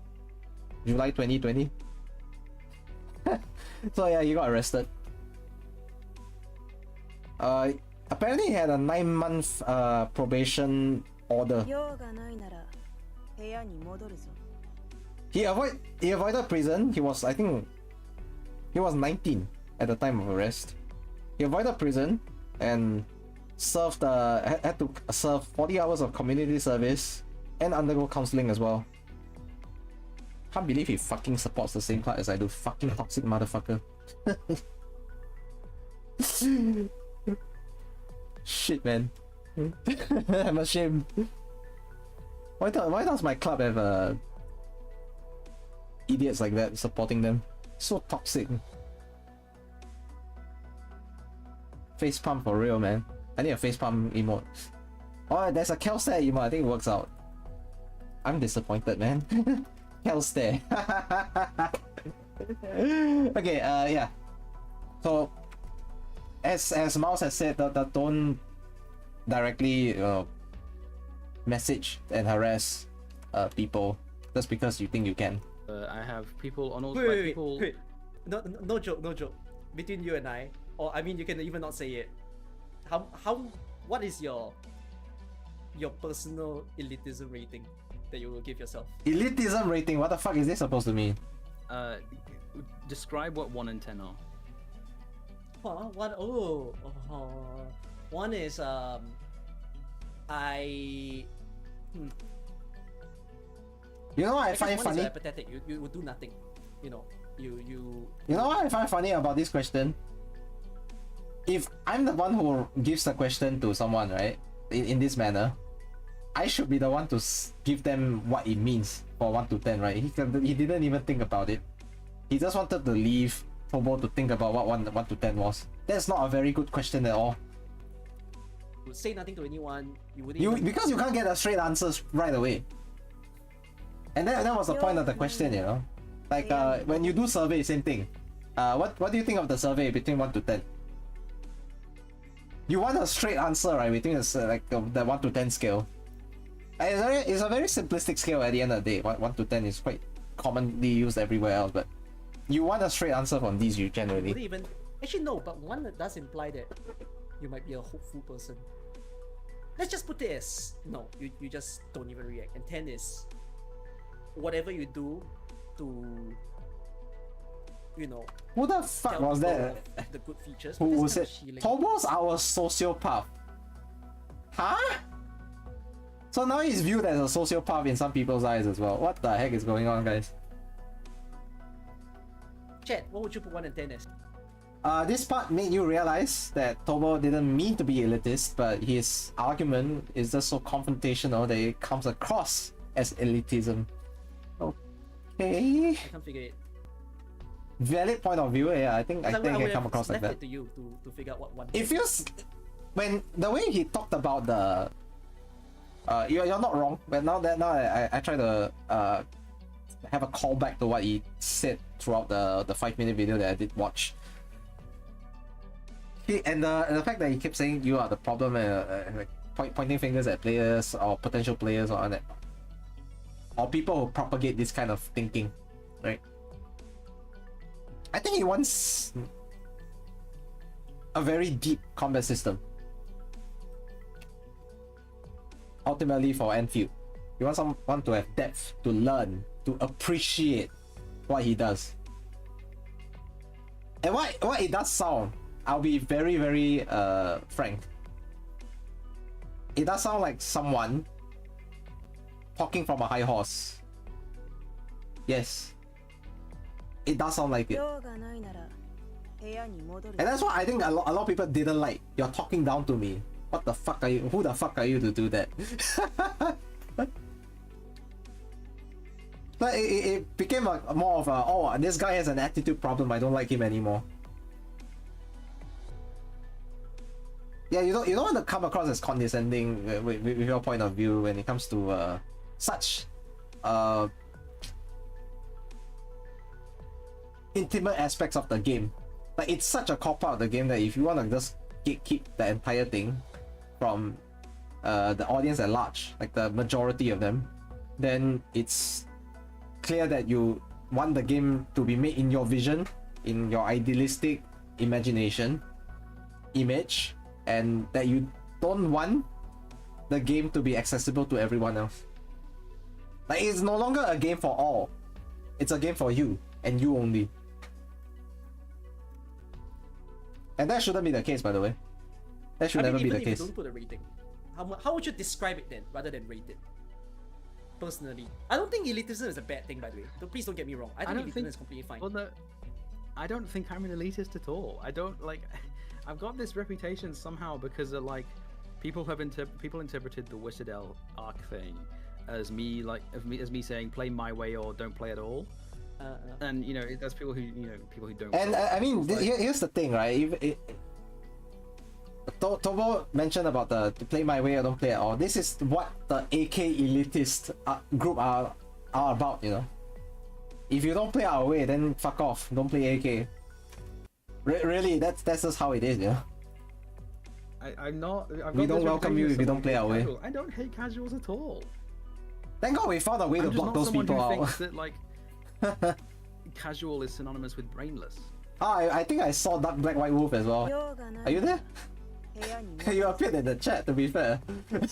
July 2020. So yeah, he got arrested. Apparently he had a 9-month probation order. He avoided prison. I think he was 19 at the time of arrest. He avoided prison and had to serve 40 hours of community service and undergo counseling as well. Can't believe he fucking supports the same club as I do. Fucking toxic motherfucker. Shit, man. I'm ashamed. Why does my club have idiots like that supporting them? So toxic. Face pump for real, man. I need a face pump emote. Oh, there's a Kel stare emote. I think it works out. I'm disappointed, man. Kel stare. Okay, yeah. So as Mouse has said, that don't directly message and harass people just because you think you can. I have people on all Wait. No joke. Between you and I, or I mean, you can even not say it. What is your personal elitism rating that you will give yourself? Elitism rating? What the fuck is this supposed to mean? Describe what 1 and 10 are. One is You know what I find one funny? is apathetic. You would do nothing. You know what I find funny about this question? If I'm the one who gives the question to someone, right, in this manner, I should be the one to give them what it means for 1 to 10, right? He didn't even think about it. He just wanted to leave Tobo to think about what 1 to 10 was. That's not a very good question at all. You would say nothing to anyone. Because you can't get a straight answer right away. And that was the point of the question, you know? Like, when you do survey, same thing. What do you think of the survey between 1 to 10? You want a straight answer, right? Between the 1 to 10 scale. It's a very simplistic scale at the end of the day. 1 to 10 is quite commonly used everywhere else, but you want a straight answer from these, you generally. Actually, no, but 1 does imply that you might be a hopeful person. Let's just put it as, no, you just don't even react. And 10 is whatever you do to, who the fuck was that? The good features. Who was it? Tobo's our sociopath. Huh? So now he's viewed as a sociopath in some people's eyes as well. What the heck is going on, guys? Chat, what would you put 1 and 10 as? This part made you realize that Tobo didn't mean to be elitist, but his argument is just so confrontational that it comes across as elitism. Okay. I can't figure it. Valid point of view, yeah. I think I come across like that. Left it to you to figure out what 1. It feels when the way he talked about the you're not wrong, but now I try to have a callback to what he said throughout the 5-minute video that I did watch. And the fact that he kept saying you are the problem and like pointing fingers at players or potential players or people who propagate this kind of thinking, right? I think he wants a very deep combat system. Ultimately for Endfield, you want someone to have depth, to learn, to appreciate what he does. And what it does sound, I'll be very, very frank. It does sound like someone talking from a high horse. Yes. It does sound like it. And that's what I think a lot of people didn't like. You're talking down to me. What the fuck are you? Who the fuck are you to do that? But it became more of a, oh, this guy has an attitude problem, I don't like him anymore. Yeah, you don't want to come across as condescending with your point of view when it comes to such intimate aspects of the game. Like, it's such a core part of the game that if you want to just keep the entire thing from the audience at large, like the majority of them, then it's clear that you want the game to be made in your vision, in your idealistic imagination image, and that you don't want the game to be accessible to everyone else. Like, it's no longer a game for all, it's a game for you and you only. And that shouldn't be the case, by the way. That should never be the case. If you don't put a rating, how would you describe it then, rather than rate it? Personally, I don't think elitism is a bad thing, by the way. Please don't get me wrong. I think elitism is completely fine. Well, no, I don't think I'm an elitist at all. I don't like. I've got this reputation somehow because of like people interpreted the Wizardell arc thing as me saying play my way or don't play at all. And you know, that's people who don't. And I mean, here's the thing, right? Tobo mentioned about the play my way or don't play at all. This is what the AK elitist group are about, you know. If you don't play our way, then fuck off. Don't play AK. Really, that's just how it is, you know. I'm not. We don't welcome you if you don't play our way. I don't hate casuals at all. Thank God we found a way to block those people out. Thinks that, like, casual is synonymous with brainless. I think I saw Dark Black White Wolf as well. Are you there? You appeared in the chat, to be fair. It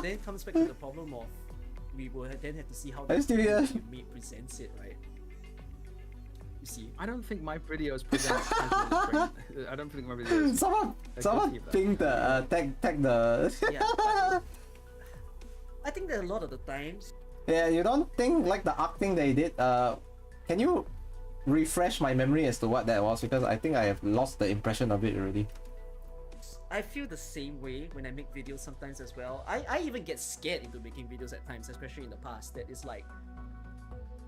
then comes back to the problem of we will then have to see how the presents it, right? You see, I don't think my videos present casual. I don't think my videos. Someone ping the tag the. Yeah, but I think that a lot of the times. Yeah, you don't think like the arc thing they did? Can you refresh my memory as to what that was, because I think I have lost the impression of it already. I feel the same way when I make videos sometimes as well. I even get scared into making videos at times, especially in the past, that it's like,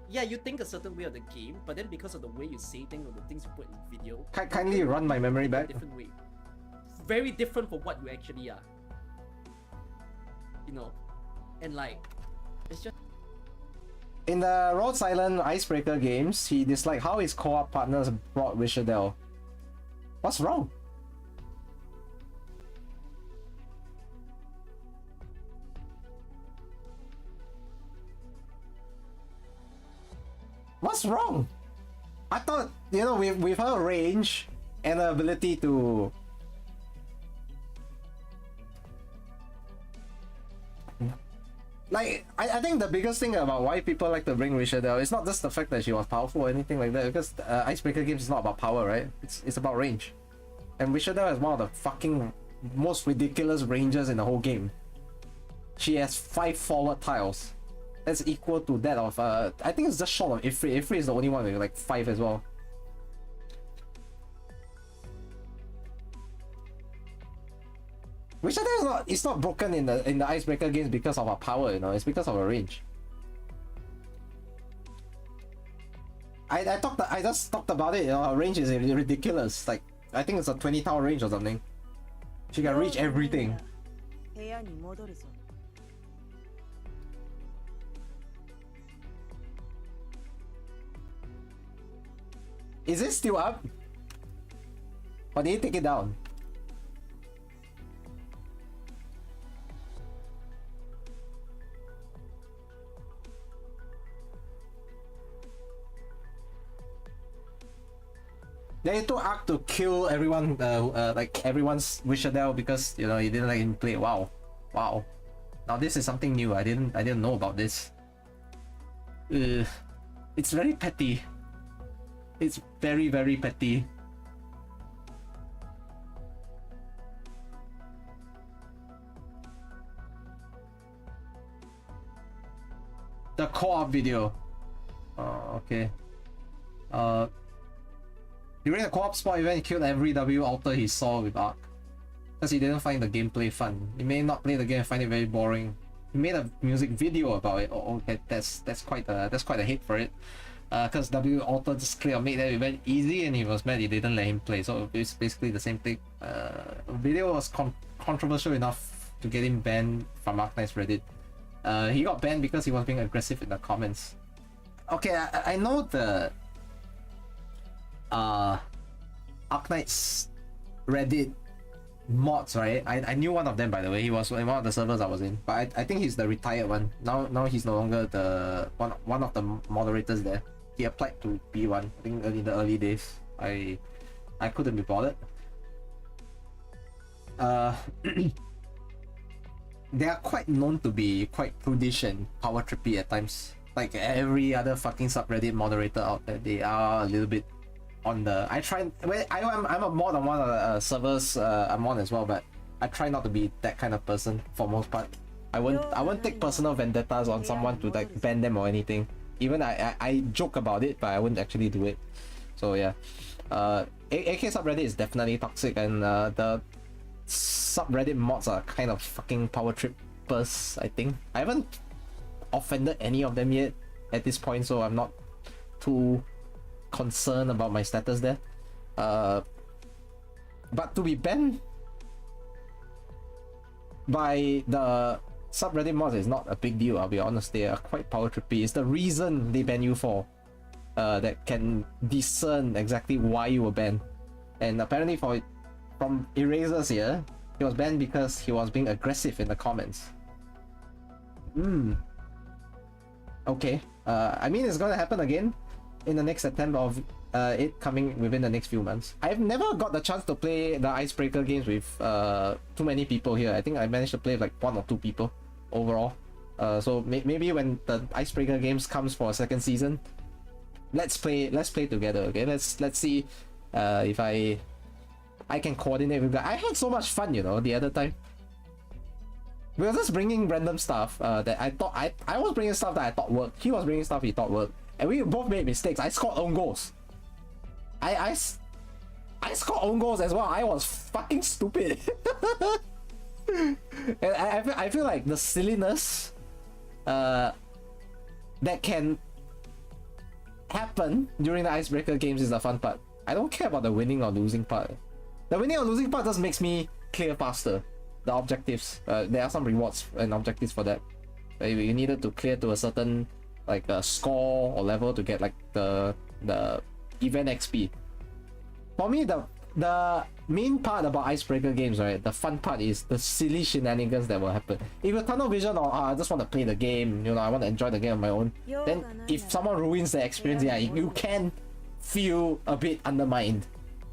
yeah, you think a certain way of the game, but then because of the way you say things or the things you put in the video, kindly run my memory back. Different way. Very different from what you actually are. You know? And like, it's just... In the Rhode Island Icebreaker games, he disliked how his co-op partners brought Wishadel. What's wrong? What's wrong? I thought, you know, with her range and her ability to... Like, I think the biggest thing about why people like to bring Wishadel is not just the fact that she was powerful or anything like that, because Icebreaker games is not about power, right? It's about range. And Wishadel is one of the fucking most ridiculous ranges in the whole game. She has 5 forward tiles. That's equal to that of, I think it's just short of Ifrit. Ifrit is the only one with like 5 as well. Wishadel is not broken in the Icebreaker games because of her power, you know, it's because of her range. I just talked about it, you know, her range is ridiculous. Like, I think it's a 20 tile range or something. She can reach everything. Is it still up? Or did you take it down? They took Ark to kill everyone, like everyone's Wishadel because, you know, he didn't let him play. Wow, wow. Now this is something new. I didn't know about this. It's very petty. It's very, very petty. The co-op video. Oh, okay. During the co-op spot event, he killed every W altar he saw with Ark, because he didn't find the gameplay fun. He may not play the game and find it very boring. He made a music video about it. Oh, okay, that's quite a hit for it. Because W altar just clear made that event easy, and he was mad he didn't let him play. So it's basically the same thing. The video was controversial enough to get him banned from Arknights Reddit. He got banned because he was being aggressive in the comments. Okay, I know the Arknights Reddit mods, right? I knew one of them, by the way. He was in one of the servers I was in, but I think he's the retired one. Now he's no longer the one of the moderators there. He applied to be one, I think, in the early days. I couldn't be bothered. They are quite known to be quite prudish and power trippy at times. Like every other fucking subreddit moderator out there, they are a little bit on the... I'm a mod on one of the servers I'm on as well, but I try not to be that kind of person for most part. I won't take personal vendettas on someone to like ban them or anything. Even I joke about it, but I wouldn't actually do it. So yeah, AK subreddit is definitely toxic, and the subreddit mods are kind of fucking power trippers, I think. I haven't offended any of them yet at this point, so I'm not too concerned about my status there. But to be banned by the subreddit mods is not a big deal, I'll be honest. They are quite power trippy. It's the reason they ban you for that can discern exactly why you were banned. And apparently for from Erasers here, he was banned because he was being aggressive in the comments. Okay. I mean, it's gonna happen again in the next September of it coming within the next few months. I've never got the chance to play the icebreaker games with too many people here. I think I managed to play with like 1 or 2 people overall. So maybe when the icebreaker games comes for a second season, let's play together. Okay, let's see if I can coordinate with that. I had so much fun, you know, the other time. We were just bringing random stuff that I thought I was bringing stuff that I thought worked. He was bringing stuff he thought worked, and we both made mistakes. I scored own goals. I scored own goals as well. I was fucking stupid. And I feel like the silliness that can happen during the icebreaker games is the fun part. I don't care about the winning or losing part. The winning or losing part just makes me clear faster the objectives. There are some rewards and objectives for that. You needed to clear to a certain like score or level to get like the event XP. For me, the main part about icebreaker games, right, the fun part is the silly shenanigans that will happen. If you're tunnel vision or I just want to play the game, you know, I want to enjoy the game on my own, then if someone ruins the experience, yeah, you can feel a bit undermined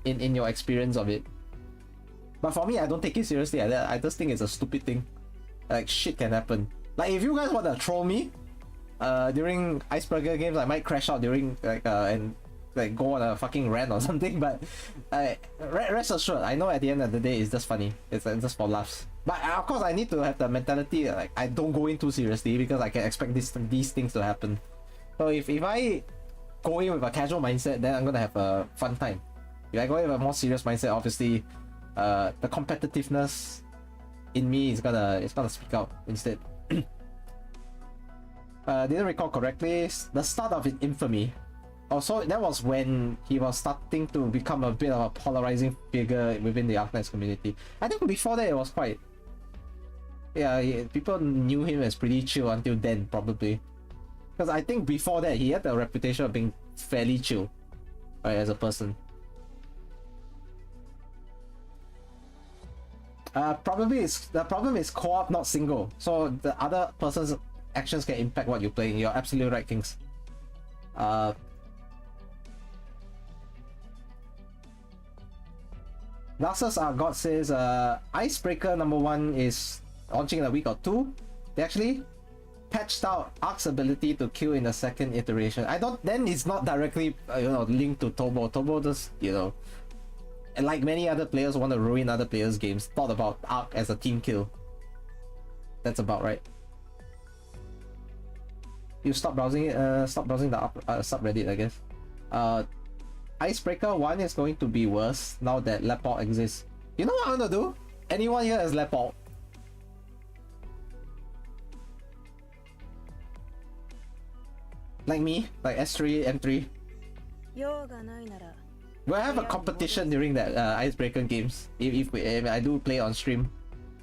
in your experience of it. But for me, I don't take it seriously. I just think it's a stupid thing. Like, shit can happen. Like, if you guys want to troll me during icebreaker games, I might crash out during like and like go on a fucking rant or something. But rest assured, I know at the end of the day it's just funny. It's just for laughs. But of course, I need to have the mentality like I don't go in too seriously because I can expect these things to happen. So if I go in with a casual mindset, then I'm gonna have a fun time. If I go in with a more serious mindset, obviously the competitiveness in me is gonna speak out instead. Didn't recall correctly, the start of his infamy. Also, that was when he was starting to become a bit of a polarizing figure within the Arknights community. I think before that it was quite... Yeah, people knew him as pretty chill until then, probably. Because I think before that he had the reputation of being fairly chill, right, as a person. The problem is co-op, not single. So the other person's actions can impact what you're playing. You're absolutely right, Kings. Narcissus God says Icebreaker #1 is launching in a week or 2. They actually patched out Ark's ability to kill in the second iteration. Then it's not directly linked to Tobo. Tobo just, and like many other players who want to ruin other players' games, thought about Ark as a team kill. That's about right. You stop browsing it. Stop browsing the subreddit, I guess. Icebreaker 1 is going to be worse now that Leport exists. You know what I'm gonna do? Anyone here has Leport? Like me, like S3, M3. We'll have a competition during that Icebreaker games if I do play on stream.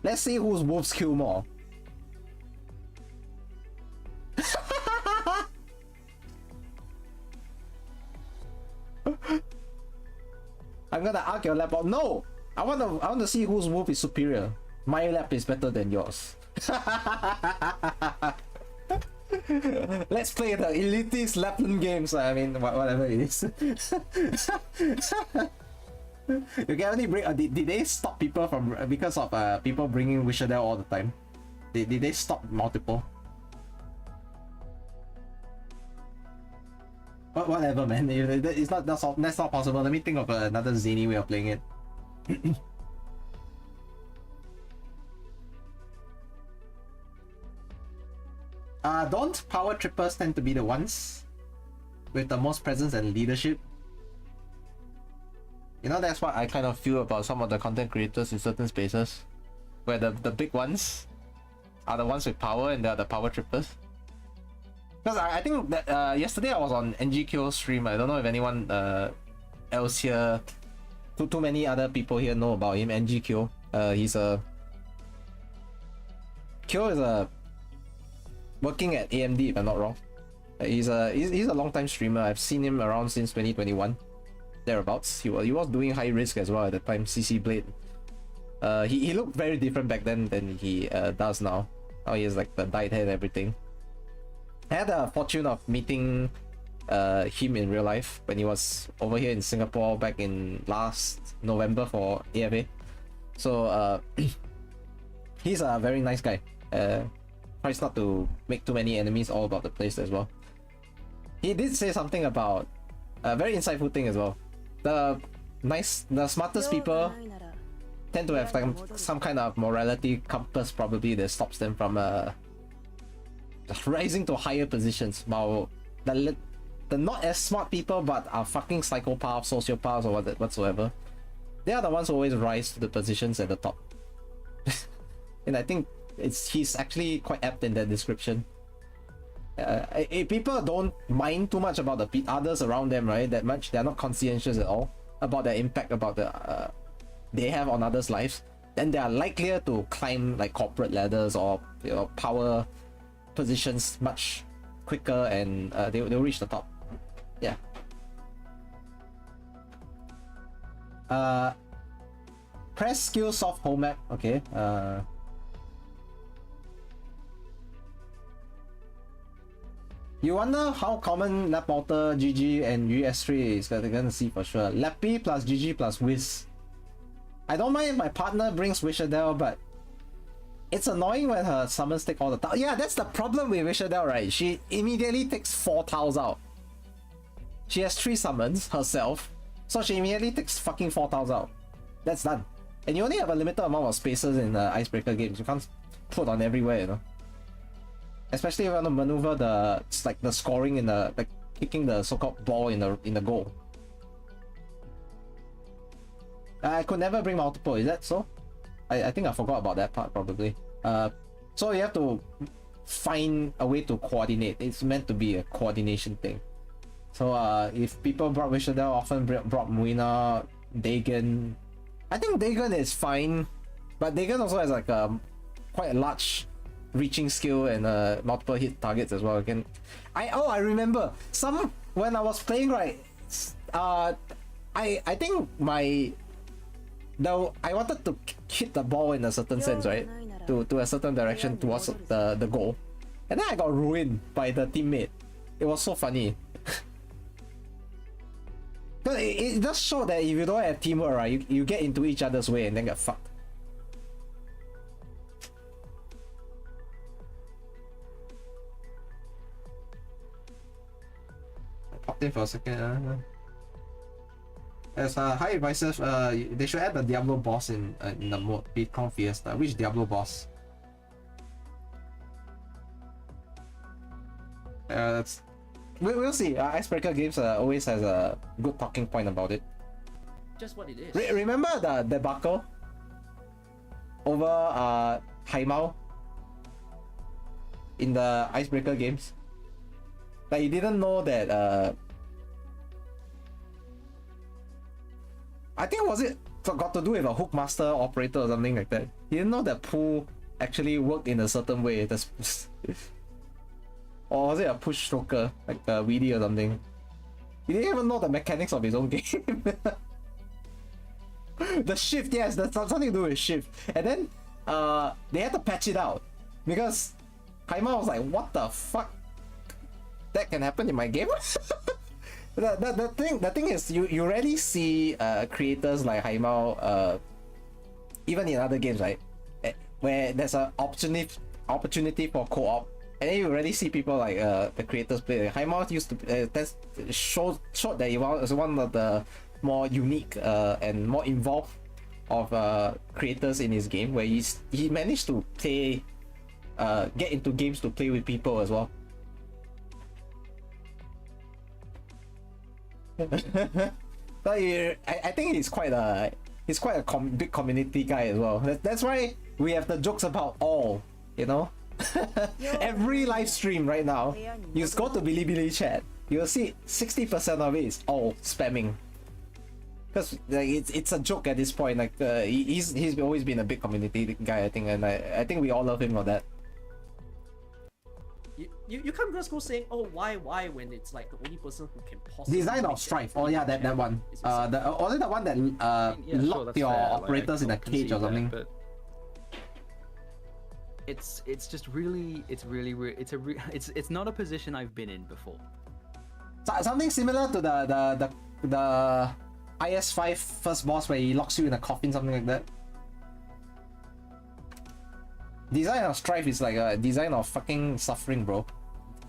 Let's see whose wolves kill more. I'm gonna arc your lap out. No! I want to see whose wolf is superior. My lap is better than yours. Let's play the elitist Lapland games. I mean, whatever it is. You can only bring. Did they stop people from because of people bringing Wishadel all the time? Did they stop multiple? But whatever, man. It's not that's not possible. Let me think of another zany way of playing it. Don't power trippers tend to be the ones with the most presence and leadership? You know, that's what I kind of feel about some of the content creators in certain spaces, where the big ones are the ones with power and they're the power trippers. Because I think that yesterday I was on NGQ's stream. I don't know if anyone else here, too many other people here know about him. NGQ. Kyo is working at AMD if I'm not wrong. He's a long time streamer. I've seen him around since 2021. thereabouts. He was doing high risk as well at the time. CC Blade. He looked very different back then than he does now. Now he has like the dyed hair and everything. I had the fortune of meeting him in real life when he was over here in Singapore back in last November for AFA. So he's a very nice guy. Tries not to make too many enemies all about the place as well. He did say something about a very insightful thing as well. The smartest people tend to have like some kind of morality compass probably that stops them from rising to higher positions, while the not as smart people but are fucking psychopaths, sociopaths or whatsoever, they are the ones who always rise to the positions at the top. And I think he's actually quite apt in that description. People don't mind too much about the others around them, right? That much. They're not conscientious at all about the impact about the they have on others' lives. Then they are likelier to climb like corporate ladders or power positions much quicker, and they'll reach the top. Yeah. Press skill soft home map. Okay. You wonder how common Lapalter, GG, and US3 is gonna see for sure. Lappy plus GG plus Wiz. I don't mind if my partner brings Wishadel, but it's annoying when her summons take all the tiles. Yeah, that's the problem with Wishadel, right? She immediately takes 4 tiles out. She has 3 summons herself, so she immediately takes fucking 4 tiles out. That's done. And you only have a limited amount of spaces in Icebreaker games. You can't put on everywhere, you know. Especially if you want to maneuver the scoring in the kicking the so-called ball in the goal. I could never bring multiple. Is that so? I think I forgot about that part probably. So you have to find a way to coordinate. It's meant to be a coordination thing. So if people brought Wishadel, often brought Muina, Dagon. I think Dagon is fine, but Dagon also has like quite a large reaching skill and multiple hit targets as well. Again, I remember when I was playing, right. I think I wanted to hit the ball in a certain sense, right, to a certain direction towards the goal, and then I got ruined by the teammate. It was so funny. But it does show that if you don't have teamwork, right, you get into each other's way and then get fucked. Popped in for a second. As high advices, they should add the Diablo boss in the mode Bitcoin Fiesta. Which Diablo boss? We'll see. Icebreaker Games always has a good talking point about it. Just what it is. Remember the Debacle over Haimao in the Icebreaker Games? Like, you didn't know that I think it got to do with a hookmaster operator or something like that. You didn't know that pool actually worked in a certain way. Or was it a push stroker, like a Weedy or something? He didn't even know the mechanics of his own game. The shift, yes, that's something to do with shift. And then they had to patch it out because Kaima was like, what the fuck? That can happen in my game? The thing is, you rarely see creators like Haimao, even in other games, right, where there's an opportunity for co-op, and then you rarely see people like the creators play. Haimao used to showed that he was one of the more unique and more involved of creators in his game, where he managed to play, get into games to play with people as well. But I think he's quite a big community guy as well. That's why we have the jokes about all, you know. Every live stream right now, you just go to Bilibili chat, you'll see 60% of it is all spamming. Because like it's a joke at this point. Like he's always been a big community guy, I think, and I think we all love him for that. You can't just go saying, oh, why, when it's like the only person who can possibly Design of Strife. Oh yeah, that one. Was it the one that locked your operators in a cage or something? But it's just really it's not a position I've been in before. Something similar to the IS5 first boss where he locks you in a coffin, something like that. Design of Strife is like a design of fucking suffering, bro.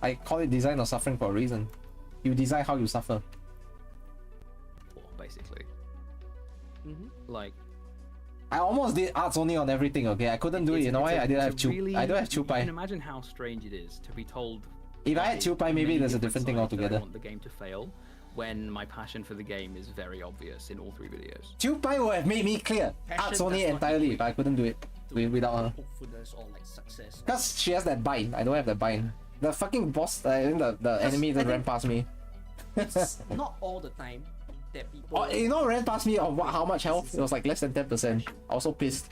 I call it design of suffering for a reason. You design how you suffer. Basically. Like, I almost did arts only on everything, okay? I couldn't do it, you know why? I didn't have I don't have You Chupai. can imagine how strange it is to be told. If I had Chupai, maybe there's a different thing altogether. I want the game to fail when my passion for the game is very obvious in all 3 videos. Chupai would have made me clear arts only entirely if I couldn't do it without her. Hopefulness or like success. Because she has that bind. I don't have that bind. The fucking boss, I think the enemy that ran past me. It's not all the time that people. Oh, you know, ran past me on how much health? It was like less than 10%. I was so pissed.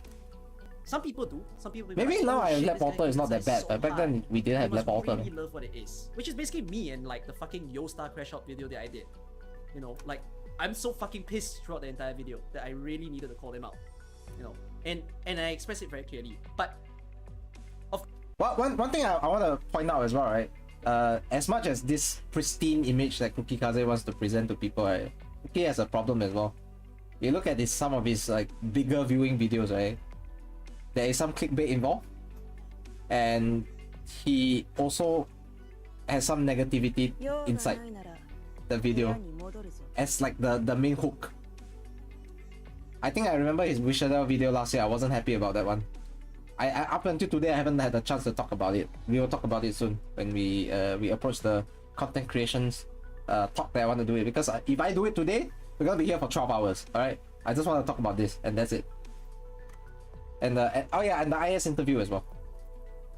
Some people do. Some people. Maybe like, now oh, shit, lap alter is not that bad, but back then we didn't have lap alter. Really love what it is, which is basically me and like the fucking Yo Star Crash Out video that I did. You know, like I'm so fucking pissed throughout the entire video that I really needed to call them out. You know, and I express it very clearly. But one thing I want to point out as well, right? As much as this pristine image that Cookie Kaze wants to present to people, right? Cookie has a problem as well. You look at some of his like bigger viewing videos, right? There is some clickbait involved, and he also has some negativity inside the video as like the main hook. I think I remember his Wishadel video last year. I wasn't happy about that one. I up until today I haven't had a chance to talk about it. We will talk about it soon when we approach the content creations talk that I want to do it, because if I do it today, we're gonna be here for 12 hours. All right, I just want to talk about this and that's it. And oh yeah, and the IS interview as well.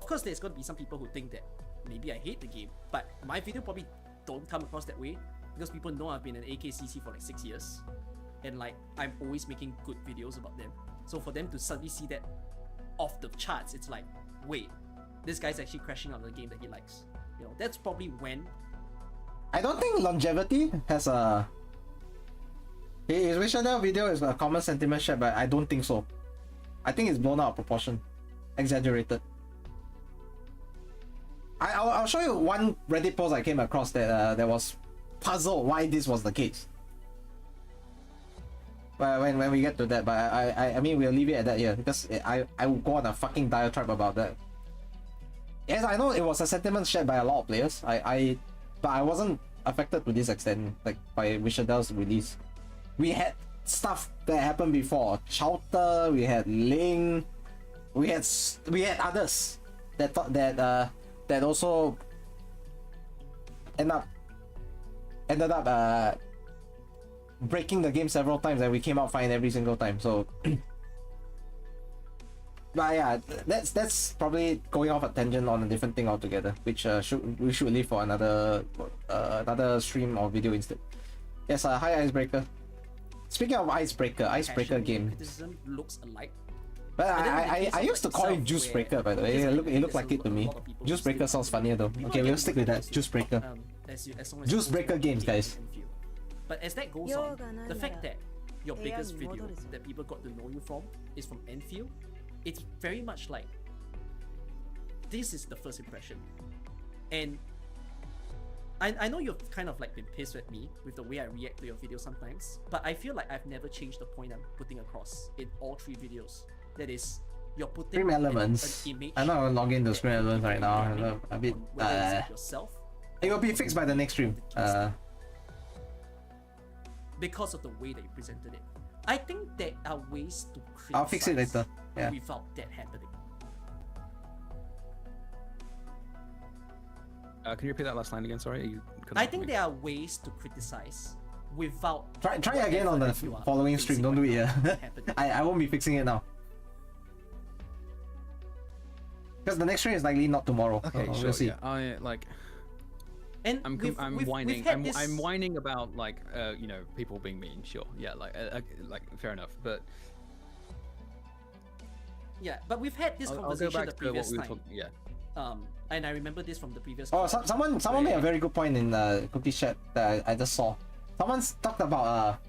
Of course, there's gonna be some people who think that maybe I hate the game, but my video probably don't come across that way because people know I've been an AKCC for like 6 years, and like I'm always making good videos about them. So for them to suddenly see that off the charts, it's like, wait, this guy's actually crashing out the game that he likes. You know, that's probably when. I don't think longevity has a. His Wishadel video is a common sentiment shared, but I don't think so. I think it's blown out of proportion, exaggerated. I'll show you one Reddit post I came across that was puzzled why this was the case. But when we get to that, but I mean we'll leave it at that here because I will go on a fucking diatribe about that. Yes, I know it was a sentiment shared by a lot of players. But I wasn't affected to this extent, like by Wishadel's release. We had stuff that happened before. Chowter, we had Ling, we had others that thought that also ended up breaking the game several times, and we came out fine every single time. So but yeah, that's probably going off a tangent on a different thing altogether, which we should leave for another stream or video instead. Yes, hi Icebreaker. Speaking of Icebreaker game. Criticism looks alike. But I used to call it Juice Breaker, by the way. It looked like it to me. Juice Breaker sounds funnier though. Okay, we'll stick with that. Juice Breaker. Juice Breaker games, guys. But as that goes on, the fact that your biggest video that people got to know you from is from Endfield, it's very much like this is the first impression. And I know you've kind of like been pissed at me with the way I react to your videos sometimes, but I feel like I've never changed the point I'm putting across in all 3 videos. That is, you're putting Scream Elements. an image. I'm not gonna log into Scream Elements right now. A bit. Yourself. It will be fixed by the next stream. Because of the way that you presented it. I think there are ways to criticize I'll fix it later. Yeah. without that happening. Can you repeat that last line again? Sorry. I think there are ways to criticize without. Try again on the following stream. Don't do it here. I won't be fixing it now. Because the next stream is likely not tomorrow. Okay, sure. We'll see. Yeah. I like. And I'm whining. I'm whining about like you know, people being mean. Sure. Yeah. Like fair enough. But yeah, but we've had this conversation the previous time. Yeah. And I remember this from the previous. Oh, someone made a very good point in the cookie chat that I just saw. Someone's talked about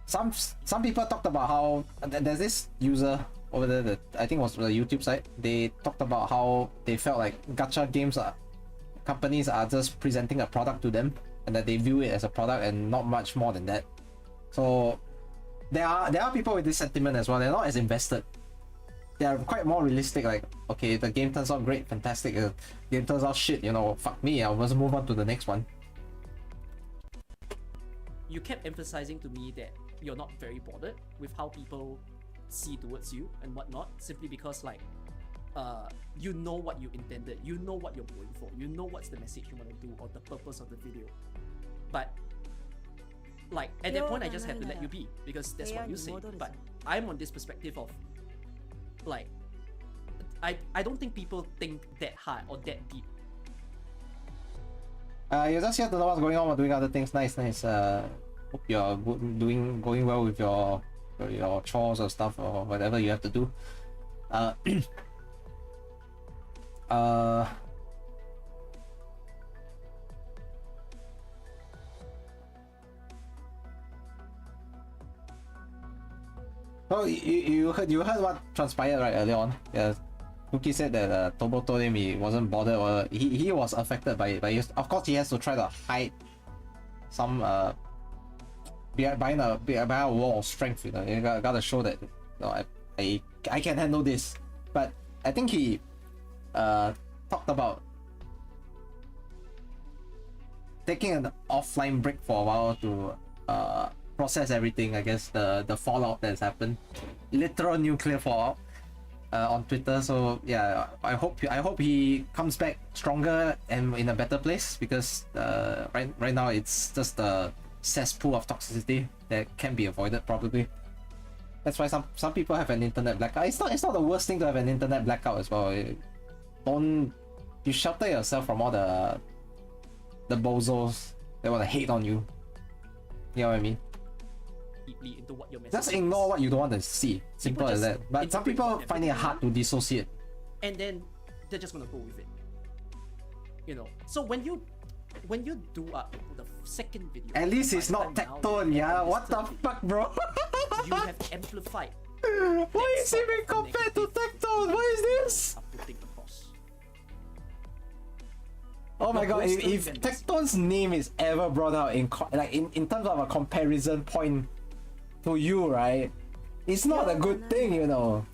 some people talked about how there's this user over there that I think was the YouTube site. They talked about how they felt like gacha games companies are just presenting a product to them, and that they view it as a product and not much more than that. So there are people with this sentiment as well. They're not as invested. They are quite more realistic. Like, okay, the game turns out great, fantastic. Game turns out shit. You know, fuck me. I'll just move on to the next one. You kept emphasizing to me that you're not very bothered with how people see towards you and whatnot, simply because like you know what you intended, you know what you're going for, you know what's the message you want to do or the purpose of the video. But like at that point I just had to let you be because that's what you say. But I'm on this perspective of like I don't think people think that hard or that deep. You're just here to know what's going on or doing other things. Nice. Hope you're going well with your chores or stuff or whatever you have to do. Oh, you heard what transpired right earlier on? Yeah, Cookie said that Tobo told him he wasn't bothered, or he was affected by it. Of course, he has to try to hide some behind a wall of strength. You know, you gotta show that, you know, I can handle this. But I think he talked about taking an offline break for a while to process everything. I guess the fallout that's happened, literal nuclear fallout on Twitter. So yeah, I hope he comes back stronger and in a better place, because right now it's just a cesspool of toxicity that can be avoided probably. That's why some people have an internet blackout. It's not the worst thing to have an internet blackout as well. You shelter yourself from all the bozos that want to hate on you. You know what I mean? Deeply into what your message Just ignore what you don't want to see. Simple as that. But some people find it hard to dissociate. And then they're just gonna go with it. You know. So when you do the second video, at least it's not Tectone, yeah. What the fuck, bro? You have amplified. Why is he being compared to Tectone? What is this? Oh my god! If Tectone's name is ever brought out in terms of a comparison point to you, right? It's not a good thing, you know.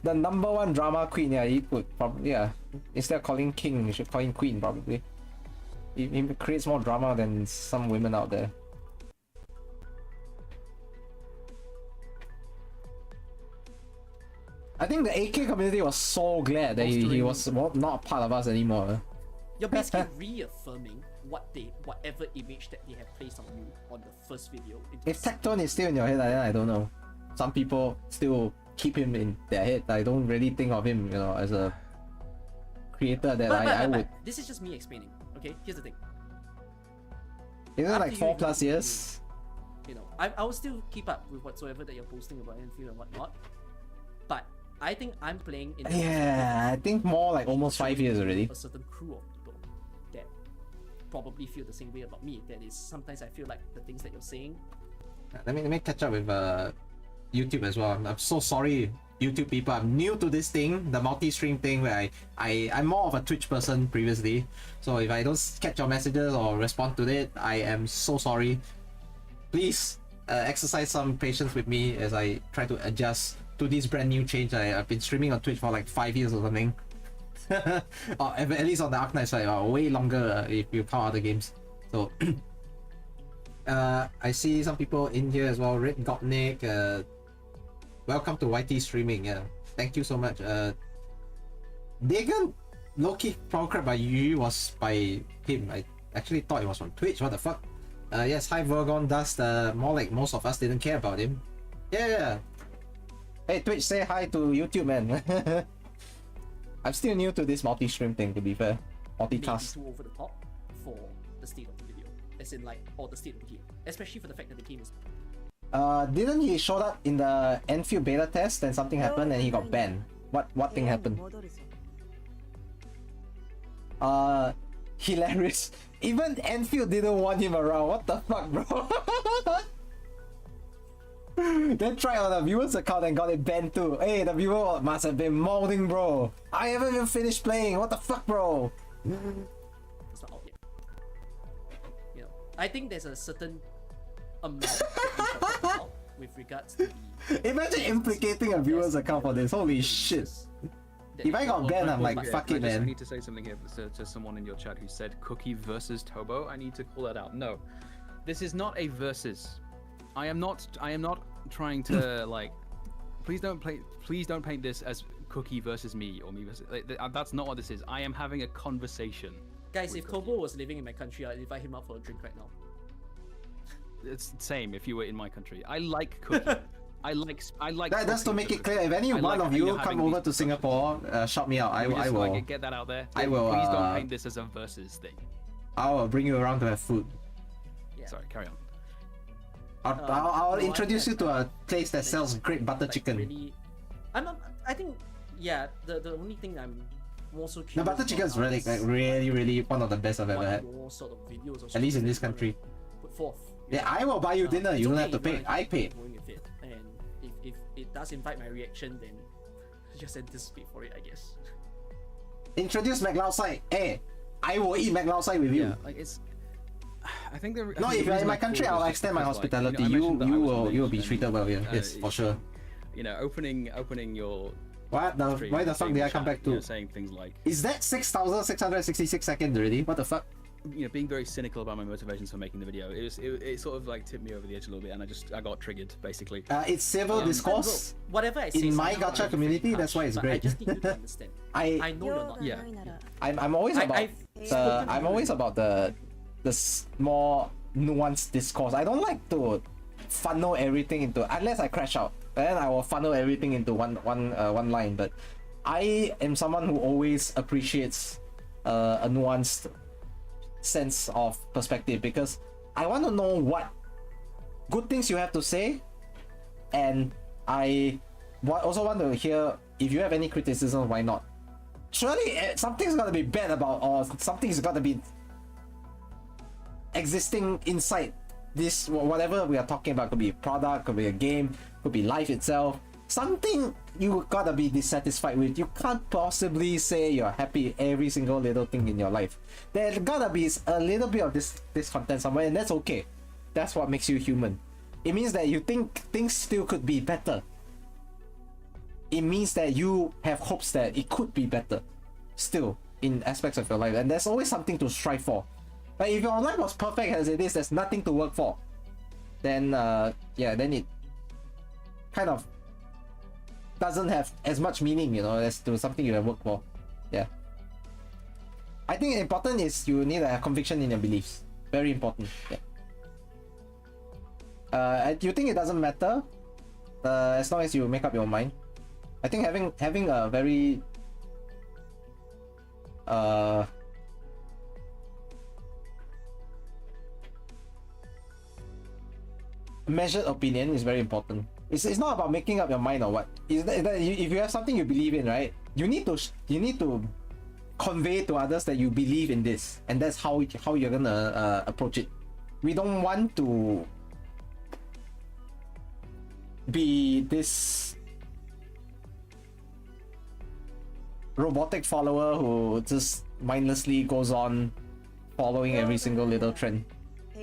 The #1 drama queen, yeah, he could probably, yeah. Instead of calling king, you should call him queen, probably. He creates more drama than some women out there. I think the AK community was so glad that he was not a part of us anymore. You're basically reaffirming whatever image that they have placed on you on the first video. If Tectone is still in your head, then I don't know. Some people still keep him in their head. I don't really think of him, you know, as a creator that I would. This is just me explaining. Okay, here's the thing. Isn't it like 4+ years? You know, I will still keep up with whatsoever that you're posting about Endfield and whatnot. But I think I'm playing in. Yeah, I think more like almost 5 years already. A certain crew of people that probably feel the same way about me. That is, sometimes I feel like the things that you're saying. Let me catch up with YouTube as well. I'm so sorry, YouTube people. I'm new to this thing, the multi-stream thing, where I'm more of a Twitch person previously. So if I don't catch your messages or respond to it, I am so sorry. Please exercise some patience with me as I try to adjust to this brand new change. I've been streaming on Twitch for like 5 years or something. Or at least on the Arknights side, way longer if you count other games. So I see some people in here as well. Red Gopnik, welcome to YT streaming. Yeah, thank you so much. Dagon low-key program by Yu was by him. I actually thought it was from Twitch. What the fuck? Yes, hi Virgon Dust. More like most of us didn't care about him. Yeah. Hey Twitch, say hi to YouTube, man. I'm still new to this multi-stream thing, to be fair. Multicast. Maybe too over the top for the state of the video, as in like, or the state of the game, especially for the fact that the game is Didn't he show up in the Endfield beta test and something happened and he got banned? What thing happened? Hilarious. Even Endfield didn't want him around. What the fuck, bro? Then tried on the viewer's account and got it banned too. Hey, the viewer must have been molding, bro. I haven't even finished playing. What the fuck, bro? It's not out yet. You know, I think there's a certain amount that we can talk about with regards to the... Imagine implicating a viewer's account for this. Holy shit. If I got banned, I'm like, fuck it, I man. need to say something here to someone in your chat who said Cookie versus Tobo. I need to call that out. No, this is not a versus. I am not trying to like. Please don't paint this as Cookie versus me or me versus. That's not what this is. I am having a conversation. Guys, if Tobo was living in my country, I'd invite him out for a drink right now. It's the same if you were in my country. I like Cookie. I like. That's to make it clear. If any one of you come over to Singapore, shout me out. I will. Like, get that out there. I will. Please don't paint this as a versus thing. I will bring you around to have food. Yeah. Sorry, carry on. I'll introduce you to a place that sells great butter chicken. Really, I think, yeah. The only thing I'm more so curious. The butter chicken is really one of the best I've ever had. More sort of videos or at least in this country. Put forth. Yeah, I will buy you dinner. You don't have to pay. I pay. And if it does invite my reaction, then just anticipate for it, I guess. Introduce McLoutside. Hey, I will eat McLoutside with you. Yeah, like it's. I think there. No, if you're in my country, I'll extend my hospitality. Like, you will be treated well here. Yes, for sure. You know, opening your. What the? Why the fuck did I come back to? You know, saying things like. Is that 6,666 seconds already? What the fuck? You know, being very cynical about my motivations for making the video, it sort of like tipped me over the edge a little bit, and I got triggered basically. It's civil discourse. Whatever I say in my gacha community, that's why it's great. I just need you to understand. I know you're not. Yeah. I'm always about the more nuanced discourse. I don't like to funnel everything into, unless I crash out, then I will funnel everything into one line. But I am someone who always appreciates a nuanced sense of perspective, because I want to know what good things you have to say, and I also want to hear if you have any criticism. Why not? Surely something's gotta be bad about, or something's gotta be existing inside this, whatever we are talking about. Could be a product, could be a game, could be life itself. Something you gotta be dissatisfied with. You can't possibly say you're happy every single little thing in your life. There gotta be a little bit of discontent somewhere, and that's okay. That's what makes you human. It means that you think things still could be better. It means that you have hopes that it could be better still in aspects of your life, and there's always something to strive for. Like, if your life was perfect as it is, there's nothing to work for, then then it kind of doesn't have as much meaning, you know, as to something you have worked for. Yeah. I think important is you need a conviction in your beliefs. Very important. Yeah. You think it doesn't matter as long as you make up your mind. I think having a very measured opinion is very important. It's not about making up your mind or what. Is that if you have something you believe in, right? You need to convey to others that you believe in this, and that's how you're gonna approach it. We don't want to be this robotic follower who just mindlessly goes on following every single little trend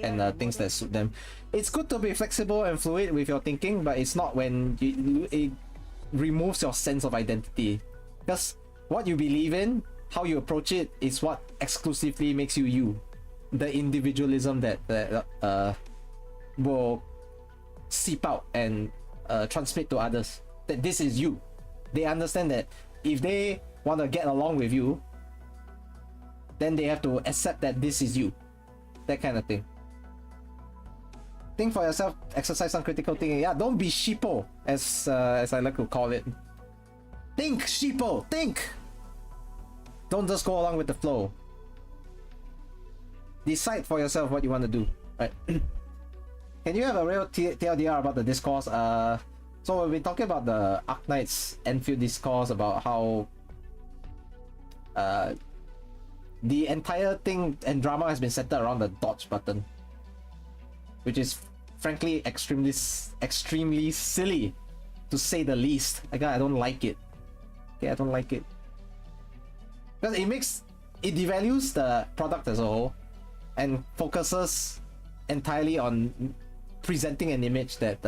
and things that suit them. It's good to be flexible and fluid with your thinking, but it's not when it removes your sense of identity. Because what you believe in, how you approach it, is what exclusively makes you you. The individualism that will seep out and transmit to others that this is you. They understand that if they want to get along with you, then they have to accept that this is you. That kind of thing. Think for yourself, exercise some critical thinking. Yeah, don't be sheeple, as I like to call it. Think, sheeple, think! Don't just go along with the flow. Decide for yourself what you want to do, right? can you have a real TLDR about the discourse? So we've been talking about the Arknights Endfield discourse about how the entire thing and drama has been centered around the dodge button, which is frankly extremely silly, to say the least. Again, I don't like it. Okay, I don't like it because it devalues the product as a whole and focuses entirely on presenting an image that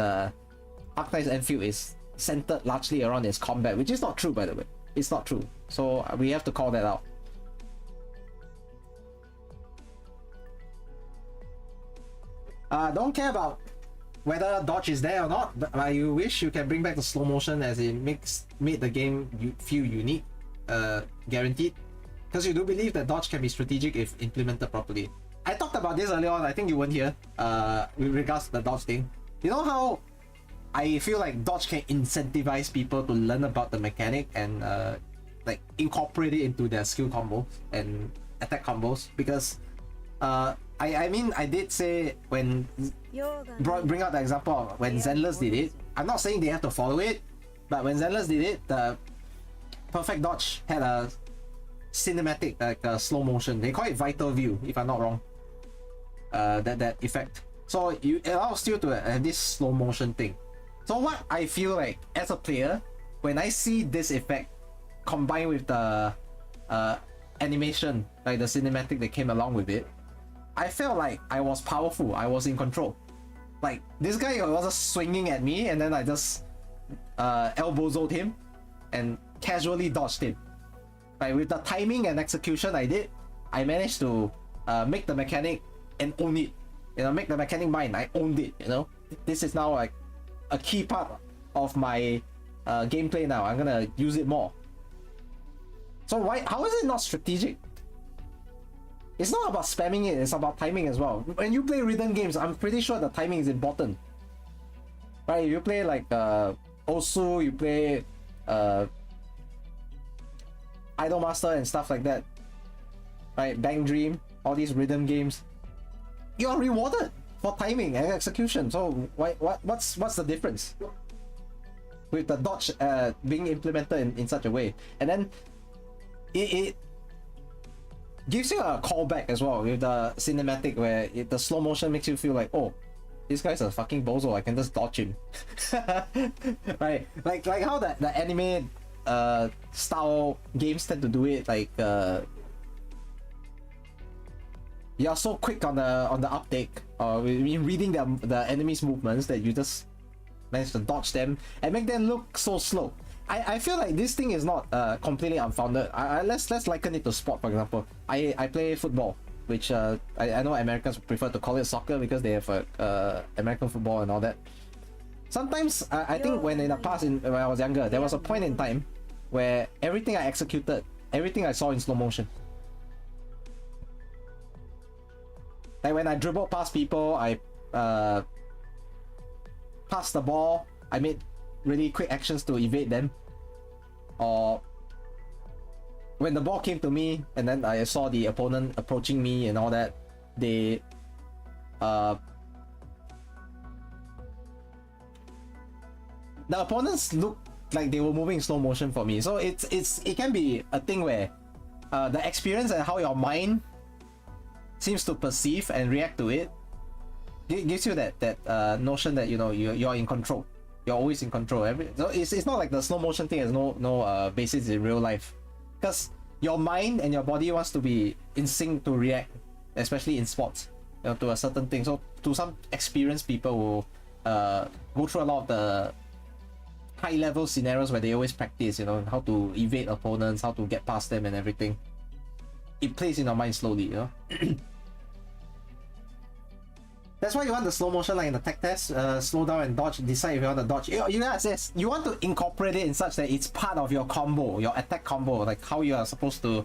Arknights Endfield is centered largely around its combat, which is not true, by the way. It's not true. So we have to call that out. Don't care about whether dodge is there or not, but you wish you can bring back the slow motion as it made the game feel unique, guaranteed. Because you do believe that dodge can be strategic if implemented properly. I talked about this earlier on, I think you weren't here, with regards to the dodge thing. You know how I feel like dodge can incentivize people to learn about the mechanic and like incorporate it into their skill combos and attack combos? Because I mean, I did say when bring out the example of when Zenless did it. I'm not saying they have to follow it, but when Zenless did it, the perfect dodge had a cinematic, like a slow motion. They call it vital view, if I'm not wrong. That effect. So it allows you to have this slow motion thing. So what I feel like as a player, when I see this effect combined with the animation, like the cinematic that came along with it, I felt like I was powerful. I was in control. Like this guy was just swinging at me, and then I just elbow-zoed him and casually dodged him. Like with the timing and execution I did, I managed to make the mechanic and own it. You know, make the mechanic mine. I owned it. You know, this is now like a key part of my gameplay now. I'm gonna use it more. So how is it not strategic? It's not about spamming it, it's about timing as well. When you play rhythm games, I'm pretty sure the timing is important. Right, if you play like Osu, you play Idolmaster and stuff like that, right, Bang Dream, all these rhythm games, you are rewarded for timing and execution. So what's the difference with the dodge being implemented in such a way? And then it gives you a callback as well with the cinematic, where the slow motion makes you feel like, oh, this guy's a fucking bozo, I can just dodge him. Right, like how the anime style games tend to do it. Like you're so quick on the uptake, in reading the enemy's movements, that you just manage to dodge them and make them look so slow. I feel like this thing is not completely unfounded. Let's liken it to sport, for example. I play football, which I know Americans prefer to call it soccer because they have American football and all that. Sometimes I think when in the past, when I was younger, there was a point in time where everything I executed, everything I saw in slow motion. Like when I dribbled past people, I passed the ball, I made really quick actions to evade them. Or when the ball came to me and then I saw the opponent approaching me and all that, they the opponents looked like they were moving in slow motion for me. So it can be a thing where the experience and how your mind seems to perceive and react to it gives you that notion that, you know, you're in control. You're always in control. So it's not like the slow motion thing has no basis in real life, because your mind and your body wants to be in sync to react, especially in sports, you know, to a certain thing. So to some experienced people will go through a lot of the high level scenarios where they always practice, you know, how to evade opponents, how to get past them and everything. It plays in your mind slowly, you know. That's why you want the slow motion, like in the tech test, slow down and dodge, decide if you want to dodge. You want to incorporate it in such that it's part of your combo, your attack combo, like how you are supposed to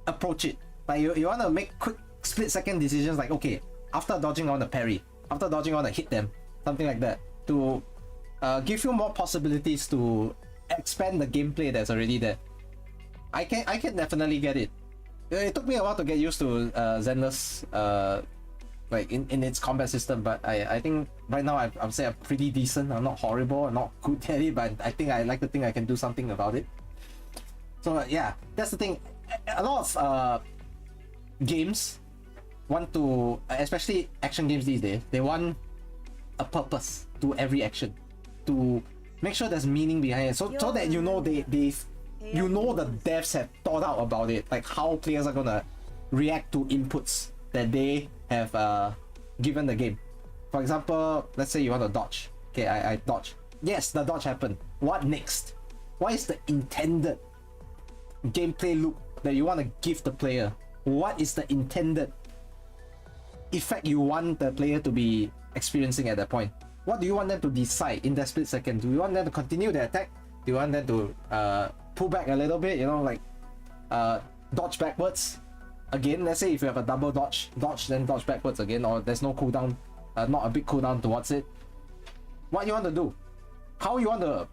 approach it. Like you want to make quick split-second decisions, like, okay, after dodging I want to parry, after dodging I want to hit them, something like that, to give you more possibilities to expand the gameplay that's already there. I can definitely get it. It took me a while to get used to Zenless like in its combat system, but I think right now I would say I'm pretty decent. I'm not horrible, I'm not good at it, but I think I like to think I can do something about it. So yeah, that's the thing. A lot of games want to, especially action games these days, they want a purpose to every action, to make sure there's meaning behind it, so that you know the devs have thought out about it, like how players are gonna react to inputs that they have given the game. For example, let's say you want to dodge. Okay, I dodge. Yes, the dodge happened. What next? What is the intended gameplay loop that you want to give the player? What is the intended effect you want the player to be experiencing at that point? What do you want them to decide in that split second? Do you want them to continue the attack? Do you want them to pull back a little bit, like dodge backwards again? Let's say if you have a double dodge then dodge backwards again, or there's no cooldown, not a big cooldown towards it. What you want to do? How you want to...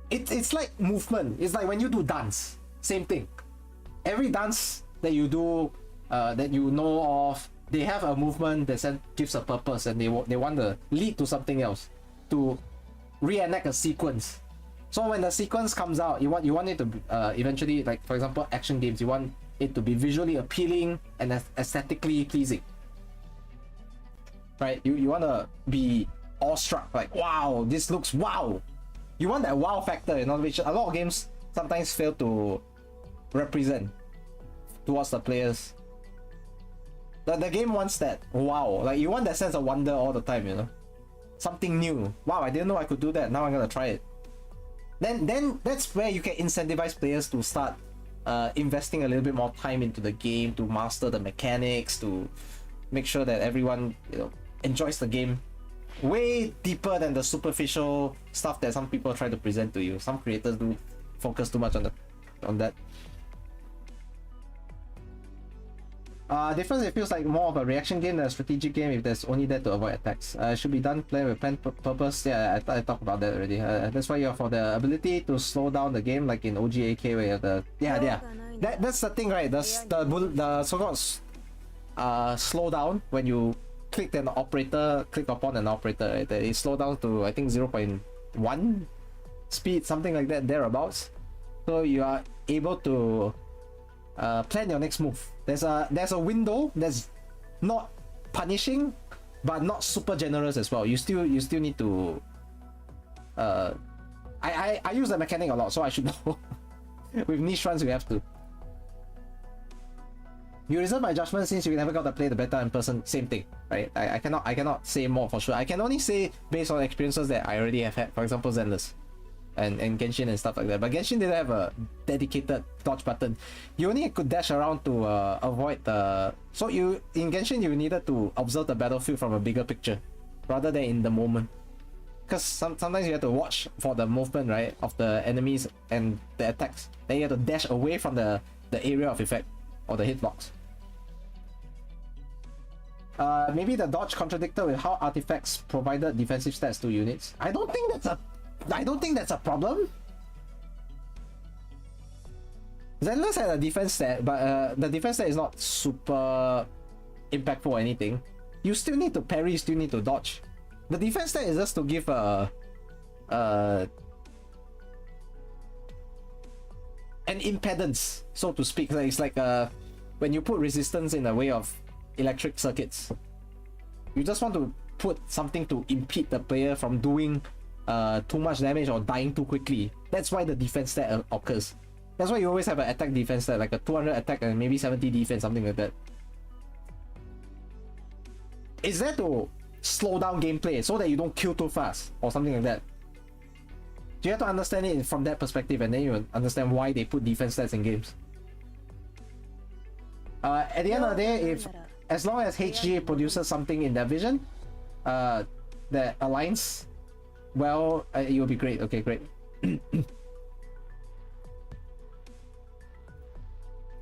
It's like movement. It's like when you do dance, same thing. Every dance that you do, that you know of, they have a movement that gives a purpose, and they want to lead to something else, to reenact a sequence. So when the sequence comes out, you want it to be, eventually, like for example action games, you want it to be visually appealing and aesthetically pleasing, right? You want to be awestruck, like wow, this looks wow. You want that wow factor, which a lot of games sometimes fail to represent towards the players. The game wants that wow, like you want that sense of wonder all the time, something new. Wow, I didn't know I could do that, now I'm gonna try it. Then that's where you can incentivize players to start investing a little bit more time into the game, to master the mechanics, to make sure that everyone enjoys the game way deeper than the superficial stuff that some people try to present to you. Some creators do focus too much on that. Difference, it feels like more of a reaction game than a strategic game if there's only there to avoid attacks. Should be done playing with planned purpose. Yeah, I talked about that already. That's why you're for the ability to slow down the game, like in OGAK where you have the... Yeah. That's the thing, right? The so-called slow down when you click upon an operator, right? It slow down to I think 0.1 speed, something like that, thereabouts. So you are able to plan your next move. There's a window that's not punishing but not super generous as well. You still need to I use the mechanic a lot, so I should know. With niche runs, we have to. You reserve my judgment since you never got to play the beta in person. Same thing, right? I cannot say more for sure. I can only say based on experiences that I already have had. For example, Zenless and Genshin and stuff like that. But Genshin didn't have a dedicated dodge button. You only could dash around to avoid the... So in Genshin you needed to observe the battlefield from a bigger picture rather than in the moment. Because sometimes you have to watch for the movement, right, of the enemies and the attacks. Then you have to dash away from the area of effect or the hitbox. Maybe the dodge contradicted with how artifacts provided defensive stats to units. I don't think that's a problem. Zenless had a defense stat, but the defense stat is not super impactful or anything. You still need to parry, you still need to dodge. The defense stat is just to give an impedance, so to speak. It's like when you put resistance in the way of electric circuits. You just want to put something to impede the player from doing too much damage or dying too quickly. That's why the defense stat occurs. That's why you always have an attack defense stat, like a 200 attack and maybe 70 defense, something like that. Is that to slow down gameplay so that you don't kill too fast or something like that? You have to understand it from that perspective, and then you understand why they put defense stats in games. At the end of the day, as long as HG produces something in their vision that aligns well, it will be great. Okay, great.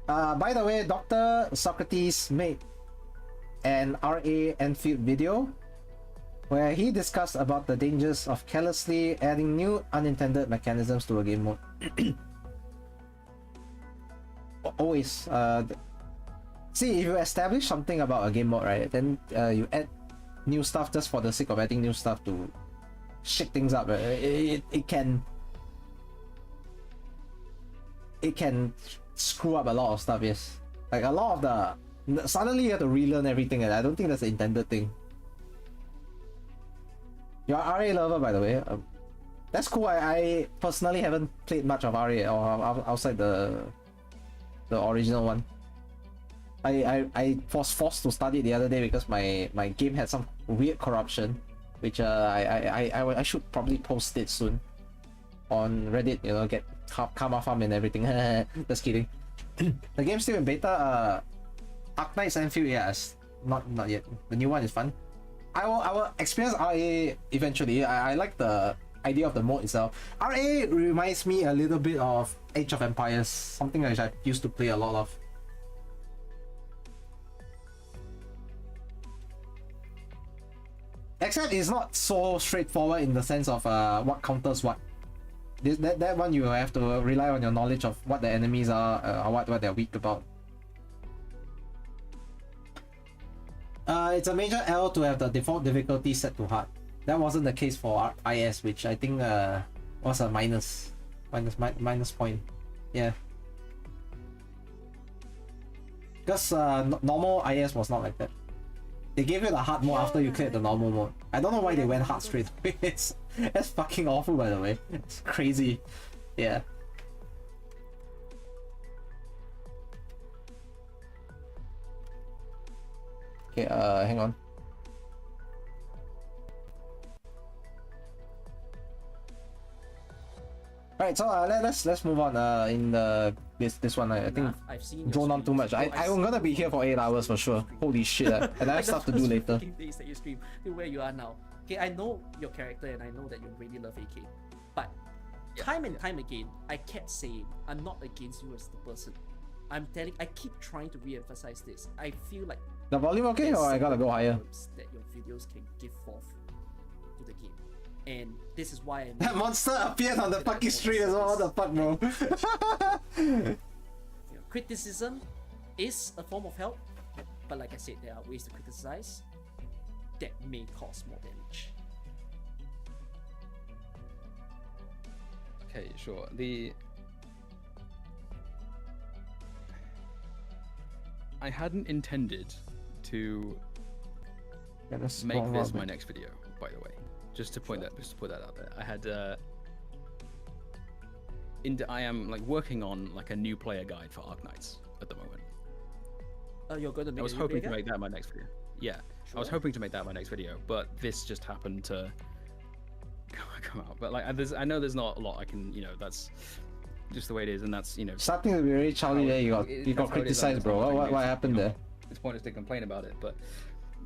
By the way, Dr. Socrates made an RA Endfield video where he discussed about the dangers of carelessly adding new unintended mechanisms to a game mode. Always, See, if you establish something about a game mode, right, then you add new stuff just for the sake of adding new stuff to shake things up. Right? It can screw up a lot of stuff. Yes, like a lot of the suddenly you have to relearn everything, and I don't think that's the intended thing. You're RA lover, by the way. That's cool. I personally haven't played much of RA or outside the original one. I was forced to study it the other day because my game had some weird corruption, which I should probably post it soon on Reddit. You know, get karma farm and everything. Just kidding. The game's still in beta. Arknights Endfield, yes, not yet. The new one is fun. I will experience RA eventually. I like the idea of the mode itself. RA reminds me a little bit of Age of Empires, something that I used to play a lot of. Except it's not so straightforward in the sense of what counters what. That one you have to rely on your knowledge of what the enemies are, or what they're weak about. It's a major L to have the default difficulty set to hard. That wasn't the case for IS, which I think was a minus point. Yeah. Because normal IS was not like that. They gave you the hard mode after you cleared the normal mode. I don't know why they went hard straight away. That's fucking awful, by the way. It's crazy. Yeah. Okay, hang on. Alright, so let's move on. In this one, I think I've seen drone on too much. I'm gonna be here for 8 hours for sure. Holy shit! And I have stuff to do later. Days that you stream to where you are now. Okay, I know your character and I know that you really love AK, but time and time again, I kept saying I'm not against you as the person. I keep trying to re-emphasize this. I feel like the volume okay, or I gotta go higher? That your videos can give forth to the game. And this is why that monster appeared on the fucking street as well. What the fuck, bro? Criticism is a form of help, but like I said, there are ways to criticize that may cause more damage. Okay, sure. I hadn't intended to make this my next video, by the way. Just to put that out there. I had I am like working on like a new player guide for Arknights at the moment. You're going to make I was hoping to make that my next video. Yeah, sure. I was hoping to make that my next video, but this just happened to come out. But like, I know there's not a lot I can, you know, that's just the way it is, and that's, you know. Starting to be really childish there. You got criticized, bro. What happened there? It's pointless to complain about it, but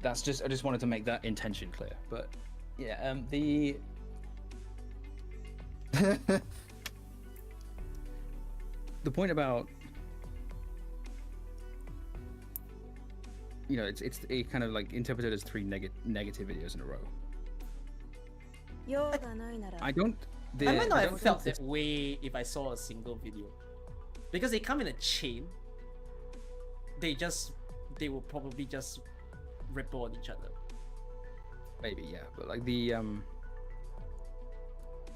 that's just, I just wanted to make that intention clear. But yeah, the point about, you know, it's kind of like interpreted as 3 negative videos in a row. I might not have felt that way if I saw a single video, because they come in a chain. They will probably just ripple on each other. Maybe, yeah, but like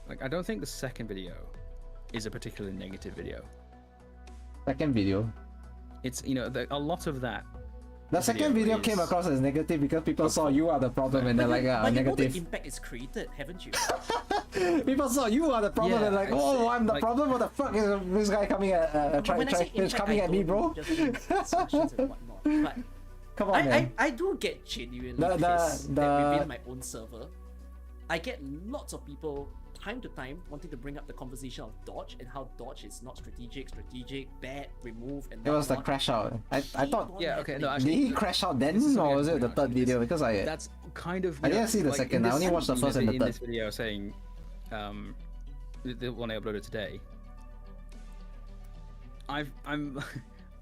like I don't think the second video is a particularly negative video. Second video? It's, you know, a lot of that. The second video came across as negative because people saw you are the problem and they're like, but negative. You know the impact is created, haven't you? People saw you are the problem and like, oh, I'm the problem. What the fuck is this guy coming at coming at me, bro? But come on, man. I do get genuinely pissed that within my own server, I get lots of people time to time wanting to bring up the conversation of dodge and how dodge is not strategic, bad, remove, and it was the crash out. I thought, yeah, okay, no, actually, did he crash out then, or was it the third video? Because that's kind of, I didn't see the second. I only watched the first and the third. In this video saying, the one I uploaded today,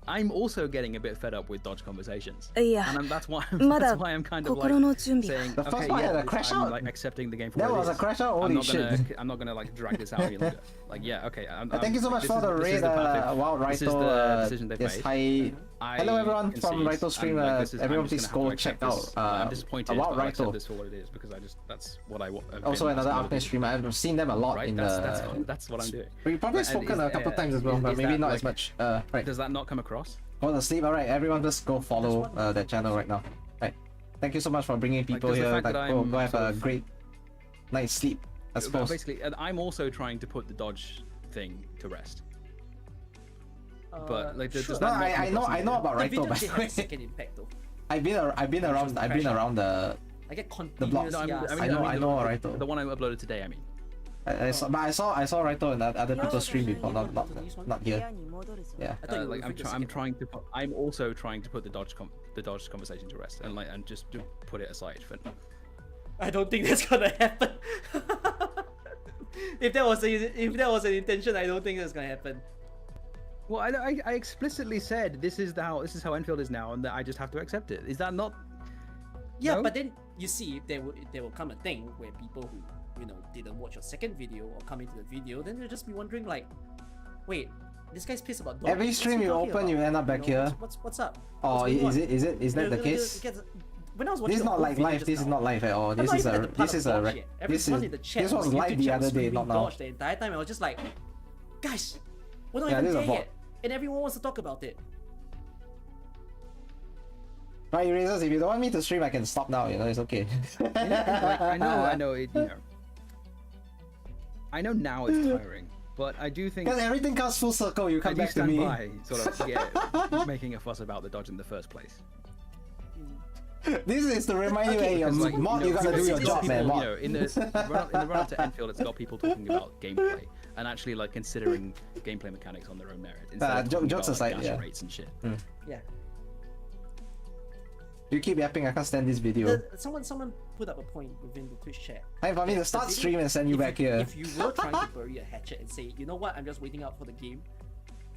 I'm also getting a bit fed up with dodge conversations. And that's why I'm kind of like saying, the first okay, one yeah, had a crash out. I'm like accepting the game for that what was it a is. crash out. Holy shit! I'm not gonna like drag this out any longer. Like, yeah, okay. Thank you so much for the raid, Wild Rito. This is the decision they've this made. Hello everyone from Raito stream. Everyone please go check out I'm disappointed about but I accept Raito. this for what it is because that's what I want. Also another Arknights streamer. I've seen them a lot right? in that's what I'm doing. We've probably spoken a couple times as well, but maybe not as much. Right. Does that not come across? Go to sleep. Alright, everyone just go follow their channel right now. Right. Thank you so much for bringing people here. Like, go have a great night's sleep, I suppose. Basically, and I'm also trying to put the dodge thing to rest. But like, does that not I know about The video Raito, by did the have a way. second impact though. I've been around the I get the blocks. continuous. I know Raito. The one I uploaded today, I mean. I saw Raito and other people stream before, not here. Yeah. I'm also trying to put the dodge conversation to rest and just to put it aside for now. I don't think that's gonna happen. if that was an intention, I don't think that's gonna happen. Well, I explicitly said this is how Enfield is now, and that I just have to accept it. Is that not? Yeah, No? but then you see, there will come a thing where people who didn't watch your second video or come into the video, then they'll just be wondering like, wait, this guy's pissed about dog. Every stream you open, you end up back here. What's up? Oh, What's going on? is that the case? When I was watching This is not like live. This is not live at all. This was live the other day, not now. The entire time I was just like, guys, we're not Yeah, even this is there a yet, and everyone wants to talk about it. Right, Erasers, if you don't want me to stream, I can stop now, it's okay. I know it, I know now it's tiring, but I do think... Because everything comes full circle, you come back to stand me. by, sort of, making a fuss about the dodge in the first place. This is to remind you, hey, Mod, you gotta do your job, man, Mod. In the run-up to Endfield, it's got people talking about gameplay, and actually, like, considering gameplay mechanics on their own merit, instead of talking jokes about, like, aside, gacha yeah. rates and shit. Yeah. You keep yapping, I can't stand this video. Someone put up a point within the Twitch chat. Hey, for me to start stream and send you back here. If you were trying to bury a hatchet and say, you know what, I'm just waiting out for the game,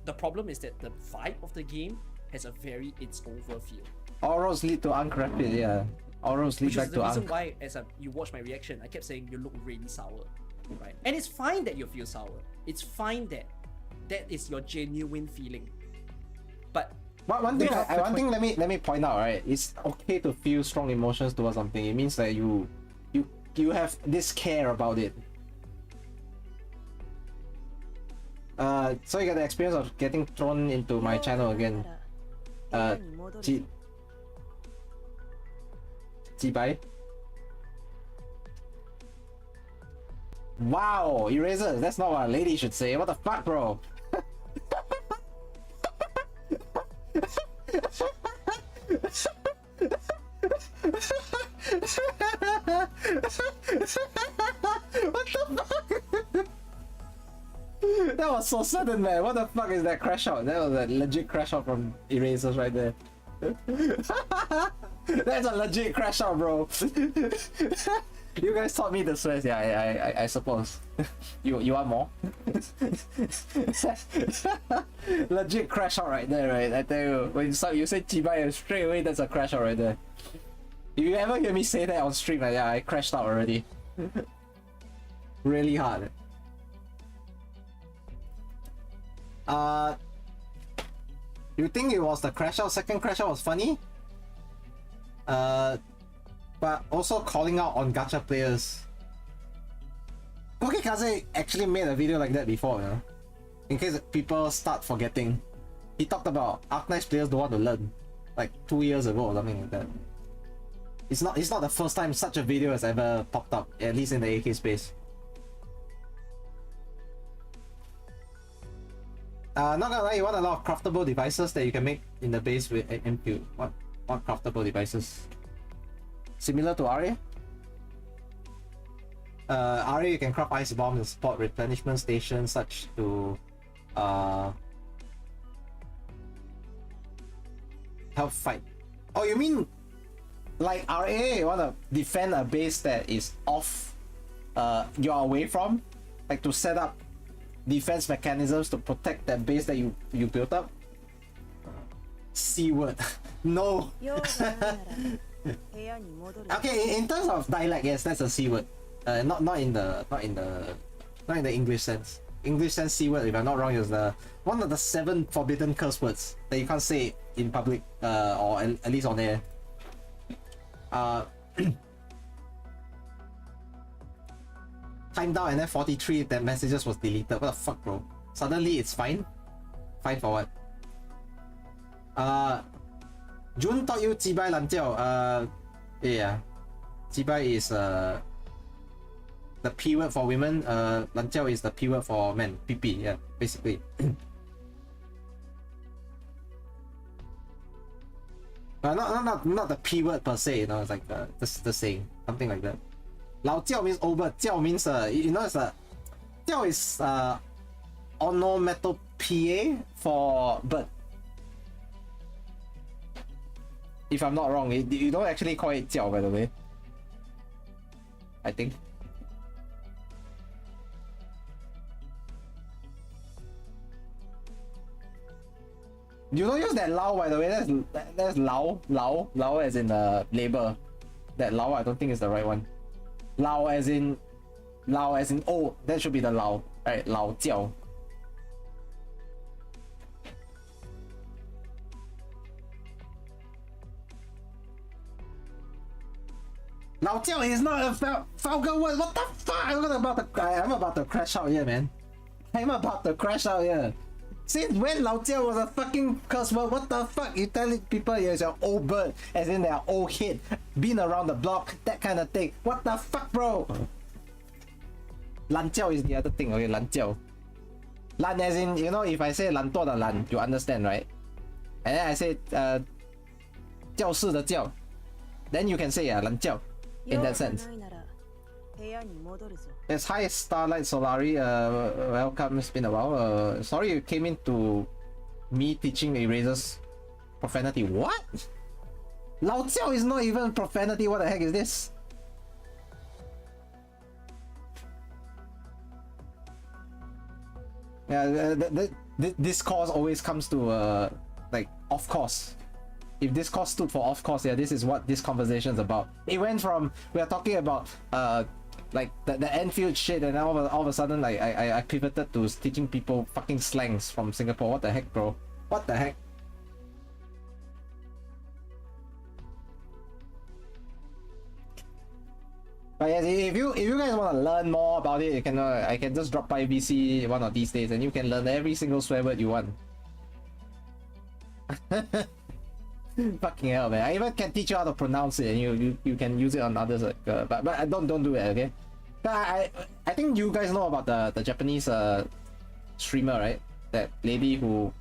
the problem is that the vibe of the game has a very it's over feel. All roads lead to Ankh Rapid, yeah. All roads lead Which back is to the reason Ankh. why, as you watch my reaction, I kept saying you look really sour, right? And it's fine that you feel sour. It's fine that that is your genuine feeling. But One thing, let me point out, right? It's okay to feel strong emotions towards something. It means that you have this care about it. So you get the experience of getting thrown into my channel again. Jibai. Wow, Eraser, that's not what a lady should say. What the fuck, bro? What the fuck? That was so sudden, man. What the fuck is that crash out? That was a legit crash out from Erasers right there. That's a legit crash out, bro. You guys taught me the swears, yeah, I suppose. You want more? Legit crash out right there, right? I tell you, when you say Chibai straight away, that's a crash out right there. If you ever hear me say that on stream, like, yeah, I crashed out already. Really hard. You think it was the crash out? Second crash out was funny? But also calling out on gacha players. Kokikaze actually made a video like that before, you know? In case people start forgetting. He talked about Arknights players don't want to learn. Like 2 years ago or something like that. It's not the first time such a video has ever popped up, at least in the AK space. Not gonna lie, you want a lot of craftable devices that you can make in the base with Endfield. What craftable devices? Similar to Aria? Aria, you can craft ice bombs and support replenishment stations such to help fight. Oh, you mean like RA, you wanna defend a base that is off, you're away from? Like to set up defense mechanisms to protect that base that you built up? C word. No. Okay, in terms of dialect, yes, that's a C word. Not in the English sense. English sense C word, if I'm not wrong, is one of the 7 forbidden curse words that you can't say in public, or at least on air. Time down and then 43 that messages was deleted. What the fuck, bro? Suddenly it's fine? Fine for what? June taught you Jibai Lanjiao. Yeah. Jibai is the P word for women. Lanjiao is the P word for men. PP, yeah, basically. Not the P word per se, you know, it's like the saying, something like that. Lao jiao means over. Jiao means you know, it's jiao is onomatopoeia for bird. If I'm not wrong, you don't actually call it jiao, by the way. I think. You don't use that lao, by the way. That's lao as in labor. That lao I don't think is the right one. Lao as in oh, that should be the lao. Right, lao jiao. Lao jiao is not a Falcon word. What the fuck? I'm about to crash out here, man. I'm about to crash out here. Since when Lao jiao was a fucking curse word? What the fuck? You telling people you're an old bird, as in they're old kid, been around the block, that kind of thing. What the fuck, bro? Lan jiao is the other thing, okay? Lan jiao. Lan as in, you know, if I say lan tuo de lan, you understand, right? And then I say 教室的教, then you can say lan jiao in that sense. Yes, hi Starlight Solari, welcome, it's been a while. Sorry you came into me teaching erasers profanity. What? Lao jiao is not even profanity, what the heck is this? Yeah, Discourse always comes to like off course. If Discourse stood for off course, yeah, this is what this conversation is about. It went from, we are talking about like the Endfield shit, and all of a sudden like I pivoted to teaching people fucking slangs from Singapore. What the heck, bro? What the heck? But yes, if you guys want to learn more about it, you can I can just drop by VC one of these days, and you can learn every single swear word you want. Fucking hell, man! I even can teach you how to pronounce it, and you can use it on others. Like, but don't do it, okay? I think you guys know about the Japanese streamer, right? That lady who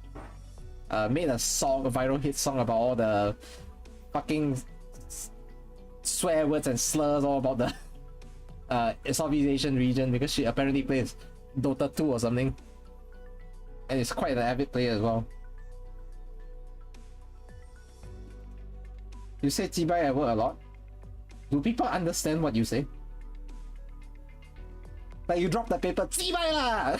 made a viral hit song about all the fucking swear words and slurs all about the Southeast Asian region, because she apparently plays Dota 2 or something, and is quite an avid player as well. You say Jibai at work a lot? Do people understand what you say? Like you drop the paper, Jibai lah!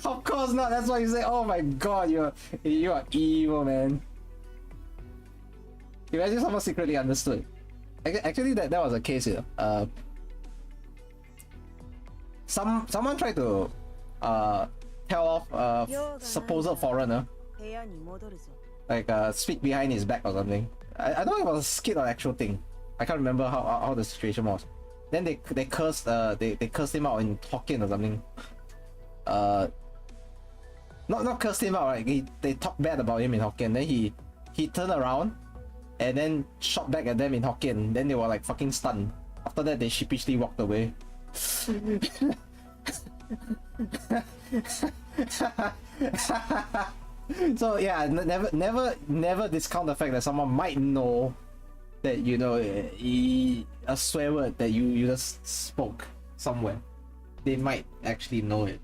Of course not, that's why you say, oh my god, you are evil, man. Imagine someone secretly understood. Actually, that was a case here. Someone tried to tell off a supposed foreigner, like speak behind his back or something. I don't know if it was a skit or actual thing. I can't remember how the situation was. Then they cursed they cursed him out in Hokkien or something. Not cursed him out, right? They talked bad about him in Hokkien. Then he turned around and then shot back at them in Hokkien. Then they were like fucking stunned. After that, they sheepishly walked away. So yeah, never discount the fact that someone might know that, you know, a swear word that you just spoke somewhere. They might actually know it.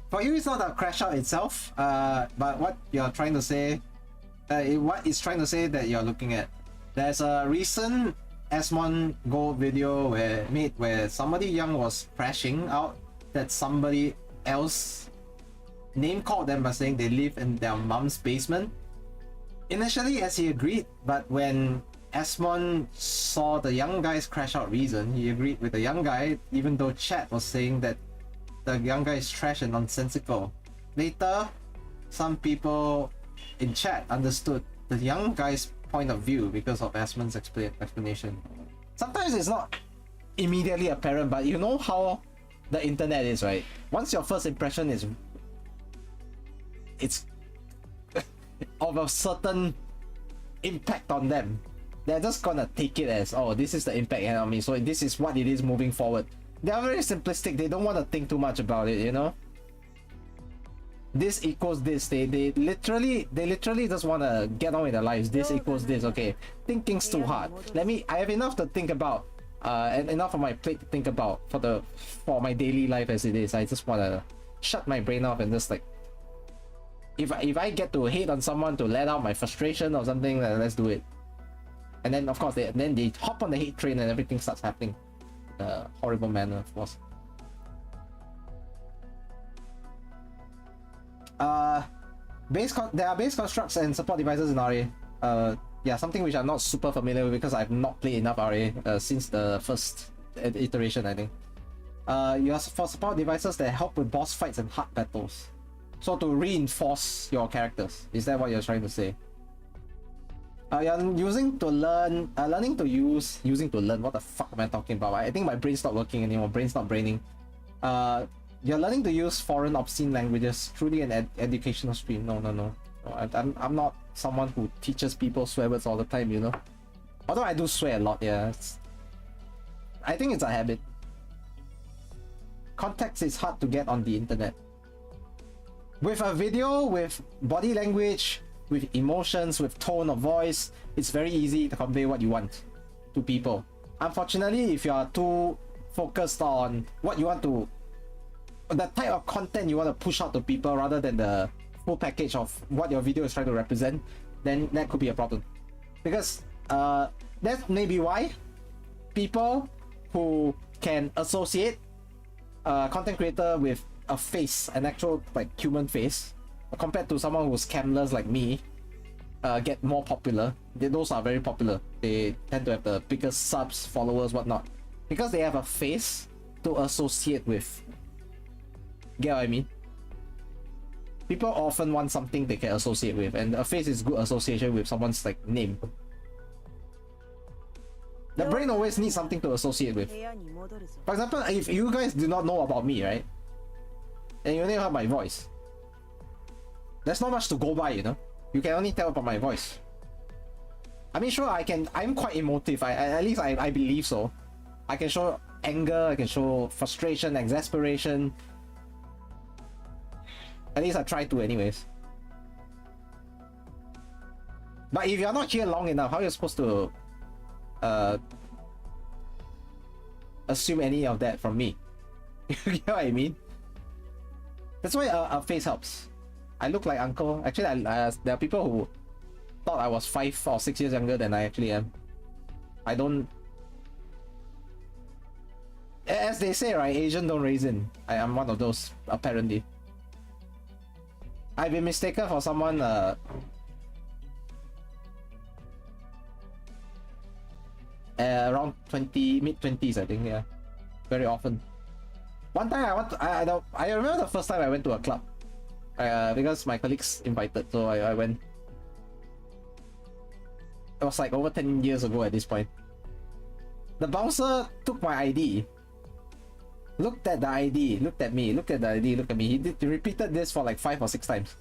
For you, it's not a crash out itself, but what you're trying to say, what it's trying to say that you're looking at. There's a recent S1 Go video where somebody young was crashing out that somebody else name called them by saying they live in their mom's basement. Initially, as he agreed, but when S1 saw the young guy's crash out reason, he agreed with the young guy, even though chat was saying that the young guy is trash and nonsensical. Later, some people in chat understood the young guy's point of view because of S1's explanation. Sometimes it's not immediately apparent, but you know how the internet is, right? Once your first impression is it's of a certain impact on them, they're just gonna take it as, oh, this is the impact on me, so this is what it is moving forward. They are very simplistic. They don't want to think too much about it, you know. This equals this. They literally just want to get on with their lives. This equals this. Okay, thinking's too hard. I have enough to think about, and enough on my plate to think about for my daily life as it is. I just want to shut my brain off and just like, if I get to hate on someone to let out my frustration or something, then let's do it. And then of course they hop on the hate train and everything starts happening in a horrible manner, of course. There are base constructs and support devices in RA. Yeah, something which I'm not super familiar with because I've not played enough RA since the first iteration, I think. You have for support devices that help with boss fights and hard battles. So to reinforce your characters, is that what you're trying to say? You're learning to learn. What the fuck am I talking about? I think my brain's not working anymore. Brain's not braining. You're learning to use foreign obscene languages. Truly an educational stream. No. I'm not someone who teaches people swear words all the time, you know. Although I do swear a lot, yeah. I think it's a habit. Context is hard to get on the internet. With a video, with body language, with emotions, with tone of voice, it's very easy to convey what you want to people. Unfortunately, if you are too focused on what you want to, the type of content you want to push out to people rather than the full package of what your video is trying to represent, then that could be a problem. Because that may be why people who can associate a content creator with a face, an actual like human face, compared to someone who's camless like me, get more popular. Those are very popular. They tend to have the biggest subs, followers, whatnot, because they have a face to associate with. Get what I mean? People often want something they can associate with, and a face is good association with someone's like name. The brain always needs something to associate with. For example, if you guys do not know about me, right, and you only have my voice, there's not much to go by, you know. You can only tell about my voice. I mean, sure, I'm quite emotive. At least I believe so. I can show anger, I can show frustration, exasperation. At least I try to anyways. But if you're not here long enough, how are you supposed to assume any of that from me? You know what I mean? That's why a face helps. I look like uncle. Actually, there are people who thought I was 5 or 6 years younger than I actually am. I don't... As they say, right, Asian don't raisin. I am one of those, apparently. I've been mistaken for someone around mid-20s, I think, yeah. Very often. One time I remember the first time I went to a club. Because my colleagues invited, so I went. It was like over 10 years ago at this point. The bouncer took my ID. Looked at the ID, looked at me, looked at the ID, looked at me. He repeated this for like 5 or 6 times.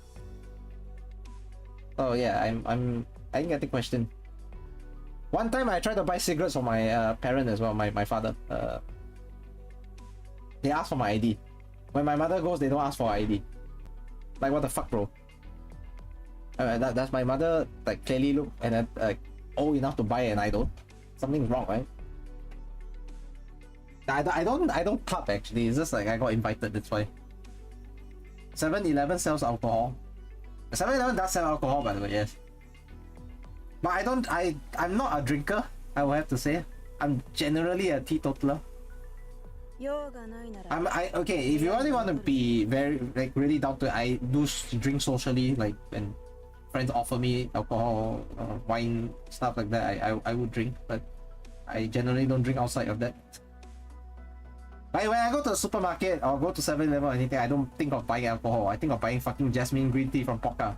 Oh yeah, I didn't get the question. One time I tried to buy cigarettes for my parent as well, my father. They asked for my ID. When my mother goes, they don't ask for ID. Like, what the fuck, bro? Does my mother like clearly look and old enough to buy an idol? Something's wrong, right? I don't club actually. It's just like I got invited. That's why. 7-Eleven sells alcohol. 7-Eleven does sell alcohol, by the way. Yes. But I'm not a drinker. I will have to say. I'm generally a teetotaler. Okay, if you really want to be very like really down to it, I do drink socially, like when friends offer me alcohol, wine, stuff like that, I would drink, but I generally don't drink outside of that. Like when I go to the supermarket or go to 7-Eleven or anything, I don't think of buying alcohol. I think of buying fucking jasmine green tea from Pokka.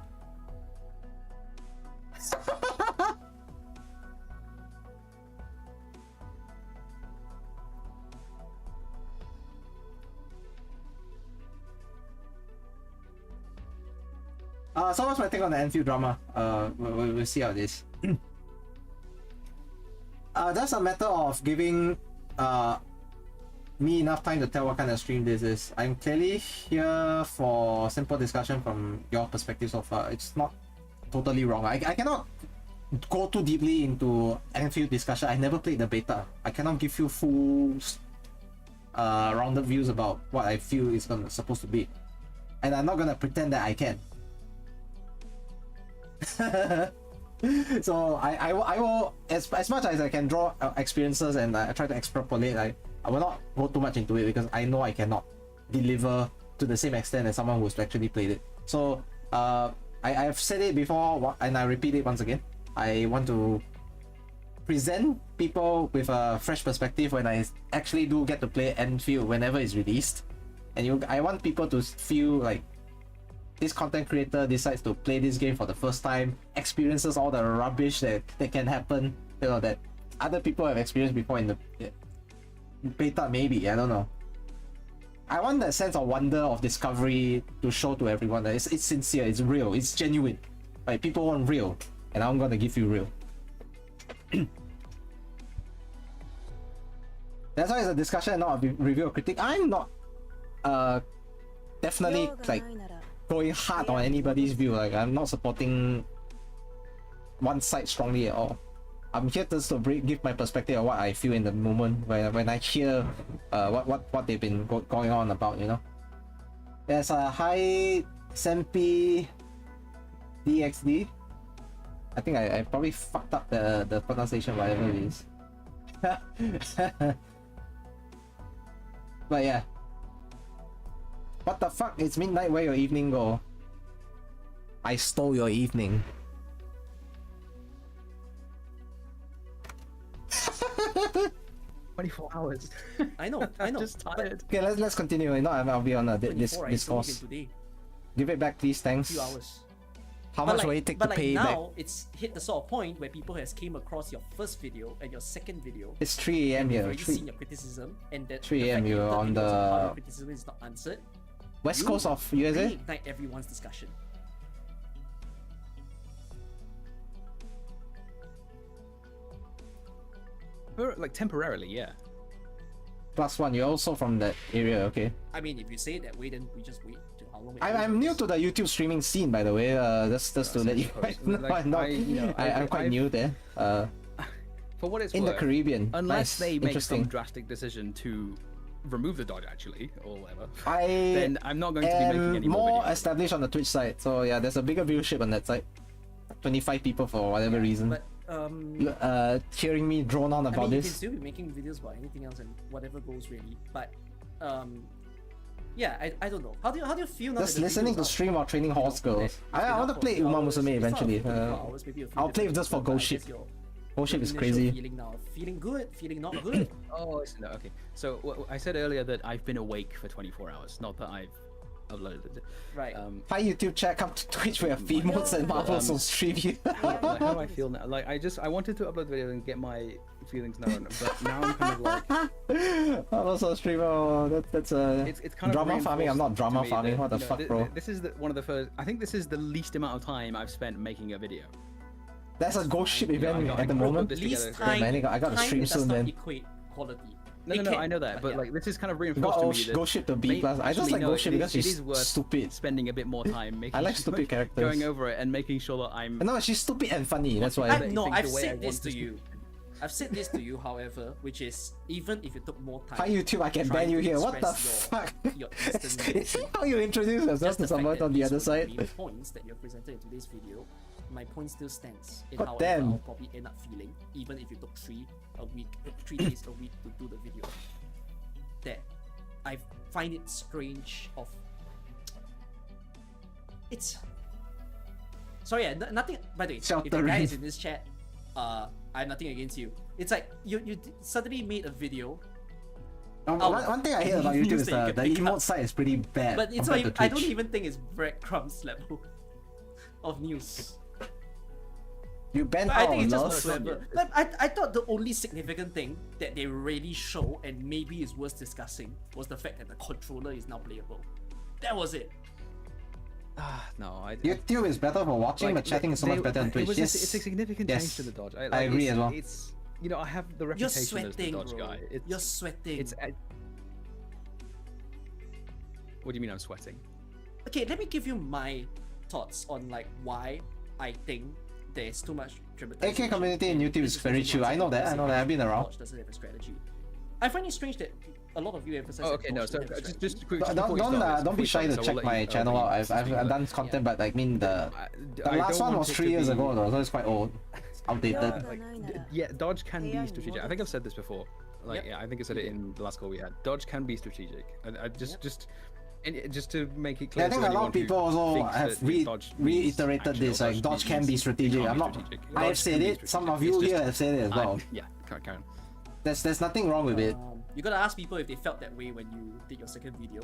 So what's my take on the Endfield drama? We'll see how it is. That's a matter of giving me enough time to tell what kind of stream this is. I'm clearly here for simple discussion from your perspective so far. It's not totally wrong. I cannot go too deeply into Endfield discussion. I never played the beta. I cannot give you full rounded views about what I feel is supposed to be. And I'm not gonna pretend that I can. So I will as much as I can draw experiences and I try to extrapolate. I will not go too much into it because I know I cannot deliver to the same extent as someone who's actually played it. So I've said it before and I repeat it once again. I want to present people with a fresh perspective when I actually do get to play Endfield whenever it's released, and I want people to feel like this content creator decides to play this game for the first time, experiences all the rubbish that can happen, you know, that other people have experienced before in the beta, maybe, I don't know. I want that sense of wonder, of discovery to show to everyone that it's sincere, it's real, it's genuine. Like, people want real, and I'm gonna give you real. That's why it's a discussion and not a review or critique. I'm not definitely like going hard on anybody's view. Like, I'm not supporting one side strongly at all. I'm here just to give my perspective of what I feel in the moment when I hear what they've been going on about, you know. There's a high Sempi DXD. I think I probably fucked up the pronunciation, whatever it is. But yeah. What the fuck? It's midnight, where your evening go? I stole your evening. 24 hours. I know. I'm just tired. Okay, let's continue. No, I'll be on this Discourse. Give it back, please. Thanks. 2 hours. How much will it take to pay back? But now, it's hit the sort of point where people has came across your first video and your second video. It's 3 AM here. You've already seen your criticism, and that 3 AM you're on the criticism is not answered. West Coast of USA? Reignite everyone's discussion. Like temporarily, yeah. +1, you're also from that area, okay? I mean, if you say it that way, then we just wait till how long. I'm new to the YouTube streaming scene, by the way. Just to let you know, I'm quite new there. For what it's in worth, the Caribbean. Unless they make some drastic decision to remove the dodge, actually, or whatever, I then I'm not going to be making any more videos. established on the Twitch side, so yeah, there's a bigger viewership on that side. 25 people for whatever reason. But hearing me drone on about You this. can still be making videos about anything else and whatever goes really. But yeah, I don't know. How do you feel now? Just listening to stream while training horse girls. I want to play Uma Musume eventually. I'll play just for Ghost Ship. Ghost Ship is crazy. Feeling now, feeling good, feeling not good. Oh, no, okay. So I said earlier that I've been awake for 24 hours, not that I've uploaded it. Right. Hi YouTube chat, come to Twitch where females and Marvels will stream you. How do I feel now? Like I wanted to upload the video and get my feelings known, but now I'm kind of like. I'm also a streamer. That's it's kind of drama farming. I'm not drama farming. What the fuck, bro? This is one of the first. I think this is the least amount of time I've spent making a video. That's a Ghost Ship event at the moment. Least time, I got to stream soon then. Equate quality. No, I know that, but like this is kind of reinforced to me that Ghost Ship to B+. I just like Ghost Ship because she's stupid. Spending a bit more time making. I like stupid characters. Going over it and making sure that I'm. No, she's stupid and funny. That's why. I've said this to you. I've said this to you, however, which is even if you took more time. Hi YouTube, I can ban you here. What the fuck? Is how you introduce yourself to someone on the other side? The points that you presented in today's video my point still stands in God how damn. I'll probably end up feeling, even if you took 3 days a week to do the video. That I find it strange of it's sorry, nothing. By the way, if the guy is in this chat, I have nothing against you. It's like you suddenly made a video. One thing I hate about YouTube is the emote side is pretty bad. But it's like I don't even think it's breadcrumbs level of news. You bent I out think of it's just love. clever. I thought the only significant thing that they really show and maybe is worth discussing was the fact that the controller is now playable. That was it. No, YouTube is better for watching, but chatting is so much better on Twitch. It's a significant change to the dodge. I agree as well. It's I have the You're reputation sweating, as the dodge bro. guy. You're sweating. What do you mean I'm sweating? Okay, let me give you my thoughts on like why I think there's too much dramatization. AK community in YouTube is very chill. I know that. I've been around. Dodge doesn't have a strategy. I find it strange that a lot of you emphasize. Oh, okay, no. So just quick. Don't be shy to check my channel out. I've done content, but I mean the last one was 3 years ago though, so it's quite old. It's outdated. Yeah, dodge can be strategic. I think I've said this before. I think I said it in the last call we had. Dodge can be strategic. I just to make it clear. I think a lot of people also have reiterated this. Like dodge can be strategic. I have said it. Some of you here have said it as well. Yeah, Karen. There's nothing wrong with it. You gotta ask people if they felt that way when you did your second video.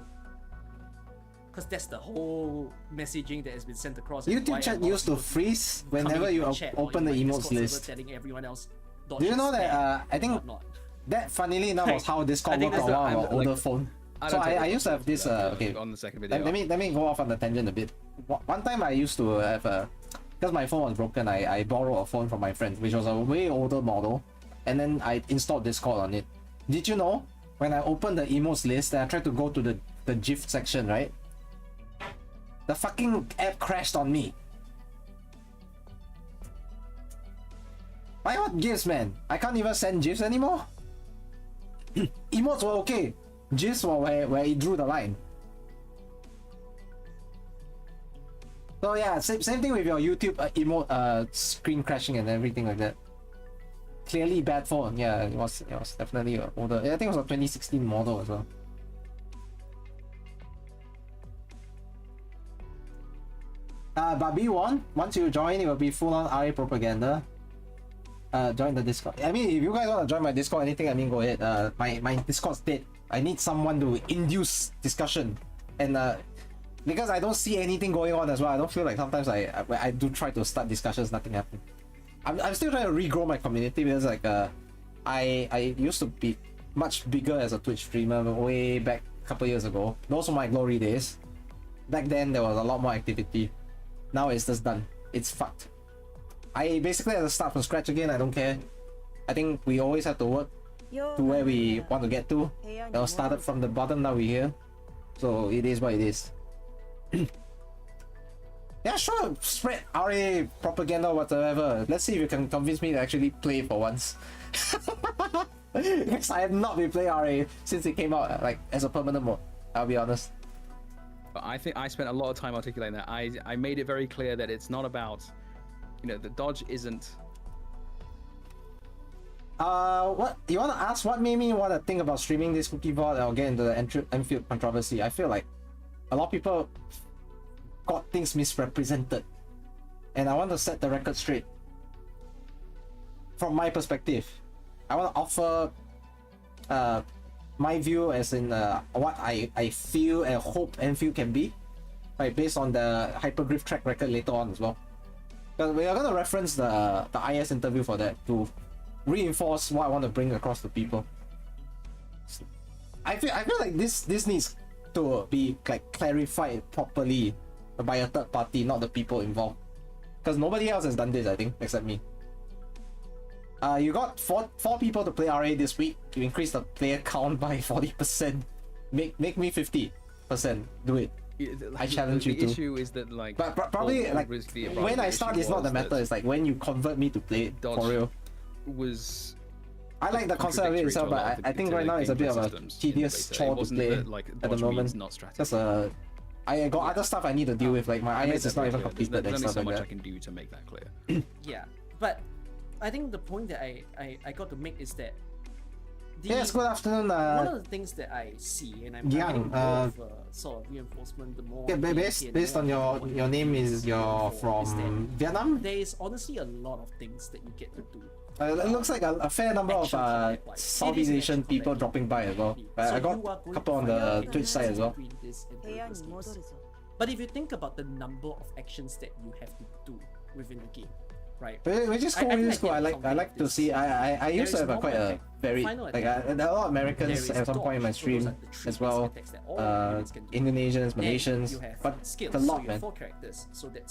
Because that's the whole messaging that has been sent across. YouTube chat used to freeze whenever you open the emotes list. Telling everyone else, do you know that I think that funnily enough was how Discord worked on our older phone. So I used to have this okay. On the second video. Let me go off on the tangent a bit. One time I used to have because my phone was broken, I borrowed a phone from my friend, which was a way older model, and then I installed Discord on it. Did you know when I opened the emotes list and I tried to go to the GIF section, right? The fucking app crashed on me. Why not GIFs, man? I can't even send GIFs anymore. Emotes were okay. GIFs were where it drew the line. So yeah, same thing with your YouTube emote screen crashing and everything like that. Clearly bad phone. Yeah, it was definitely older. I think it was a 2016 model as well. But be warned, once you join, it will be full on RA propaganda. Join the Discord. I mean, if you guys want to join my Discord, anything, I mean, go ahead. My Discord's dead. I need someone to induce discussion, and because I don't see anything going on as well, I don't feel like sometimes I do try to start discussions, nothing happens. I'm still trying to regrow my community because like I used to be much bigger as a Twitch streamer way back a couple years ago. Those were my glory days. Back then there was a lot more activity. Now it's just done. It's fucked. I basically have to start from scratch again. I don't care. I think we always have to work to where we want to get to. It was started from the bottom, now we're here. So it is what it is. Yeah, sure, spread RA propaganda whatsoever. Let's see if you can convince me to actually play for once. Because I have not been playing RA since it came out like as a permanent mode, I'll be honest. But I think I spent a lot of time articulating that. I made it very clear that it's not about, the dodge isn't. What you want to ask? What made me want to think about streaming this cookie VOD or get into the Endfield controversy? I feel like a lot of people got things misrepresented, and I want to set the record straight. From my perspective, I want to offer my view as in what I feel and hope Endfield can be, right, based on the Hypergriff track record later on as well. Because we are going to reference the IS interview for that to reinforce what I want to bring across to people. I feel like this needs to be like clarified properly by a third party, not the people involved, because nobody else has done this, I think, except me. You got four people to play RA this week. You increase the player count by 40%. Make me 50%. Do it. I challenge you to. The issue is that like, but probably like when I start, it's not the matter. It's like when you convert me to play it for real. Was I like the concept of it itself, but I think right now it's a bit of a tedious chore to play at the moment. Just I got other stuff I need to deal with, like my IS is not even clear. completed There's and only stuff so like much that. I can do to make that clear. Yeah, but I think the point that I got to make is that Yes, good afternoon. one of the things that I see, and I'm getting more of sort of reinforcement the more. Yeah, based on your name is you're from Vietnam. There is honestly a lot of things that you get to do. It looks like a fair number of Southeast Asian people dropping by as well. I got a couple on the Twitch side as well. But if you think about the number of actions that you have to do within the game, right? Which is cool, which is cool. I like to see. I used to have quite a very like there are a lot of Americans at some point in my stream as well. Indonesians, Malaysians, but it's a lot, man.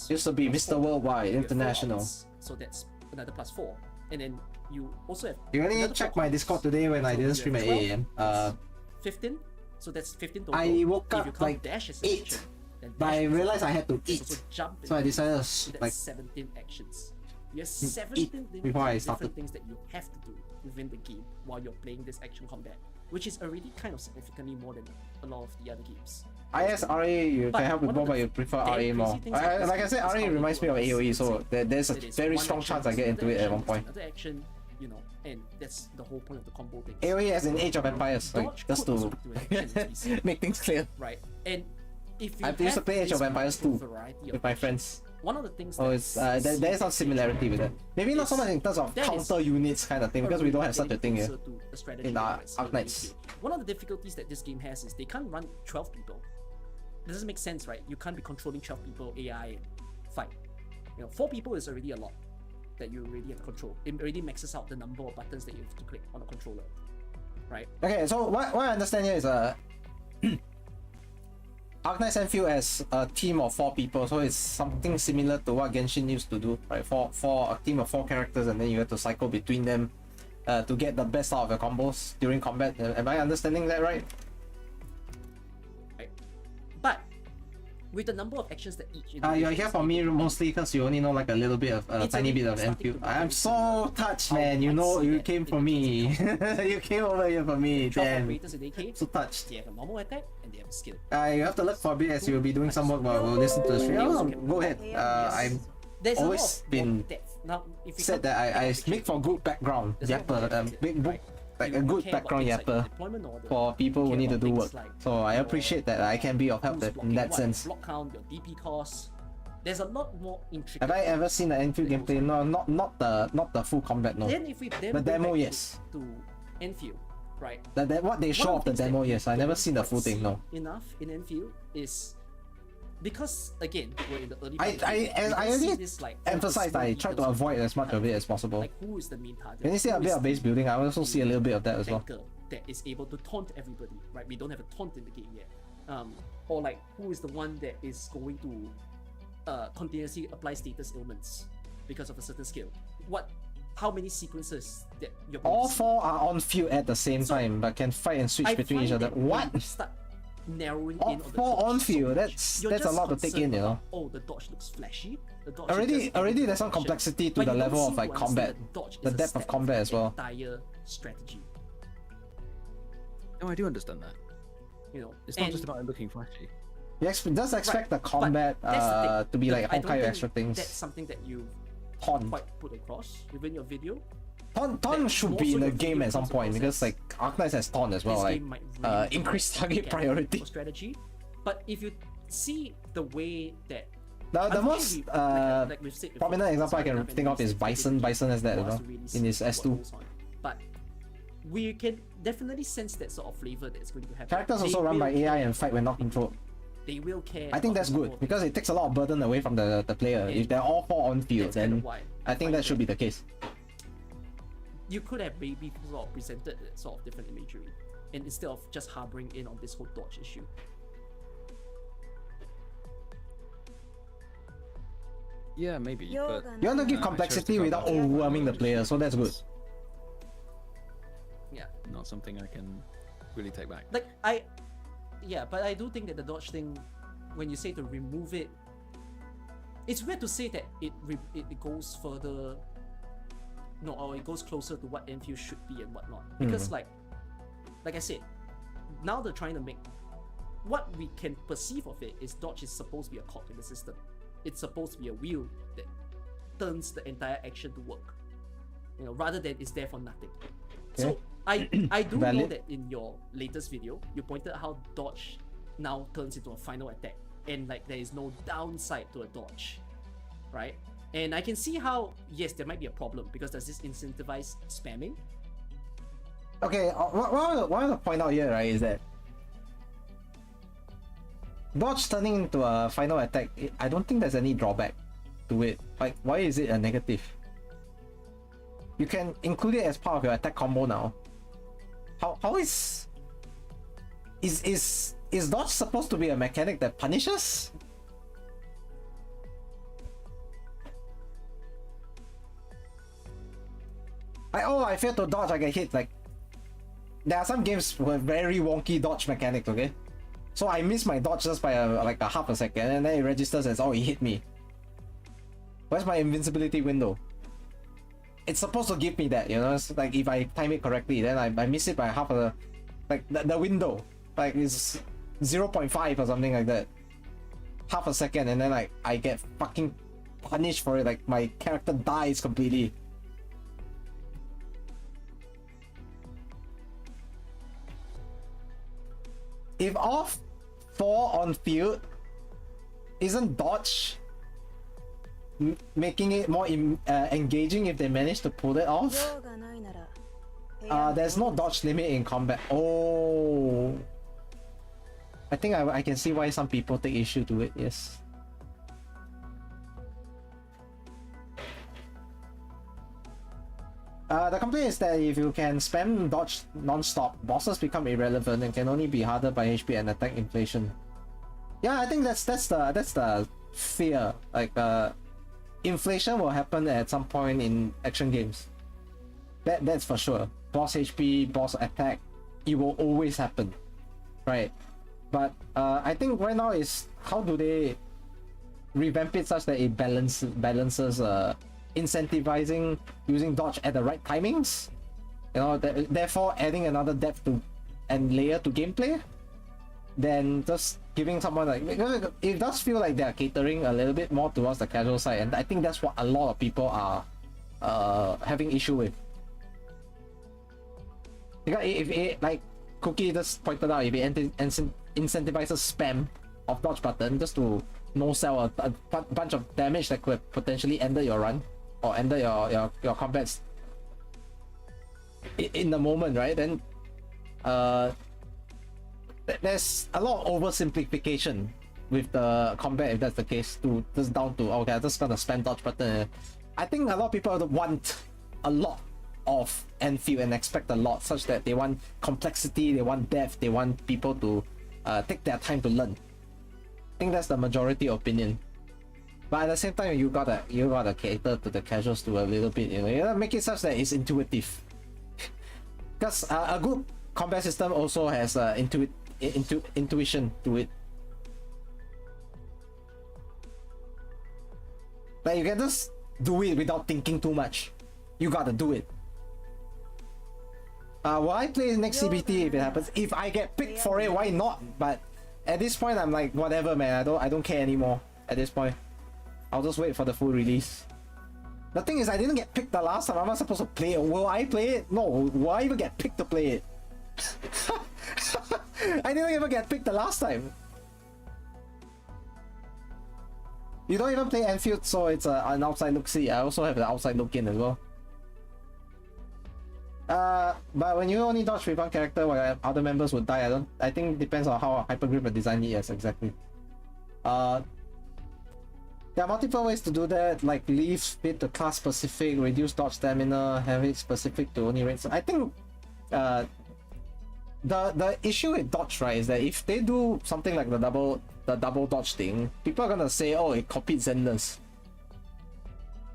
Used to be Mr. Worldwide, International. So that's another +4, and then you also have. You only checked my Discord today when I didn't stream at 8 AM. 15. So that's 15 total. I woke If you up count like dash as 8, action, then but I dash realized I had to is eat, also jump so I decided so to that's like 17 actions. You have eat 17 before I different started. things that you have to do within the game while you're playing this action combat, which is already kind of significantly more than a lot of the other games. IS RA you But can help with one more, of but the you prefer damn RA crazy more. things about this Like I game said, is RA how it reminds me of works. AoE, so there's a It is very one strong action, chance I it's get into another it at one action, point. it's another action, you know, and that's the whole point of the combo thing. AoE as in Age of Empires, like, Dodge just could also to be an action, as we said, make things clear. right? And if you I used to play Age of this Empires wonderful 2 variety of with my actions, friends. one of the things Oh, that it's there is some similarity with that. Maybe not so much in terms of that is counter units kind of thing, because we don't have such a thing here. In our Arknights. One of the difficulties that this game has is they can't run 12 people. It doesn't make sense, right? You can't be controlling 12 people AI and fight. You know, 4 people is already a lot that you already have to control. It already maxes out the number of buttons that you have to click on a controller, right? Okay, so what I understand here is Arknights Endfield has a team of 4 people, so it's something similar to what Genshin used to do, right? For a team of 4 characters, and then you have to cycle between them to get the best out of your combos during combat. Am I understanding that right? Right. But with the number of actions that each You're here for me mostly because you only know like a little bit of tiny bit of Endfield. I'm so touched, man. You know, you came for me. You came over here for me. 12 Damn, operators in AK, so touched. they have a normal attack and they have a skill. You have to look for a bit as you'll be doing some work while we'll listen to the stream. Oh, go ahead. I'm There's always a lot of been depth. Now, if you said that I make for good background yapper, big book, like a good background yapper for people who need to do work. So I appreciate that I can be of help in that sense. Block count, your DP cost. There's a lot more intricate. Have I ever seen an Enfield gameplay? No, not the full combat. No. Then if we then The go demo, back yes. to Enfield, right? What they show One of the things that demo, we yes. I never don't seen the full quite thing. No. see enough in Enfield is because again we're in the early. I see already this, like, emphasized I try to avoid as much of it as possible. Like who is the main target? When you see a Who bit is of base building, I also see a little bit of that as well. tanker that is able to taunt everybody, right? We don't have a taunt in the game yet. Or like who is the one that is going to continuously apply status ailments because of a certain skill? How many sequences that you're going All to see? 4 are on field at the same time, but can fight and switch I between each find other. that when What? you start narrowing All in on the 4 dodge on so field. much, you're That's a just lot to take concerned in, you know. about, oh, the dodge looks flashy. The dodge is just Already able there's some action. complexity to But the you don't level of seem like to combat, understand that dodge the is a depth of step combat as the well. Entire strategy, No, I do understand that. you know. It's not And just about it looking flashy. You does expect the but combat that's the thing. to be like I don't Honkai think extra things. That's something that you Taunt. quite put across within your video. Taunt that should more be so in the your game video at some comes point across because as like Arknights has taunt as well, this like game might really increased target look at priority. for strategy. But if you see the way that The most like we've said before, prominent example I can Spider-Man think of is and Bison. Bison has that for as us well to really in his see what S2. goes on. But we can definitely sense that sort of flavor that's going to happen. Characters They also run will by AI care and fight when not controlled. They will care. I think about that's the good number of because it takes a lot of burden away from the player. If they're all 4 on field, That's kind then of why I think find that should be the case. You could have maybe sort of presented that sort of different imagery, and instead of just harboring in on this whole dodge issue. Yeah, maybe, but You want to give I chose to complexity go without back to overwhelming the those. player, so that's good. Yeah. Not something I can really take back. Like but I do think that the dodge thing, when you say to remove it, it's weird to say that it goes further, or it goes closer to what Enfield should be and whatnot. Because like I said, now they're trying to make what we can perceive of it is dodge is supposed to be a cog in the system. It's supposed to be a wheel that turns the entire action to work, you know, rather than it's there for nothing. Okay. So I do know that in your latest video, you pointed out how dodge now turns into a final attack, and like there is no downside to a dodge, right? And I can see how, yes, there might be a problem because does this incentivize spamming? Okay, what I want to point out here, right, is that dodge turning into a final attack, I don't think there's any drawback to it. Like, why is it a negative? You can include it as part of your attack combo now. How is dodge supposed to be a mechanic that punishes? I fail to dodge, I get hit. Like, there are some games with very wonky dodge mechanics, okay? So I miss my dodge just by like a half a second, and then it registers as, oh, he hit me. Where's my invincibility window? It's supposed to give me that, you know? It's like if I time it correctly, then I miss it by half a... Like, the window. Like, it's 0.5 or something like that. Half a second, and then like I get fucking punished for it. Like, my character dies completely. If off 4 on field, isn't dodge making it more engaging if they manage to pull it off? There's no dodge limit in combat. Oh, I think I can see why some people take issue to it. Yes. The complaint is that if you can spam dodge non-stop, bosses become irrelevant and can only be harder by HP and attack inflation. Yeah, I think that's the fear. Like, inflation will happen at some point in action games. That's for sure. Boss HP, boss attack, it will always happen, right? But I think right now is how do they revamp it such that it balances incentivizing using dodge at the right timings, you know, therefore adding another depth to and layer to gameplay, then just giving someone like, it does feel like they're catering a little bit more towards the casual side, and I think that's what a lot of people are having issue with. Because if it, like Cookie just pointed out, if it incentivizes spam of dodge button just to no sell a bunch of damage that could potentially ended your run or ended your combats in the moment, right? Then there's a lot of oversimplification with the combat if that's the case, to just down to, okay, I'm just gonna spam dodge button. I think a lot of people want a lot of Endfield and expect a lot, such that they want complexity, they want depth, they want people to take their time to learn. I think that's the majority opinion. But at the same time, you gotta cater to the casuals to a little bit, you know. You gotta make it such that it's intuitive. Because a good combat system also has intuition to it. Like, you can just do it without thinking too much. You gotta do it. Will I play next CBT if it happens? If I get picked for it, why not? But at this point, I'm like, whatever, man. I don't care anymore. At this point, I'll just wait for the full release. The thing is, I didn't get picked the last time. I'm not supposed to play it. Will I play it? No. Will I even get picked to play it? I didn't even get picked the last time. You don't even play Endfield, so it's an outside look see. I also have an outside look in as well. But when you only dodge with one character while other members would die, I think it depends on how hypergrip and design it is exactly. There are multiple ways to do that, like leave speed to class specific, reduce dodge stamina, have it specific to only range. So I think the issue with dodge, right, is that if they do something like the double dodge thing, people are gonna say, oh, it copied Zenless.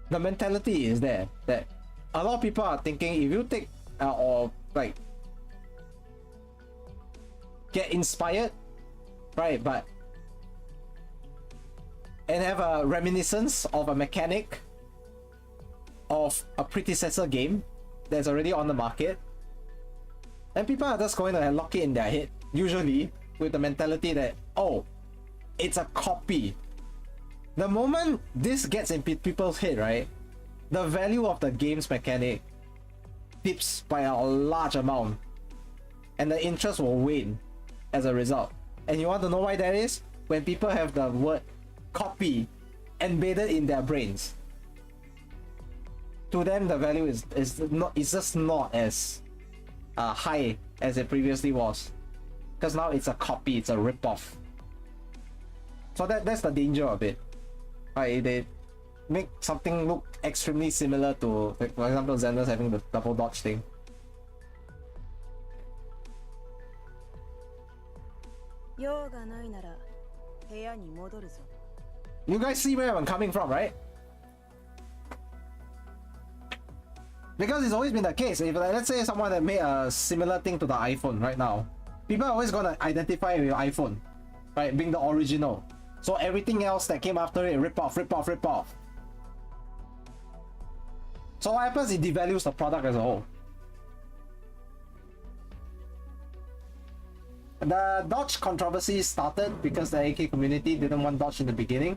The mentality is there that a lot of people are thinking, if you take or like get inspired, right, but and have a reminiscence of a mechanic of a predecessor game that's already on the market, and people are just going to lock it in their head, usually, with the mentality that, oh, it's a copy. The moment this gets in people's head, right, the value of the game's mechanic dips by a large amount, and the interest will wane as a result. And you want to know why that is? When people have the word copy embedded in their brains, to them the value is just not as high as it previously was, because now it's a copy, it's a rip-off. So that's the danger of it. Right, they make something look extremely similar to, like, for example, Xander's having the double dodge thing. You guys see where I'm coming from, right? Because it's always been the case. If, let's say, someone that made a similar thing to the iPhone right now, people are always gonna identify with your iPhone, right, being the original. So everything else that came after it, rip off, rip off, rip off. So what happens? It devalues the product as a whole. The dodge controversy started because the AK community didn't want dodge in the beginning,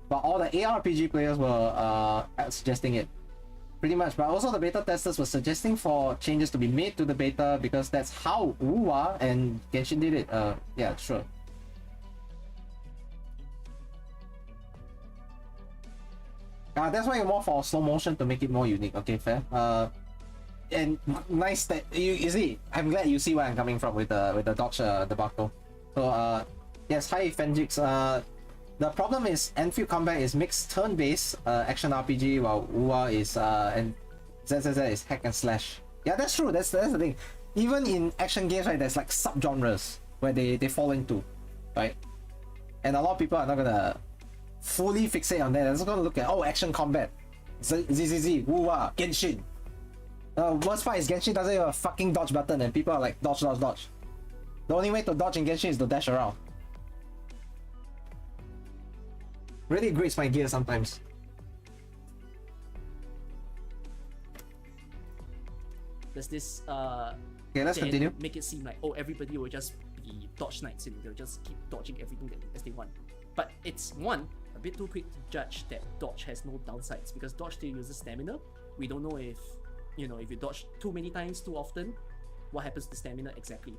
but all the ARPG players were suggesting it, pretty much. But also the beta testers were suggesting for changes to be made to the beta because that's how Wuwa and Genshin did it. Yeah, sure. That's why you're more for slow motion to make it more unique. Okay, fair. And nice that you see. I'm glad you see where I'm coming from with the dodge debacle. So yes, hi Fengix. The problem is Endfield Combat is mixed turn-based action RPG, while UA is and ZZZ is hack and slash. Yeah, that's true. That's the thing. Even in action games, right, there's like sub-genres where they fall into, right? And a lot of people are not gonna fully fixate on that. They're just gonna look at, oh, action combat, ZZZ, UA, Genshin. Worst part is Genshin doesn't have a fucking dodge button, and people are like, dodge, dodge, dodge. The only way to dodge in Genshin is to dash around. Really grates my gear sometimes. There's this okay, let's continue. Make it seem like, oh, everybody will just be dodge knights and they'll just keep dodging everything as they want. But it's a bit too quick to judge that dodge has no downsides, because dodge still uses stamina. We don't know if if you dodge too many times too often, what happens to stamina exactly,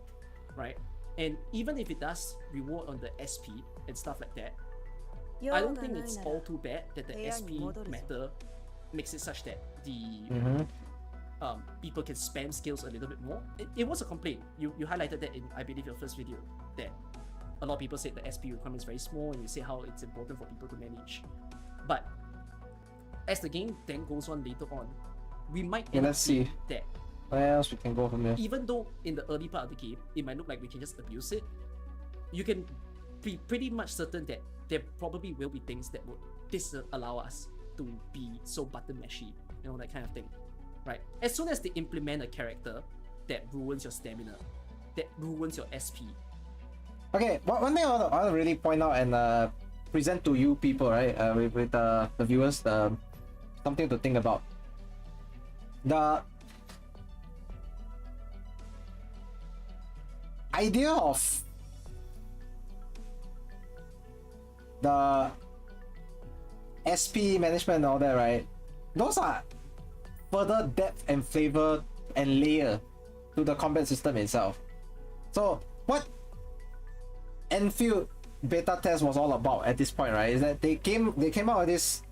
right? And even if it does reward on the SP and stuff like that, I don't think it's all too bad that the SP matter makes it such that the people can spam skills a little bit more. It was a complaint. You highlighted that in, I believe, your first video, that a lot of people said the SP requirement is very small, and you say how it's important for people to manage. But as the game then goes on later on, we might end up seeing that where else we can go from here. Even though in the early part of the game, it might look like we can just abuse it, you can be pretty much certain that there probably will be things that would disallow us to be so button mashy, that kind of thing, right? As soon as they implement a character that ruins your stamina, that ruins your SP. Okay, one thing I want to really point out and present to you people, right, with the viewers, something to think about. The idea of the SP management and all that, right? Those are further depth and flavor and layer to the combat system itself. So what Endfield beta test was all about at this point, right, is that they came out with this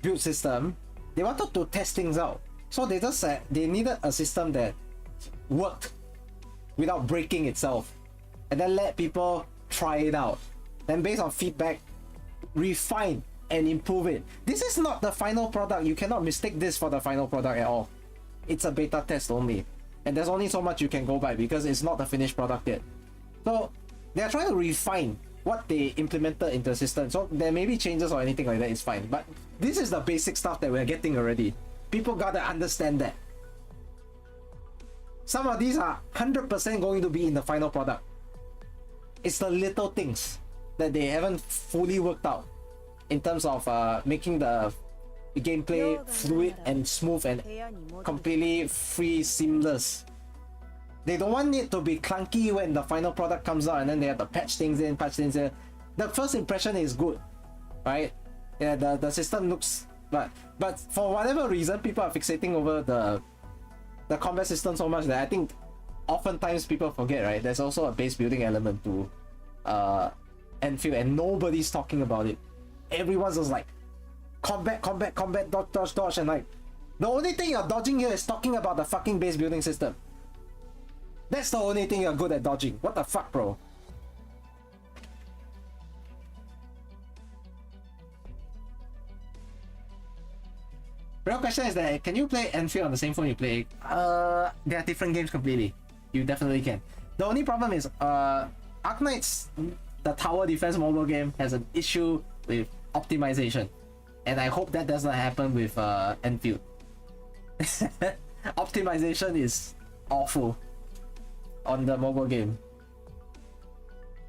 build system. They wanted to test things out. So they just said they needed a system that worked without breaking itself, and then let people try it out. Then based on feedback, refine and improve it. This is not the final product. You cannot mistake this for the final product at all. It's a beta test only, and there's only so much you can go by because it's not the finished product yet. So they're trying to refine what they implemented into the system. So there may be changes or anything like that, it's fine. But this is the basic stuff that we're getting already. People gotta understand that. Some of these are 100% going to be in the final product. It's the little things that they haven't fully worked out in terms of making the gameplay fluid and smooth and completely free, seamless. They don't want it to be clunky when the final product comes out and then they have to patch things in, patch things in. The first impression is good, right? Yeah, the system looks, but for whatever reason, people are fixating over the combat system so much that I think oftentimes people forget, right? There's also a base building element to Endfield, and nobody's talking about it. Everyone's just like combat, dodge, and like the only thing you're dodging here is talking about the fucking base building system. That's the only thing you're good at dodging. What the fuck, bro? Real question is that can you play Endfield on the same phone you play? They are different games completely. You definitely can. The only problem is Arknights, the tower defense mobile game, has an issue with optimization, and I hope that does not happen with Endfield. Optimization is awful on the mobile game.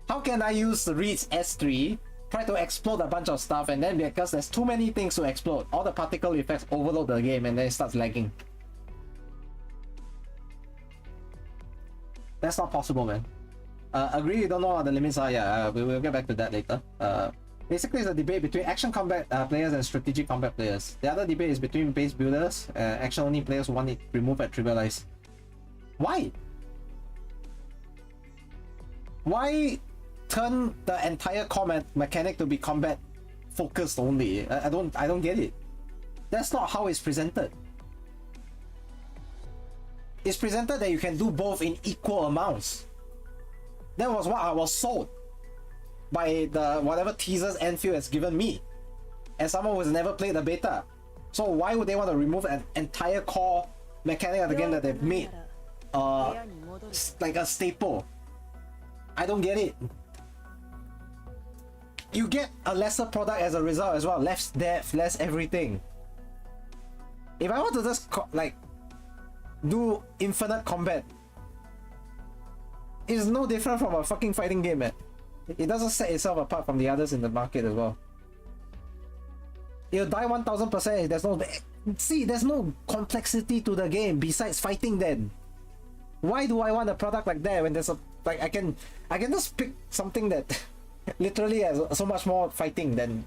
How can I use the reads S3, try to explode a bunch of stuff, and then because there's too many things to explode, all the particle effects overload the game and then it starts lagging? That's not possible, man. Agree, you don't know what the limits are. Yeah, we will get back to that later. Basically, it's a debate between action combat players and strategic combat players. The other debate is between base builders, action only players who want it removed and trivialized. Why? Why turn the entire combat mechanic to be combat focused only? I don't get it. That's not how it's presented. It's presented that you can do both in equal amounts. That was what I was sold by the whatever teasers Endfield has given me, as someone who's never played the beta. So why would they want to remove an entire core mechanic of the game that they've made like a staple? I don't get it. You get a lesser product as a result as well. Less depth, less everything. If I want to just like do infinite combat, it's no different from a fucking fighting game, man. It doesn't set itself apart from the others in the market as well. You'll die 1000%. There's no complexity to the game besides fighting. Then why do I want a product like that when there's a like I can just pick something that literally has so much more fighting than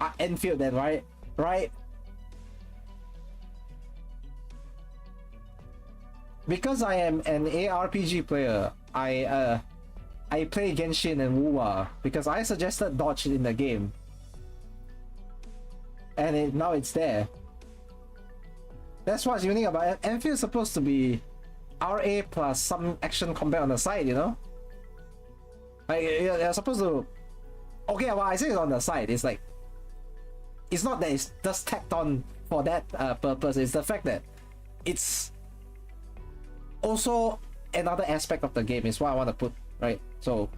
Endfield then, right? Because I am an ARPG player, I play Genshin and Wuwa because I suggested dodge in the game, and now it's there. That's what's unique about it. Endfield is supposed to be RA plus some action combat on the side, you know? Like, you're supposed to... Okay, well, I say it's on the side. It's like... It's not that it's just tacked on for that purpose. It's the fact that it's also another aspect of the game is what I want to put, right? So...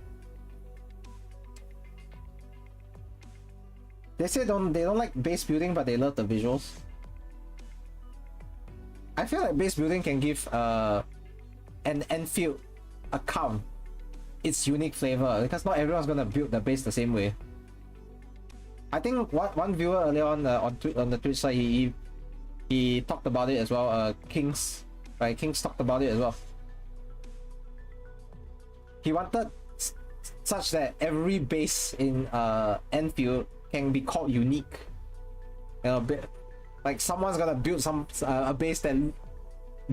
They say they don't like base building, but they love the visuals. I feel like base building can give an Endfield account its unique flavor, because not everyone's gonna build the base the same way. I think one viewer earlier on the Twitch side, he talked about it as well. Kings, right? Kings talked about it as well. He wanted such that every base in Endfield can be called unique. You know, like someone's gonna build a base that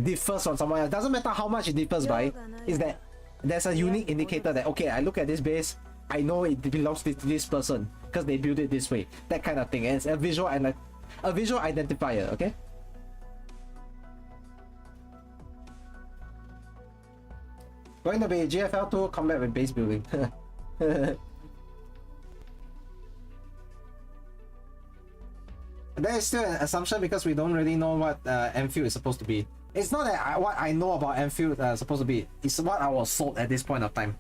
differs from someone else. Doesn't matter how much it differs by, is that there's a unique indicator that, okay, I look at this base, I know it belongs to this person because they build it this way. That kind of thing. And it's a visual identifier, okay? Going to be GFL 2 combat with base building. That is still an assumption because we don't really know what Endfield is supposed to be. It's not that what I know about Endfield is supposed to be. It's what I was sold at this point of time.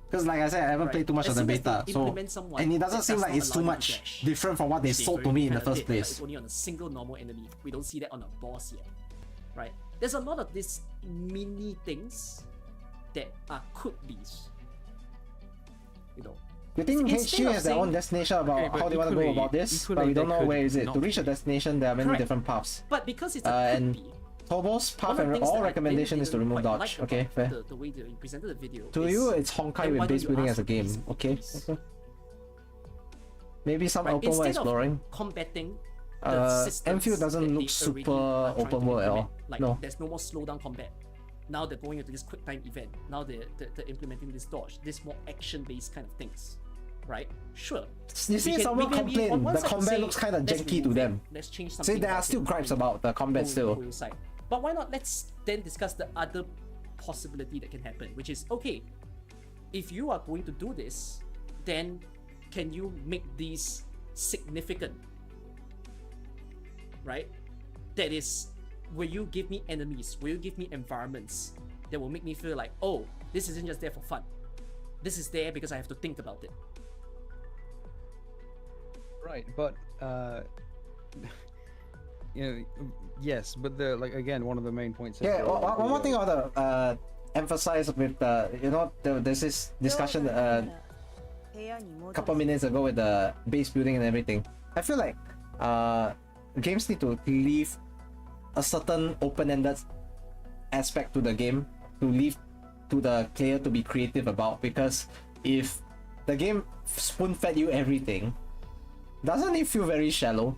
Because like I said, I haven't played too much of the beta, so and it doesn't seem like it's too much different from what they sold to me in the first place. It's only on a single normal enemy. We don't see that on a boss yet, right? There's a lot of these mini things that are could-be's. You know. You think HG has their own destination about how they want to go about this, but we don't know where is it. To reach a destination, there are many different paths. But because it's a could-be, Tobo's path One of the and things all that I recommendation is to didn't remove quite dodge. like Okay, about fair. The way that you presented the video. To is, you, it's Honkai then why with base don't you building ask as a for game. these Okay. keys? Okay. Maybe some Right, open world instead of exploring. combating the systems Enfield doesn't that look they super already are trying open to world at all. implement. Like, No. there's no more slowdown combat. Now they're going into this quick time event. Now they're implementing this dodge, this more action-based kind of things, right? Sure. You see, someone on complain one the side combat say, looks kind of let's janky to remove it, them. Let's change something. See, there are about still it, gripes and about the combat go still. your side. But why not? Let's then discuss the other possibility that can happen, which is okay. If you are going to do this, then can you make these significant? Right? That is, will you give me enemies? Will you give me environments that will make me feel like, oh, this isn't just there for fun. This is there because I have to think about it. Right, but you know, yes, but the like again, one of the main points. Yeah, one more thing I want to emphasize with you know, there's this discussion couple minutes ago with the base building and everything. I feel like games need to leave a certain open-ended aspect to the game, to leave to the player to be creative about, because if the game spoon-fed you everything, doesn't it feel very shallow?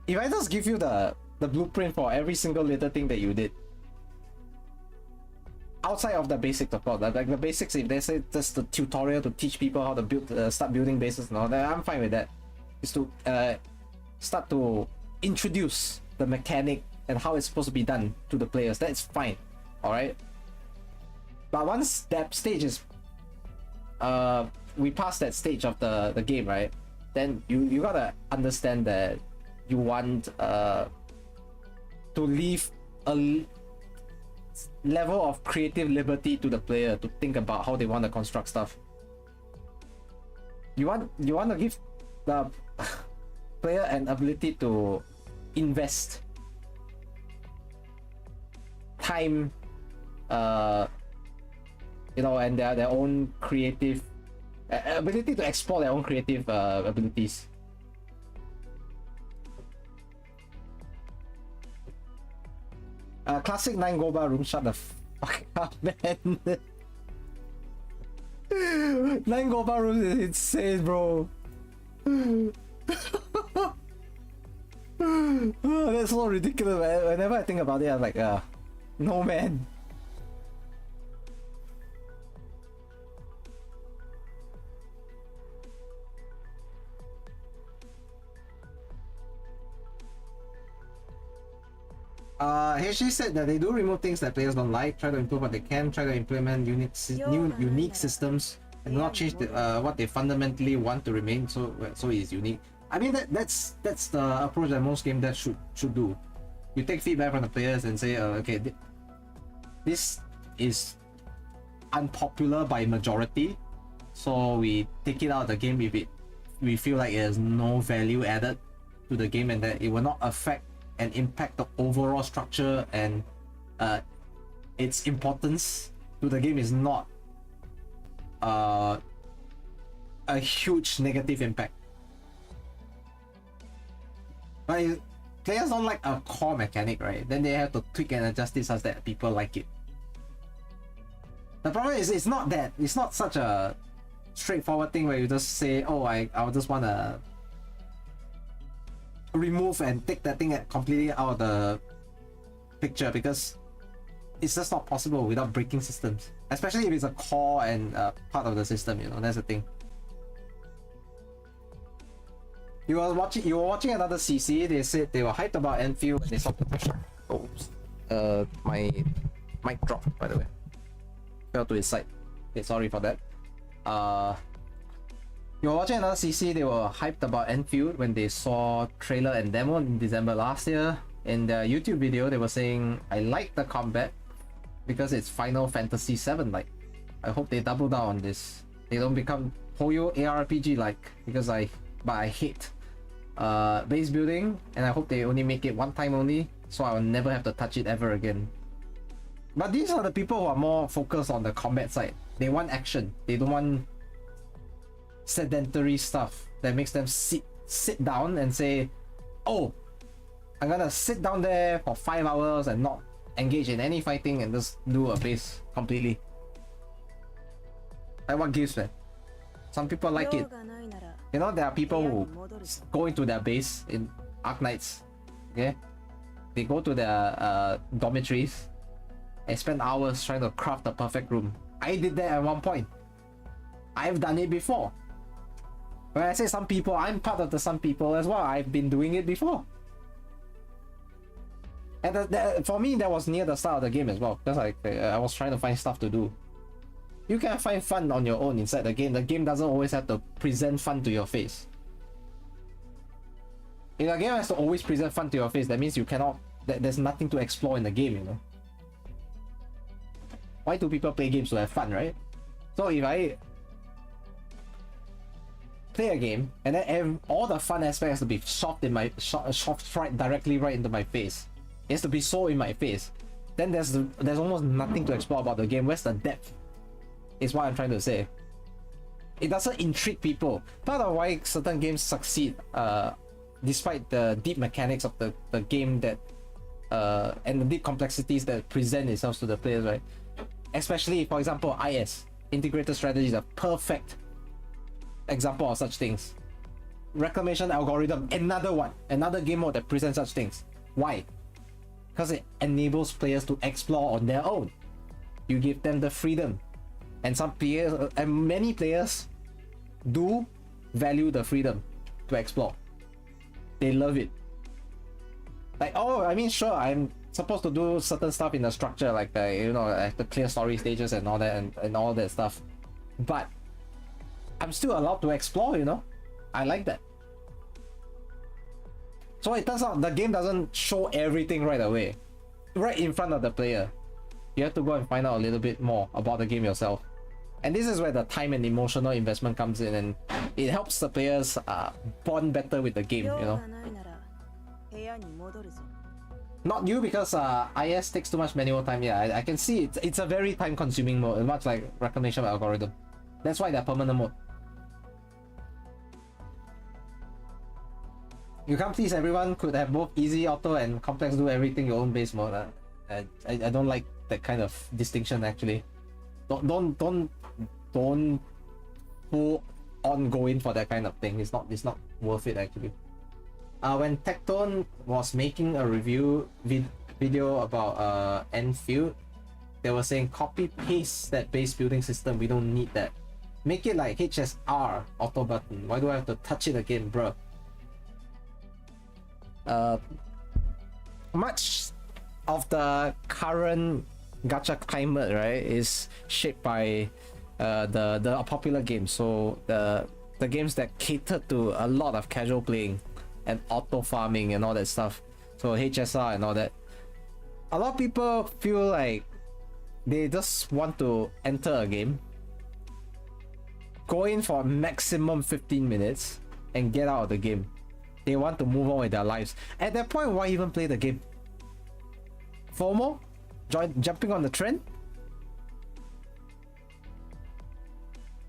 If I just give you the blueprint for every single little thing that you did, outside of the basics, of course, like the basics, if they say just the tutorial to teach people how to build, start building bases and all that, I'm fine with that. Is to start to introduce the mechanic and how it's supposed to be done to the players. That's fine, all right. But once that stage is, we pass that stage of the game, right? Then you gotta understand that you want to leave a level of creative liberty to the player to think about how they want to construct stuff. You want to give the player an ability to invest time, you know, and their own creative ability to explore their own creative abilities. Classic 9 Goba room, shut the fuck up, man. 9 Goba room is insane, bro. That's so ridiculous, man. Whenever I think about it, I'm like, no, man. HG said that they do remove things that players don't like, try to improve what they can, try to implement unique systems, and not change what they fundamentally want to remain so it is unique. I mean, that's the approach that most game devs should do. You take feedback from the players and say, okay, this is unpopular by majority, so we take it out of the game if we feel like it has no value added to the game and that it will not affect and impact the overall structure and its importance to the game is not a huge negative impact. But if players don't like a core mechanic, right? Then they have to tweak and adjust it such that people like it. The problem is it's not such a straightforward thing where you just say, oh, I just wanna remove and take that thing completely out of the picture, because it's just not possible without breaking systems, especially if it's a core and part of the system, you know. That's the thing. You were watching another CC. They said they were hyped about Endfield when they saw the oops. My mic dropped, by the way. Fell to his side. Okay, sorry for that. You were watching another CC, they were hyped about Endfield when they saw trailer and demo in December last year. In their YouTube video, they were saying, I like the combat because it's Final Fantasy VII like. I hope they double down on this. They don't become Poyo ARPG like, because I hate base building, and I hope they only make it one time only, so I will never have to touch it ever again. But these are the people who are more focused on the combat side. They want action. They don't want sedentary stuff that makes them sit sit down and say, oh, I'm gonna sit down there for 5 hours and not engage in any fighting and just do a base completely. Like, what gives, man? Some people like it. You know, there are people who go into their base in Arknights. Okay? They go to their dormitories and spend hours trying to craft the perfect room. I did that at one point. I've done it before. When I say some people, I'm part of the some people as well. I've been doing it before. And for me, that was near the start of the game as well. Because I was trying to find stuff to do. You can find fun on your own inside the game. The game doesn't always have to present fun to your face. If a game has to always present fun to your face, that means you cannot... There's nothing to explore in the game, you know? Why do people play games to have fun, right? So if I play a game and then all the fun aspects has to be shoved right directly right into my face, it has to be so in my face, then there's almost nothing to explore about the game. Where's the depth? Is what I'm trying to say. It doesn't intrigue people. Part of why certain games succeed, despite the deep mechanics of the game that and the deep complexities that present itself to the players, right? Especially, for example, IS, integrated strategy, is a perfect example of such things. Reclamation algorithm, another game mode that presents such things. Why? Because it enables players to explore on their own. You give them the freedom. And some players, and many players do value the freedom to explore. They love it. Like, oh, I mean, sure, I'm supposed to do certain stuff in the structure, like like the clear story stages and all that, and all that stuff. But I'm still allowed to explore, you know? I like that. So it turns out the game doesn't show everything right away, right in front of the player. You have to go and find out a little bit more about the game yourself. And this is where the time and emotional investment comes in, and it helps the players bond better with the game, you know? Not you, because IS takes too much manual time. Yeah, I can see it's a very time consuming mode, much like reclamation algorithm. That's why they're permanent mode. You can't please everyone. Could have both easy auto and complex do everything your own base mode. I don't like that kind of distinction, actually. Don't full on going for that kind of thing. It's not worth it, actually. When Tectone was making a review video about Endfield, they were saying copy paste that base building system. We don't need that. Make it like HSR auto button. Why do I have to touch it again, bro? Much of the current gacha climate, right, is shaped by the popular games. So the games that cater to a lot of casual playing and auto farming and all that stuff. So HSR and all that. A lot of people feel like they just want to enter a game, go in for a maximum 15 minutes and get out of the game. They want to move on with their lives. At that point, why even play the game? FOMO? Jumping on the trend?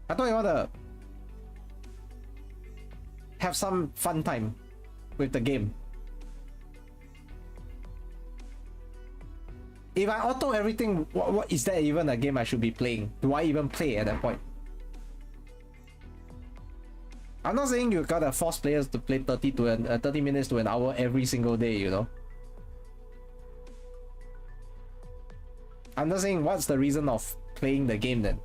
I thought you want to have some fun time with the game. If I auto everything, what is that even a game I should be playing? Do I even play at that point? I'm not saying you gotta force players to play 30 minutes to an hour every single day, you know? I'm not saying what's the reason of playing the game then.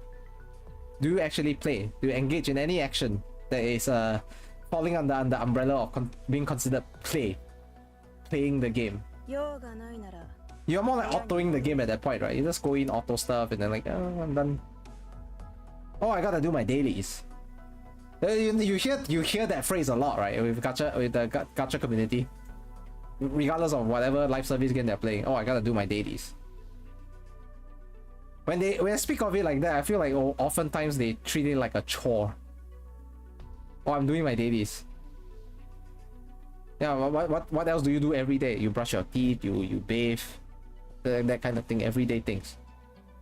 Do you actually play? Do you engage in any action that is falling under the umbrella of being considered playing the game? You're more like autoing the game at that point, right? You just go in, auto stuff, and then like, oh, I'm done. Oh, I gotta do my dailies. You hear that phrase a lot, right? With the gacha community, regardless of whatever live service game they're playing. Oh, I gotta do my dailies. When I speak of it like that, I feel like oftentimes they treat it like a chore. Oh, I'm doing my dailies. Yeah, what else do you do every day? You brush your teeth, you bathe, that kind of thing, everyday things.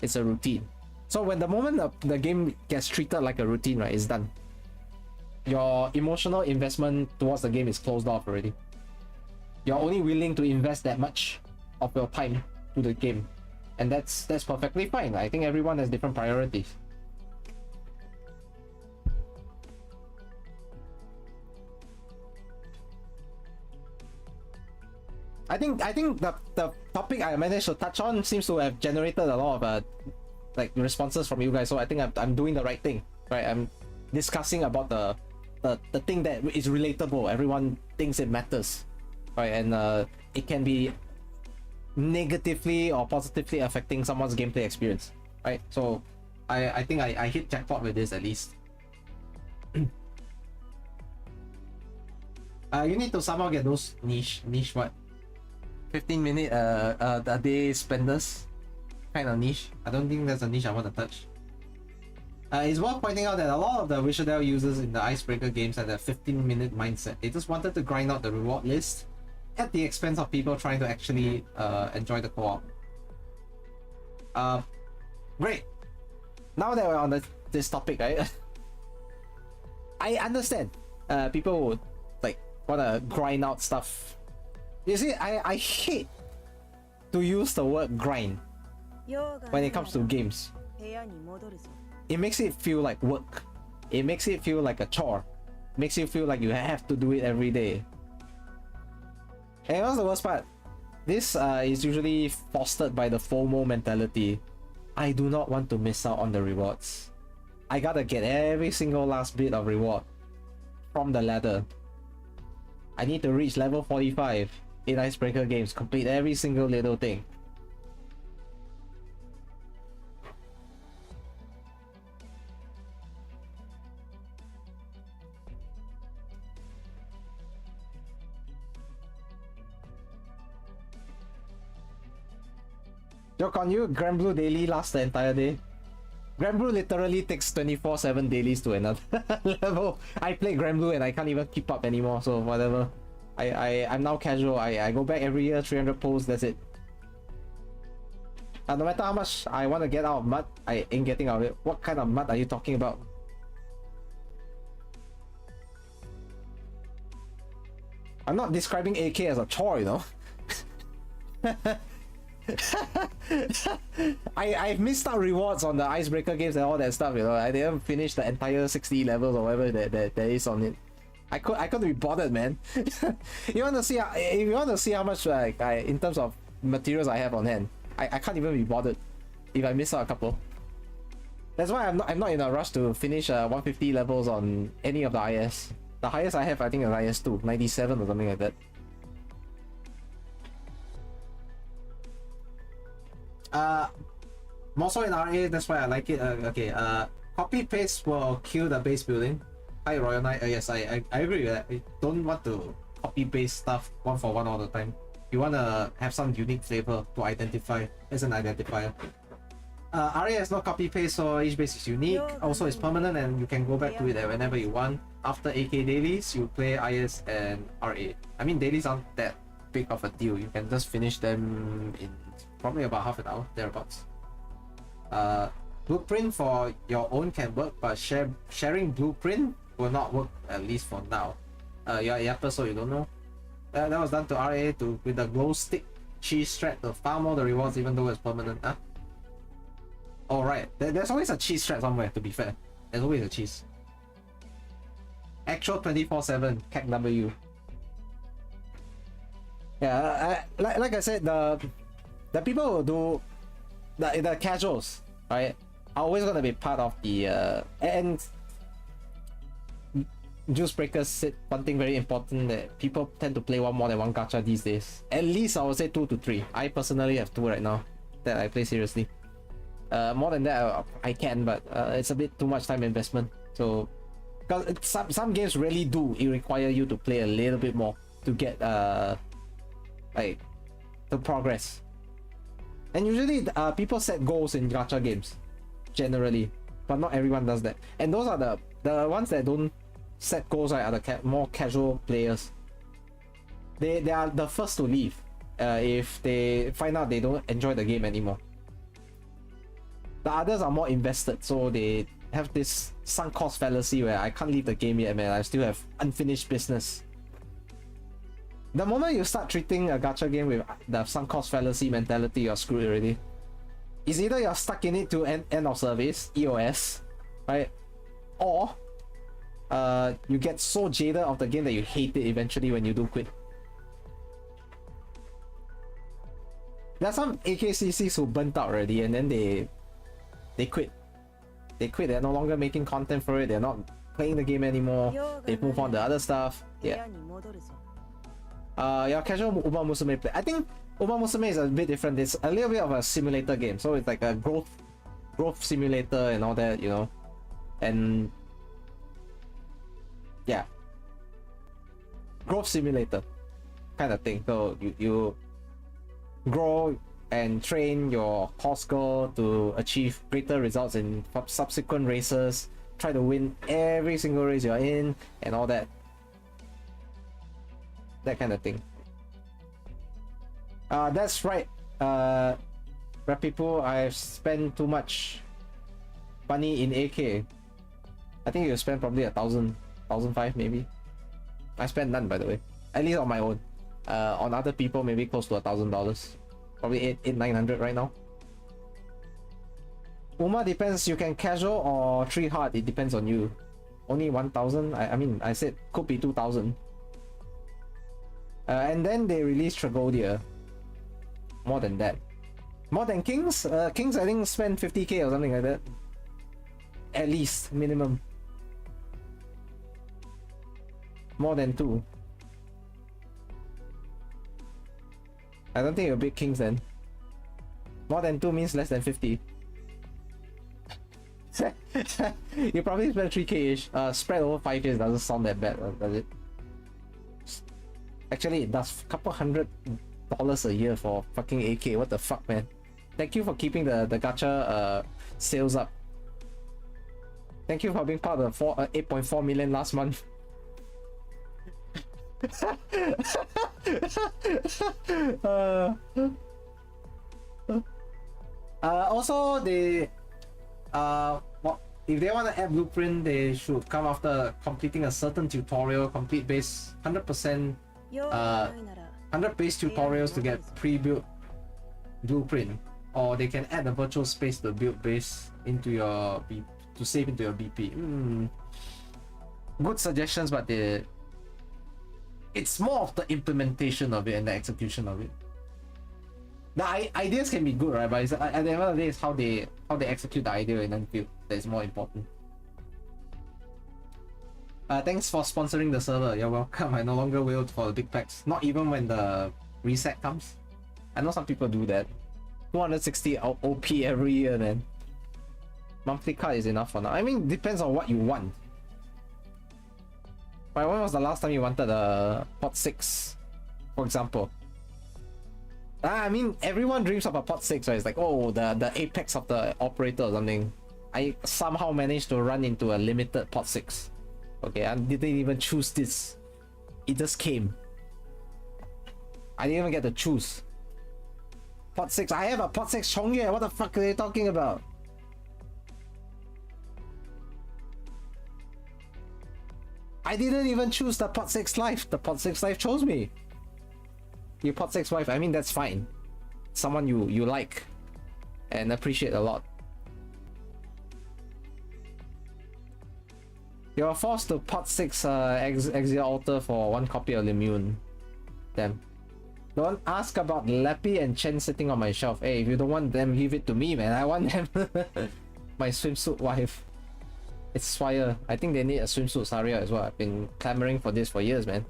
It's a routine. So when the moment the game gets treated like a routine, right, it's done. your emotional investment towards the game is closed off already. You're only willing to invest that much of your time to the game, and that's perfectly fine. I think everyone has different priorities. I think the topic I managed to touch on seems to have generated a lot of like responses from you guys, so I think I'm doing the right thing, right? I'm discussing about the thing that is relatable. Everyone thinks it matters, right? And it can be negatively or positively affecting someone's gameplay experience, right? So I think I hit jackpot with this at least. You need to somehow get those niche what 15-minute a day spenders kind of niche. I don't think that's a niche I want to touch. It's worth pointing out that a lot of the Wishadel users in the Icebreaker games had a 15-minute mindset. They just wanted to grind out the reward list at the expense of people trying to actually enjoy the co-op. Great. Now that we're on this topic, right? I understand people would like want to grind out stuff. You see, I hate to use the word grind when it comes to games. It makes it feel like work. It makes it feel like a chore. It makes you feel like you have to do it every day. And what's the worst part? This is usually fostered by the FOMO mentality. I do not want to miss out on the rewards. I gotta get every single last bit of reward from the ladder. I need to reach level 45 in Icebreaker games, complete every single little thing. Joke on you, Grand Blue daily lasts the entire day. Grand Blue literally takes 24/7 dailies to another level. I play Grand Blue and I can't even keep up anymore, so whatever. I'm now casual. I go back every year, 300 pulls, that's it. No matter how much I want to get out of mud, I ain't getting out of it. What kind of mud are you talking about? I'm not describing AK as a chore, you know? I've missed out rewards on the Icebreaker games and all that stuff, you know. I didn't finish the entire 60 levels or whatever that is on it. I couldn't be bothered, man. You want to see if you want to see how much like in terms of materials I have on hand, I can't even be bothered if I miss out a couple. That's why I'm not in a rush to finish 150 levels on any of the IS. The highest I have, I think, is IS2, 97 or something like that. More so in RA, that's why I like it. Okay, copy paste will kill the base building. Hi Royal Knight. Yes, I agree with that. You don't want to copy paste stuff one for one all the time. You want to have some unique flavor to identify as an identifier. RA has no copy paste, so each base is unique. Also, it's permanent and you can go back to it whenever you want. After AK dailies, you play IS and RA. I mean, dailies aren't that big of a deal. You can just finish them in probably about half an hour, thereabouts. Blueprint for your own can work, but sharing blueprint will not work, at least for now. You're Yapper, so you don't know. That was done to RA with the glow stick cheese strat to farm all the rewards even though it's permanent. Huh? Oh right, there's always a cheese strat somewhere, to be fair. There's always a cheese. Actual 24/7 CAC W. Yeah, like I said, the people who do the casuals, right, are always gonna be part of the and Juice Breakers said one thing very important, that people tend to play one more than one gacha these days. At least I would say 2 to 3. I personally have 2 right now that I play seriously. More than that I can, but it's a bit too much time investment. So, because some games really do require you to play a little bit more to get like to progress. And usually people set goals in gacha games, generally, but not everyone does that. And those are the ones that don't set goals, right, are the more casual players. They are the first to leave if they find out they don't enjoy the game anymore. The others are more invested, so they have this sunk cost fallacy where I can't leave the game yet, man. I still have unfinished business. The moment you start treating a gacha game with the sunk cost fallacy mentality, you're screwed already. It's either you're stuck in it to end of service, EOS, right? Or you get so jaded of the game that you hate it eventually when you do quit. There's some AKCCs who burnt out already and then they quit. They quit, they're no longer making content for it, they're not playing the game anymore, they move on to other stuff. Yeah. Your casual Uma Musume play. I think Uma Musume is a bit different. It's a little bit of a simulator game, so it's like a growth simulator and all that, you know. And yeah, growth simulator kind of thing. So you grow and train your horse girl to achieve greater results in subsequent races, try to win every single race you're in and all that kind of thing. That's right, rap people, I've spent too much money in AK. I think you spent probably 1,005 maybe. I spent none, by the way, at least on my own. On other people, maybe close to $1,000, probably 900 right now. Uma depends, you can casual or 3 hard, it depends on you. Only 1,000, I mean, I said could be 2,000. And then they released Tragodia. More than that. More than Kings? Kings I think spent 50k or something like that. At least, minimum. More than 2. I don't think you're big Kings then. More than 2 means less than 50. You probably spent 3k-ish. Spread over 5 years doesn't sound that bad, does it? Actually, it does. Couple $100 a year for fucking AK. What the fuck, man? Thank you for keeping the gacha sales up. Thank you for being part of the 8.4 million last month. Also, they if they want to add blueprint, they should come after completing a certain tutorial, complete base 100%. 100 base tutorials to get pre-built blueprint, or they can add a virtual space to build base into your to save into your BP. Good suggestions, but it's more of the implementation of it and the execution of it. The ideas can be good, right? But at the end of the day, it's how they execute the idea in Endfield that is more important. Thanks for sponsoring the server. You're welcome. I no longer wait for the big packs. Not even when the reset comes. I know some people do that. 260 OP every year, man. Monthly card is enough for now. I mean, depends on what you want. But when was the last time you wanted a pot 6, for example? I mean, everyone dreams of a pot 6, right? It's like, oh, the apex of the operator or something. I somehow managed to run into a limited pot 6. Okay, I didn't even choose this. It just came. I didn't even get to choose. Pot 6. I have a pot 6 Chongyue. What the fuck are they talking about? I didn't even choose the pot 6 life. The pot 6 life chose me. You pot 6 wife. I mean, that's fine. Someone you like and appreciate a lot. You're forced to pot 6 Exia Altar for 1 copy of Immune. Damn. Don't ask about Leppy and Chen sitting on my shelf. Hey, if you don't want them, give it to me, man. I want them. My swimsuit wife. It's Swire. I think they need a swimsuit Saria as well. I've been clamoring for this for years, man.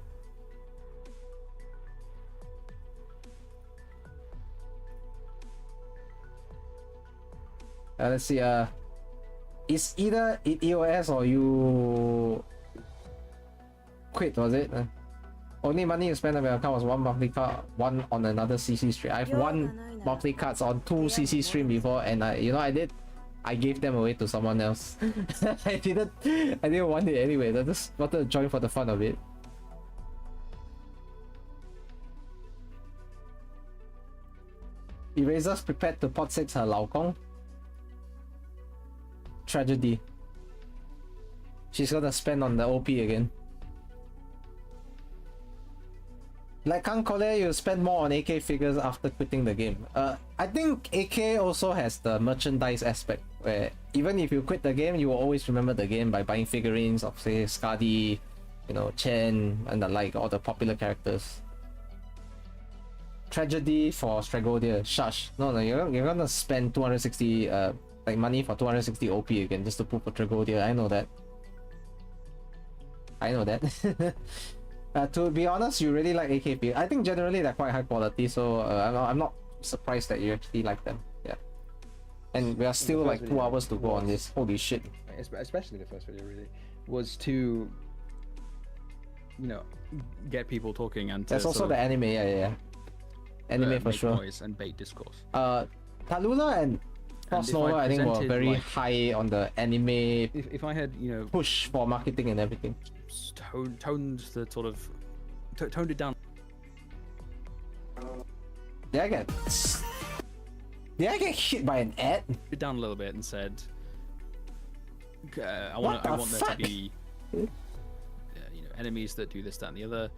Let's see. It's either EOS or you quit, was it? Only money you spend on my account was 1 monthly card, 1 on another CC stream. I've won monthly cards on 2 CC stream before, and I gave them away to someone else. I didn't want it anyway. I just wanted to join for the fun of it. Erasers prepared to pot 6 her 老公. Tragedy. she's gonna spend on the OP again. Like Kankole, you spend more on AK figures after quitting the game. I think AK also has the merchandise aspect, where even if you quit the game, you will always remember the game by buying figurines of, say, Skadi, you know, Chen, and the like, all the popular characters. Tragedy for Stragodia. Shush. No, you're gonna spend 260 like money for 260 OP again just to pull for Tragodia. I know that. I know that. To be honest, you really like AKP. I think generally they're quite high quality, so I'm not surprised that you actually like them. Yeah. And we are still like 2 hours to go on this. Holy shit. Especially the first video really was to, you know, get people talking and to there's also the anime, yeah. Anime for sure. Noise and bait discourse. Tallulah and Frost Nova, I think, were very like, high on the anime. If I had, you know, push for marketing and everything. Toned the sort of toned it down. Did I get hit by an ad? It down a little bit and said, I want there to be, you know, enemies that do this, that, and the other.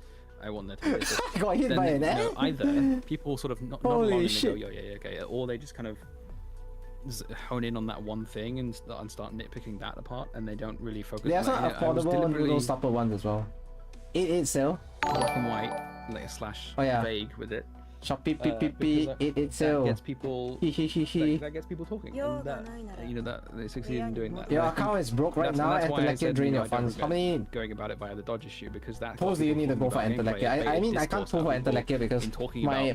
I want there to be this. I got hit by an ad. You know, either people sort of not along and they go, yeah, okay, or they just kind of hone in on that one thing and start nitpicking that apart, and they don't really focus. There's some affordable noodle supper ones as well. 8 sale. Black and white, like / vague with it. Shopee PPP 8 sale. That gets people. That gets people talking. And that, you know, that they succeed in doing that. Your account is broke right now. Entelekia drain your funds. How many going about it via the dodge issue, because that. Suppose you need to go for Entelekia. I mean, I can't go for Entelekia because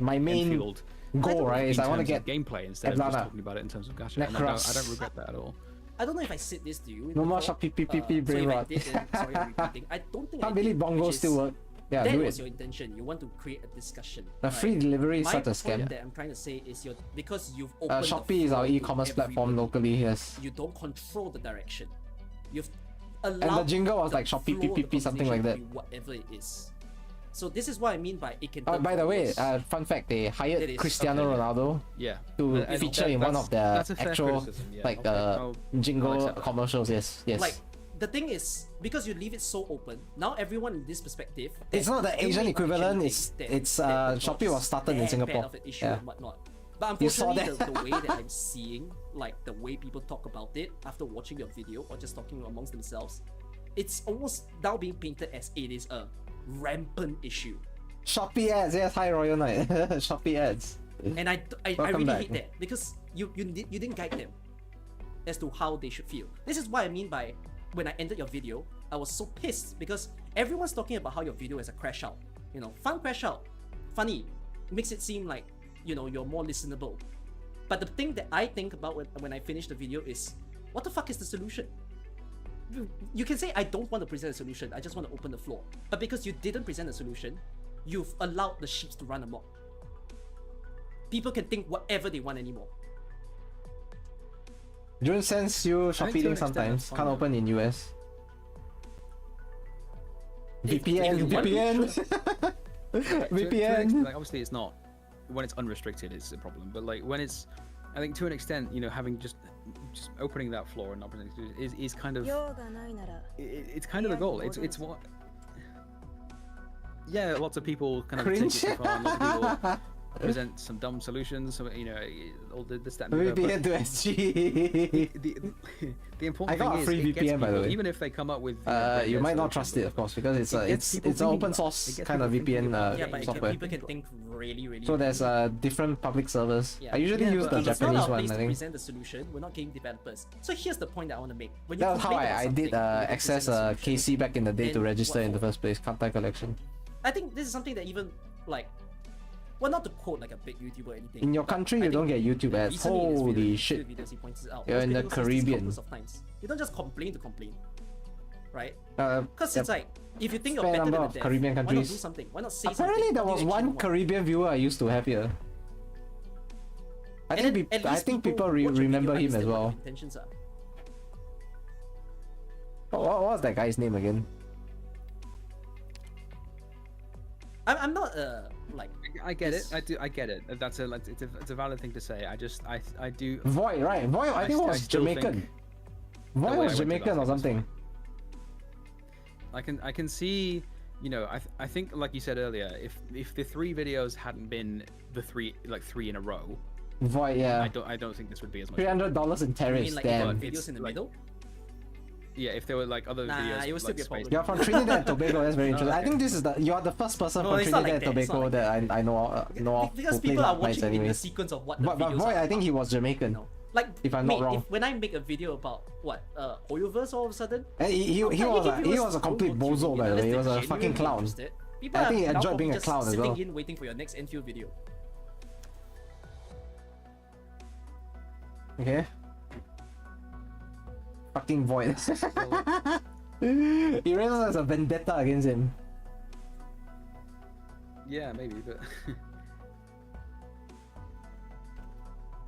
my main goal, right, is I want to get gameplay instead of just talking about it in terms of gacha. And I don't regret that at all. I don't know if I said this to you. No more Shopee PPP brain rot. Sorry, I'm repeating. I don't think. Can't believe bongos still work. Yeah, that do was it. your intention. You want to create a discussion. The free delivery is such a scam. My point that I'm trying to say is because you've opened Shopee is our e-commerce platform locally. Yes. You don't control the direction. You've allowed. And the jingle was like Shopee PPP, something like that. Whatever it is. So this is what I mean by it can. By the way, fun fact: they hired Cristiano Ronaldo. Yeah. To feature in one of their actual jingle commercials. Yes. Like, the thing is, because you leave it so open, now everyone in this perspective. It's not the Asian equivalent. It's Shopee was started in Singapore. Of an issue and whatnot. But unfortunately, the way that I'm seeing, like the way people talk about it after watching your video or just talking amongst themselves, it's almost now being painted as it is a rampant issue. Shopee ads, yes, hi Royal Knight. Shopee ads. And I really hate that because you didn't guide them as to how they should feel. This is what I mean by when I ended your video, I was so pissed because everyone's talking about how your video is a crash out. You know, fun crash out, funny, makes it seem like, you know, you're more listenable. But the thing that I think about when I finish the video is, what the fuck is the solution? You can say I don't want to present a solution, I just want to open the floor. But because you didn't present a solution, you've allowed the sheep to run amok. People can think whatever they want anymore. June sends you Shopee link sometimes. Can't open in US. VPN. VPN. Like, obviously, it's not. When it's unrestricted, it's a problem. But like when it's, I think to an extent, you know, having just opening that floor and not presenting is kind of. It's kind of the goal. It's what. Yeah, lots of people kind of take it too far. Lots of people present some dumb solutions. So, you know, all the stat. VPN to SG. The important thing is, I got a free VPN, by the way. Even if they come up with. You might not trust it, of course, because it's an open source kind of VPN software. People can think really. So there's different public servers. Yeah. I usually use the Japanese one. I think. To present the solution. We're not game developers. So here's the point that I want to make. When that was how I did access KC back in the day to register in the first place. Kantai collection. I think this is something that even like. Well, not to quote like a big YouTuber or anything. In your country, you don't get YouTube ads. Holy shit. You're in the Caribbean. You don't just complain to complain. Right? Because it's like, if you think you're better than the dev, Caribbean countries. Why not do something? Why not say something? Apparently there was one Caribbean viewer I used to have here. I think people remember him as well. What was that guy's name again? I'm not like. I get it. I get it. That's it's a valid thing to say. I do. Void, right? Void. I think it was Jamaican. Void was Jamaican or something. I can see, you know, I think like you said earlier, if the 3 videos hadn't been the 3 in a row, Void, yeah. I don't think this would be as much. $300 in You terrace, mean like damn. videos in the middle? Yeah, if there were like other videos. It would still be a problem. You're from Trinidad and Tobago, that's very interesting. okay. I think this is you are the first person No, from it's not Trinidad like and that, it's Tobago not that I know of Because who played people are Arknights watching in the anyways. sequence of what the But videos Void, are I think about. he was Jamaican. No. Like, if I'm not mate, wrong. when I make a video about what Hoyoverse all of a sudden, And he was a complete bozo, by the way. He was a fucking clown. People I think he are now enjoyed being a just clown as sitting well. in waiting for your next Enfield video. Okay. Fucking Void. He really has a vendetta against him. Yeah, maybe, but.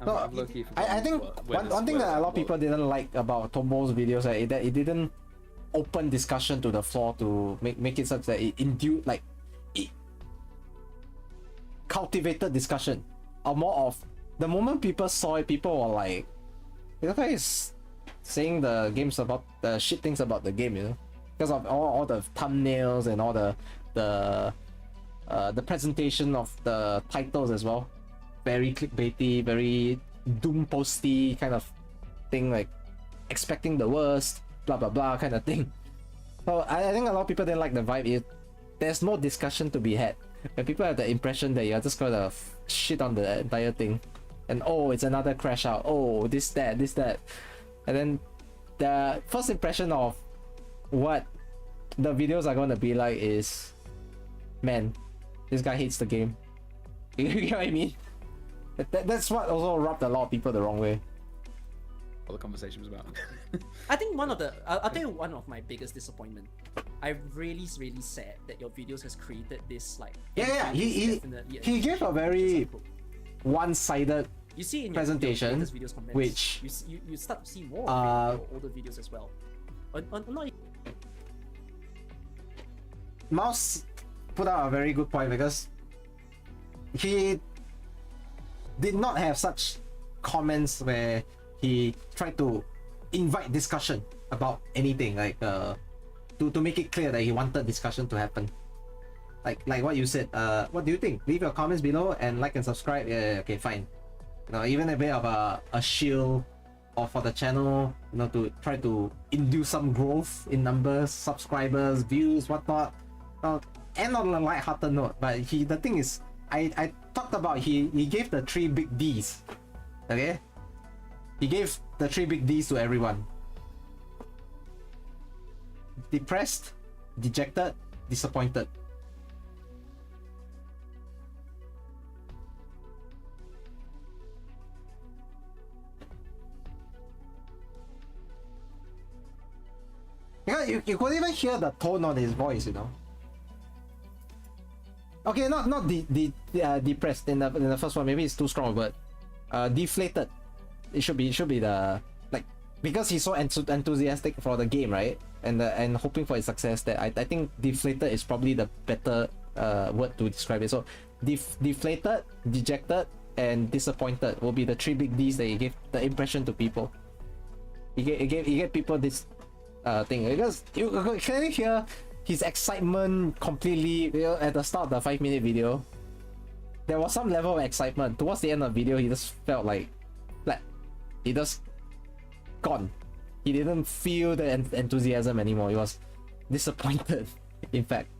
No, I've low-key I think forgotten one thing that a lot of what- people didn't like about Tombo's videos is that it didn't open discussion to the floor to make it such that it induced it cultivated discussion, or more of the moment people saw it, people were like, "This guy is saying the games about the shit things about the game," you know, because of all the thumbnails and all the presentation of the titles as well. Very clickbaity, very doom posty kind of thing, like expecting the worst, blah blah blah kind of thing. So I think a lot of people didn't like the vibe. There's no discussion to be had. When people have the impression that you're just gonna shit on the entire thing, and oh, it's another crash out. Oh, this that, and then the first impression of what the videos are gonna be like is, man, this guy hates the game. You get what I mean? That's what also rubbed a lot of people the wrong way. What the conversation was about. I think I'll tell you one of my biggest disappointment. I'm really sad that your videos has created this like. Yeah, he gave a very one-sided you see in presentation, your videos comments, which you start to see more of it in your older videos as well. Not Mouse put out a very good point because he did not have such comments where he tried to invite discussion about anything, like to make it clear that he wanted discussion to happen. Like what you said, what do you think? Leave your comments below and like and subscribe. Yeah, okay, fine. You know, even a bit of a shield or for the channel, you know, to try to induce some growth in numbers, subscribers, views, whatnot. And on a light-hearted note, but the thing is, I talked about he gave the 3 big D's. Okay? He gave the 3 big D's to everyone. Depressed, dejected, disappointed. You could even hear the tone on his voice, you know. Okay, not depressed in the first one. Maybe it's too strong, but deflated. It should be the like, because he's so enthusiastic for the game, right? And hoping for its success. That I think deflated is probably the better word to describe it. So deflated, dejected, and disappointed will be the 3 big D's that he gave the impression to people. He gave people this thing, because you can clearly hear his excitement completely, you know, at the start of the 5-minute video. There was some level of excitement. Towards the end of the video, he just felt like flat. He just gone. He didn't feel the enthusiasm anymore. He was disappointed, in fact.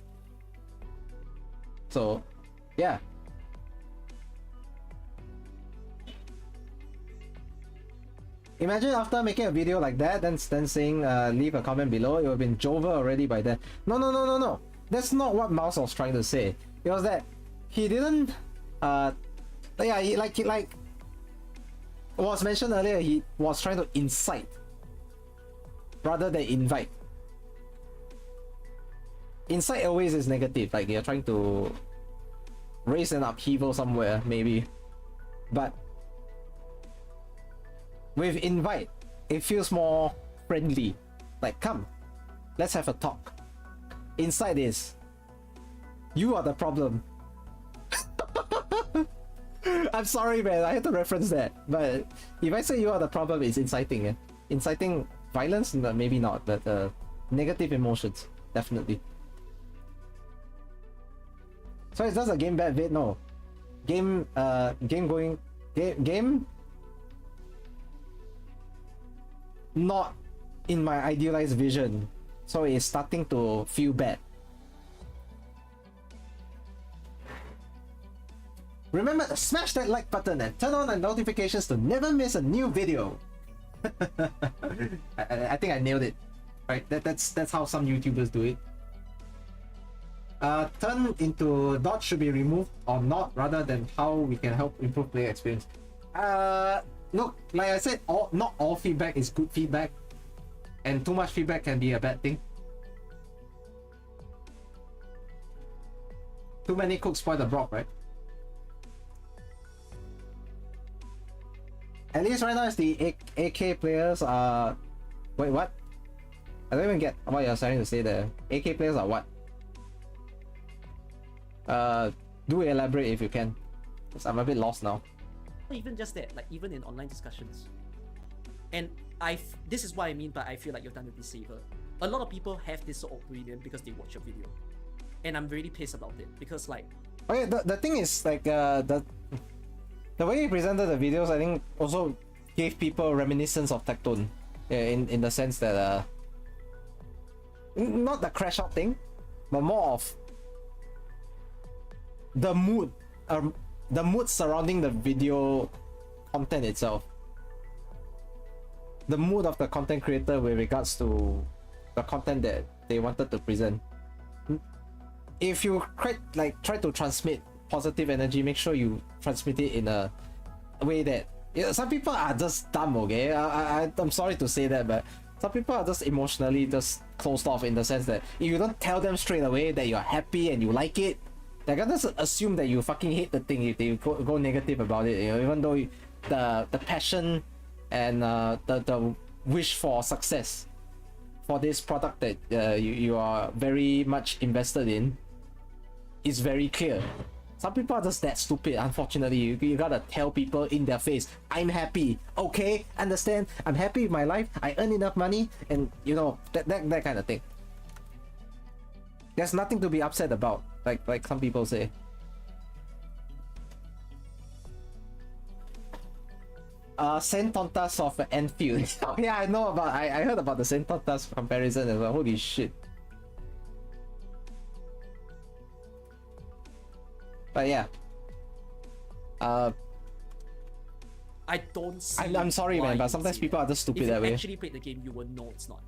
So, yeah. Imagine after making a video like that, then saying leave a comment below. It would have been Jover already by then. No. That's not what Mouse was trying to say. It was that he didn't he like was mentioned earlier, he was trying to incite rather than invite. Incite always is negative, like you're trying to raise an upheaval somewhere, maybe. But with invite, it feels more friendly. Like, come, let's have a talk. Inside is, you are the problem. I'm sorry, man, I had to reference that. But if I say you are the problem, it's inciting. Inciting violence? No, maybe not, but negative emotions. definitely. So it's just a game bad vid? No. Game not in my idealized vision. So it's starting to feel bad. Remember to smash that like button and turn on the notifications to never miss a new video. I think I nailed it. Right, that's how some YouTubers do it. Turn into dodge should be removed or not, rather than how we can help improve player experience. Look, like I said, not all feedback is good feedback, and too much feedback can be a bad thing. Too many cooks spoil the broth, right? At least right now it's the AK players are... Wait, what? I don't even get what you're trying to say there. AK players are what? Do elaborate if you can, because I'm a bit lost now. Even just that, like even in online discussions. And this is what I mean by I feel like you've done a disfavor. A lot of people have this sort of opinion because they watch your video. And I'm really pissed about it, because like... Okay, the thing is, like, the way you presented the videos, I think, also gave people reminiscence of Tectone. In the sense that, not the crash out thing, but more of the mood surrounding the video content itself. The mood of the content creator with regards to the content that they wanted to present. If you try to transmit positive energy, make sure you transmit it in a way that, some people are just dumb, okay? I'm sorry to say that, but some people are just emotionally just closed off, in the sense that if you don't tell them straight away that you're happy and you like it, they're gonna assume that you fucking hate the thing if they go negative about it, even though the passion and the wish for success for this product that you are very much invested in is very clear. Some people are just that stupid, unfortunately. You gotta tell people in their face, I'm happy, okay, understand, I'm happy with my life, I earn enough money, and that kind of thing. There's nothing to be upset about, like some people say. Sentontas of Endfield. Oh yeah, I heard about the Sentontas comparison as well. Holy shit. But yeah. I don't see. I'm sorry, man, but sometimes people are just stupid that way. If you actually played the game, you will know it's not.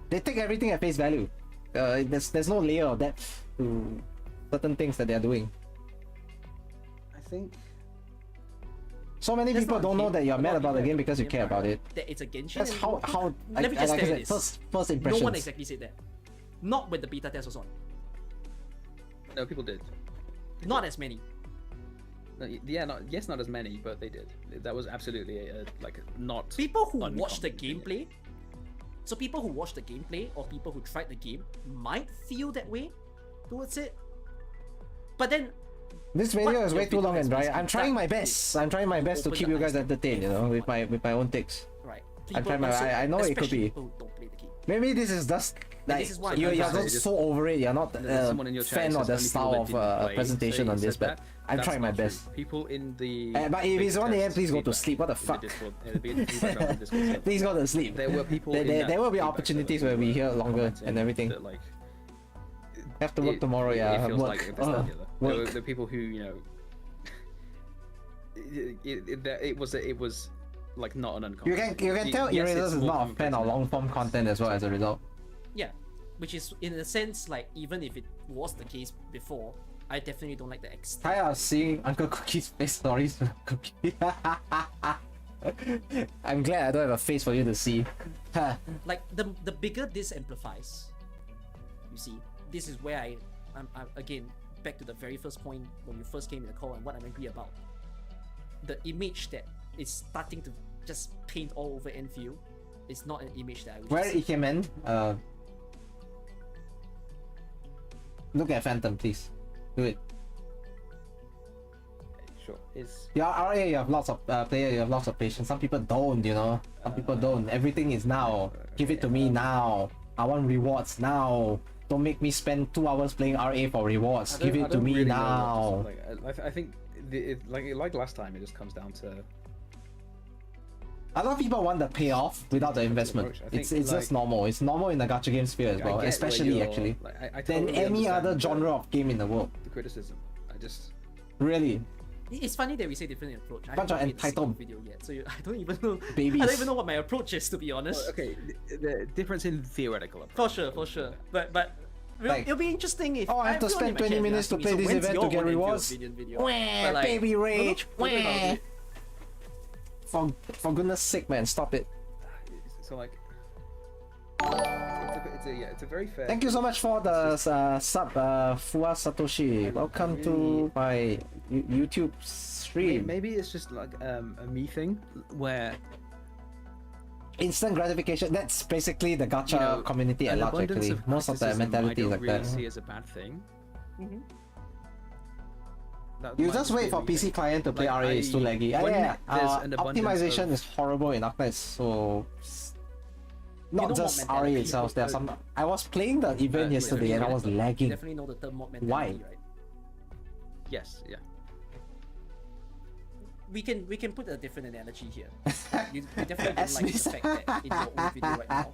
They take everything at face value. There's no layer of depth to certain things that they're doing. I think so many people don't know that you're mad about the game because you care about it. That it's a Genshin. That's how. Let me just like tell I you said, this. first impressions. No one exactly said that. Not when the beta test was on. no, people did. Not as many. No, yeah, not as many, but they did. That was absolutely not. People who watch the gameplay. So people who watch the gameplay or people who tried the game might feel that way towards it. But then this video is way too long and dry. I'm trying my best. I'm trying my best to keep you guys entertained, with my own takes. Right. I'm trying I know it could be. People who don't play the game. Maybe this is just like you're just so over it. You're not a fan of the style of presentation on this, but I'm trying my best. People in the but if it's 1 AM, please go to sleep. What the fuck? Please go to sleep. There were people. There will be opportunities where we hear longer and everything. Have to work tomorrow, yeah. It feels work. There were people who it was like not an uncommon. You can tell Erasers is not a fan of long form content as well as a result. Yeah, which is in a sense like even if it was the case before, I definitely don't like the extent. Tired of seeing Uncle Cookie's face stories. I'm glad I don't have a face for you to see. Like the bigger this amplifies, you see, this is where I'm again back to the very first point when you first came in the call and what I'm angry about. The image that is starting to just paint all over Endfield is not an image that I would Where see. Ikemen, look at Phantom, please. Do it. Sure. It's You have lots of players, you have lots of patience. Some people don't, Some people don't. Everything is now. Give it to me now. I want rewards now. Don't make me spend 2 hours playing RA for rewards. Give it to me really now. I think like last time, it just comes down to. A lot of people want the payoff without the investment. It's just normal. It's normal in the gacha game sphere as well, especially actually. Than any other genre of game in the world. The criticism, I just. Really. It's funny that we say different approach. I Bunch of haven't made a single entitled video yet, so I don't even know. Babies. I don't even know what my approach is, to be honest. Well, okay, the difference in theoretical approach. For sure. But it'll be interesting if I have to spend 20 minutes to play this event to get rewards. Wah, like, baby rage. Wah. For goodness sake, man, stop it. So like, it's a very fair. Thank you so much for the sub, Fua Satoshi. Welcome to my YouTube stream. Maybe it's just like a me thing where instant gratification. That's basically the gacha community at large. Actually, most of the mentality is like that. I don't really see as a bad thing. You just wait for PC client to play RA. It's too laggy. Optimization is horrible in Arknights, so not just RA itself. There's some. I was playing the event yesterday and I was lagging. You definitely know the term mod mentality, Why? right? Yes, yeah. We can put a different analogy here. You definitely don't like the fact that in your own video right now.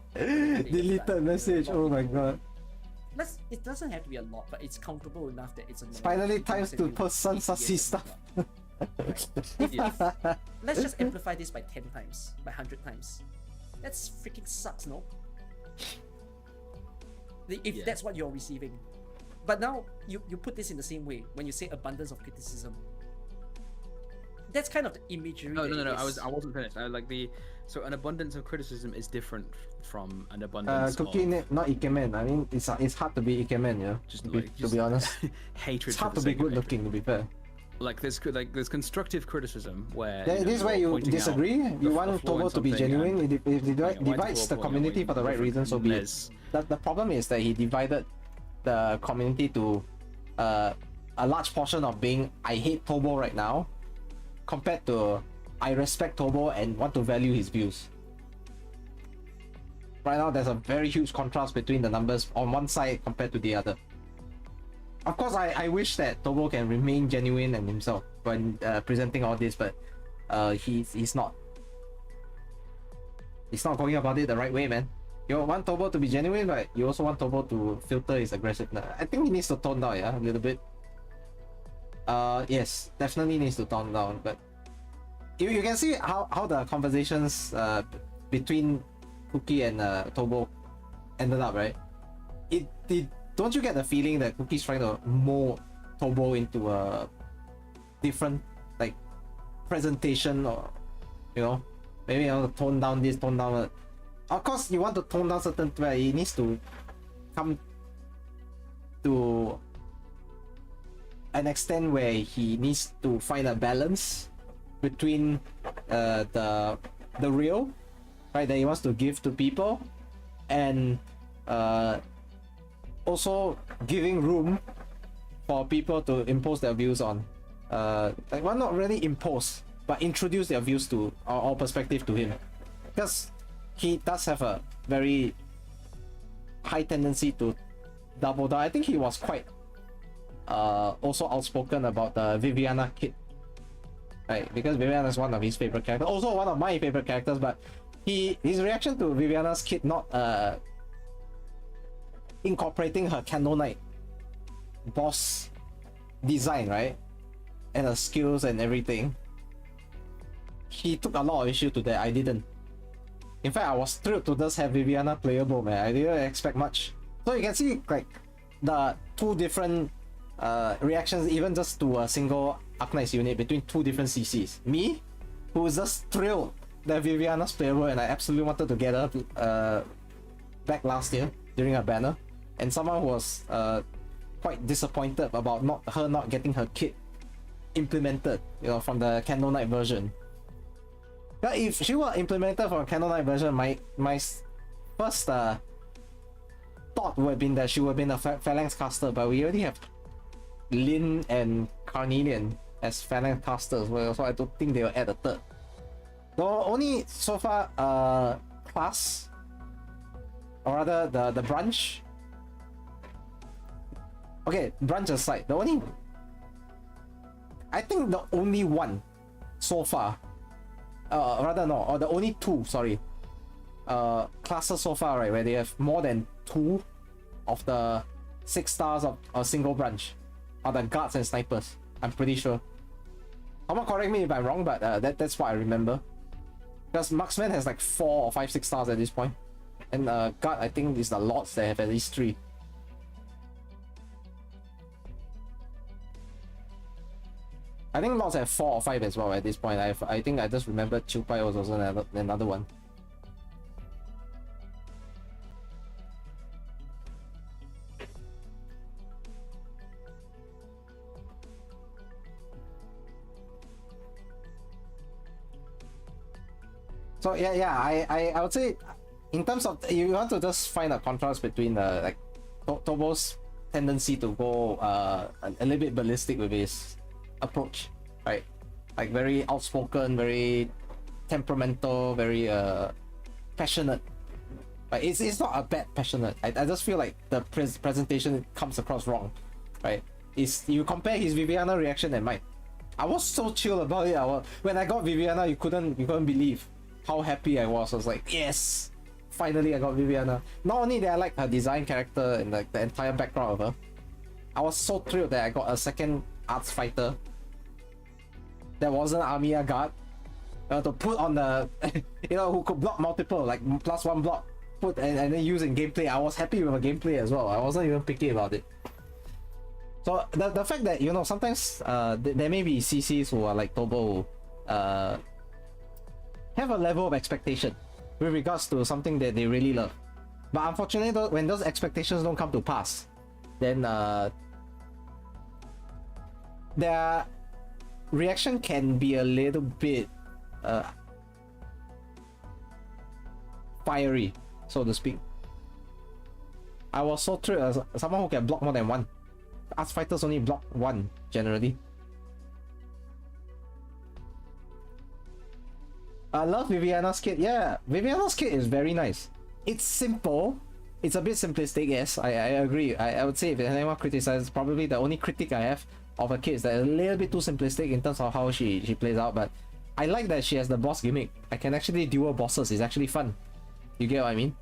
Deleted message. Oh my god. It doesn't have to be a lot, but it's countable enough that it's annoying. Finally, times to post some sassy stuff. Let's just amplify this by 10 times, by 100 times. That's freaking sucks, no? If that's what you're receiving. But now, you put this in the same way when you say abundance of criticism. That's kind of the imagery. No. I wasn't finished. So an abundance of criticism is different from an abundance Cookie, not ikemen. I mean, it's hard to be ikemen, yeah. To be honest, hatred. It's hard to be good looking. To be fair. There's constructive criticism where. This is where you disagree. You want Tobo to be genuine. If he divides the community for the right reason, so be it. The problem is that he divided the community to a large portion of being I hate Tobo right now, compared to I respect Tobo and want to value his views. Right now, there's a very huge contrast between the numbers on one side compared to the other. Of course, I wish that Tobo can remain genuine and himself when presenting all this, but he's not. He's not going about it the right way, man. You want Tobo to be genuine, but you also want Tobo to filter his aggressiveness. I think he needs to tone down, a little bit. Yes, definitely needs to tone down, but you can see how the conversations between Cookie and Tobo ended up, right? Don't you get the feeling that Cookie's trying to mold Tobo into a different presentation, or maybe tone down this, tone down that. Of course, you want to tone down certain, but he needs to come to an extent where he needs to find a balance between the real, right, that he wants to give to people, and also giving room for people to impose their views on. Well, not really impose, but introduce their views to or perspective to him, because he does have a very high tendency to double down. I think he was quite also outspoken about the Viviana kid, right? Because Viviana is one of his favorite characters, also one of my favorite characters. But his reaction to Viviana's kid not incorporating her Candlelight boss design, right, and her skills and everything, he took a lot of issue to that. I didn't. In fact, I was thrilled to just have Viviana playable, man. I didn't expect much. So you can see the two different reactions, even just to a single Arknights unit between two different CCs. Me, who was just thrilled that Viviana's playable, and I absolutely wanted to get her back last year during a banner, and someone who was quite disappointed about her not getting her kit implemented, from the Candlelight version. But if she were implemented from a Candlelight version, my first thought would have been that she would have been a Phalanx caster, but we already have Lin and Carnelian as Phalanx casters, so I don't think they will add a third. The only so far class, or rather the branch Okay, branch aside, the only, I think the only one so far, rather no, or the only two, sorry, classes so far, right, where they have more than 2 of the 6 stars of a single branch are the guards and snipers. I'm pretty sure. Someone correct me if I'm wrong, but that's what I remember. Because marksman has like 4 or 5, 6 stars at this point, and guard I think is the lords that have at least 3. I think lords have 4 or 5 as well at this point. I think I just remembered Chupai was also another one. So I would say, in terms of, you want to just find a contrast between like Tobo's tendency to go a little bit ballistic with his approach, right? Like very outspoken, very temperamental, very passionate. But it's not a bad passionate. I just feel like the presentation comes across wrong, right? You compare his Viviana reaction and mine. I was so chill about it. When I got Viviana, you couldn't believe how happy I was. I was like, yes, finally I got Viviana. Not only did I like her design, character, and like the entire background of her, I was so thrilled that I got a second arts fighter that wasn't Amiya guard to put on the who could block multiple, like +1 block, put and then use in gameplay. I was happy with the gameplay as well. I wasn't even picky about it. So the fact that sometimes there may be CCs who are like Tobo, have a level of expectation with regards to something that they really love, but unfortunately when those expectations don't come to pass, then their reaction can be a little bit fiery, so to speak. I was so thrilled as someone who can block more than 1. Arts fighters only block 1 generally. I love Viviana's kit. Yeah, Viviana's kit is very nice. It's simple. It's a bit simplistic, yes, I agree. I would say if anyone criticizes, probably the only critic I have of her kit is that it's a little bit too simplistic in terms of how she plays out, but I like that she has the boss gimmick. I can actually duel bosses. It's actually fun. You get what I mean?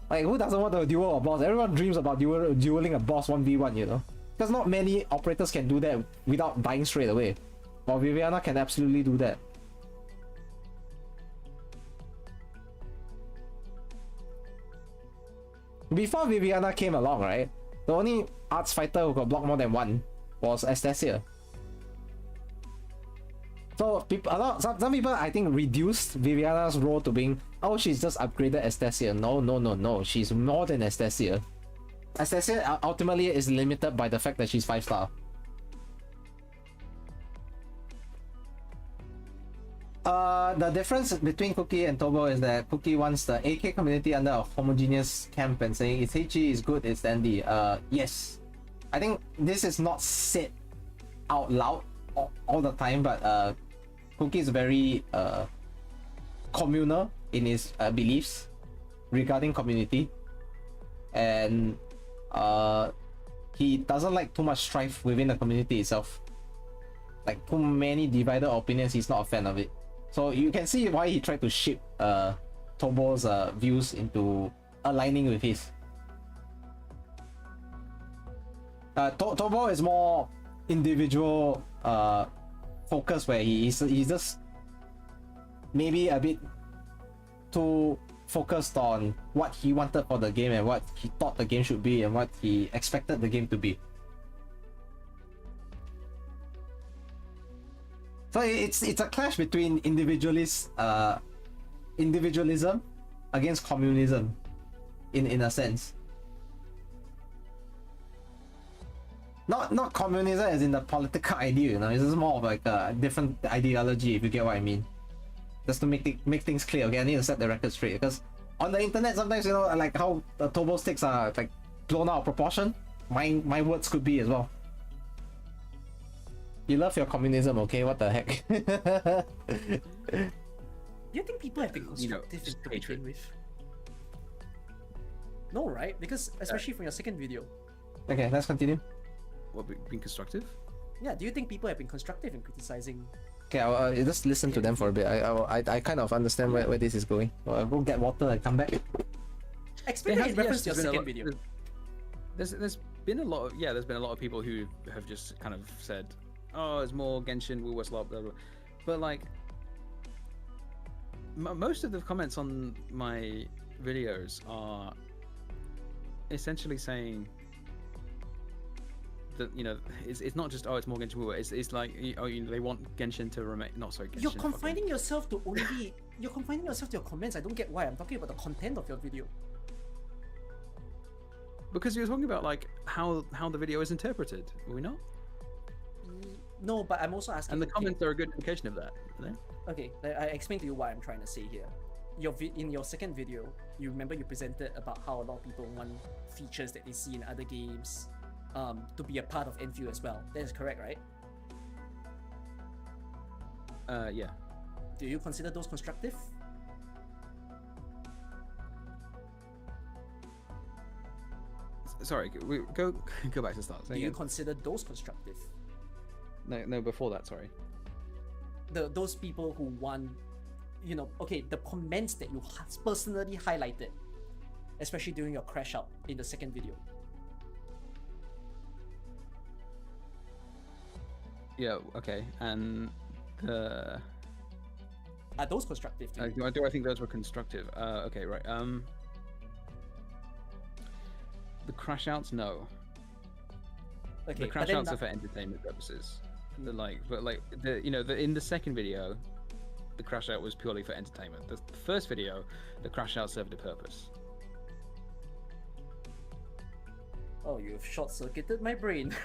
Like, who doesn't want to duel a boss? Everyone dreams about dueling a boss 1v1, Because not many operators can do that without dying straight away. While Viviana can absolutely do that. Before Viviana came along, right, the only arts fighter who could block more than 1 was Estacia. So some people I think reduced Viviana's role to being, oh, she's just upgraded Estacia. No, she's more than Estacia. Estacia ultimately is limited by the fact that she's 5-star. The difference between Cookie and Tobo is that Cookie wants the AK community under a homogeneous camp and saying it's HE is good, it's dandy. Yes, I think this is not said out loud all the time, but Cookie is very communal in his beliefs regarding community, and he doesn't like too much strife within the community itself. Like too many divided opinions, he's not a fan of it. So you can see why he tried to shape Tobo's views into aligning with his. Tobo is more individual focus, where he's just maybe a bit too focused on what he wanted for the game and what he thought the game should be and what he expected the game to be. So it's a clash between individualism against communism, in a sense. Not communism as in the political idea, it's just more of like a different ideology, if you get what I mean. Just to make things clear, okay, I need to set the record straight, because on the internet sometimes, like how the Tobo sticks are like blown out of proportion, my words could be as well. You love your communism, okay? What the heck? Do you think people have been constructive to begin with? No, right? Because especially from your second video. Okay, let's continue. What, being constructive? Yeah, do you think people have been constructive in criticizing? Okay, I'll just listen to them for a bit. I kind of understand where this is going. I'll go get water and come back. Explain that in reference to your second video. There's been a lot of there's been a lot of people who have just kind of said, oh, it's more Genshin, we were slop, blah blah. But like most of the comments on my videos are essentially saying that, you know, it's not just, oh, it's more Genshin Wu. It's like, oh, you know, they want Genshin to remain. Not sorry, Genshin. You're confining yourself to only. You're confining yourself to your comments. I don't get why. I'm talking about the content of your video. Because you're talking about like how the video is interpreted. Are we not? No, but I'm also asking. And the comments are a good indication of that. Are they? Okay, I explain to you what I'm trying to say here. In your second video, you remember you presented about how a lot of people want features that they see in other games to be a part of Endfield as well. That is correct, right? Yeah. Do you consider those constructive? Sorry, we go back to the start. Do you consider those constructive? No, before that, sorry. Those people who want, you know, okay, the comments that you personally highlighted, especially during your crash out in the second video. Yeah, okay, and are those constructive? Do I think those were constructive? Okay, right. The crash outs, no. Okay, the crash outs are for entertainment purposes. In the second video, the crash out was purely for entertainment. The first video, the crash out served a purpose. Oh, you've short-circuited my brain.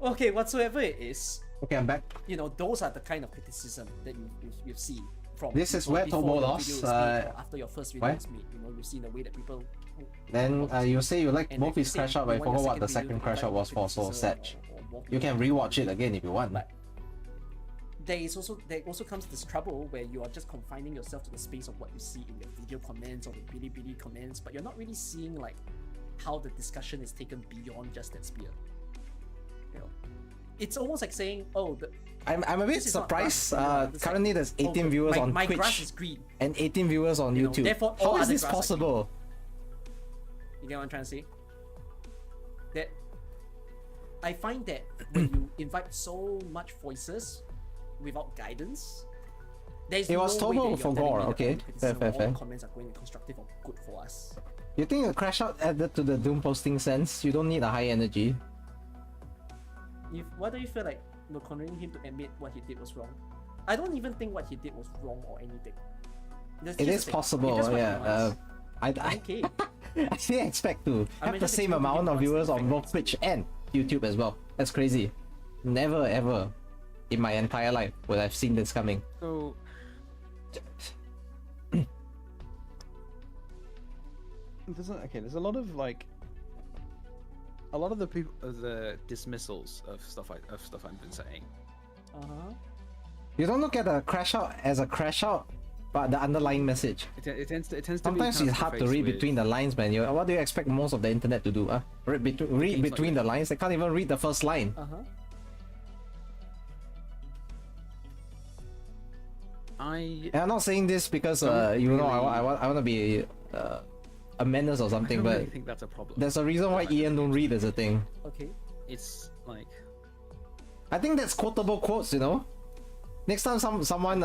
Okay, whatsoever it is. Okay, I'm back. You know, those are the kind of criticism that you've seen from. This is where Turbo lost. After your first video was made, you know, you've seen the way that people. Then you say you like both his crash out, but I forgot what the second crash out was for. So Satch, you can rewatch it again if you want. But there also comes this trouble where you are just confining yourself to the space of what you see in the video comments or the Bilibili comments, but you're not really seeing like how the discussion is taken beyond just that sphere. You know, it's almost like saying, "Oh, I'm a bit surprised. Currently, there's 18 viewers on my Twitch grass is green. And 18 viewers on YouTube. Therefore, how is this possible? You get what I'm trying to say? That I find that when you invite so much voices without guidance, there's it was Turbo for Gore. Okay, fair. Comments are going to be constructive or good for us. You think a crash out added to the doom posting sense? You don't need a high energy. Why do you feel like we're convincing him to admit what he did was wrong? I don't even think what he did was wrong or anything. It is possible, yeah. Okay. I still expect to have the same amount of viewers on both Twitch and YouTube as well. That's crazy. Never ever in my entire life would I've seen this coming. So there's a lot of the people, the dismissals of stuff I've been saying. You don't look at a crash out as a crash out, but the underlying message. It tends to sometimes be it's hard to read between the lines, man. What do you expect most of the internet to do? Read between the lines. They can't even read the first line. I'm not saying this because I want to be a menace or something, I but really think that's a problem. There's a reason why Ian don't read as a thing. Okay. It's like, I think that's quotable quotes, you know. Next time someone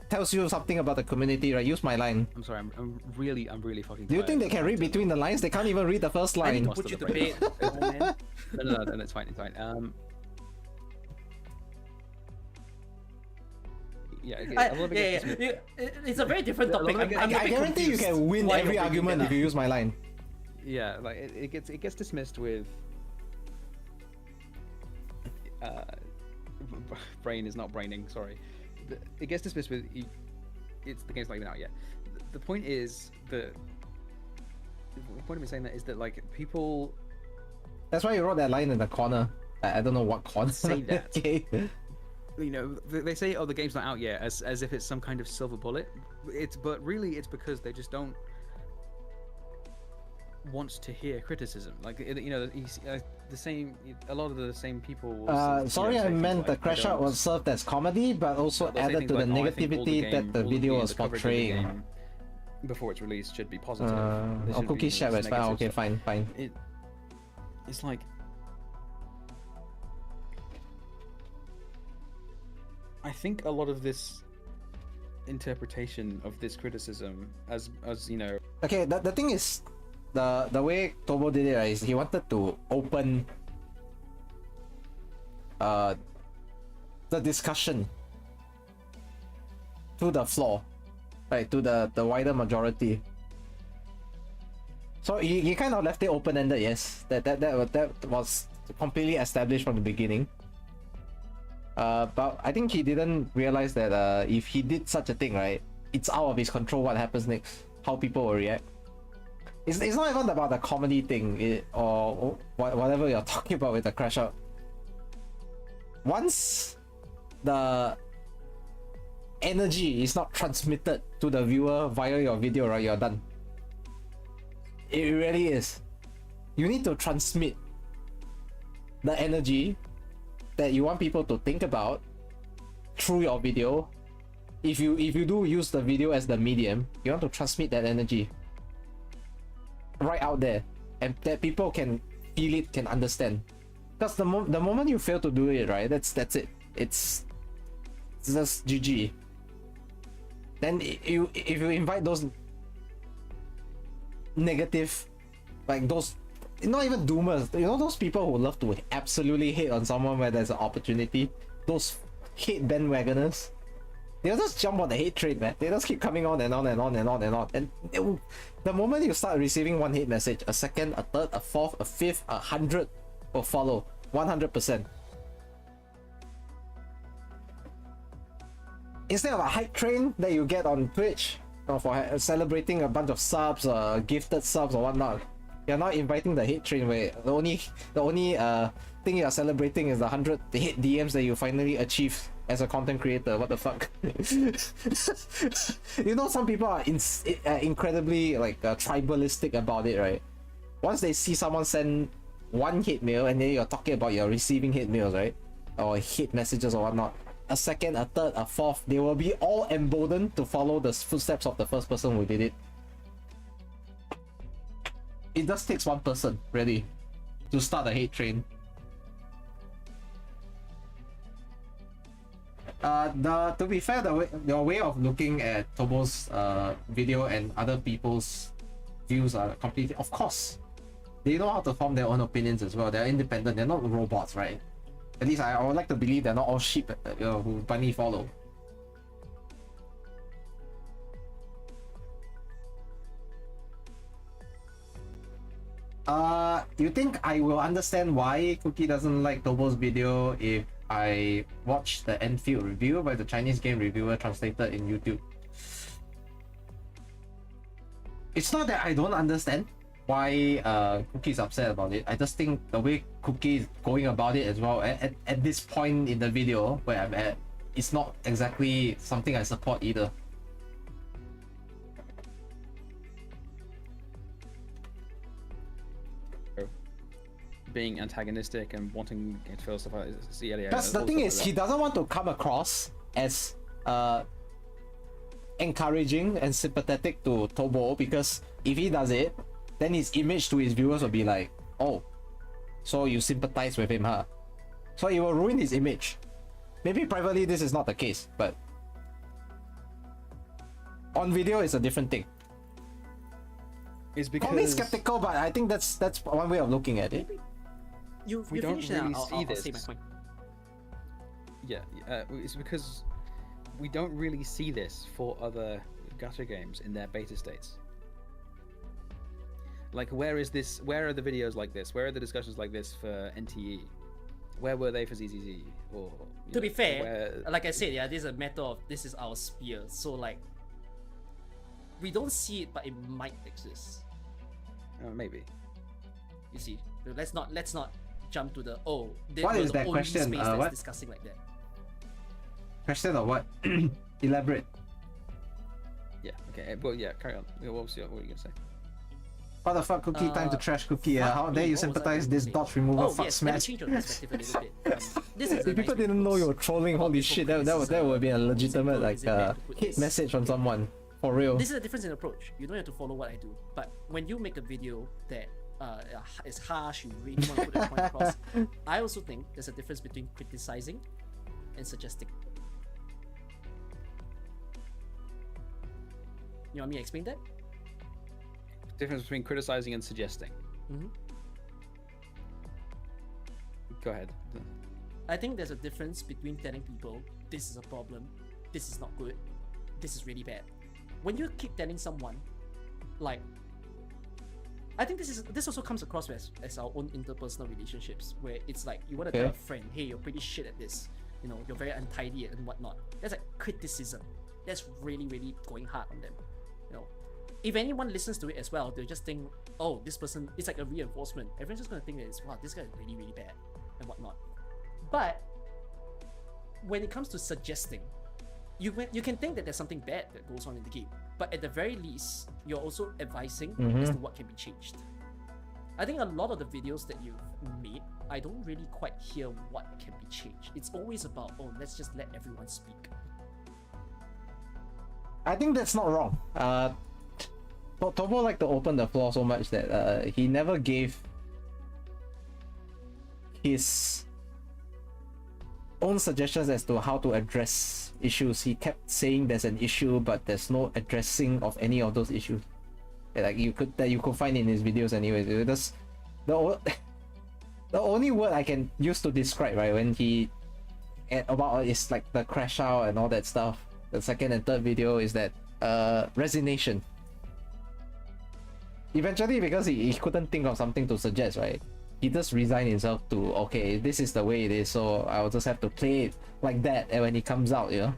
tells you something about the community, right? Use my line. I'm sorry, I'm really fucking. Do you think they can read between the lines? They can't even read the first line. I need to put you to bed. No, it's fine. It's a very different topic. I guarantee you can win every argument if you use my line. Yeah, like it gets dismissed with. Brain is not braining. Sorry, it gets dismissed with. The game's not even out yet. The point is that. The point of me saying that is that like people. That's why you wrote that line in the corner. I don't know what corner. Say that. Okay. You know, they say, "Oh, the game's not out yet," as if it's some kind of silver bullet. But really, it's because they just don't. wants to hear criticism. Like you know, he's the same. A lot of the same people. Sorry, I meant the crash out was served as comedy, but also added to the negativity that the video was portraying. Before it's released, should be positive. Cookie share as well. Okay, fine. It's like. I think a lot of this interpretation of this criticism as you know. Okay, the thing is, the way Tobo did it, right, is he wanted to open the discussion to the floor, right, to the wider majority. So he kind of left it open-ended. Yes, that was completely established from the beginning. But I think he didn't realize that if he did such a thing, right, it's out of his control what happens next, how people will react. It's not even about the comedy thing or whatever you're talking about with the crash out. Once the energy is not transmitted to the viewer via your video, right, you're done. It really is. You need to transmit the energy that you want people to think about through your video. If you do use the video as the medium, you want to transmit that energy right out there, and that people can feel it, can understand. Because the moment you fail to do it, right, that's it. It's just GG. Then if you invite those negative, like those, not even doomers, you know, those people who love to absolutely hate on someone where there's an opportunity, those hate bandwagoners, they'll just jump on the hate train, man. They just keep coming on and on and on and on and on. And the moment you start receiving one hate message, a second, a third, a fourth, a fifth, 100 will follow. 100%. Instead of a hype train that you get on Twitch for celebrating a bunch of subs, gifted subs or whatnot, you're not inviting the hate train where the only thing you're celebrating is the 100 hate DMs that you finally achieved as a content creator. What the fuck? You know, some people are incredibly like tribalistic about it, right? Once they see someone send one hate mail and then you're talking about you're receiving hate mails, right, or hate messages or whatnot, a second, a third, a fourth, they will be all emboldened to follow the footsteps of the first person who did it. It just takes one person, really, to start a hate train. To be fair, the way of looking at Tobo's video and other people's views are completely, of course, they know how to form their own opinions as well. They're independent. They're not robots, right? At least I would like to believe they're not all sheep, who bunny follow. You think I will understand why Cookie doesn't like Tobo's video if I watch the Endfield review by the Chinese game reviewer translated in YouTube? It's not that I don't understand why Cookie's upset about it. I just think the way Cookie is going about it as well at this point in the video where I'm at, it's not exactly something I support either. Being antagonistic and wanting to feel stuff like this. Because the thing is, he doesn't want to come across as encouraging and sympathetic to Tobo, because if he does it, then his image to his viewers will be like, oh, so you sympathize with him, huh? So it will ruin his image. Maybe privately this is not the case, but on video it's a different thing. It's because call me skeptical, but I think that's one way of looking at it. We don't really see this. Say my point. Yeah, it's because we don't really see this for other gacha games in their beta states. Like, where is this? Where are the videos like this? Where are the discussions like this for NTE? Where were they for ZZZ? Or to be fair, like I said, yeah, this is a matter of this is our sphere. So like, we don't see it, but it might exist. Maybe. You see, let's not jump to the what is that question? Space that's discussing like that. Question or what? Elaborate. Yeah. Okay. Well, yeah. Carry on. What were you gonna say? What the fuck, Cookie? Time to trash Cookie. How dare you sympathize this dodge remover? Fuck yes, smash. let me change your perspective a little bit. This is If people didn't know you were trolling, holy shit, that would be a legitimate like hate message from someone. For real. This is a difference in approach. You don't have to follow what I do. But when you make a video that is harsh, you really want to put a point across, I also think there's a difference between criticizing and suggesting. You want me to explain that? Difference between criticizing and suggesting. Mm-hmm. Go ahead. I think there's a difference between telling people this is a problem, this is not good, this is really bad. When you keep telling someone, like, I think this also comes across as our own interpersonal relationships, where it's like you want to tell a friend, hey, you're pretty shit at this, you know, you're very untidy and whatnot. That's like criticism. That's really, really going hard on them. You know, if anyone listens to it as well, they'll just think, oh, this person, it's like a reinforcement. Everyone's just gonna think that it's, wow, this guy is really, really bad and whatnot. But when it comes to suggesting, you can think that there's something bad that goes on in the game, but at the very least, you're also advising as to what can be changed. I think a lot of the videos that you've made, I don't really quite hear what can be changed. It's always about, oh, let's just let everyone speak. I think that's not wrong. Tobo liked to open the floor so much that he never gave his own suggestions as to how to address issues. He kept saying there's an issue, but there's no addressing of any of those issues. Like you could find in his videos anyways. It was the only word I can use to describe, right, when he about is like the crash out and all that stuff. The second and third video is that resignation. Eventually, because he couldn't think of something to suggest, right? He just resigned himself to, okay, this is the way it is, so I'll just have to play it like that. And when he comes out, you know,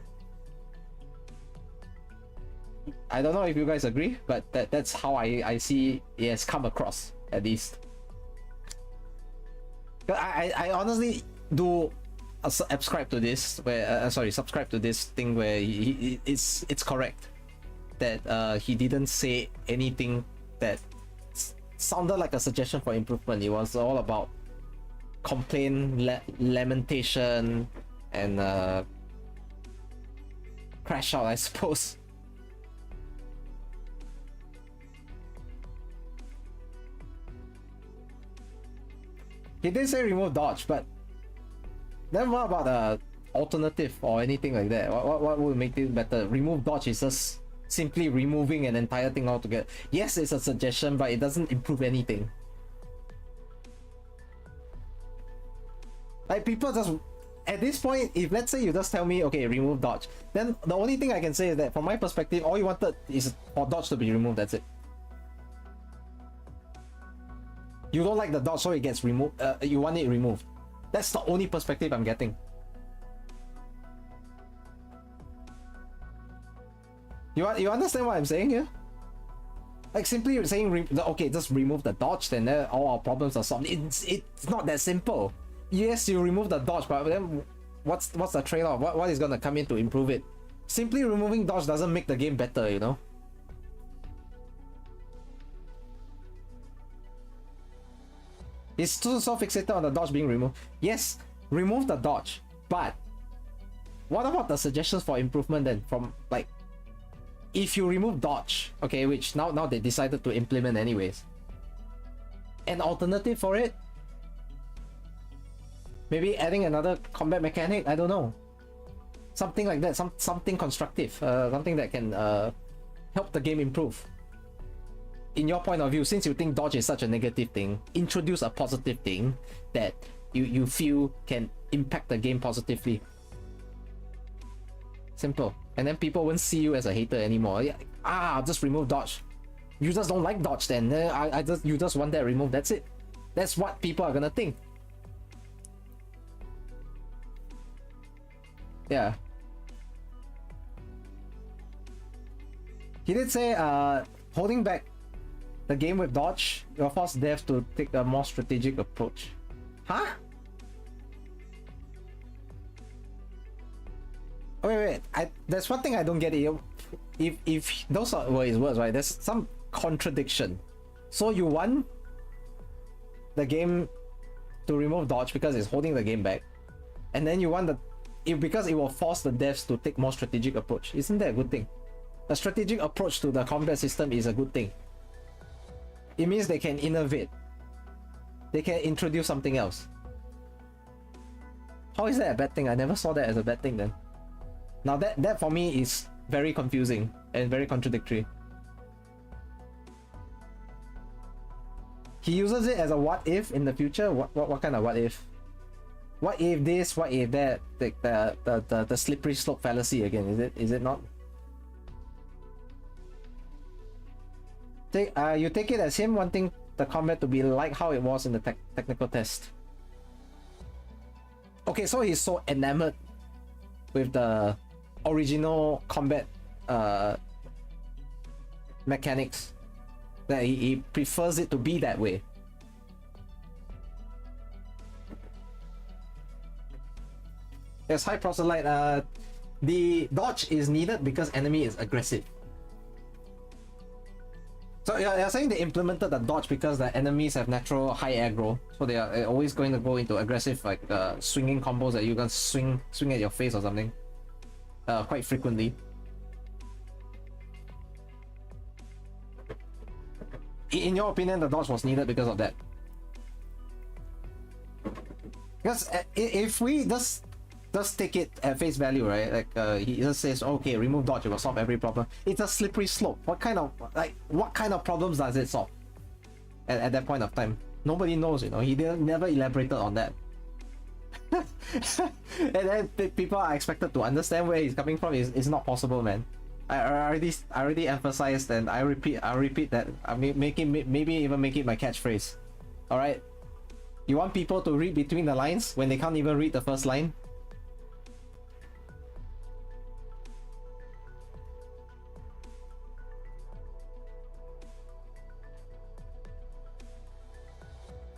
I don't know if you guys agree, but that's how I see it has come across, at least. But I honestly do subscribe to this, where subscribe to this thing where it's correct that he didn't say anything that sounded like a suggestion for improvement. It was all about complaint, lamentation, and crash out, I suppose. He did say remove dodge, but then what about alternative or anything like that? What would make it better? Remove dodge is just simply removing an entire thing altogether. Yes, it's a suggestion, but it doesn't improve anything. Like, people just, at this point, if let's say you just tell me, okay, remove dodge, then the only thing I can say is that from my perspective, all you wanted is for dodge to be removed. That's it. You don't like the dodge, so it gets removed. You want it removed. That's the only perspective I'm getting. You understand what I'm saying here? Like, simply saying, okay, just remove the dodge, then all our problems are solved. It's not that simple. Yes, you remove the dodge, but then what's the trade-off? What is gonna come in to improve it? Simply removing dodge doesn't make the game better, you know? It's so fixated on the dodge being removed. Yes, remove the dodge, but what about the suggestions for improvement then? From, like, if you remove dodge, okay, which now they decided to implement anyways, an alternative for it, maybe adding another combat mechanic, I don't know, something like that, something constructive, something that can help the game improve. In your point of view, since you think dodge is such a negative thing, introduce a positive thing that you feel can impact the game positively. Simple. And then people won't see you as a hater anymore. Just remove dodge. You just don't like dodge then. You just want that removed. That's it. That's what people are gonna think. Yeah. He did say holding back the game with dodge, you'll force devs to take a more strategic approach. Huh? Wait. There's one thing I don't get here. If those were his words, right? There's some contradiction. So you want the game to remove dodge because it's holding the game back, and then you want because it will force the devs to take more strategic approach. Isn't that a good thing? A strategic approach to the combat system is a good thing. It means they can innovate. They can introduce something else. How is that a bad thing? I never saw that as a bad thing then. Now that for me is very confusing and very contradictory. He uses it as a what if in the future. What kind of what if? What if this? What if that? The slippery slope fallacy again. Is it not? You take it as him wanting the combat to be like how it was in the technical test. Okay, so he's so enamored with the original combat mechanics that he prefers it to be that way. Yes, hi Proselyte. The dodge is needed because enemy is aggressive. So you're saying they implemented the dodge because the enemies have natural high aggro, so they are always going to go into aggressive like swinging combos that you can swing at your face or something quite frequently. In your opinion, the dodge was needed because of that? Because if we just take it at face value, right? Like he just says, okay, remove dodge, it will solve every problem. It's a slippery slope. What kind of problems does it solve? At that point of time, nobody knows. You know, he never elaborated on that. And then people are expected to understand where he's coming from. It's not possible, man. I already emphasized, and I repeat that. I mean, maybe even make it my catchphrase. All right, you want people to read between the lines when they can't even read the first line?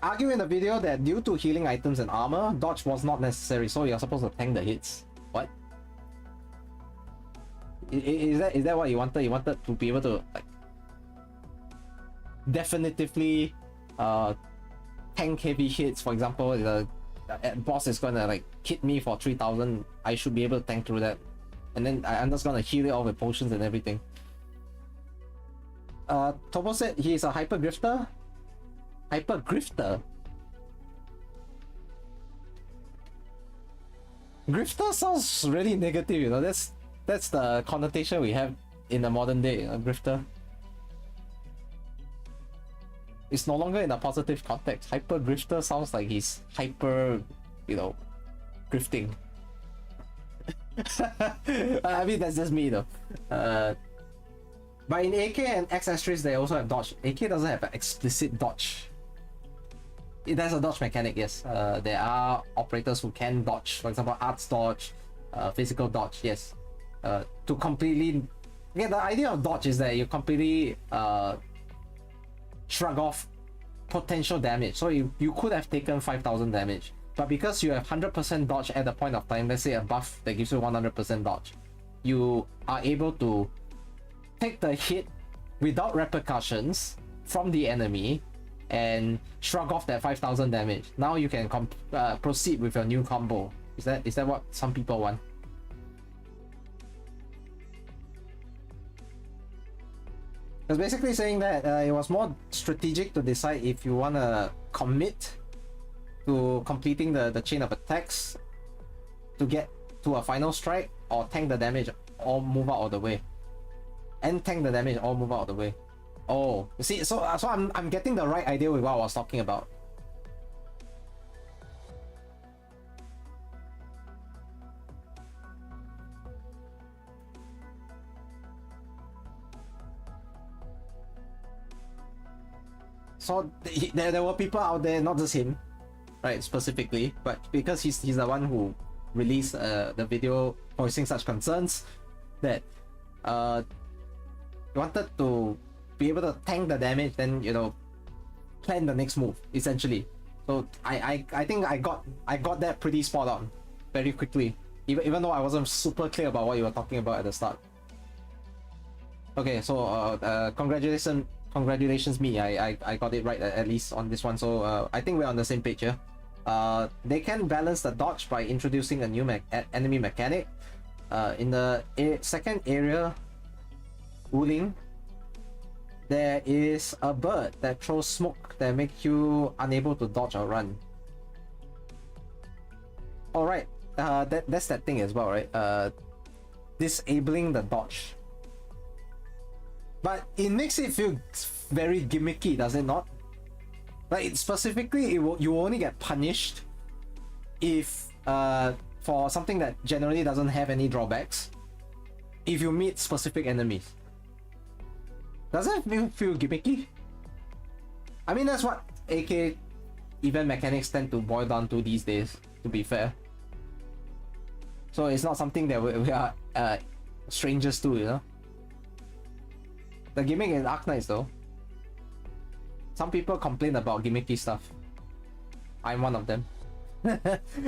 Argue in the video that due to healing items and armor, dodge was not necessary, so you're supposed to tank the hits. What? Is that what you wanted? You wanted to be able to like definitively tank heavy hits. For example, the boss is gonna like hit me for 3000. I should be able to tank through that, and then I'm just gonna heal it all with potions and everything. Tobo said he's a hyper grifter. Hyper grifter. Grifter sounds really negative, you know. That's the connotation we have in the modern day. Grifter. It's no longer in a positive context. Hyper grifter sounds like he's hyper, you know, grifting. I mean, that's just me though. But in AK and X-Asterisk, they also have dodge. AK doesn't have an explicit dodge. It has a dodge mechanic, yes. There are operators who can dodge. For example, arts dodge, physical dodge, yes. To completely... Yeah, the idea of dodge is that you completely shrug off potential damage. So you could have taken 5000 damage. But because you have 100% dodge at the point of time, let's say a buff that gives you 100% dodge, you are able to take the hit without repercussions from the enemy and shrug off that 5000 damage. Now you can proceed with your new combo. Is that what some people want? It's basically saying that it was more strategic to decide if you want to commit to completing the chain of attacks to get to a final strike, or tank the damage or move out of the way. And tank the damage or move out of the way. Oh, you see, so I'm getting the right idea with what I was talking about. So there were people out there, not just him, right, specifically, but because he's the one who released the video voicing such concerns, that wanted to be able to tank the damage, then, you know, plan the next move essentially. So I think I got that pretty spot on very quickly, even though I wasn't super clear about what you were talking about at the start. Okay, so congratulations me. I got it right at least on this one. So I think we're on the same page here. They can balance the dodge by introducing a new enemy mechanic. In the second area, Wuling, there is a bird that throws smoke that makes you unable to dodge or run. Alright, that's that thing as well, right? Disabling the dodge. But it makes it feel very gimmicky, does it not? Like, specifically, you will only get punished if for something that generally doesn't have any drawbacks if you meet specific enemies. Doesn't it feel gimmicky? I mean, that's what AK event mechanics tend to boil down to these days, to be fair. So it's not something that we are strangers to, you know? The gimmick in Arknights though. Some people complain about gimmicky stuff. I'm one of them.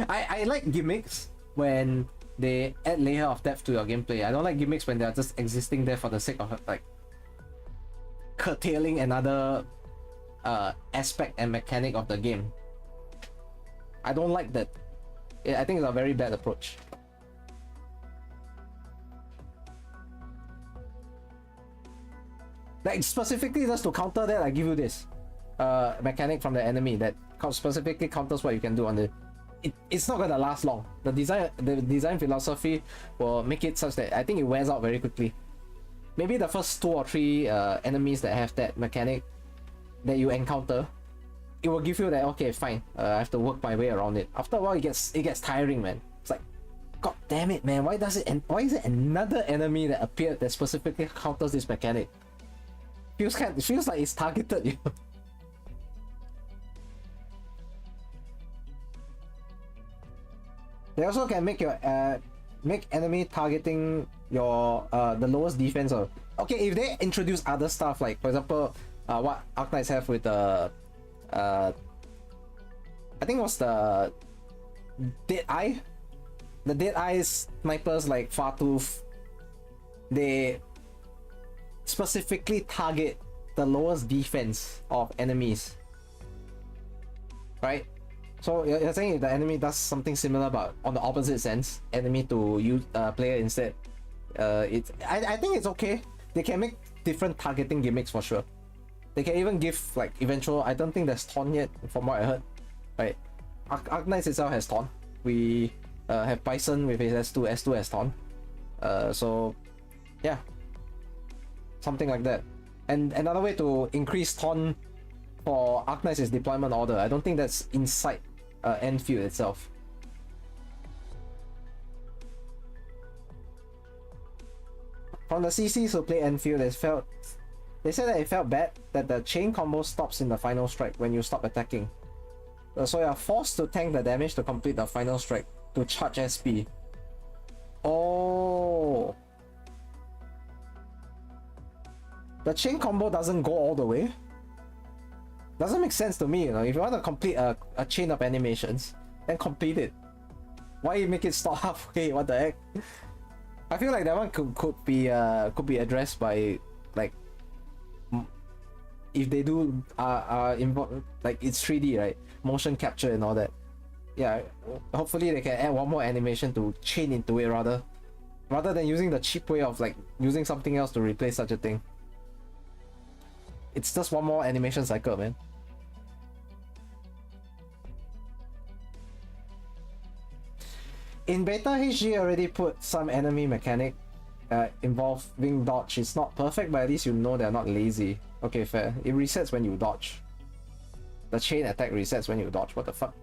I like gimmicks when they add layer of depth to your gameplay. I don't like gimmicks when they're just existing there for the sake of like curtailing another aspect and mechanic of the game. I don't like that. I think it's a very bad approach. Like, specifically just to counter that, I give you this mechanic from the enemy that specifically counters what you can do on the... It's not gonna last long. The design philosophy will make it such that I think it wears out very quickly. Maybe the first 2 or 3 enemies that have that mechanic that you encounter, it will give you that, okay, fine, I have to work my way around it. After a while, it gets tiring, man. It's like, god damn it, man, why is it another enemy that appeared that specifically counters this mechanic? It feels like it's targeted, you know? They also can make your make enemy targeting your the lowest defense. Or okay, if they introduce other stuff, like for example, what Arknights have with the I think it was the Dead Eye, the Dead Eye snipers like Fartooth. They specifically target the lowest defense of enemies, right? So you're saying if the enemy does something similar but on the opposite sense, enemy to use player instead, I think it's okay. They can make different targeting gimmicks for sure. They can even give like eventual... I don't think there's taunt yet from what I heard, right? Arknights itself has taunt. We have Bison with his S2 has taunt. So yeah, something like that. And another way to increase taunt for Arknights is deployment order. I don't think that's inside Endfield itself. From the CCs who play Endfield, they said that it felt bad that the chain combo stops in the final strike when you stop attacking. So you are forced to tank the damage to complete the final strike to charge SP. Oh, the chain combo doesn't go all the way. Doesn't make sense to me, you know. If you want to complete a chain of animations, then complete it. Why make it stop halfway? What the heck? I feel like that one could be addressed by like if they do like it's 3D, right? Motion capture and all that. Yeah, hopefully they can add one more animation to chain into it rather than using the cheap way of like using something else to replace such a thing. It's just one more animation cycle, man. In beta, HG already put some enemy mechanic involving dodge. It's not perfect, but at least you know they're not lazy. Okay, fair. It resets when you dodge. The chain attack resets when you dodge. What the fuck?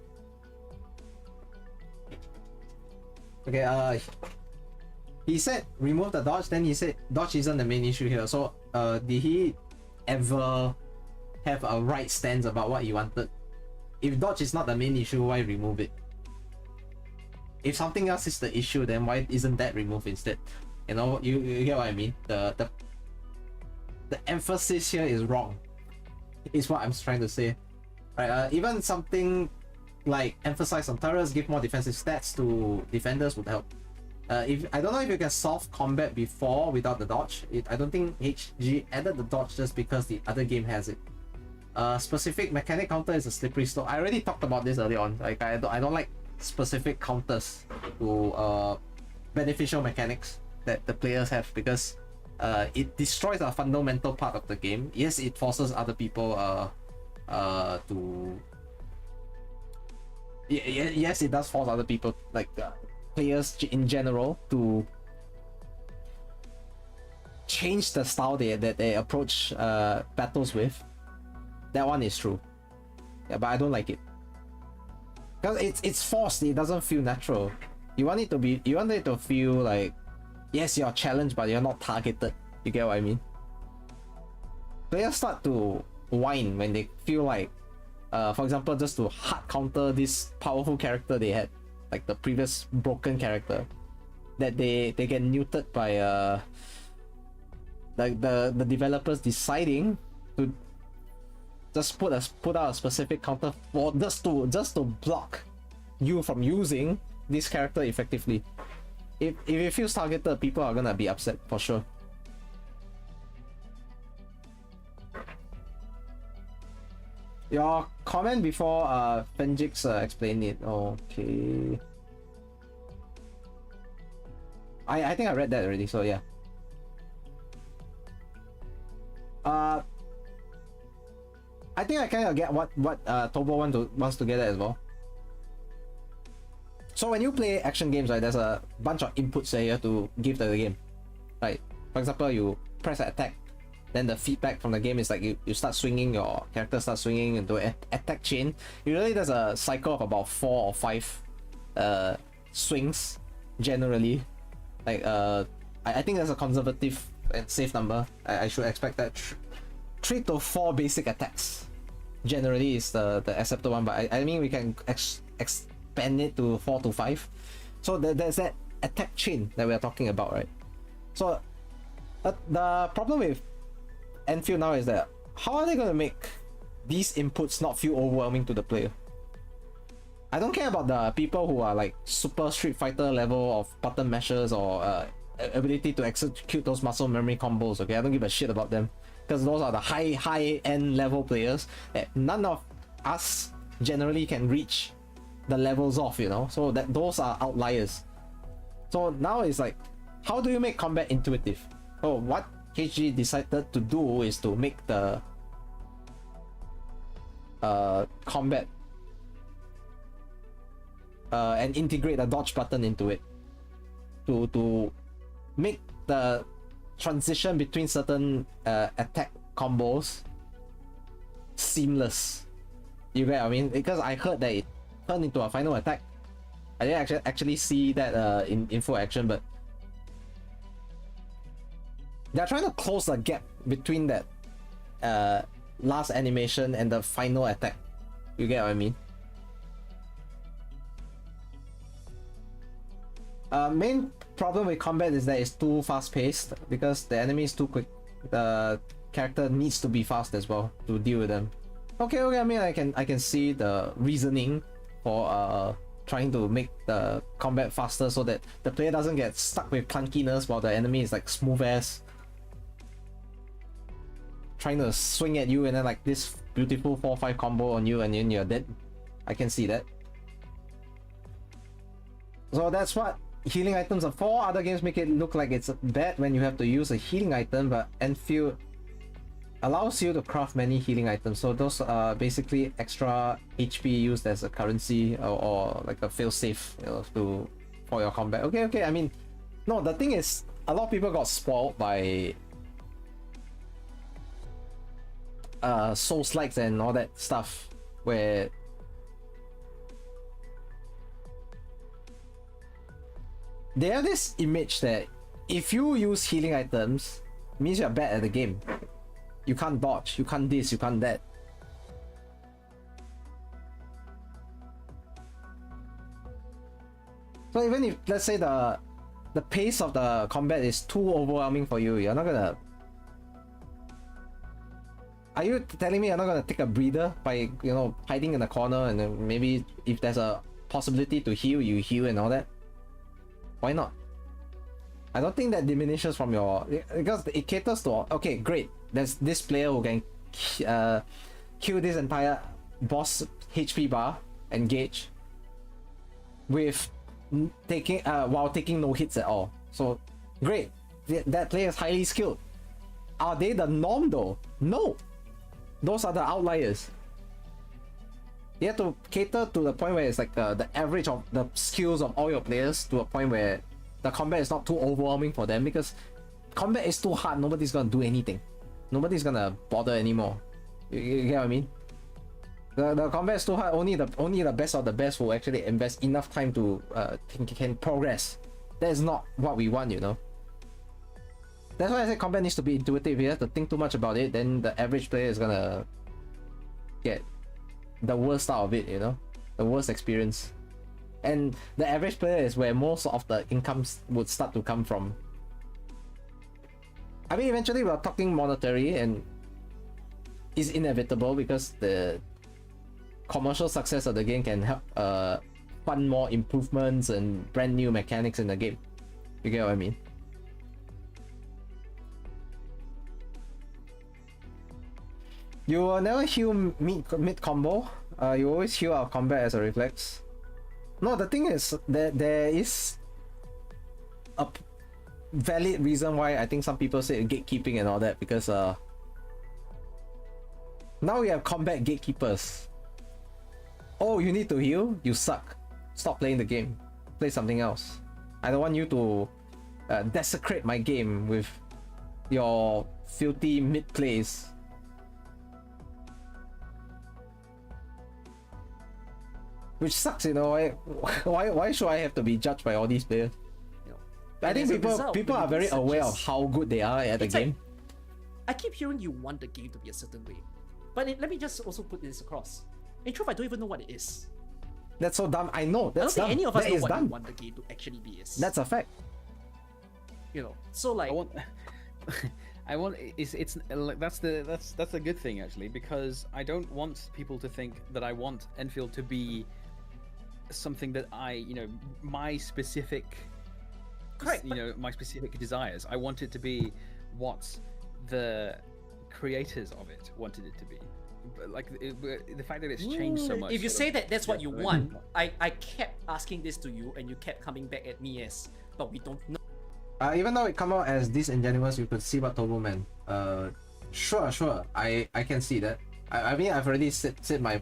Okay, he said remove the dodge, then he said dodge isn't the main issue here. So, did he ever have a right stance about what he wanted? If dodge is not the main issue, why remove it? If something else is the issue, then why isn't that removed instead? You know, you get what I mean? The emphasis here is wrong, is what I'm trying to say. Right, even something like emphasize on turrets, give more defensive stats to defenders would help. If I don't know if you can solve combat before without the dodge. I don't think HG added the dodge just because the other game has it. Specific mechanic counter is a slippery slope. I already talked about this early on. Like I don't like specific counters to beneficial mechanics that the players have, because it destroys a fundamental part of the game. Yes, it forces other people to yes, it does force other people, like players in general, to change the style that they approach battles with. That one is true. Yeah, but I don't like it because it's forced. It doesn't feel natural. You want it to feel like, yes, you're challenged, but you're not targeted. You get what I mean? Players start to whine when they feel like, for example, just to hard counter this powerful character they had, like the previous broken character, that they get neutered by like the developers deciding to just put out a specific counter for just to block you from using this character effectively. If it feels targeted, people are gonna be upset for sure. Your comment before Fengix explained it. Okay. I think I read that already, so yeah. I think I kind of get what Tobo wants to get at as well. So when you play action games, right, there's a bunch of inputs that you have to give to the game. Right? For example, you press an attack, then the feedback from the game is like you start swinging, your character starts swinging into an attack chain. Usually there's a cycle of about 4 or 5 swings, generally. Like I think there's a conservative and safe number. I should expect that 3 to 4 basic attacks generally is the accepted one, but I mean we can expand it to 4 to 5. So there's that attack chain that we're talking about, right? So the problem with Endfield now is that how are they going to make these inputs not feel overwhelming to the player? I don't care about the people who are like super Street Fighter level of button mashers or ability to execute those muscle memory combos. Okay, I don't give a shit about them, because those are the high end level players that none of us generally can reach the levels of, you know. So that those are outliers. So now it's like, how do you make combat intuitive? Oh, what HG decided to do is to make the combat and integrate a dodge button into it to make the transition between certain attack combos seamless. You get what I mean? Because I heard that it turned into a final attack. I didn't actually see that in full action, but they're trying to close the gap between that last animation and the final attack. You get what I mean? Main problem with combat is that it's too fast paced because the enemy is too quick. The character needs to be fast as well to deal with them. Okay, I mean I can see the reasoning for trying to make the combat faster so that the player doesn't get stuck with clunkiness while the enemy is like smooth ass trying to swing at you, and then like this beautiful 4-5 combo on you and then you're dead. I can see that. So that's what healing items are for. Other games make it look like it's bad when you have to use a healing item, but Endfield allows you to craft many healing items. So those are basically extra HP used as a currency or like a failsafe, you know, for your combat. Okay. I mean, no, the thing is, a lot of people got spoiled by Souls-likes and all that stuff, where they have this image that if you use healing items, it means you're bad at the game. You can't dodge, you can't this, you can't that. So even if, let's say, the pace of the combat is too overwhelming for you, you're not gonna... Are you telling me you're not gonna take a breather by, you know, hiding in the corner, and then maybe if there's a possibility to heal, you heal and all that? Why not? I don't think that diminishes from your, because it caters to, okay, great, there's this player who can kill this entire boss HP bar and gauge with taking while taking no hits at all. So great, that player is highly skilled. Are they the norm though? No, those are the outliers. You have to cater to the point where it's like the average of the skills of all your players, to a point where the combat is not too overwhelming for them, because combat is too hard. Nobody's gonna do anything. Nobody's gonna bother anymore. You get what I mean? The combat is too hard. Only the best of the best will actually invest enough time to can progress. That is not what we want, you know. That's why I say combat needs to be intuitive. You have to think too much about it, then the average player is gonna get the worst out of it, you know, the worst experience. And the average player is where most of the incomes would start to come from. I mean, eventually we're talking monetary, and it's inevitable because the commercial success of the game can help fund more improvements and brand new mechanics in the game. You get what I mean? You will never heal mid combo. You always heal our combat as a reflex. No, the thing is that there is a valid reason why I think some people say gatekeeping and all that, because now we have combat gatekeepers. Oh, you need to heal? You suck. Stop playing the game. Play something else. I don't want you to desecrate my game with your filthy mid plays. Which sucks, you know. Why should I have to be judged by all these players? You know, I think people are very aware of how good they are at the game. I keep hearing you want the game to be a certain way, but let me just also put this across. In truth, I don't even know what it is. That's so dumb. I know. That's I don't think any of us know what dumb. you want the game to actually be is. That's a fact. You know, so like. It's that's a good thing actually, because I don't want people to think that I want Enfield to be something that my specific, correct, my specific desires. I want it to be what the creators of it wanted it to be. But like the fact that it's changed so much. If you say that that's what you want, I kept asking this to you and you kept coming back at me as, but we don't know. Even though it come out as disingenuous, you could see what Turbo Man. Sure, I can see that. I mean, I've already said my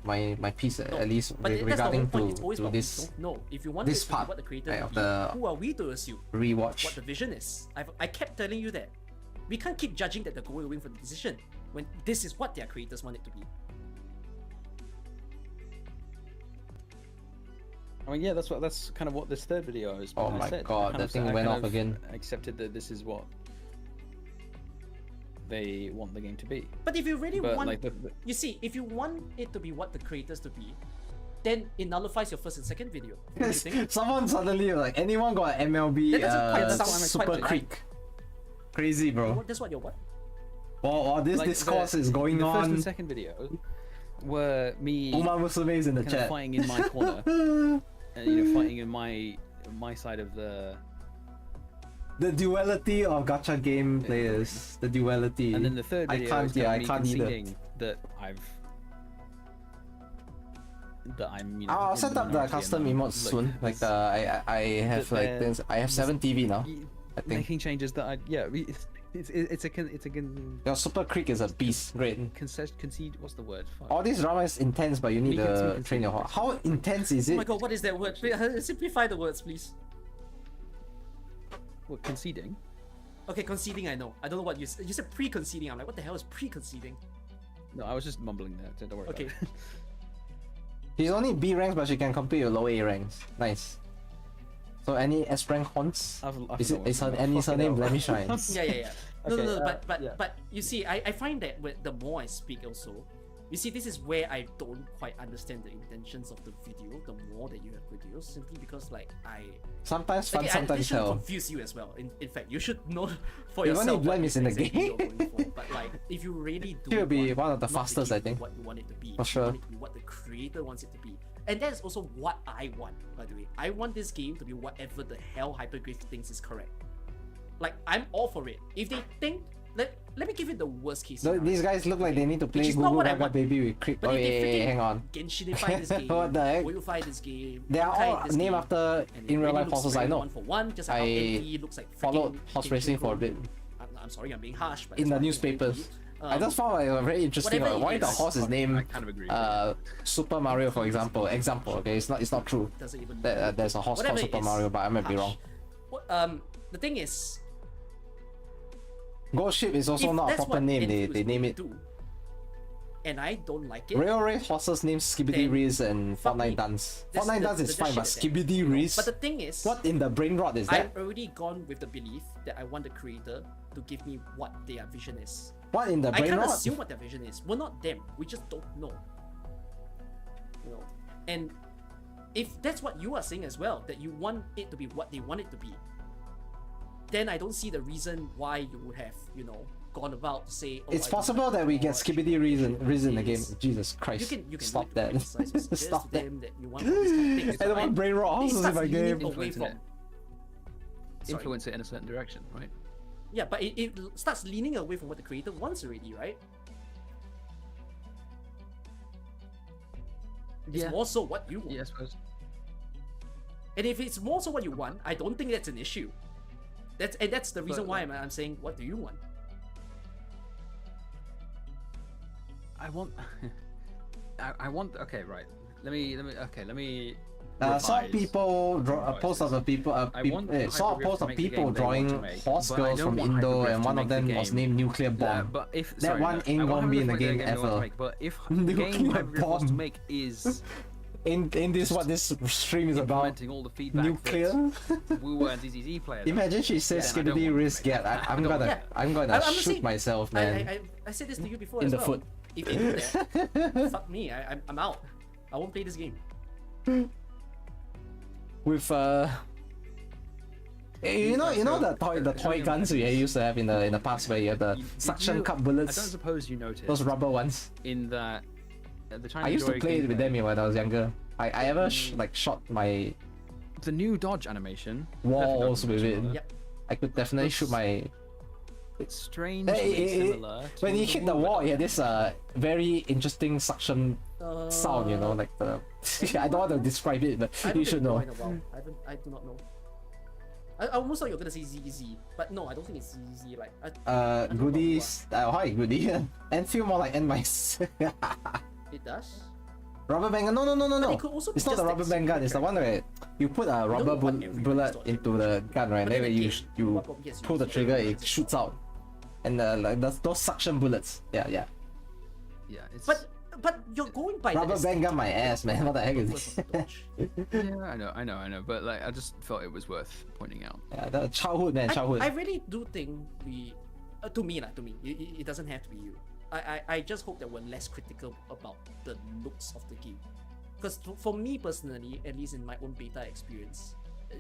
piece at least regarding to this. No, if you want this it to part be what the creator of be, the who are we to assume rewatch what the vision is? I kept telling you that we can't keep judging that they're going for the decision when this is what their creators want it to be. I mean, yeah, that's kind of what this third video is. Oh my god, that thing went off again. Accepted that this is what they want the game to be. But if you really want, like, you see, if you want it to be what the creators to be, then it nullifies your first and second video. What do you think? Someone suddenly like, anyone got an MLB Super Creek? Crazy, bro. That's what you're what? Well, this discourse is going on. The first and second video were me Uma Musume is in the chat, fighting in my corner, and fighting in my side of the duality of gacha game players. The duality. And then the third video I can't conceding that I'm. I'll set up the custom emotes soon. Like I have like things. I have 7 TV now. I think making changes that it's a your Super Creek is a beast. Great. Concede. What's the word? Fuck. All this drama is intense, but you need to train your heart. How intense is it? Oh my god, what is that word? Simplify the words, please. What, conceding? Okay, conceding. I know. I don't know what you said. You said pre-conceding. I'm like, what the hell is pre-conceding? No, I was just mumbling that. So don't worry. Okay. About it. She's only B ranks, but she can compete with low A ranks. Nice. So any S rank haunts? Is her name? Let me shine. Yeah. No, Okay, no, but you see, I find that the more I speak also, you see, this is where I don't quite understand the intentions of the video. The more that you have videos, simply because like sometimes fun, okay, sometimes hell. Confuse you as well. In fact, you should know for yourself. Only blame is in the exactly game. but like, if you really do, she'll be one of the fastest, I think. What you want it to be, for sure. You want it to be what the creator wants it to be, and that is also what I want. By the way, I want this game to be whatever the hell Hypergraph thinks is correct. Like, I'm all for it. If they think, let me give you the worst case No, scenario. these guys look like they need to play Which is not Goo what I Gaga want. Baby with Creep. But Oh, if they yeah, freaking hang on. Genshify this game, What the heck? Oilify this game, They are Honkai all this named game, after and it in real really life looks horses I very know. one for one, just like how I NP looks like followed freaking horse Kenshi racing for a Goro. bit. I'm sorry, I'm being harsh, but In that's the what I think of newspapers. NP. I just found it very interesting. whatever it Why the is, horse is I named kind of agree. Super Mario, for example. Okay, it's not true. Doesn't even There's a horse called whatever it Super is, Mario, but I might be harsh. wrong. The thing is, Ghost Ship is also if not a that's proper what name. Endfield They is name going it. to do, and I don't like it. Railway horses named Skibidi Then Riz and fuck me. Fortnite Dance. That's Fortnite the- Dance the- is the fine, but shit that Skibidi Riz? But the thing is, What in the brain rot is that? I've already gone with the belief that I want the creator to give me what their vision is. What in the I brain can't rot? assume what their vision is. We're not them. We just don't know. You know, and if that's what you are saying as well, that you want it to be what they want it to be, then I don't see the reason why you would have, gone about to say. Oh, It's I don't possible like that we get Overwatch. Skibidi Riz in the game. Is- Jesus Christ. You can Stop do it to that. criticize or suggest Stop to that. them that you want all these kind of things. I don't but want brain rot it horses in starts my leaning game. away Influencing from. it. Sorry. Influence it in a certain direction, right? Yeah, but it starts leaning away from what the creator wants already, right? It's Yeah. more so what you want. Yeah, I suppose. And if it's more so what you want, I don't think that's an issue. That's the reason But, why like- I'm saying, what do you want? I want. I want. Okay, right. Let me. Saw revise. people post of the people. I want Saw a Hypergraph post to of make the people game they want drawing to make, horse but I girls don't from want Indo, Hypergraph and to one of make the them was game. named Nuclear Bomb. But if That sorry, one no, ain't I want gonna be in the Hypergraph to game make they want to ever. make, but if the game Nuclear Hypergraph wants to bomb. make is In this what this stream is about. implementing all the feedback Nuclear. that Wu and ZZZ players. Imagine she says Then I don't Skibidi want to Riz make get. that. I'm I don't gonna want Yeah. I'm gonna I'm shoot saying- myself, man. I said this to you before In as the well. foot. If they do that, fuck me. I'm out. I won't play this game. With you know the toy guns we used to have in the past where you have the Did suction you- cup I don't bullets, suppose you noticed those rubber ones. in that the China I used to Joy play with gameplay, them when I was younger. I ever shot my the new dodge animation. walls with it. Yep. I could definitely shoot my. It's strangely Hey, similar. when to you the hit the Wu wall, dodge. yeah, this very interesting suction sound. You know, like the. I don't want to describe it, but I you don't should think know. it's going about. I do not know. I almost thought you were gonna say ZZ, but no, I don't think it's ZZ. Like, don't know Goodies. Hi, Goody. Enfield more like N-Mice. it does. Rubber band gun? No. But it could also be It's not the just rubber band gun. It's the one where you put a know rubber what every bullet store into the gun, right? But Then then when you again, you what probably gets pull the used trigger, is it shoots out, and like those suction bullets. Yeah. Yeah, it's. But you're going by Rubber the band gun my ass, man. What the heck is purpose this? of the dodge. Yeah, I know, but like I just felt it was worth pointing out. Yeah, the childhood, man. Childhood. I really do think we, to me, it doesn't have to be you. I just hope that we're less critical about the looks of the game. Because for me personally, at least in my own beta experience,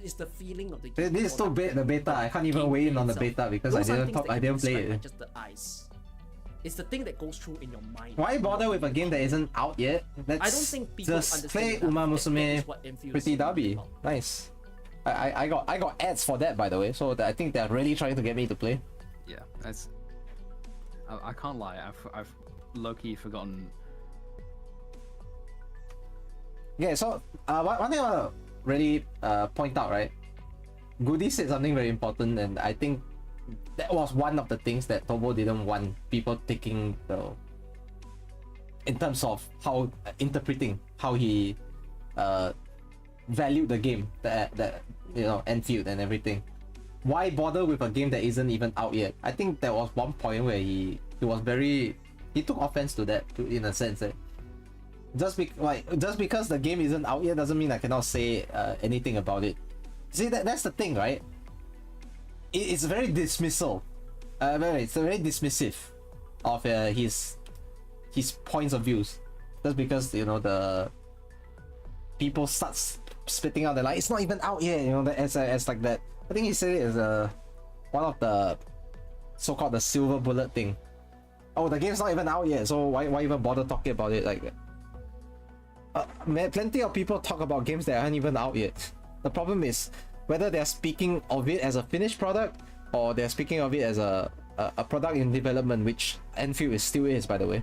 it's the feeling of the game. This is still the beta. I can't even weigh in on the beta because I didn't play it. Not just the eyes. It's the thing that goes through in your mind. Why bother with a game that isn't out yet? I don't think people just understand play enough Uma that Musume is what Endfield Pretty is Derby. about. Nice. I got ads for that, by the way, so I think they're really trying to get me to play. Yeah, that's. I can't lie. I've low-key forgotten. Yeah, so one thing I want to really point out, right? Goody said something very important, and I think that was one of the things that Tobo didn't want people taking in terms of how interpreting how he valued the game, that Endfield and everything. Why bother with a game that isn't even out yet? I think there was one point where he took offense to that, in a sense that just because the game isn't out yet doesn't mean I cannot say anything about it. See, that's the thing, right? It's very dismissal. It's very dismissive of his points of views, just because the people start spitting out. They're like, it's not even out yet, as like that. I think he said it as one of the so-called the silver bullet thing. Oh, the game's not even out yet, so why even bother talking about it? Like, man, plenty of people talk about games that aren't even out yet. The problem is whether they're speaking of it as a finished product or they're speaking of it as a product in development, which Endfield still is, by the way.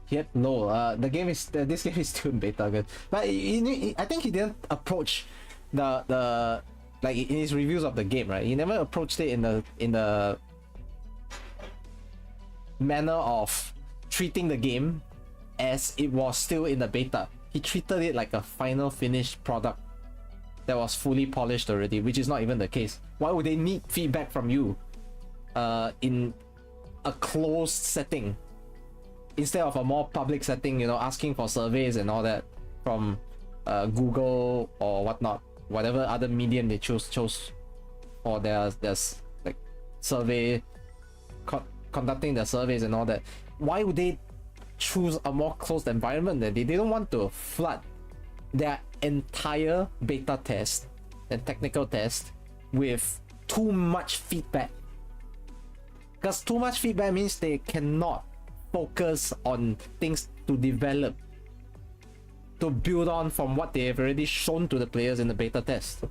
Yep, no, the game is this game is still in beta, good. But I think he didn't approach the like in his reviews of the game, right? He never approached it in the manner of treating the game as it was still in the beta. He treated it like a final finished product that was fully polished already, which is not even the case. Why would they need feedback from you in a closed setting instead of a more public setting, you know, asking for surveys and all that from Google or whatnot, whatever other medium they chose for their like survey, conducting their surveys and all that? Why would they choose a more closed environment? That they don't want to flood their entire beta test and technical test with too much feedback, because too much feedback means they cannot focus on things to develop, to build on from what they have already shown to the players in the beta test.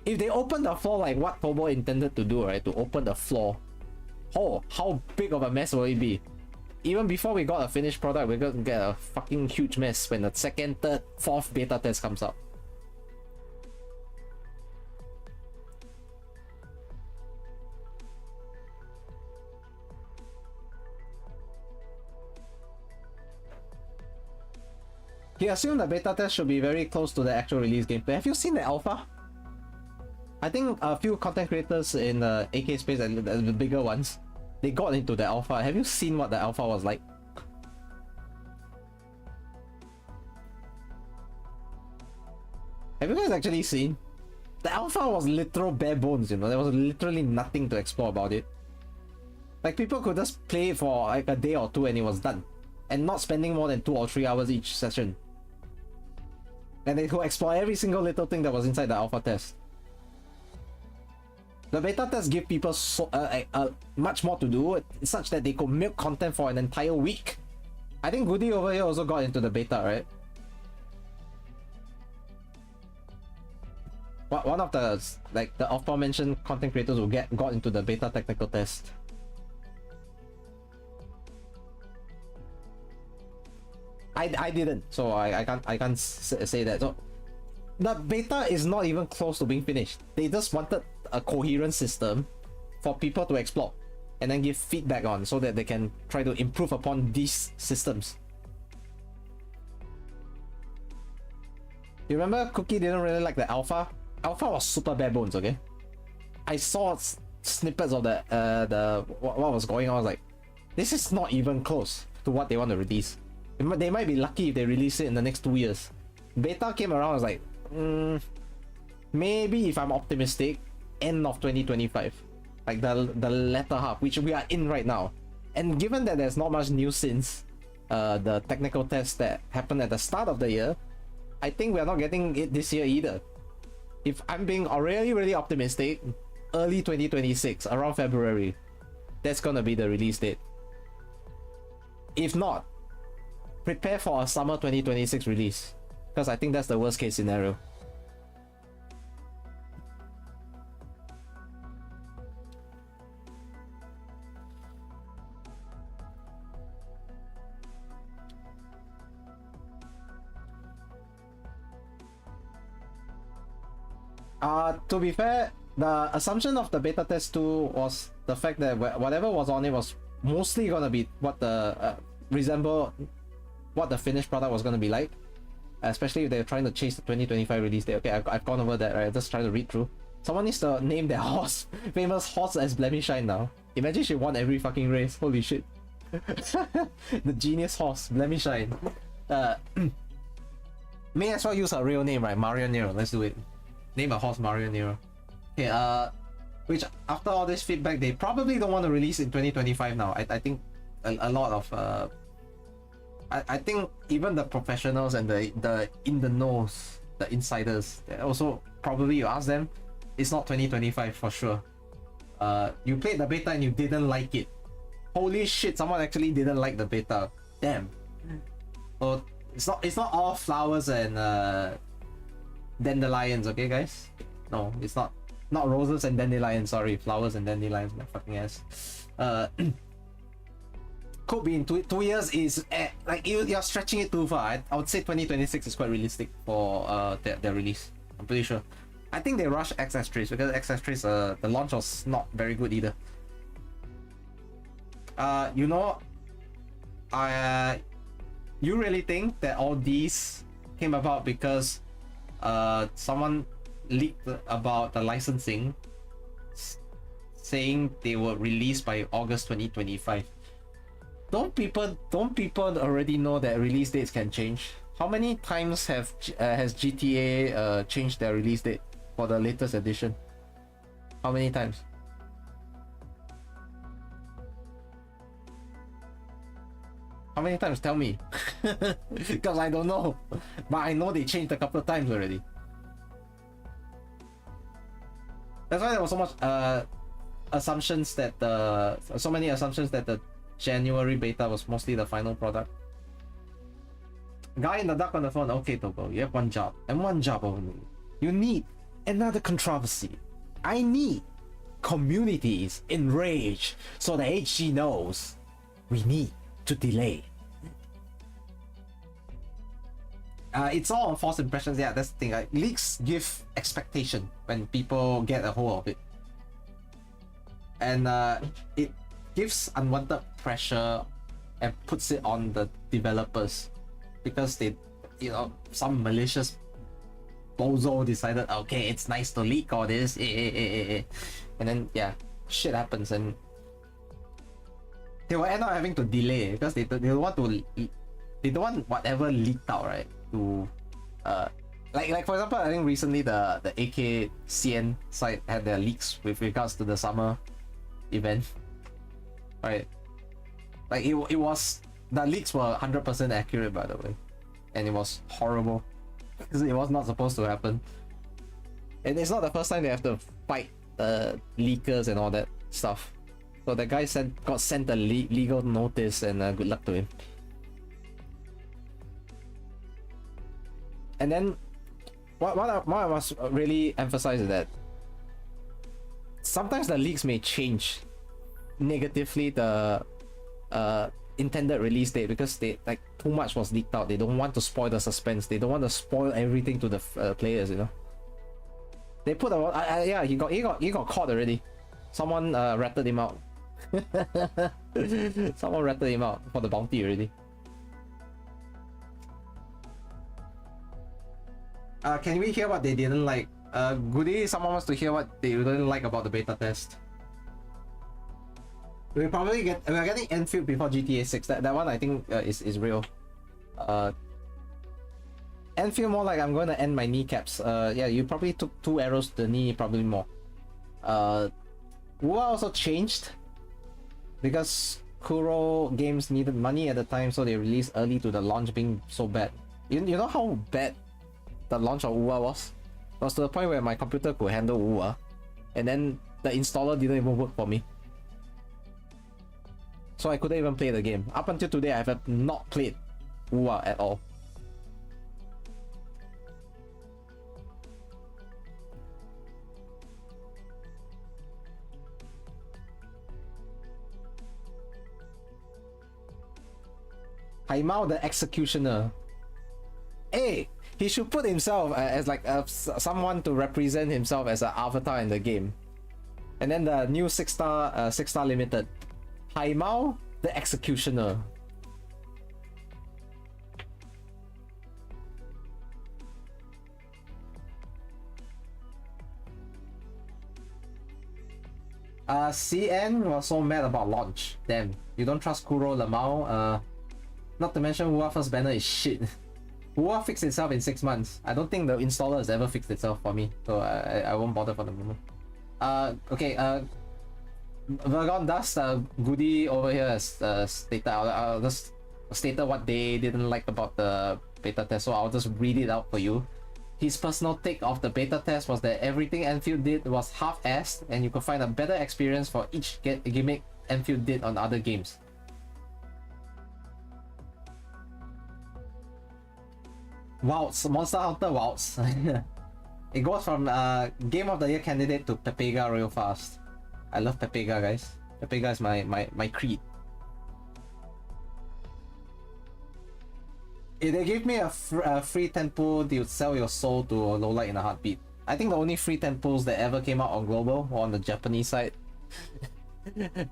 If they open the floor like what Turbo intended to do, right, to open the floor, oh, how big of a mess will it be? Even before we got a finished product, we're gonna get a fucking huge mess when the second, third, fourth beta test comes out. He assumed the beta test should be very close to the actual release gameplay. Have you seen the alpha? I think a few content creators in the AK space and the bigger ones, they got into the alpha. Have you seen what the alpha was like? Have you guys actually seen? The alpha was literal bare bones, you know. There was literally nothing to explore about it. Like, people could just play it for like a day or two and it was done, and not spending more than 2 or 3 hours each session. And they could explore every single little thing that was inside the alpha test. The beta test give people much more to do, such that they could milk content for an entire week. I think Goody over here also got into the beta, right? One of the like the aforementioned content creators who got into the beta technical test. I didn't, so I can't say that. So the beta is not even close to being finished. They just wanted a coherent system for people to explore and then give feedback on, so that they can try to improve upon these systems. You remember Cookie didn't really like the alpha? Alpha was super bare bones, okay? I saw snippets of the what was going on. I was like, this is not even close to what they want to release. They might be lucky if they release it in the next 2 years. Beta came around, I was like, maybe if I'm optimistic, end of 2025, like the latter half, which we are in right now. And given that there's not much news since the technical test that happened at the start of the year, I think we're not getting it this year either. If I'm being really optimistic, early 2026, around February, that's gonna be the release date. If not, prepare for a summer 2026 release, because I think that's the worst case scenario. To be fair, the assumption of the beta test 2 was the fact that whatever was on it was mostly gonna be what the resemble what the finished product was gonna be like, especially if they're trying to chase the 2025 release date. Okay, I've gone over that, right? Just trying to read through. Someone needs to name their horse, famous horse, as Blemishine now. Imagine she won every fucking race. Holy shit. The genius horse, Blemishine. May as well use her real name, right? Mario Nero. Let's do it. Name a horse Mario Nero. Okay, which after all this feedback, they probably don't want to release in 2025 now. I think a lot of I think even the professionals and the in the knows, the insiders, also probably, you ask them, it's not 2025 for sure. You played the beta and you didn't like it. Holy shit, someone actually didn't like the beta. Damn. So it's not all flowers and dandelions, okay guys? No, it's not roses and dandelions, sorry, flowers and dandelions, my fucking ass. Could be in 2 years is like you're stretching it too far. I would say 2026 is quite realistic for their release. I'm pretty sure. I think they rushed XS3 because XS3 the launch was not very good either. You know, you really think that all these came about because someone leaked about the licensing saying they were released by August 2025? Don't people already know that release dates can change? How many times has GTA changed their release date for the latest edition? How many times? How many times? Tell me. Because I don't know. But I know they changed a couple of times already. That's why there was so much assumptions that so many assumptions that the January beta was mostly the final product. Guy in the dark on the phone. Okay, Togo, you have one job and one job only. You need another controversy. I need communities enraged so the HG knows we need to delay. It's all on false impressions. Yeah, that's the thing. Like, leaks give expectation when people get a hold of it, and it gives unwanted pressure and puts it on the developers because they, some malicious bozo decided, okay, it's nice to leak all this, and then yeah, shit happens and they will end up having to delay because they don't want whatever leaked out, right, to like for example, I think recently the AKCN site had their leaks with regards to the summer event, right? Like it was, the leaks were 100% accurate, by the way, and it was horrible because it was not supposed to happen. And it's not the first time they have to fight leakers and all that stuff. So the guy got sent a legal notice, and good luck to him. And then what I must really emphasize is that sometimes the leaks may change negatively the intended release date because they, like, too much was leaked out. They don't want to spoil the suspense. They don't want to spoil everything to the players, They put yeah, he got caught already. Someone ratted him out. Someone ratted him out for the bounty already. Can we hear what they didn't like? Goody, someone wants to hear what they didn't like about the beta test. We're getting Endfield before GTA 6. That one I think is real. Endfield more like I'm going to end my kneecaps. Yeah, you probably took 2 arrows to the knee, probably more. Wua also changed because Kuro Games needed money at the time, so they released early to the launch being so bad. You know how bad the launch of Wua was? It was to the point where my computer could handle Wua, and then the installer didn't even work for me. So I couldn't even play the game. Up until today, I have not played Wua at all. Haimao the Executioner. Hey, he should put himself as like someone to represent himself as an avatar in the game. And then the new 6-star limited. Haimao the Executioner. CN was so mad about launch. Damn, you don't trust Kuro Lamau. Not to mention Wua first banner is shit. Wua fixed itself in 6 months. I don't think the installer has ever fixed itself for me, so I won't bother for the moment. Okay, Vergon Dust, Goody over here has stated, I'll just stated what they didn't like about the beta test, so I'll just read it out for you. His personal take of the beta test was that everything Endfield did was half-assed, and you could find a better experience for each gimmick Enfield did on other games. Wouts, Monster Hunter Wouts. It goes from Game of the Year candidate to Pepega real fast. I love Pepega, guys. Pepega is my creed. If they gave me a free 10 pull, they would sell your soul to a lowlight in a heartbeat. I think the only free 10 pulls that ever came out on global or on the Japanese side.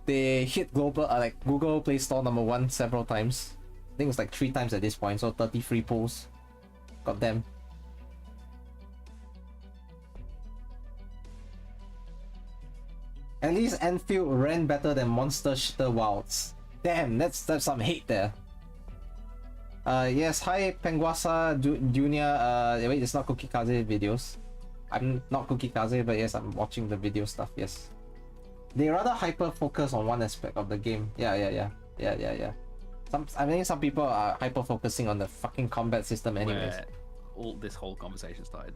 They hit global like Google Play Store #1 several times. I think it's like 3 times at this point, so 30 free pulls. Got them. At least Enfield ran better than Monster Shitter Wilds. Damn, that's some hate there. Yes, hi Penguasa Junior. Wait, it's not Cookie Kaze videos. I'm not Cookie Kaze, but yes, I'm watching the video stuff. Yes, they rather hyper focus on one aspect of the game. Yeah. I mean, some people are hyper focusing on the fucking combat system, anyways. Where this whole conversation started.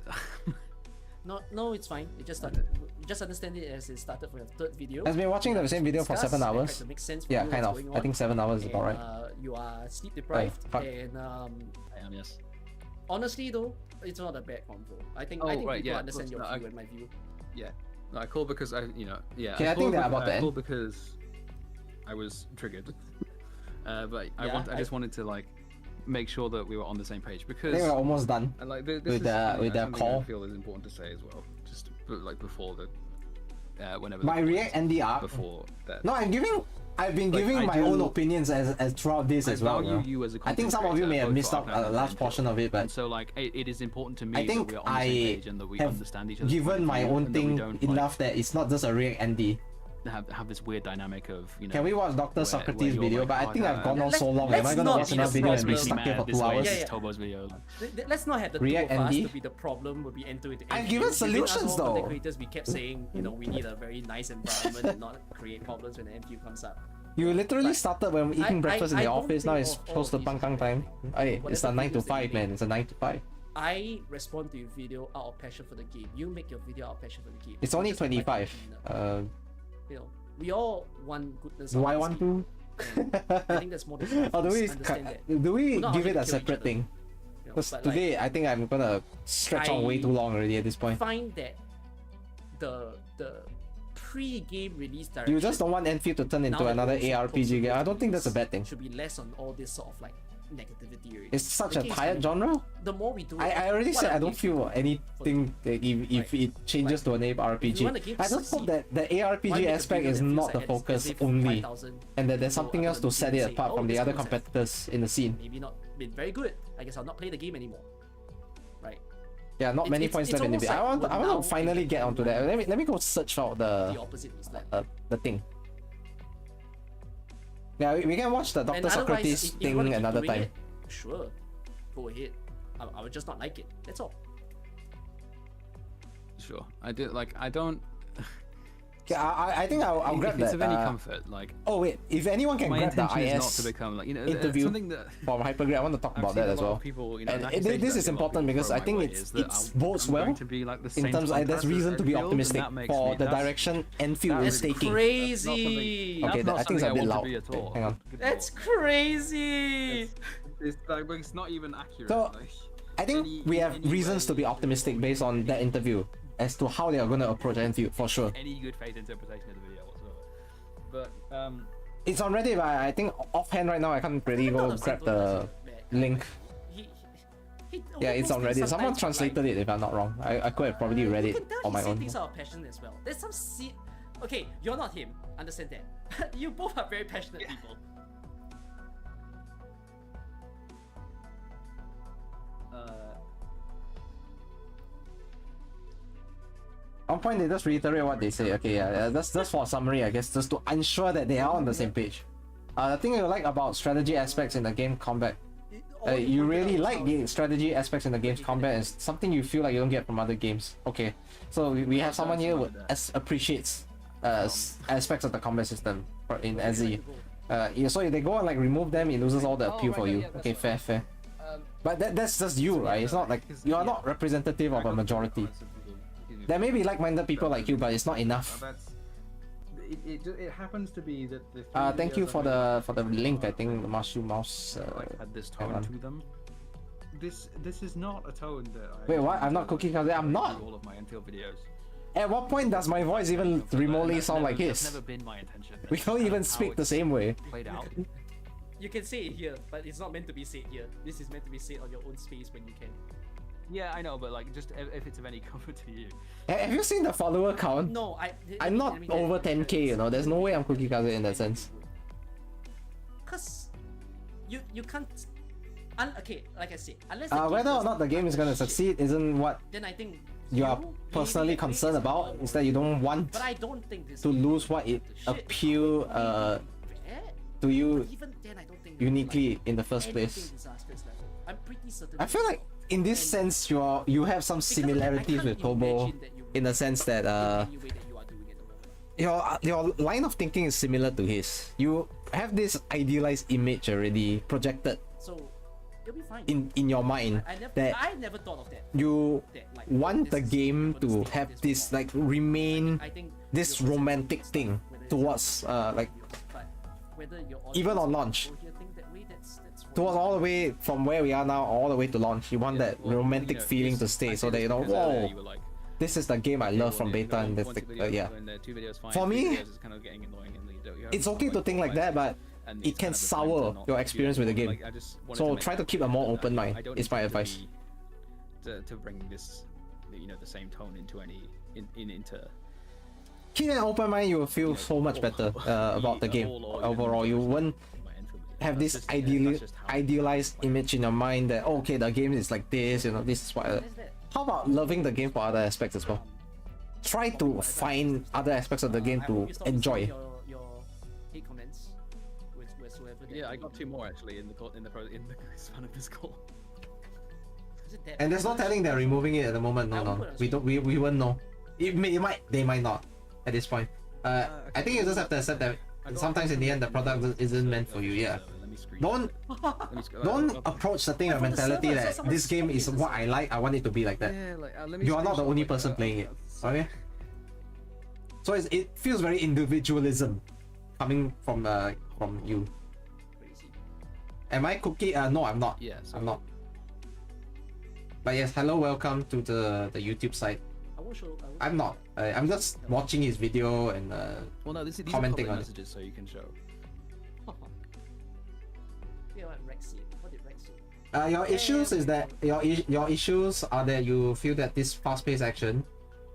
No, it's fine. It just started. You just understand it as it started for your third video. Has been watching the same video for 7 hours. To make sense for yeah, you kind of. I think 7 hours is about right. You are sleep deprived, and I am, yes. honestly though, it's not a bad convo. I think right, people yeah, understand your no, view and my view. Yeah. No, I called because I think they're about to I end. called because I was triggered. But I just wanted to like make sure that we were on the same page because they were almost done. And like this with the call. I feel is important to say as well. Just like before the whenever my React ND arc. Before that. No, I've been giving my own opinions as throughout this as well. You as a I think some of you may have missed out a large portion of it, but and so like it is important to me I think that we're on the same page and that we understand each other. Given my own thing enough that it's not just a React ND. Have this weird dynamic of, you know. Can we watch Dr. Socrates' video? Like, but I think I've gone on so long. Am I gonna watch another video and be stuck here for 2 hours? Tobo's video. Let's not have the React two of us ND? to be the problem. Will be enter into. I've given solutions though. The creators, we kept saying, you know, we need a very nice environment and not create problems when the MQ comes up. You literally started when we're eating breakfast in the office. Now it's close to Pang time. Hey, it's a 9 to 5, man. It's a 9 to 5. I respond to your video out of passion for the game. You make your video out of passion for the game. It's only 25. You know, we all want goodness. Do I want to? I think that's more than or do we give it a separate thing? You know, Because today I think I'm gonna stretch on way too long already at this point. I find that the pre-game release direction. You just don't want Enfield to turn into another ARPG game. I don't think that's a bad thing. Should be less on all this sort of like negativity already. It's such a tired genre. The more we do, I already said I don't feel anything if it changes to an ARPG. I just hope that the ARPG aspect is not the focus only, and that there's something else to set it apart from the other competitors in the scene. Maybe not been very good. I guess I'll not play the game anymore. Right. Yeah, not many points left in the video. I want to finally get onto that. Let me go search out the thing. Yeah, we can watch the Dr. Socrates thing another time. Sure, go ahead. I would just not like it. That's all. Sure, I do. Like, I don't. Yeah, I think I'll grab that. It's of any comfort, like. Oh wait, if anyone can grab the IS not to become, like, you know, interview something that from Hypergrade, I want to talk about that as well. People, you know, and this is important because I think it bodes well in terms of there's reason to be optimistic for the direction Enfield is taking. Crazy. Okay, I think it's a bit loud. Okay, hang on. That's crazy. It's not even accurate. So, I think we have reasons to be optimistic based on that interview as to how they are going to approach Enfield for sure. Any good faith interpretation of the video whatsoever. But it's on Reddit, but I think offhand right now I can't really go grab the link. Yeah, it's on Reddit. Someone translated it if I'm not wrong. I could have probably read it on my own. Things are passionate as well. There's some okay, you're not him. Understand that. You both are very passionate people. On point, they just reiterate what they say. Okay, yeah, that's just for a summary, I guess, just to ensure that they are on the same page. The thing you like about strategy aspects in the game combat, you really like the strategy aspects in the game's combat, is something you feel like you don't get from other games. Okay, so we have someone here who appreciates aspects of the combat system in SE. So if they go and like remove them, it loses all the appeal for you. Okay, fair. But that's just you, right? It's not like you are not representative of a majority. There may be like-minded people like you, but it's not enough. it happens to be that the. Thank you for the link. I think the mushroom mouse. Had this tone to them. This is not a tone that. Wait, what? I'm not Cookie Kaze. I'm not. All of my Endfield videos. At what point does my voice even remotely sound like his? That's never been my intention. We don't even speak the same way. Played out. You can say it here, but it's not meant to be said here. This is meant to be said on your own space when you can. Yeah, I know, but like, just if it's of any comfort to you. Have you seen the follower count? No, I'm not over 10k, you know. There's no way I'm Cookie Kaze in that sense. Cause you can't. Okay, like I said, unless whether or not the game is gonna succeed isn't what then I think you are personally concerned about. Is that you don't want but I don't think this to lose what it appeal to you even then, I don't think uniquely in the first place. I'm pretty certain. I feel like in this sense you have some similarities with Tobo in the sense that your line of thinking is similar to his. You have this idealized image already projected so you'll be fine. in your mind I never thought of that. You want the game to have this like remain this romantic thing towards like even on launch. Towards all the way from where we are now, all the way to launch, you want that romantic feeling to stay, so that you know, whoa, this is the game I love from beta, and that's the yeah. For me, it's okay to think like that, but it can sour your experience with the game. So try to keep a more open mind. Is my advice. To bring this, the same tone into into. Keep an open mind, you will feel so much better about the game overall. You won't have this idealized image in your mind that okay, the game is like this, this is what. How about loving the game for other aspects as well? Try to find other aspects of the game to enjoy. Hate comments whatsoever. Yeah, I got 2 more actually in the span of this call. And there's no telling they're removing it at the moment. No, we won't know. They might not at this point. I think you just have to accept that sometimes in the end the product isn't meant for you. Yeah. Don't approach the thing with mentality that this game is what I like. I want it to be like that. You are not the only person playing it. Okay. So it feels very individualism coming from you. Am I Cookie? No, I'm not. Yeah, I'm not. But yes, hello, welcome to the YouTube site. I'm not. I'm just watching his video and these commenting are on messages, so you can show. What did Rex say? Your issues is that your issues are that you feel that this fast-paced action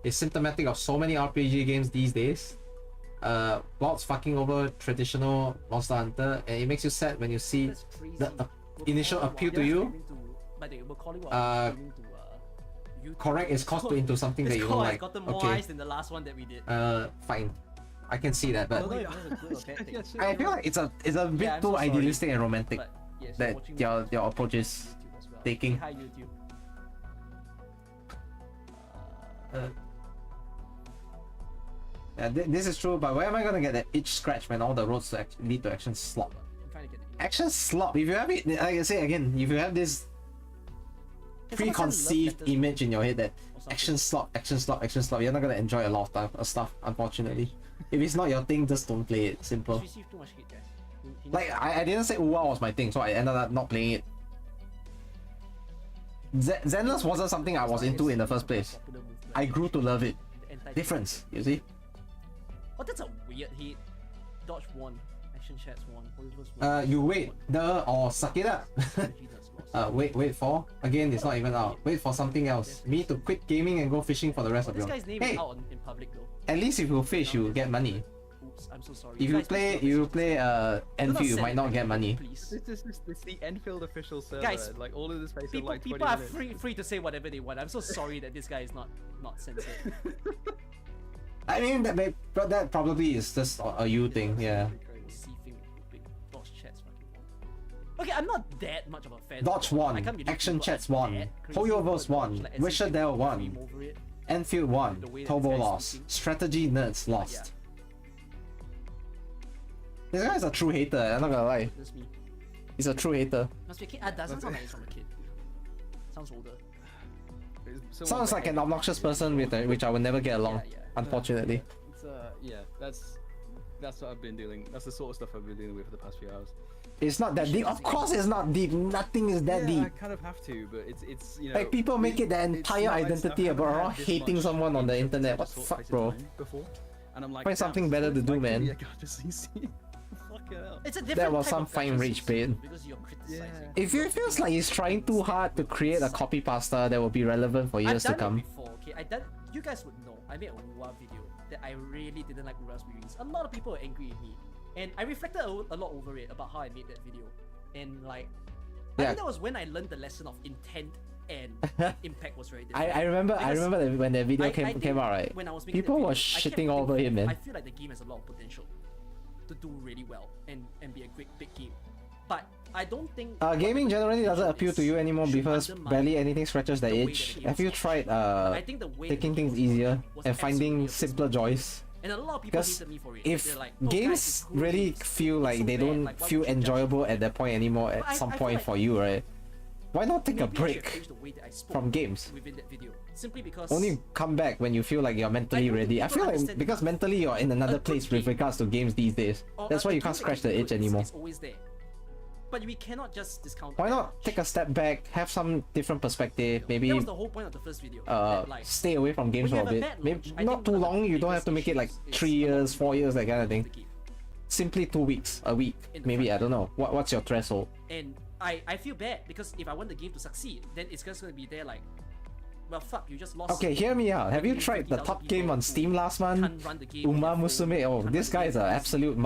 is symptomatic of so many RPG games these days. Bots fucking over traditional Monster Hunter, and it makes you sad when you see the initial appeal to you. Correct is cost into something that you don't like. Okay. Than the last one that we did. Fine. I can see that, but I feel like it's a bit too idealistic and romantic that your approach is taking. Hi YouTube. Yeah, this is true, but where am I gonna get that itch scratch when all the roads lead to action slop? Action slop. If you have it, like I say again, if you have this preconceived image in your head that action slop, you're not gonna enjoy a lot of stuff, unfortunately. If it's not your thing, just don't play it. Simple. Like I didn't say Uwa was my thing, so I ended up not playing it. Zenless wasn't something I was into in the first place. I grew to love it. Difference, you see? Oh, that's a weird hit. Dodge 1, action chats 1. You wait or suck it up. Wait for again. It's not even out. Wait for something else. Me to quit gaming and go fishing for the rest of your life. Hey, in public though. At least if you fish, you get money. Oops, I'm so sorry. If you play Endfield, you might not get money. This is the Endfield official server. Guys, like all of this space people, like 20 people are minutes. free to say whatever they want. I'm so sorry that this guy is not censored. I mean that probably is just a you thing, yeah. Okay, I'm not that much of a fan. Dodge 1, action chats 1, Hoyoverse 1, Wisherdale 1, Endfield 1, Tobo lost, strategy nerds lost. This guy's a true hater, I'm not gonna lie. He's a true hater. Must be a kid. Doesn't sound like he's from a kid. Sounds older. Sounds like an obnoxious person with which I will never get along, unfortunately. Yeah, that's that's what I've been dealing. That's the sort of stuff I've been dealing with for the past few hours. It's not that deep. Of course, it's not deep. Nothing is that deep. I kind of have to, but it's you know. Like people make it the entire identity about hating someone on the internet. What the fuck, bro? Before, and I'm like, find something better to do, man. It's a different That was type some of fine gacha rage CC bait. because you're criticizing. If it feels like he's trying too hard to create a copy pasta that will be relevant for years to come. I've done it before, okay? You guys would know. I made a Ura video that I really didn't like Ura's reviews. A lot of people were angry with me, and I reflected a lot over it about how I made that video. And like, I think that was when I learned the lesson of intent and impact was very different. I remember that when that video came out, right? When I was making people that were video, shitting all over him, man. I feel like the game has a lot of potential to do really well and be a great big game. But I don't think gaming generally doesn't appeal to you anymore because barely anything scratches the itch. Have you tried taking things easier and finding simpler joys? And a lot of people Because hated me for it. if They're like, oh, games guys, it's cool, really it's feel like so they bad, don't like, why feel would you judge enjoyable it? at that point anymore But at some I feel point like for you, right? Why not take a maybe I should break change the way that I spoke from games? within that video, simply because Only come back when you feel like you're mentally don't think ready. I people feel like understand because that mentally you're in another good place with game regards to games these days. or That's why a you game can't that scratch the is itch good, anymore. It's always there. But we cannot just discount Why that not much. take a step back, have some different perspective, maybe That was the whole point of the first video. that, like, stay away from games when for a you bit. have a bad Maybe launch, I not think too one of the long, you don't have biggest to make it like issues is 3 a lot of years, people 4 years, that kind of love thing. the game. Simply 2 weeks, a week, In the maybe, front I don't know. What's your threshold? And I feel bad because if I want the game to succeed, then it's just gonna be there like, well, fuck, you just lost. Okay, hear me out. Have you maybe tried the 50,000 top game people on who Steam last month? can't run the game Uma on their phone, Musume. Oh, can't this run guy the is an game absolute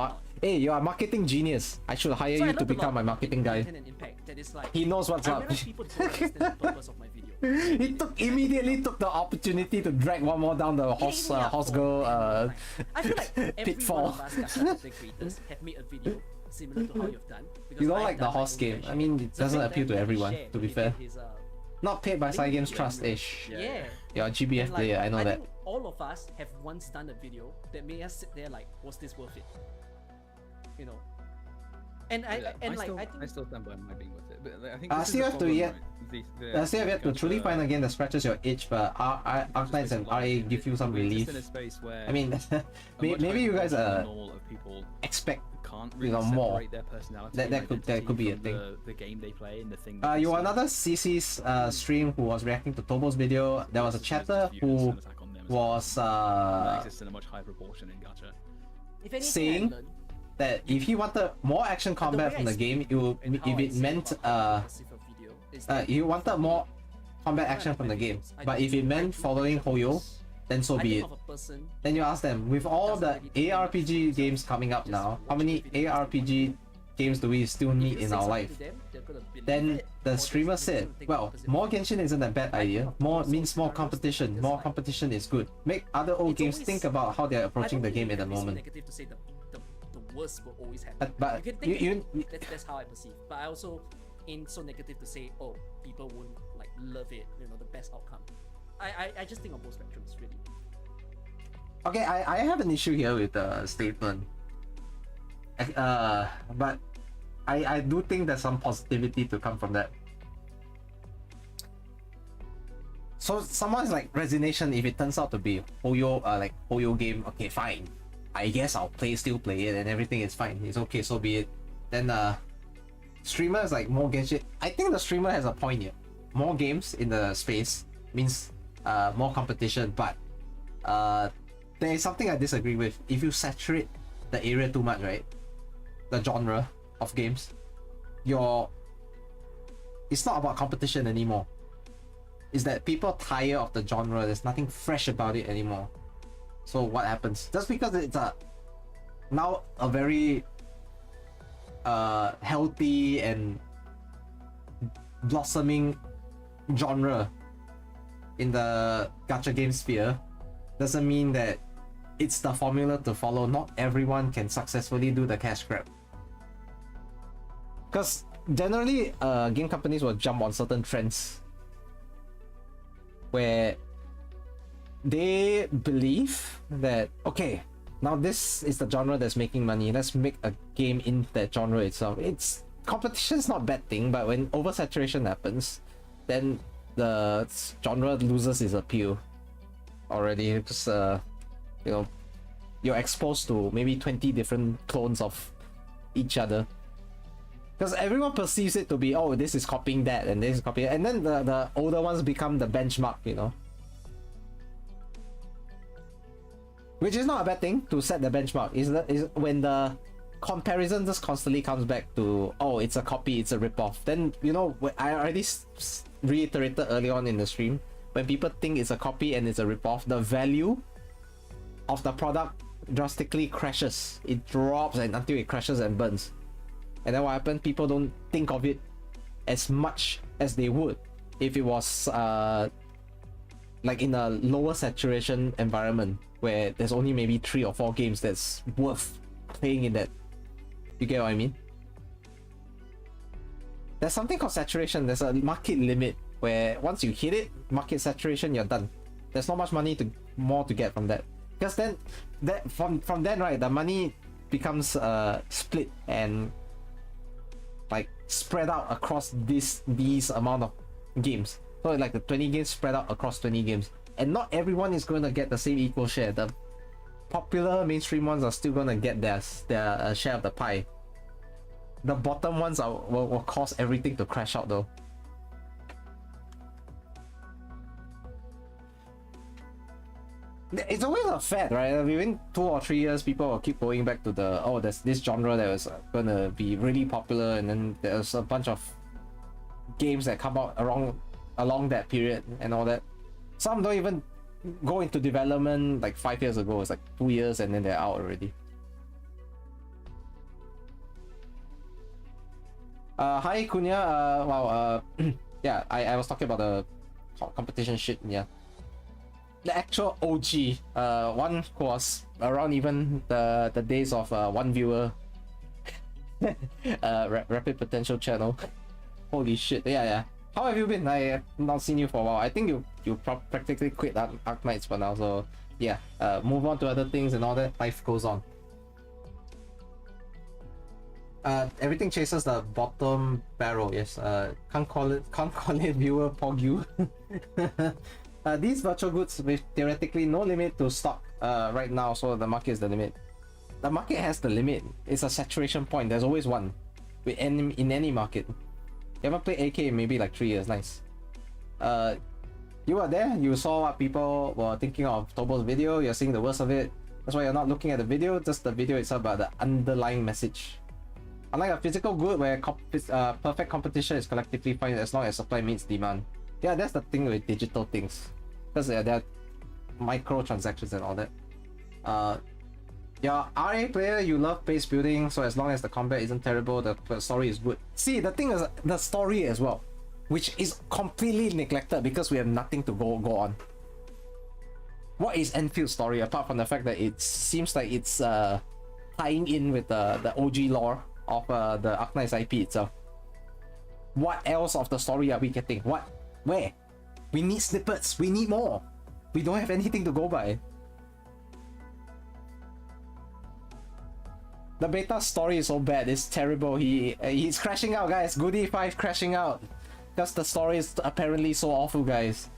Hey, you're a marketing genius. I should hire So I you to learned a become lot my in marketing guy. content and impact that is like, He knows what's I up. realize people don't understand the purpose of my video. He immediately took the opportunity to drag one more down the horse girl I feel like every pitfall. one of us gacha content creators have made a video similar to how you've done. because You don't I've like the done my horse own game. version. I mean, it So doesn't back appeal then to when he everyone, shared to be when he fair. did his, Not paid by I think Side Games he Trust did ish. yeah. You're a GBF And, like, player, I know that. think all of us have once done a video that made us sit there like, was this worth it? You know. And I still stand by my being with it, but I think I this is still the have to problem, yet. right? I still have yet to truly find a game that scratches your itch, but Arknights and RA give you some relief. I mean, maybe you guys expect can't you really know, more. separate their personality That and could be a identity thing. from the game they play and the thing. You were another CC's stream who was reacting to Tobo's video. There was a chatter who was exists in a much higher proportion in gacha. if anything, saying I learned, that if he wanted more action combat way from I the game, speak it would, and how if I it say meant about how impressive a video is that he wanted more combat when I action from the play game. videos, I But don't if it think I meant do following action Hoyo, because then so I be think it. of a person Then you ask them, with all the doesn't really do much ARPG games coming up just now, how watch many the video ARPG games do we still if need you in say our something life? to them, they're gonna believe Then it, or the they're streamer just gonna said, take well, opposite more view. Genshin isn't a bad idea. of More also means more scenarios competition. that's More like- competition is good. Make other old It's games always- think about how they're I approaching don't the game think at the it can be so moment. negative to say the worst will always happen. But you can think you that's how I perceive. But I also ain't so negative to say, oh, people won't like love it, you know, the best outcome. I just think on both spectrums, really. Okay, I have an issue here with the statement. But I do think there's some positivity to come from that. So someone's like resignation, if it turns out to be Hoyo, like Hoyo game, okay, fine. I guess I'll still play it and everything is fine. It's okay, so be it. Then streamers like more Genshin. I think the streamer has a point here. More games in the space means more competition, but there is something I disagree with. If you saturate the area too much, right? The genre of games, it's not about competition anymore. It's that people tire of the genre. There's nothing fresh about it anymore. So what happens? Just because it's now a very healthy and blossoming genre in the gacha game sphere doesn't mean that it's the formula to follow. Not everyone can successfully do the cash grab. Because generally, game companies will jump on certain trends where they believe that, okay, now this is the genre that's making money, let's make a game in that genre itself. Competition's not a bad thing, but when oversaturation happens, then the genre loses its appeal already. Just you're exposed to maybe 20 different clones of each other. Because everyone perceives it to be, oh, this is copying that and this is copying, and then the older ones become the benchmark, you know. Which is not a bad thing to set the benchmark. Is when the comparison just constantly comes back to, oh, it's a copy, it's a ripoff. Then, you know, I already reiterated early on in the stream, when people think it's a copy and it's a ripoff, the value of the product drastically crashes. It drops and until it crashes and burns. And then what happens? People don't think of it as much as they would if it was like in a lower saturation environment where there's only maybe 3 or 4 games that's worth playing in that. You get what I mean? There's something called saturation. There's a market limit where once you hit it, market saturation, you're done. There's not much money more to get from that. Because then from then, right, the money becomes split and like spread out across these amount of games. So like the 20 games spread out across 20 games, and not everyone is going to get the same equal share. The popular mainstream ones are still going to get their share of the pie. The bottom ones will cause everything to crash out though. It's always a fad, right? Within 2 or 3 years, people will keep going back to the, oh, there's this genre that was gonna be really popular, and then there's a bunch of games that come out along that period and all that. Some don't even go into development like 5 years ago. It's like 2 years and then they're out already. Hi Kunya. Wow. Yeah, I was talking about the competition shit. Yeah. The actual OG one was around even the days of one viewer rapid potential channel. Holy shit. Yeah. How have you been? I have not seen you for a while. I think you practically quit Arknights for now, so yeah, move on to other things and all that. Life goes on. Everything chases the bottom barrel. Yes. Can't call it viewer Pogu. These virtual goods with theoretically no limit to stock right now, so the market is the limit. The market has the limit. It's a saturation point. There's always one in any market. You haven't played AK in maybe like 3 years. Nice. You were there. You saw what people were thinking of Tobo's video. You're seeing the worst of it. That's why you're not looking at the video, just the video itself, but the underlying message. Unlike a physical good where perfect competition is collectively fine as long as supply meets demand. Yeah, that's the thing with digital things, because there are microtransactions and all that. You're RA player, you love base building, so as long as the combat isn't terrible, the story is good. See, the thing is the story as well, which is completely neglected because we have nothing to go on. What is Enfield's story apart from the fact that it seems like it's tying in with the OG lore of the Arknights IP itself? What else of the story are we getting? What? Where? We need snippets. We need more. We don't have anything to go by. The beta story is so bad. It's terrible. He's crashing out, guys. Goody 5 crashing out. Because the story is apparently so awful, guys.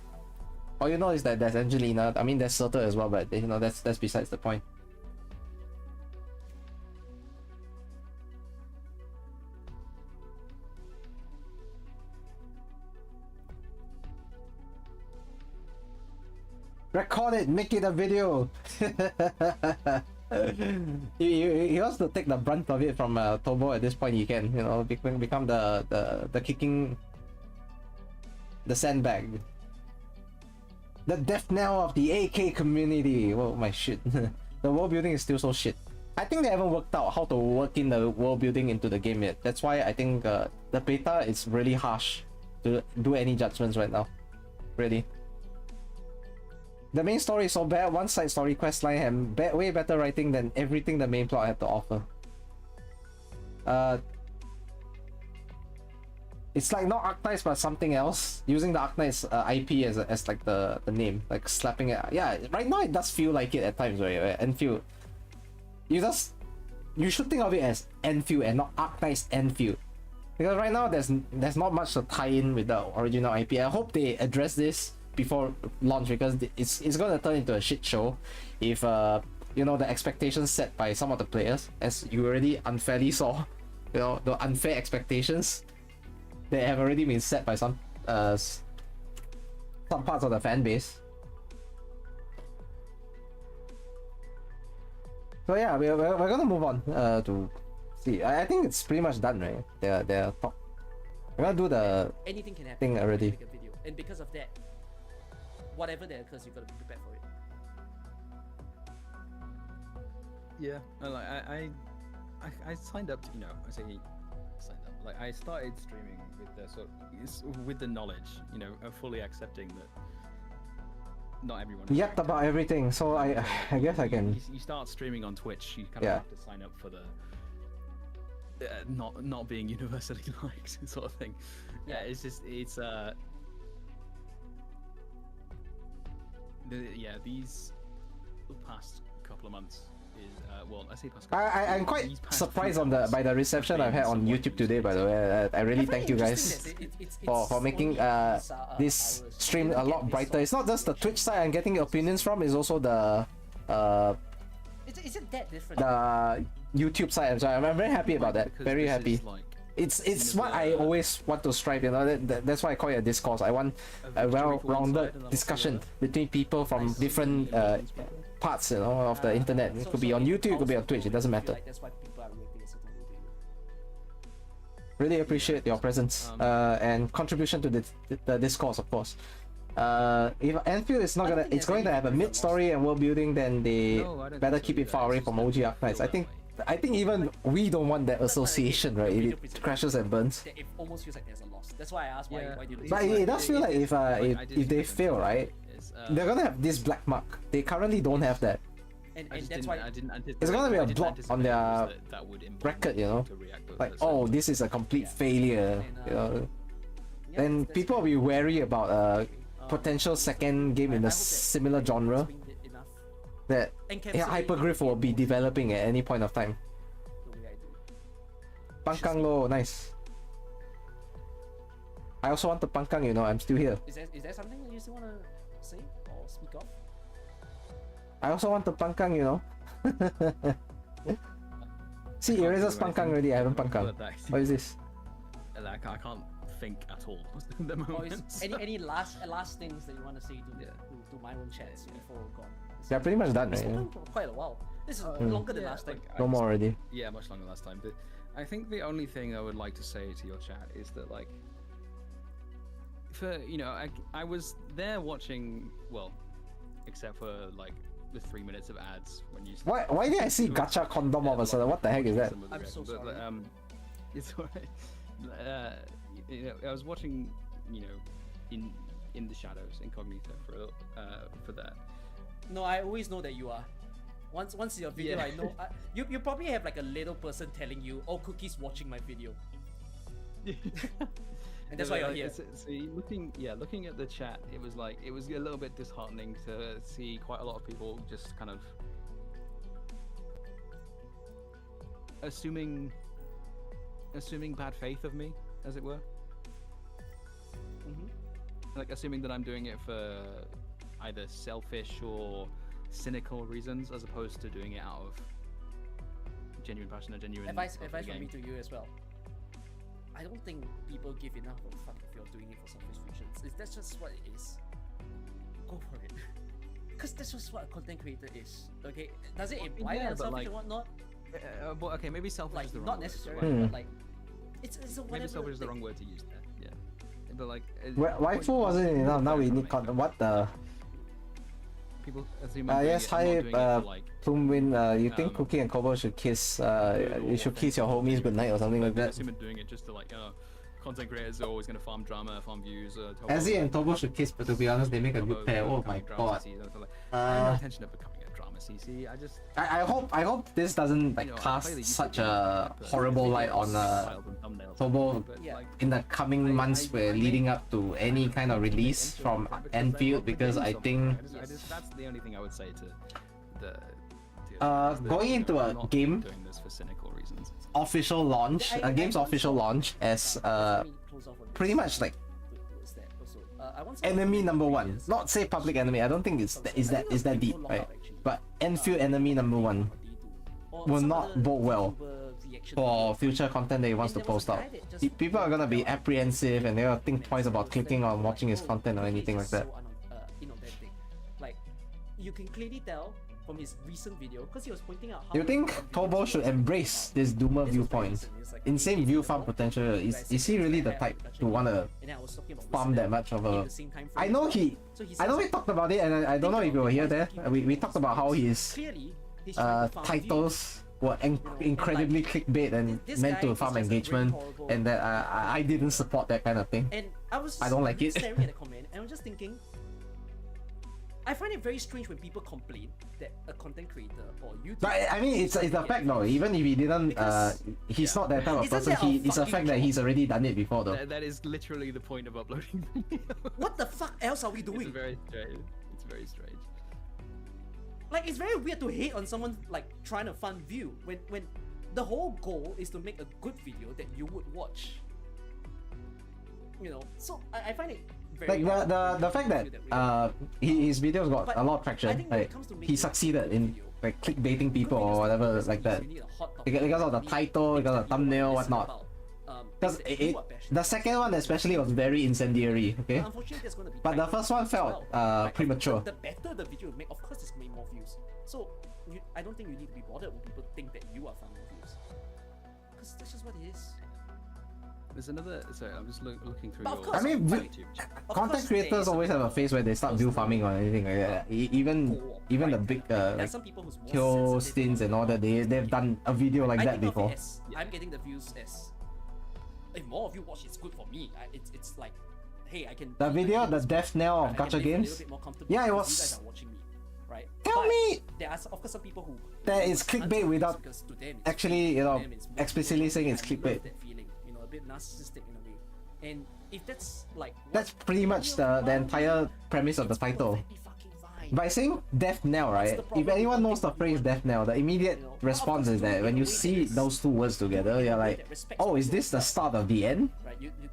All you know is that there's Angelina. I mean, there's Surtur as well, but you know that's besides the point. Record it, make it a video. He wants to take the brunt of it from Tobo at this point. He can, you know, become the kicking, the sandbag, the death knell of the AK community. Whoa, my shit. The world building is still so shit. I think they haven't worked out how to work in the world building into the game yet. That's why I think the beta is really harsh to do any judgments right now. Really. The main story is so bad, one side story questline and way better writing than everything the main plot had to offer. It's like not Arknights but something else, using the Arknights IP as like the name, like slapping it. Yeah, right now it does feel like it at times, right? Endfield. You should think of it as Endfield and not Arknights Endfield. Because right now there's not much to tie in with the original IP. I hope they address this before launch, because it's gonna turn into a shit show if you know, the expectations set by some of the players, as you already unfairly saw, you know, the unfair expectations that have already been set by some parts of the fan base. So yeah, we're gonna move on to see. I think it's pretty much done, right? They're talk. We're gonna do the anything can happen thing already. Make a video. And because of that, whatever that occurs, you've got to be prepared for it. Yeah, and like I signed up to, you know, I say signed up. Like I started streaming with with the knowledge, you know, of fully accepting that not everyone. Yapped about everything, so I guess I can. You start streaming on Twitch, you kind of have to sign up for the not being universally liked sort of thing. Yeah, it's just these past couple of months is well, I say past. I'm quite surprised by the reception I've had on YouTube today. By the way, I really thank you guys for making this stream a lot brighter. It's not just the Twitch side I'm getting opinions from; it's also the Isn't that different? the YouTube side. So I'm very happy about that. Very happy. It's what I always want to strive. You know, that's why I call it a discourse. I want a well-rounded discussion between people from different parts, you know, of the internet. It could be on YouTube, it could be on Twitch. It doesn't matter. That's why people are reacting a certain way to you. Really appreciate your presence and contribution to the discourse, of course. If Endfield is not gonna, it's going to have a mid-story and world building, then they better keep it far away from OG Arknights. I think even we don't want that association, right? It crashes and burns. It almost feels like there's a loss. That's why I asked why do you lose? But it does feel like if they fail, right, they're gonna have this black mark. They currently don't have that. And that's why it's gonna be a blot on their record, you know, like, oh, this is a complete failure, you know. Then people will be wary about potential second game in a similar genre that Hypergriff will be developing at any point of time. Pangkang lo, nice. I also want the Pangkang, you know, I'm still here. Is there something that you still want to say or speak of? I also want the Pangkang, you know. See, Eraser's Pangkang already, I haven't Pangkang. What is this? I can't think at all at the moment. Any last things that you want to say to my own chats before we're gone? They're pretty much done, right? It's quite a while. This is longer than last time. No more already. Yeah, much longer last time. But I think the only thing I would like to say to your chat is that, like, for, you know, I was there watching, well, except for like the 3 minutes of ads when you. Why did I see gacha condom all of a sudden? What the heck is that? I'm so sorry. But, it's alright. You know, I was watching, you know, in the shadows, incognito for that. No, I always know that you are. Once your video, I know. You probably have like a little person telling you, "Oh, Cookie's watching my video," and that's why you're here. So looking at the chat, it was a little bit disheartening to see quite a lot of people just kind of assuming bad faith of me, as it were. Like assuming that I'm doing it for either selfish or cynical reasons, as opposed to doing it out of genuine passion or genuine advice from me to you as well. I don't think people give enough of a fuck if you're doing it for selfish reasons. That's just what it is. Go for it. Because that's just what a content creator is. Okay? Does it imply that selfish or whatnot? But okay, maybe selfish like, is the wrong not word. necessarily, but like it's a whatever. Maybe selfish is the wrong word to use there. Yeah. But like waifu wasn't enough. Now we need content. What the? People assume yes, hi, Plumwin. You think Cookie and Kobo should kiss? You should kiss your homies goodnight or something like that. I assume doing it just to like, content creators are always gonna farm drama, farm views. Ezzy and Tobo should kiss, but to be honest, they make a good pair. Oh my god. I have no intention of becoming a drama CC. I hope this doesn't like cast such a horrible light on Tobo in the coming months. We're leading up to any kind of release from Endfield, because I think that's the only thing I would say to the going into a game doing this for cynical reasons. Official launch, a game's official launch as pretty much like enemy number one. Not say public enemy. I don't think it's that deep, right? But Endfield enemy number one will not bode well for future content that he wants to post out. People are gonna be apprehensive and they're gonna think twice about clicking or watching his content or anything like that. Like, you can clearly tell from his recent video, because he was pointing out how... Do you think Tobo should embrace this Doomer viewpoint? Insane view farm potential. Is he really the type to wanna farm that much of a... I know we talked about it, and I don't know if you were here there. We talked about how his titles were incredibly clickbait and meant to farm engagement, and that I didn't support that kind of thing. And I don't like it. Staring at the comment, and I'm just thinking, I find it very strange when people complain that a content creator or YouTuber... But I mean, it's a fact though. Even if he didn't, he's not that type of person. It's a fact that he's already done it before though. That is literally the point of uploading. What the fuck else are we doing? It's very strange. It's very strange. Like, it's very weird to hate on someone like trying to fund view when the whole goal is to make a good video that you would watch. You know, so I find it very like the fact that his videos got a lot of traction. Like, he succeeded in like clickbaiting people or whatever like that because of the title, because of the thumbnail, whatnot. Because the second one especially was very incendiary, okay? But the first one felt premature. The better the video you make, of course it's going to make more views. So I don't think you need to be bothered when people think that you are farming views. Because that's just what it is. There's another... Sorry, I'm just looking through I mean, content creators always have a phase where they start view farming or anything like that. Even the big like kill stints and all that, they've done a video like that before. I'm getting the views as... If more of you watch, it's good for me. It's like, hey, I can... The video, the death knell of gacha games? Yeah, it was... You guys are watching me, right? Tell me! There are, of course, some people who... That is clickbait without actually, you know, explicitly saying it's clickbait. That feeling, you know, a bit narcissistic in a way. And if that's like... That's pretty much the entire premise of the title. By saying death knell, right? If anyone knows the phrase death knell, the immediate response is that when you see those two words together, you're like, oh, is this the start of the end?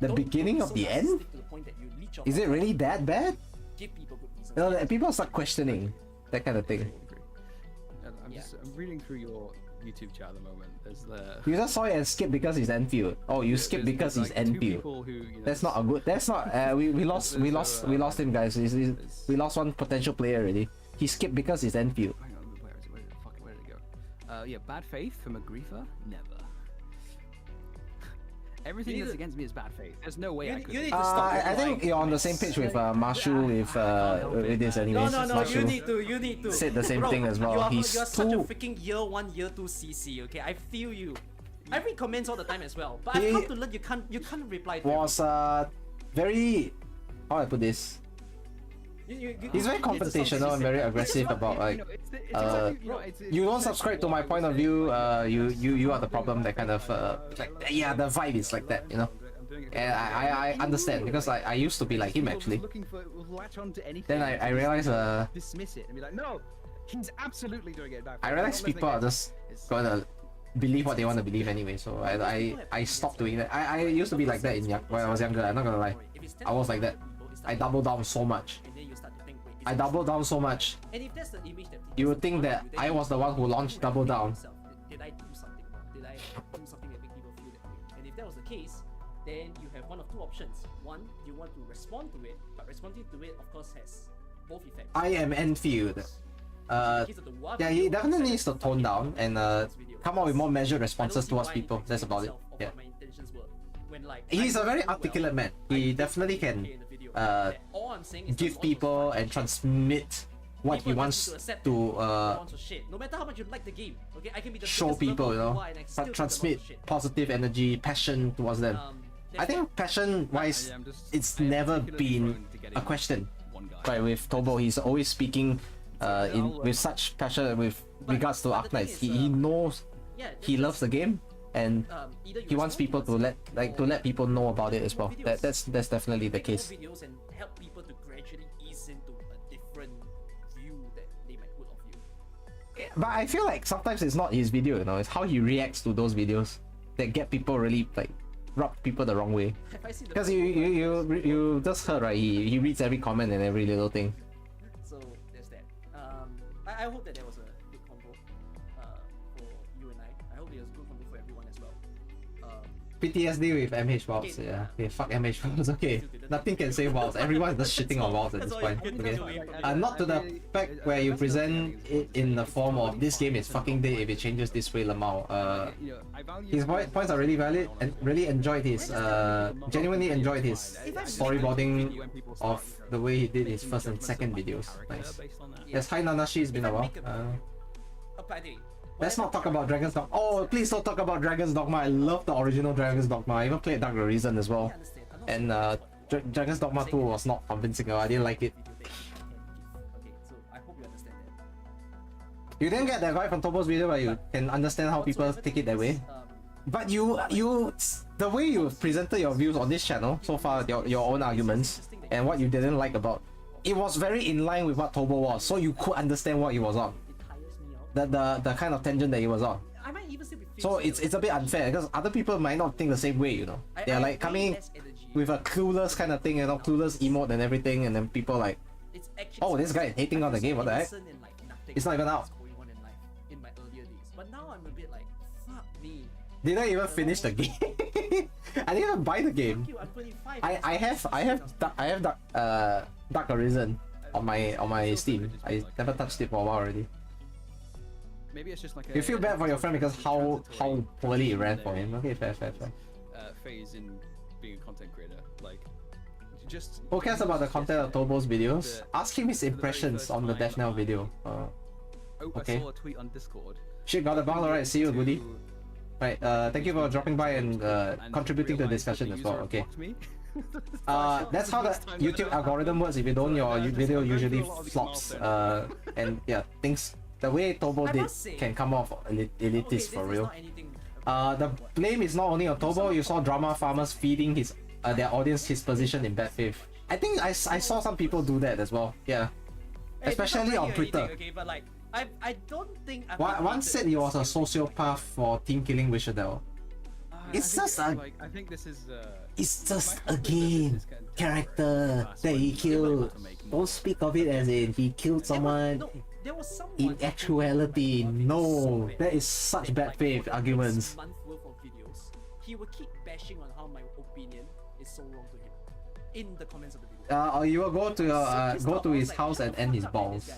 The beginning of the end? Is it really that bad? You know, people start questioning that kind of thing. I'm reading through your YouTube chat at the moment. There's the... You just saw it and skipped because he's Endfield. Oh, you skipped because he's Endfield. That's not a good... That's not... we lost him, guys. We lost one potential player already. He skipped because he's Endfield. Hang on, where is it? Where did it go? Yeah, bad faith from a griefer? Never. Everything that's against me is bad faith. There's no way I could... I think you're on the same page with Marshu with this anyways. No, you need to. Said the same thing as well. You're such a freaking year 1, year 2 CC, okay? I feel you. I read comments all the time as well, but I've come to learn you can't reply to was very... How do I put this? He's very confrontational and very aggressive about like you don't subscribe to my point of view, you are the problem, that kind of like, yeah, the vibe is like that, you know. And I understand because I used to be like him actually. Then I realized dismiss it and be like, no, he's absolutely doing it. I realized people are just gonna believe what they want to believe anyway, so I stopped doing that. I used to be like that when I was younger, I'm not gonna lie. I was like that. I doubled down so much. And if that's the image that you would think that I was the one who launched Double Down. Did I do something wrong? Did I do something that make people feel that way? And if that was the case, then you have one of two options. One, you want to respond to it, but responding to it, of course, has both effects. I am Enfield. Yeah, he definitely needs to tone down and come up with more measured responses towards people. That's about it. Yeah. He's a very articulate man. He definitely can give people and transmit what he wants to no matter how much you like the game, okay? I can be the show people, you know, transmit positive energy, passion towards them. I think passion wise, it's never been a question. Right, with Tobo, he's always speaking with such passion with regards to Arknights. He knows he loves the game, and he wants people to let people know about it as well. That's definitely the case. Videos and help people to gradually ease into a different view that they might put of you. But I feel like sometimes it's not his video, you know, it's how he reacts to those videos that get people really like rub people the wrong way. Have I seen the Because you just heard, right? He reads every comment and every little thing. So there's that. I hope that there was a good combo for you and I. I hope it was a good combo for everyone as well. PTSD with MH Wilds, Okay. yeah. Okay, fuck MH Wilds, okay. Nothing can save Wilds. Everyone's just shitting on Wilds at this point. Okay. Not to the fact where you present it in the form of this game is fucking dead if it changes this way, Lamau. His points are really valid and really enjoyed his genuinely enjoyed his storyboarding of the way he did his first and second videos. Nice. Yes, hi Nanashi, it's been a while. By the way, Let's not talk about Dragon's Dogma. Oh, please don't talk about Dragon's Dogma. I love the original Dragon's Dogma. I even played Dark the Reason as well. And Dragon's Dogma 2 was not convincing. I didn't like it. Okay, so I hope you understand that. You didn't get that right from Tobo's video, but you can understand how people take it that way. But the way you presented your views on this channel so far, your own arguments and what you didn't like about, it was very in line with what Tobo was, so you could understand what he was on. The kind of tangent that he was on. I might even still be So it's a bit unfair because other people might not think the same way, you know. They're like coming with a clueless kind of thing, you know, clueless emote and everything, and then people like, oh, this guy is hating on the game, what the heck? It's not even out. In my earlier days. But now I'm a bit like, fuck me. Did I even finish the game? I didn't even buy the game. I'm 25. I have Dark Arisen on my Steam. I never touched it for a while already. Maybe it's just like You feel bad for your friend because how poorly it ran for him. Okay, fair. Phase in being a content creator, like just. Who cares about the content of Tobo's videos? Ask him his impressions on the Death Knell video. Okay. I saw a tweet on Discord. Shit, got the bang, alright. See you, Goody. Right, thank you for dropping by and contributing to the discussion as well. Okay. That's how the YouTube algorithm works. If you don't, your video usually flops. And yeah, things. The way Tobo did can come off elitist for real. The blame is not only on Tobo. You saw drama farmers feeding their audience his position in bad faith. I think I saw some people do that as well. Yeah, especially on Twitter. Okay, but like I don't think. One said he was a sociopath for team killing Wishadel. It's just a. I think this is. It's just a game character that he killed. Don't speak of it as in he killed someone. There was someone in actuality, no, that is such bad faith arguments. Month worth of videos, he will keep bashing on how my opinion is so wrong to him in the comments of the video. Or you will go to his house and end his balls.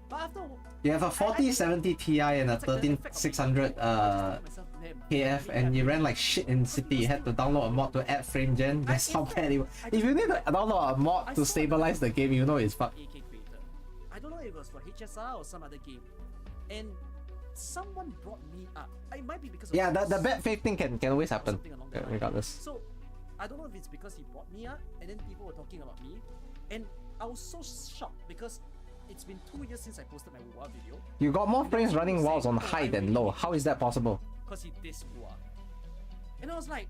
But after you have a 4070 Ti and a 13600 KF, and you ran like shit in City. You had to download a mod to add frame gen. That's how bad it was. If you need to download a mod to stabilize the game, you know it's fucked. I don't know if it was for HSR or some other game, and someone brought me up. It might be because of the bad faith thing can always happen. Regardless. So I don't know if it's because he brought me up, and then people were talking about me, and I was so shocked because it's been 2 years since I posted my WoW video. You got more frames running WoWs on high than low. How is that possible? Because he dissed WoW. And I was like,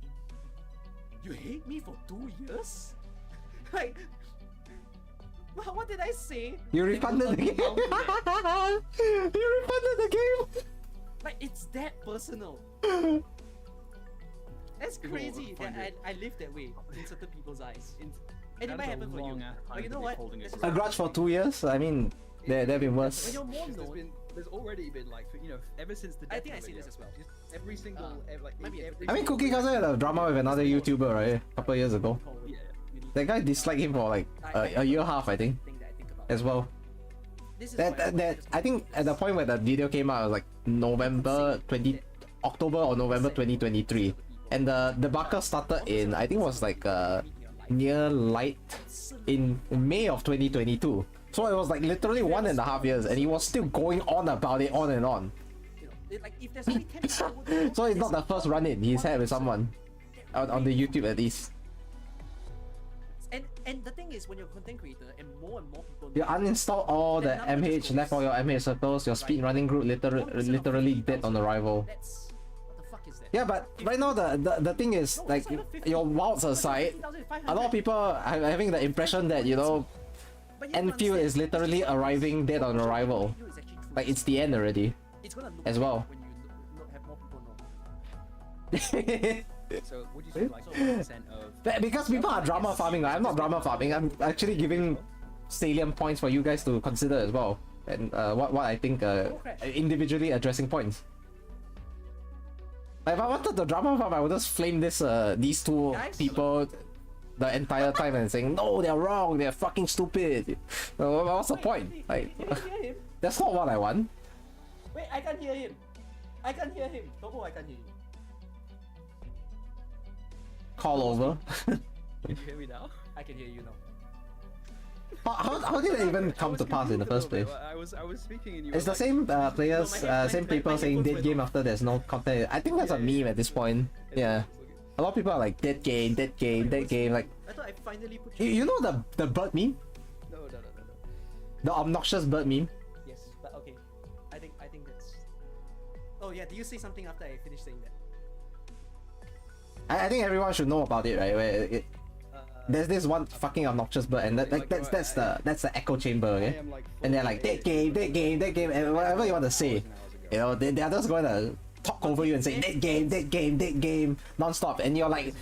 you hate me for 2 years? Like, what did I say? You refunded the game. You refunded the game. Like, it's that personal. That's crazy that I live that way in certain people's eyes. And it might happen for you. But you know what? A grudge for 2 years? I mean, they've been worse. When you're more known, there's already been like, you know, ever since the. I think I see this as well. Every single, I mean, Cookie Cousin had a drama with another YouTuber, right? A couple of years ago. Yeah. That guy disliked him for like a year and a half, I think, as well. That I think at the point where the video came out, it was like October or November 2023, and the debacle started in, I think it was like near light in May of 2022. So it was like literally 1.5 years, and he was still going on about it on and on. So it's not the first run-in he's had with someone on the YouTube at least. And the thing is, when you're a content creator and more people you uninstall all the MH, left all your MH circles, your speed running group literally dead on arrival. What the fuck is that? Yeah, but right now the thing is, like, your wilds aside, a lot of people are having the impression that, you know, Endfield is literally arriving dead on arrival. Like, it's the end already. As well. So would you say like 1% of? Because people are drama farming. I'm not drama farming. I'm actually giving salient points for you guys to consider as well, and what I think individually addressing points. Like, if I wanted to drama farm, I would just flame these two people the entire time and saying no, they're wrong, they're fucking stupid. What's the point? Like, that's not what I want. Wait, I can't hear him. I can't hear him. Tobo, I can't hear you. Call over. Can you hear me now? I can hear you now. How did it even come to pass in the first place? I was speaking and you. It's the same players, same people saying dead game after there's no content. I think that's a meme at this point. Yeah, a lot of people are like dead game, dead game, dead game. Like, I thought I finally put you know the bird meme, No. the obnoxious bird meme. Yes, but okay. I think that's. Oh yeah, do you say something after I finish saying that? I think everyone should know about it, right? Where there's this one fucking obnoxious bird, and that's the echo chamber, okay? And they're like dead game, dead game, dead game, and whatever you want to say, you know, they're just going to talk over you and say dead game, dead game, dead game, non-stop, and you're like,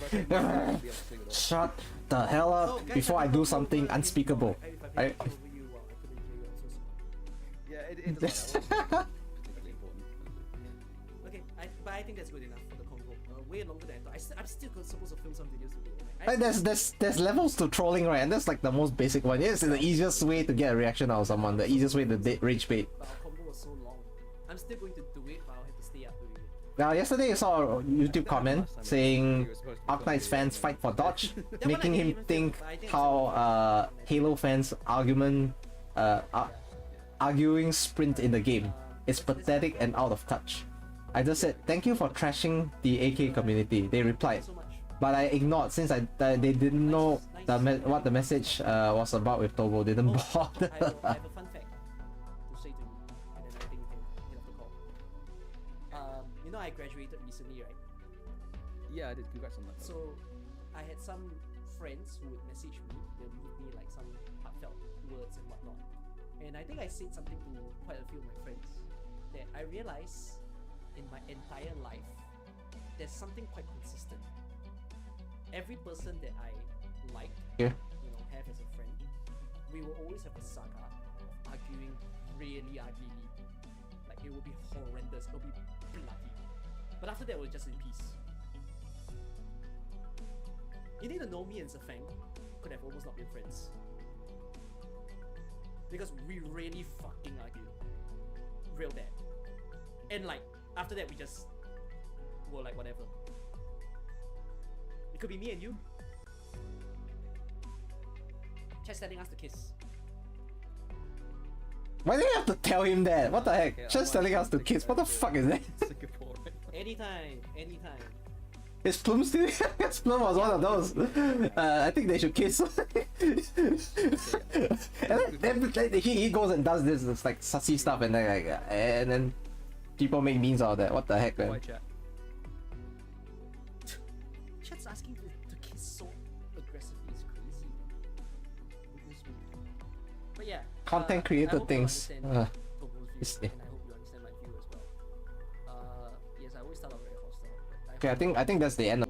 shut the hell up before I do something unspeakable, right? Yeah, it doesn't matter. Okay, but I think that's good enough for the convo. Way longer than I thought. I'm still supposed to film some videos today. Like, there's levels to trolling, right? And that's like the most basic one. It's the easiest way to get a reaction out of someone. The easiest way to rage bait. But our combo was so long. I'm still going to do it, but I'll have to stay up doing it. Now, yesterday I saw a YouTube comment saying Arknights fans fight for dodge, making him think how Halo fans arguing sprint in the game. It's pathetic and out of touch. I just said, thank you for trashing the AK community. They replied, but I ignored since they didn't know what the message was about with Tobo. Didn't bother. I have a fun fact to say to you, and then I think we can get off the call. You know I graduated recently, right? Yeah, I did. Congrats on that. So I had some friends who would message me. They'll leave me like some heartfelt words and whatnot. And I think I said something to quite a few of my friends that I realized in my entire life, there's something quite consistent. Every person that I like, Yeah. you know, have as a friend, we will always have a saga of arguing really uglily. Like, it will be horrendous, it will be bloody. But after that, we're just in peace. You need to know me and Zafang could have almost not been friends. Because we really fucking argue. Real bad. And like, after that, we just were like, whatever. It could be me and you. Chat's telling us to kiss. Why do you have to tell him that? What the heck? Okay, Just telling us to kiss. What the fuck is that? Singapore. Anytime. Is Plum still here? Yes, Plum was one of those. I think they should kiss. And then he goes and does this like sussy stuff, and then people make memes out of that. What the heck, man? Why chat? Chat's asking to kiss so aggressively is crazy. Goodness me. But yeah. Content I creator hope you things. understand Tobo's view, it's- and I hope you understand my view as well. Yes, I always start out very hostile. But Okay, I think that's the end.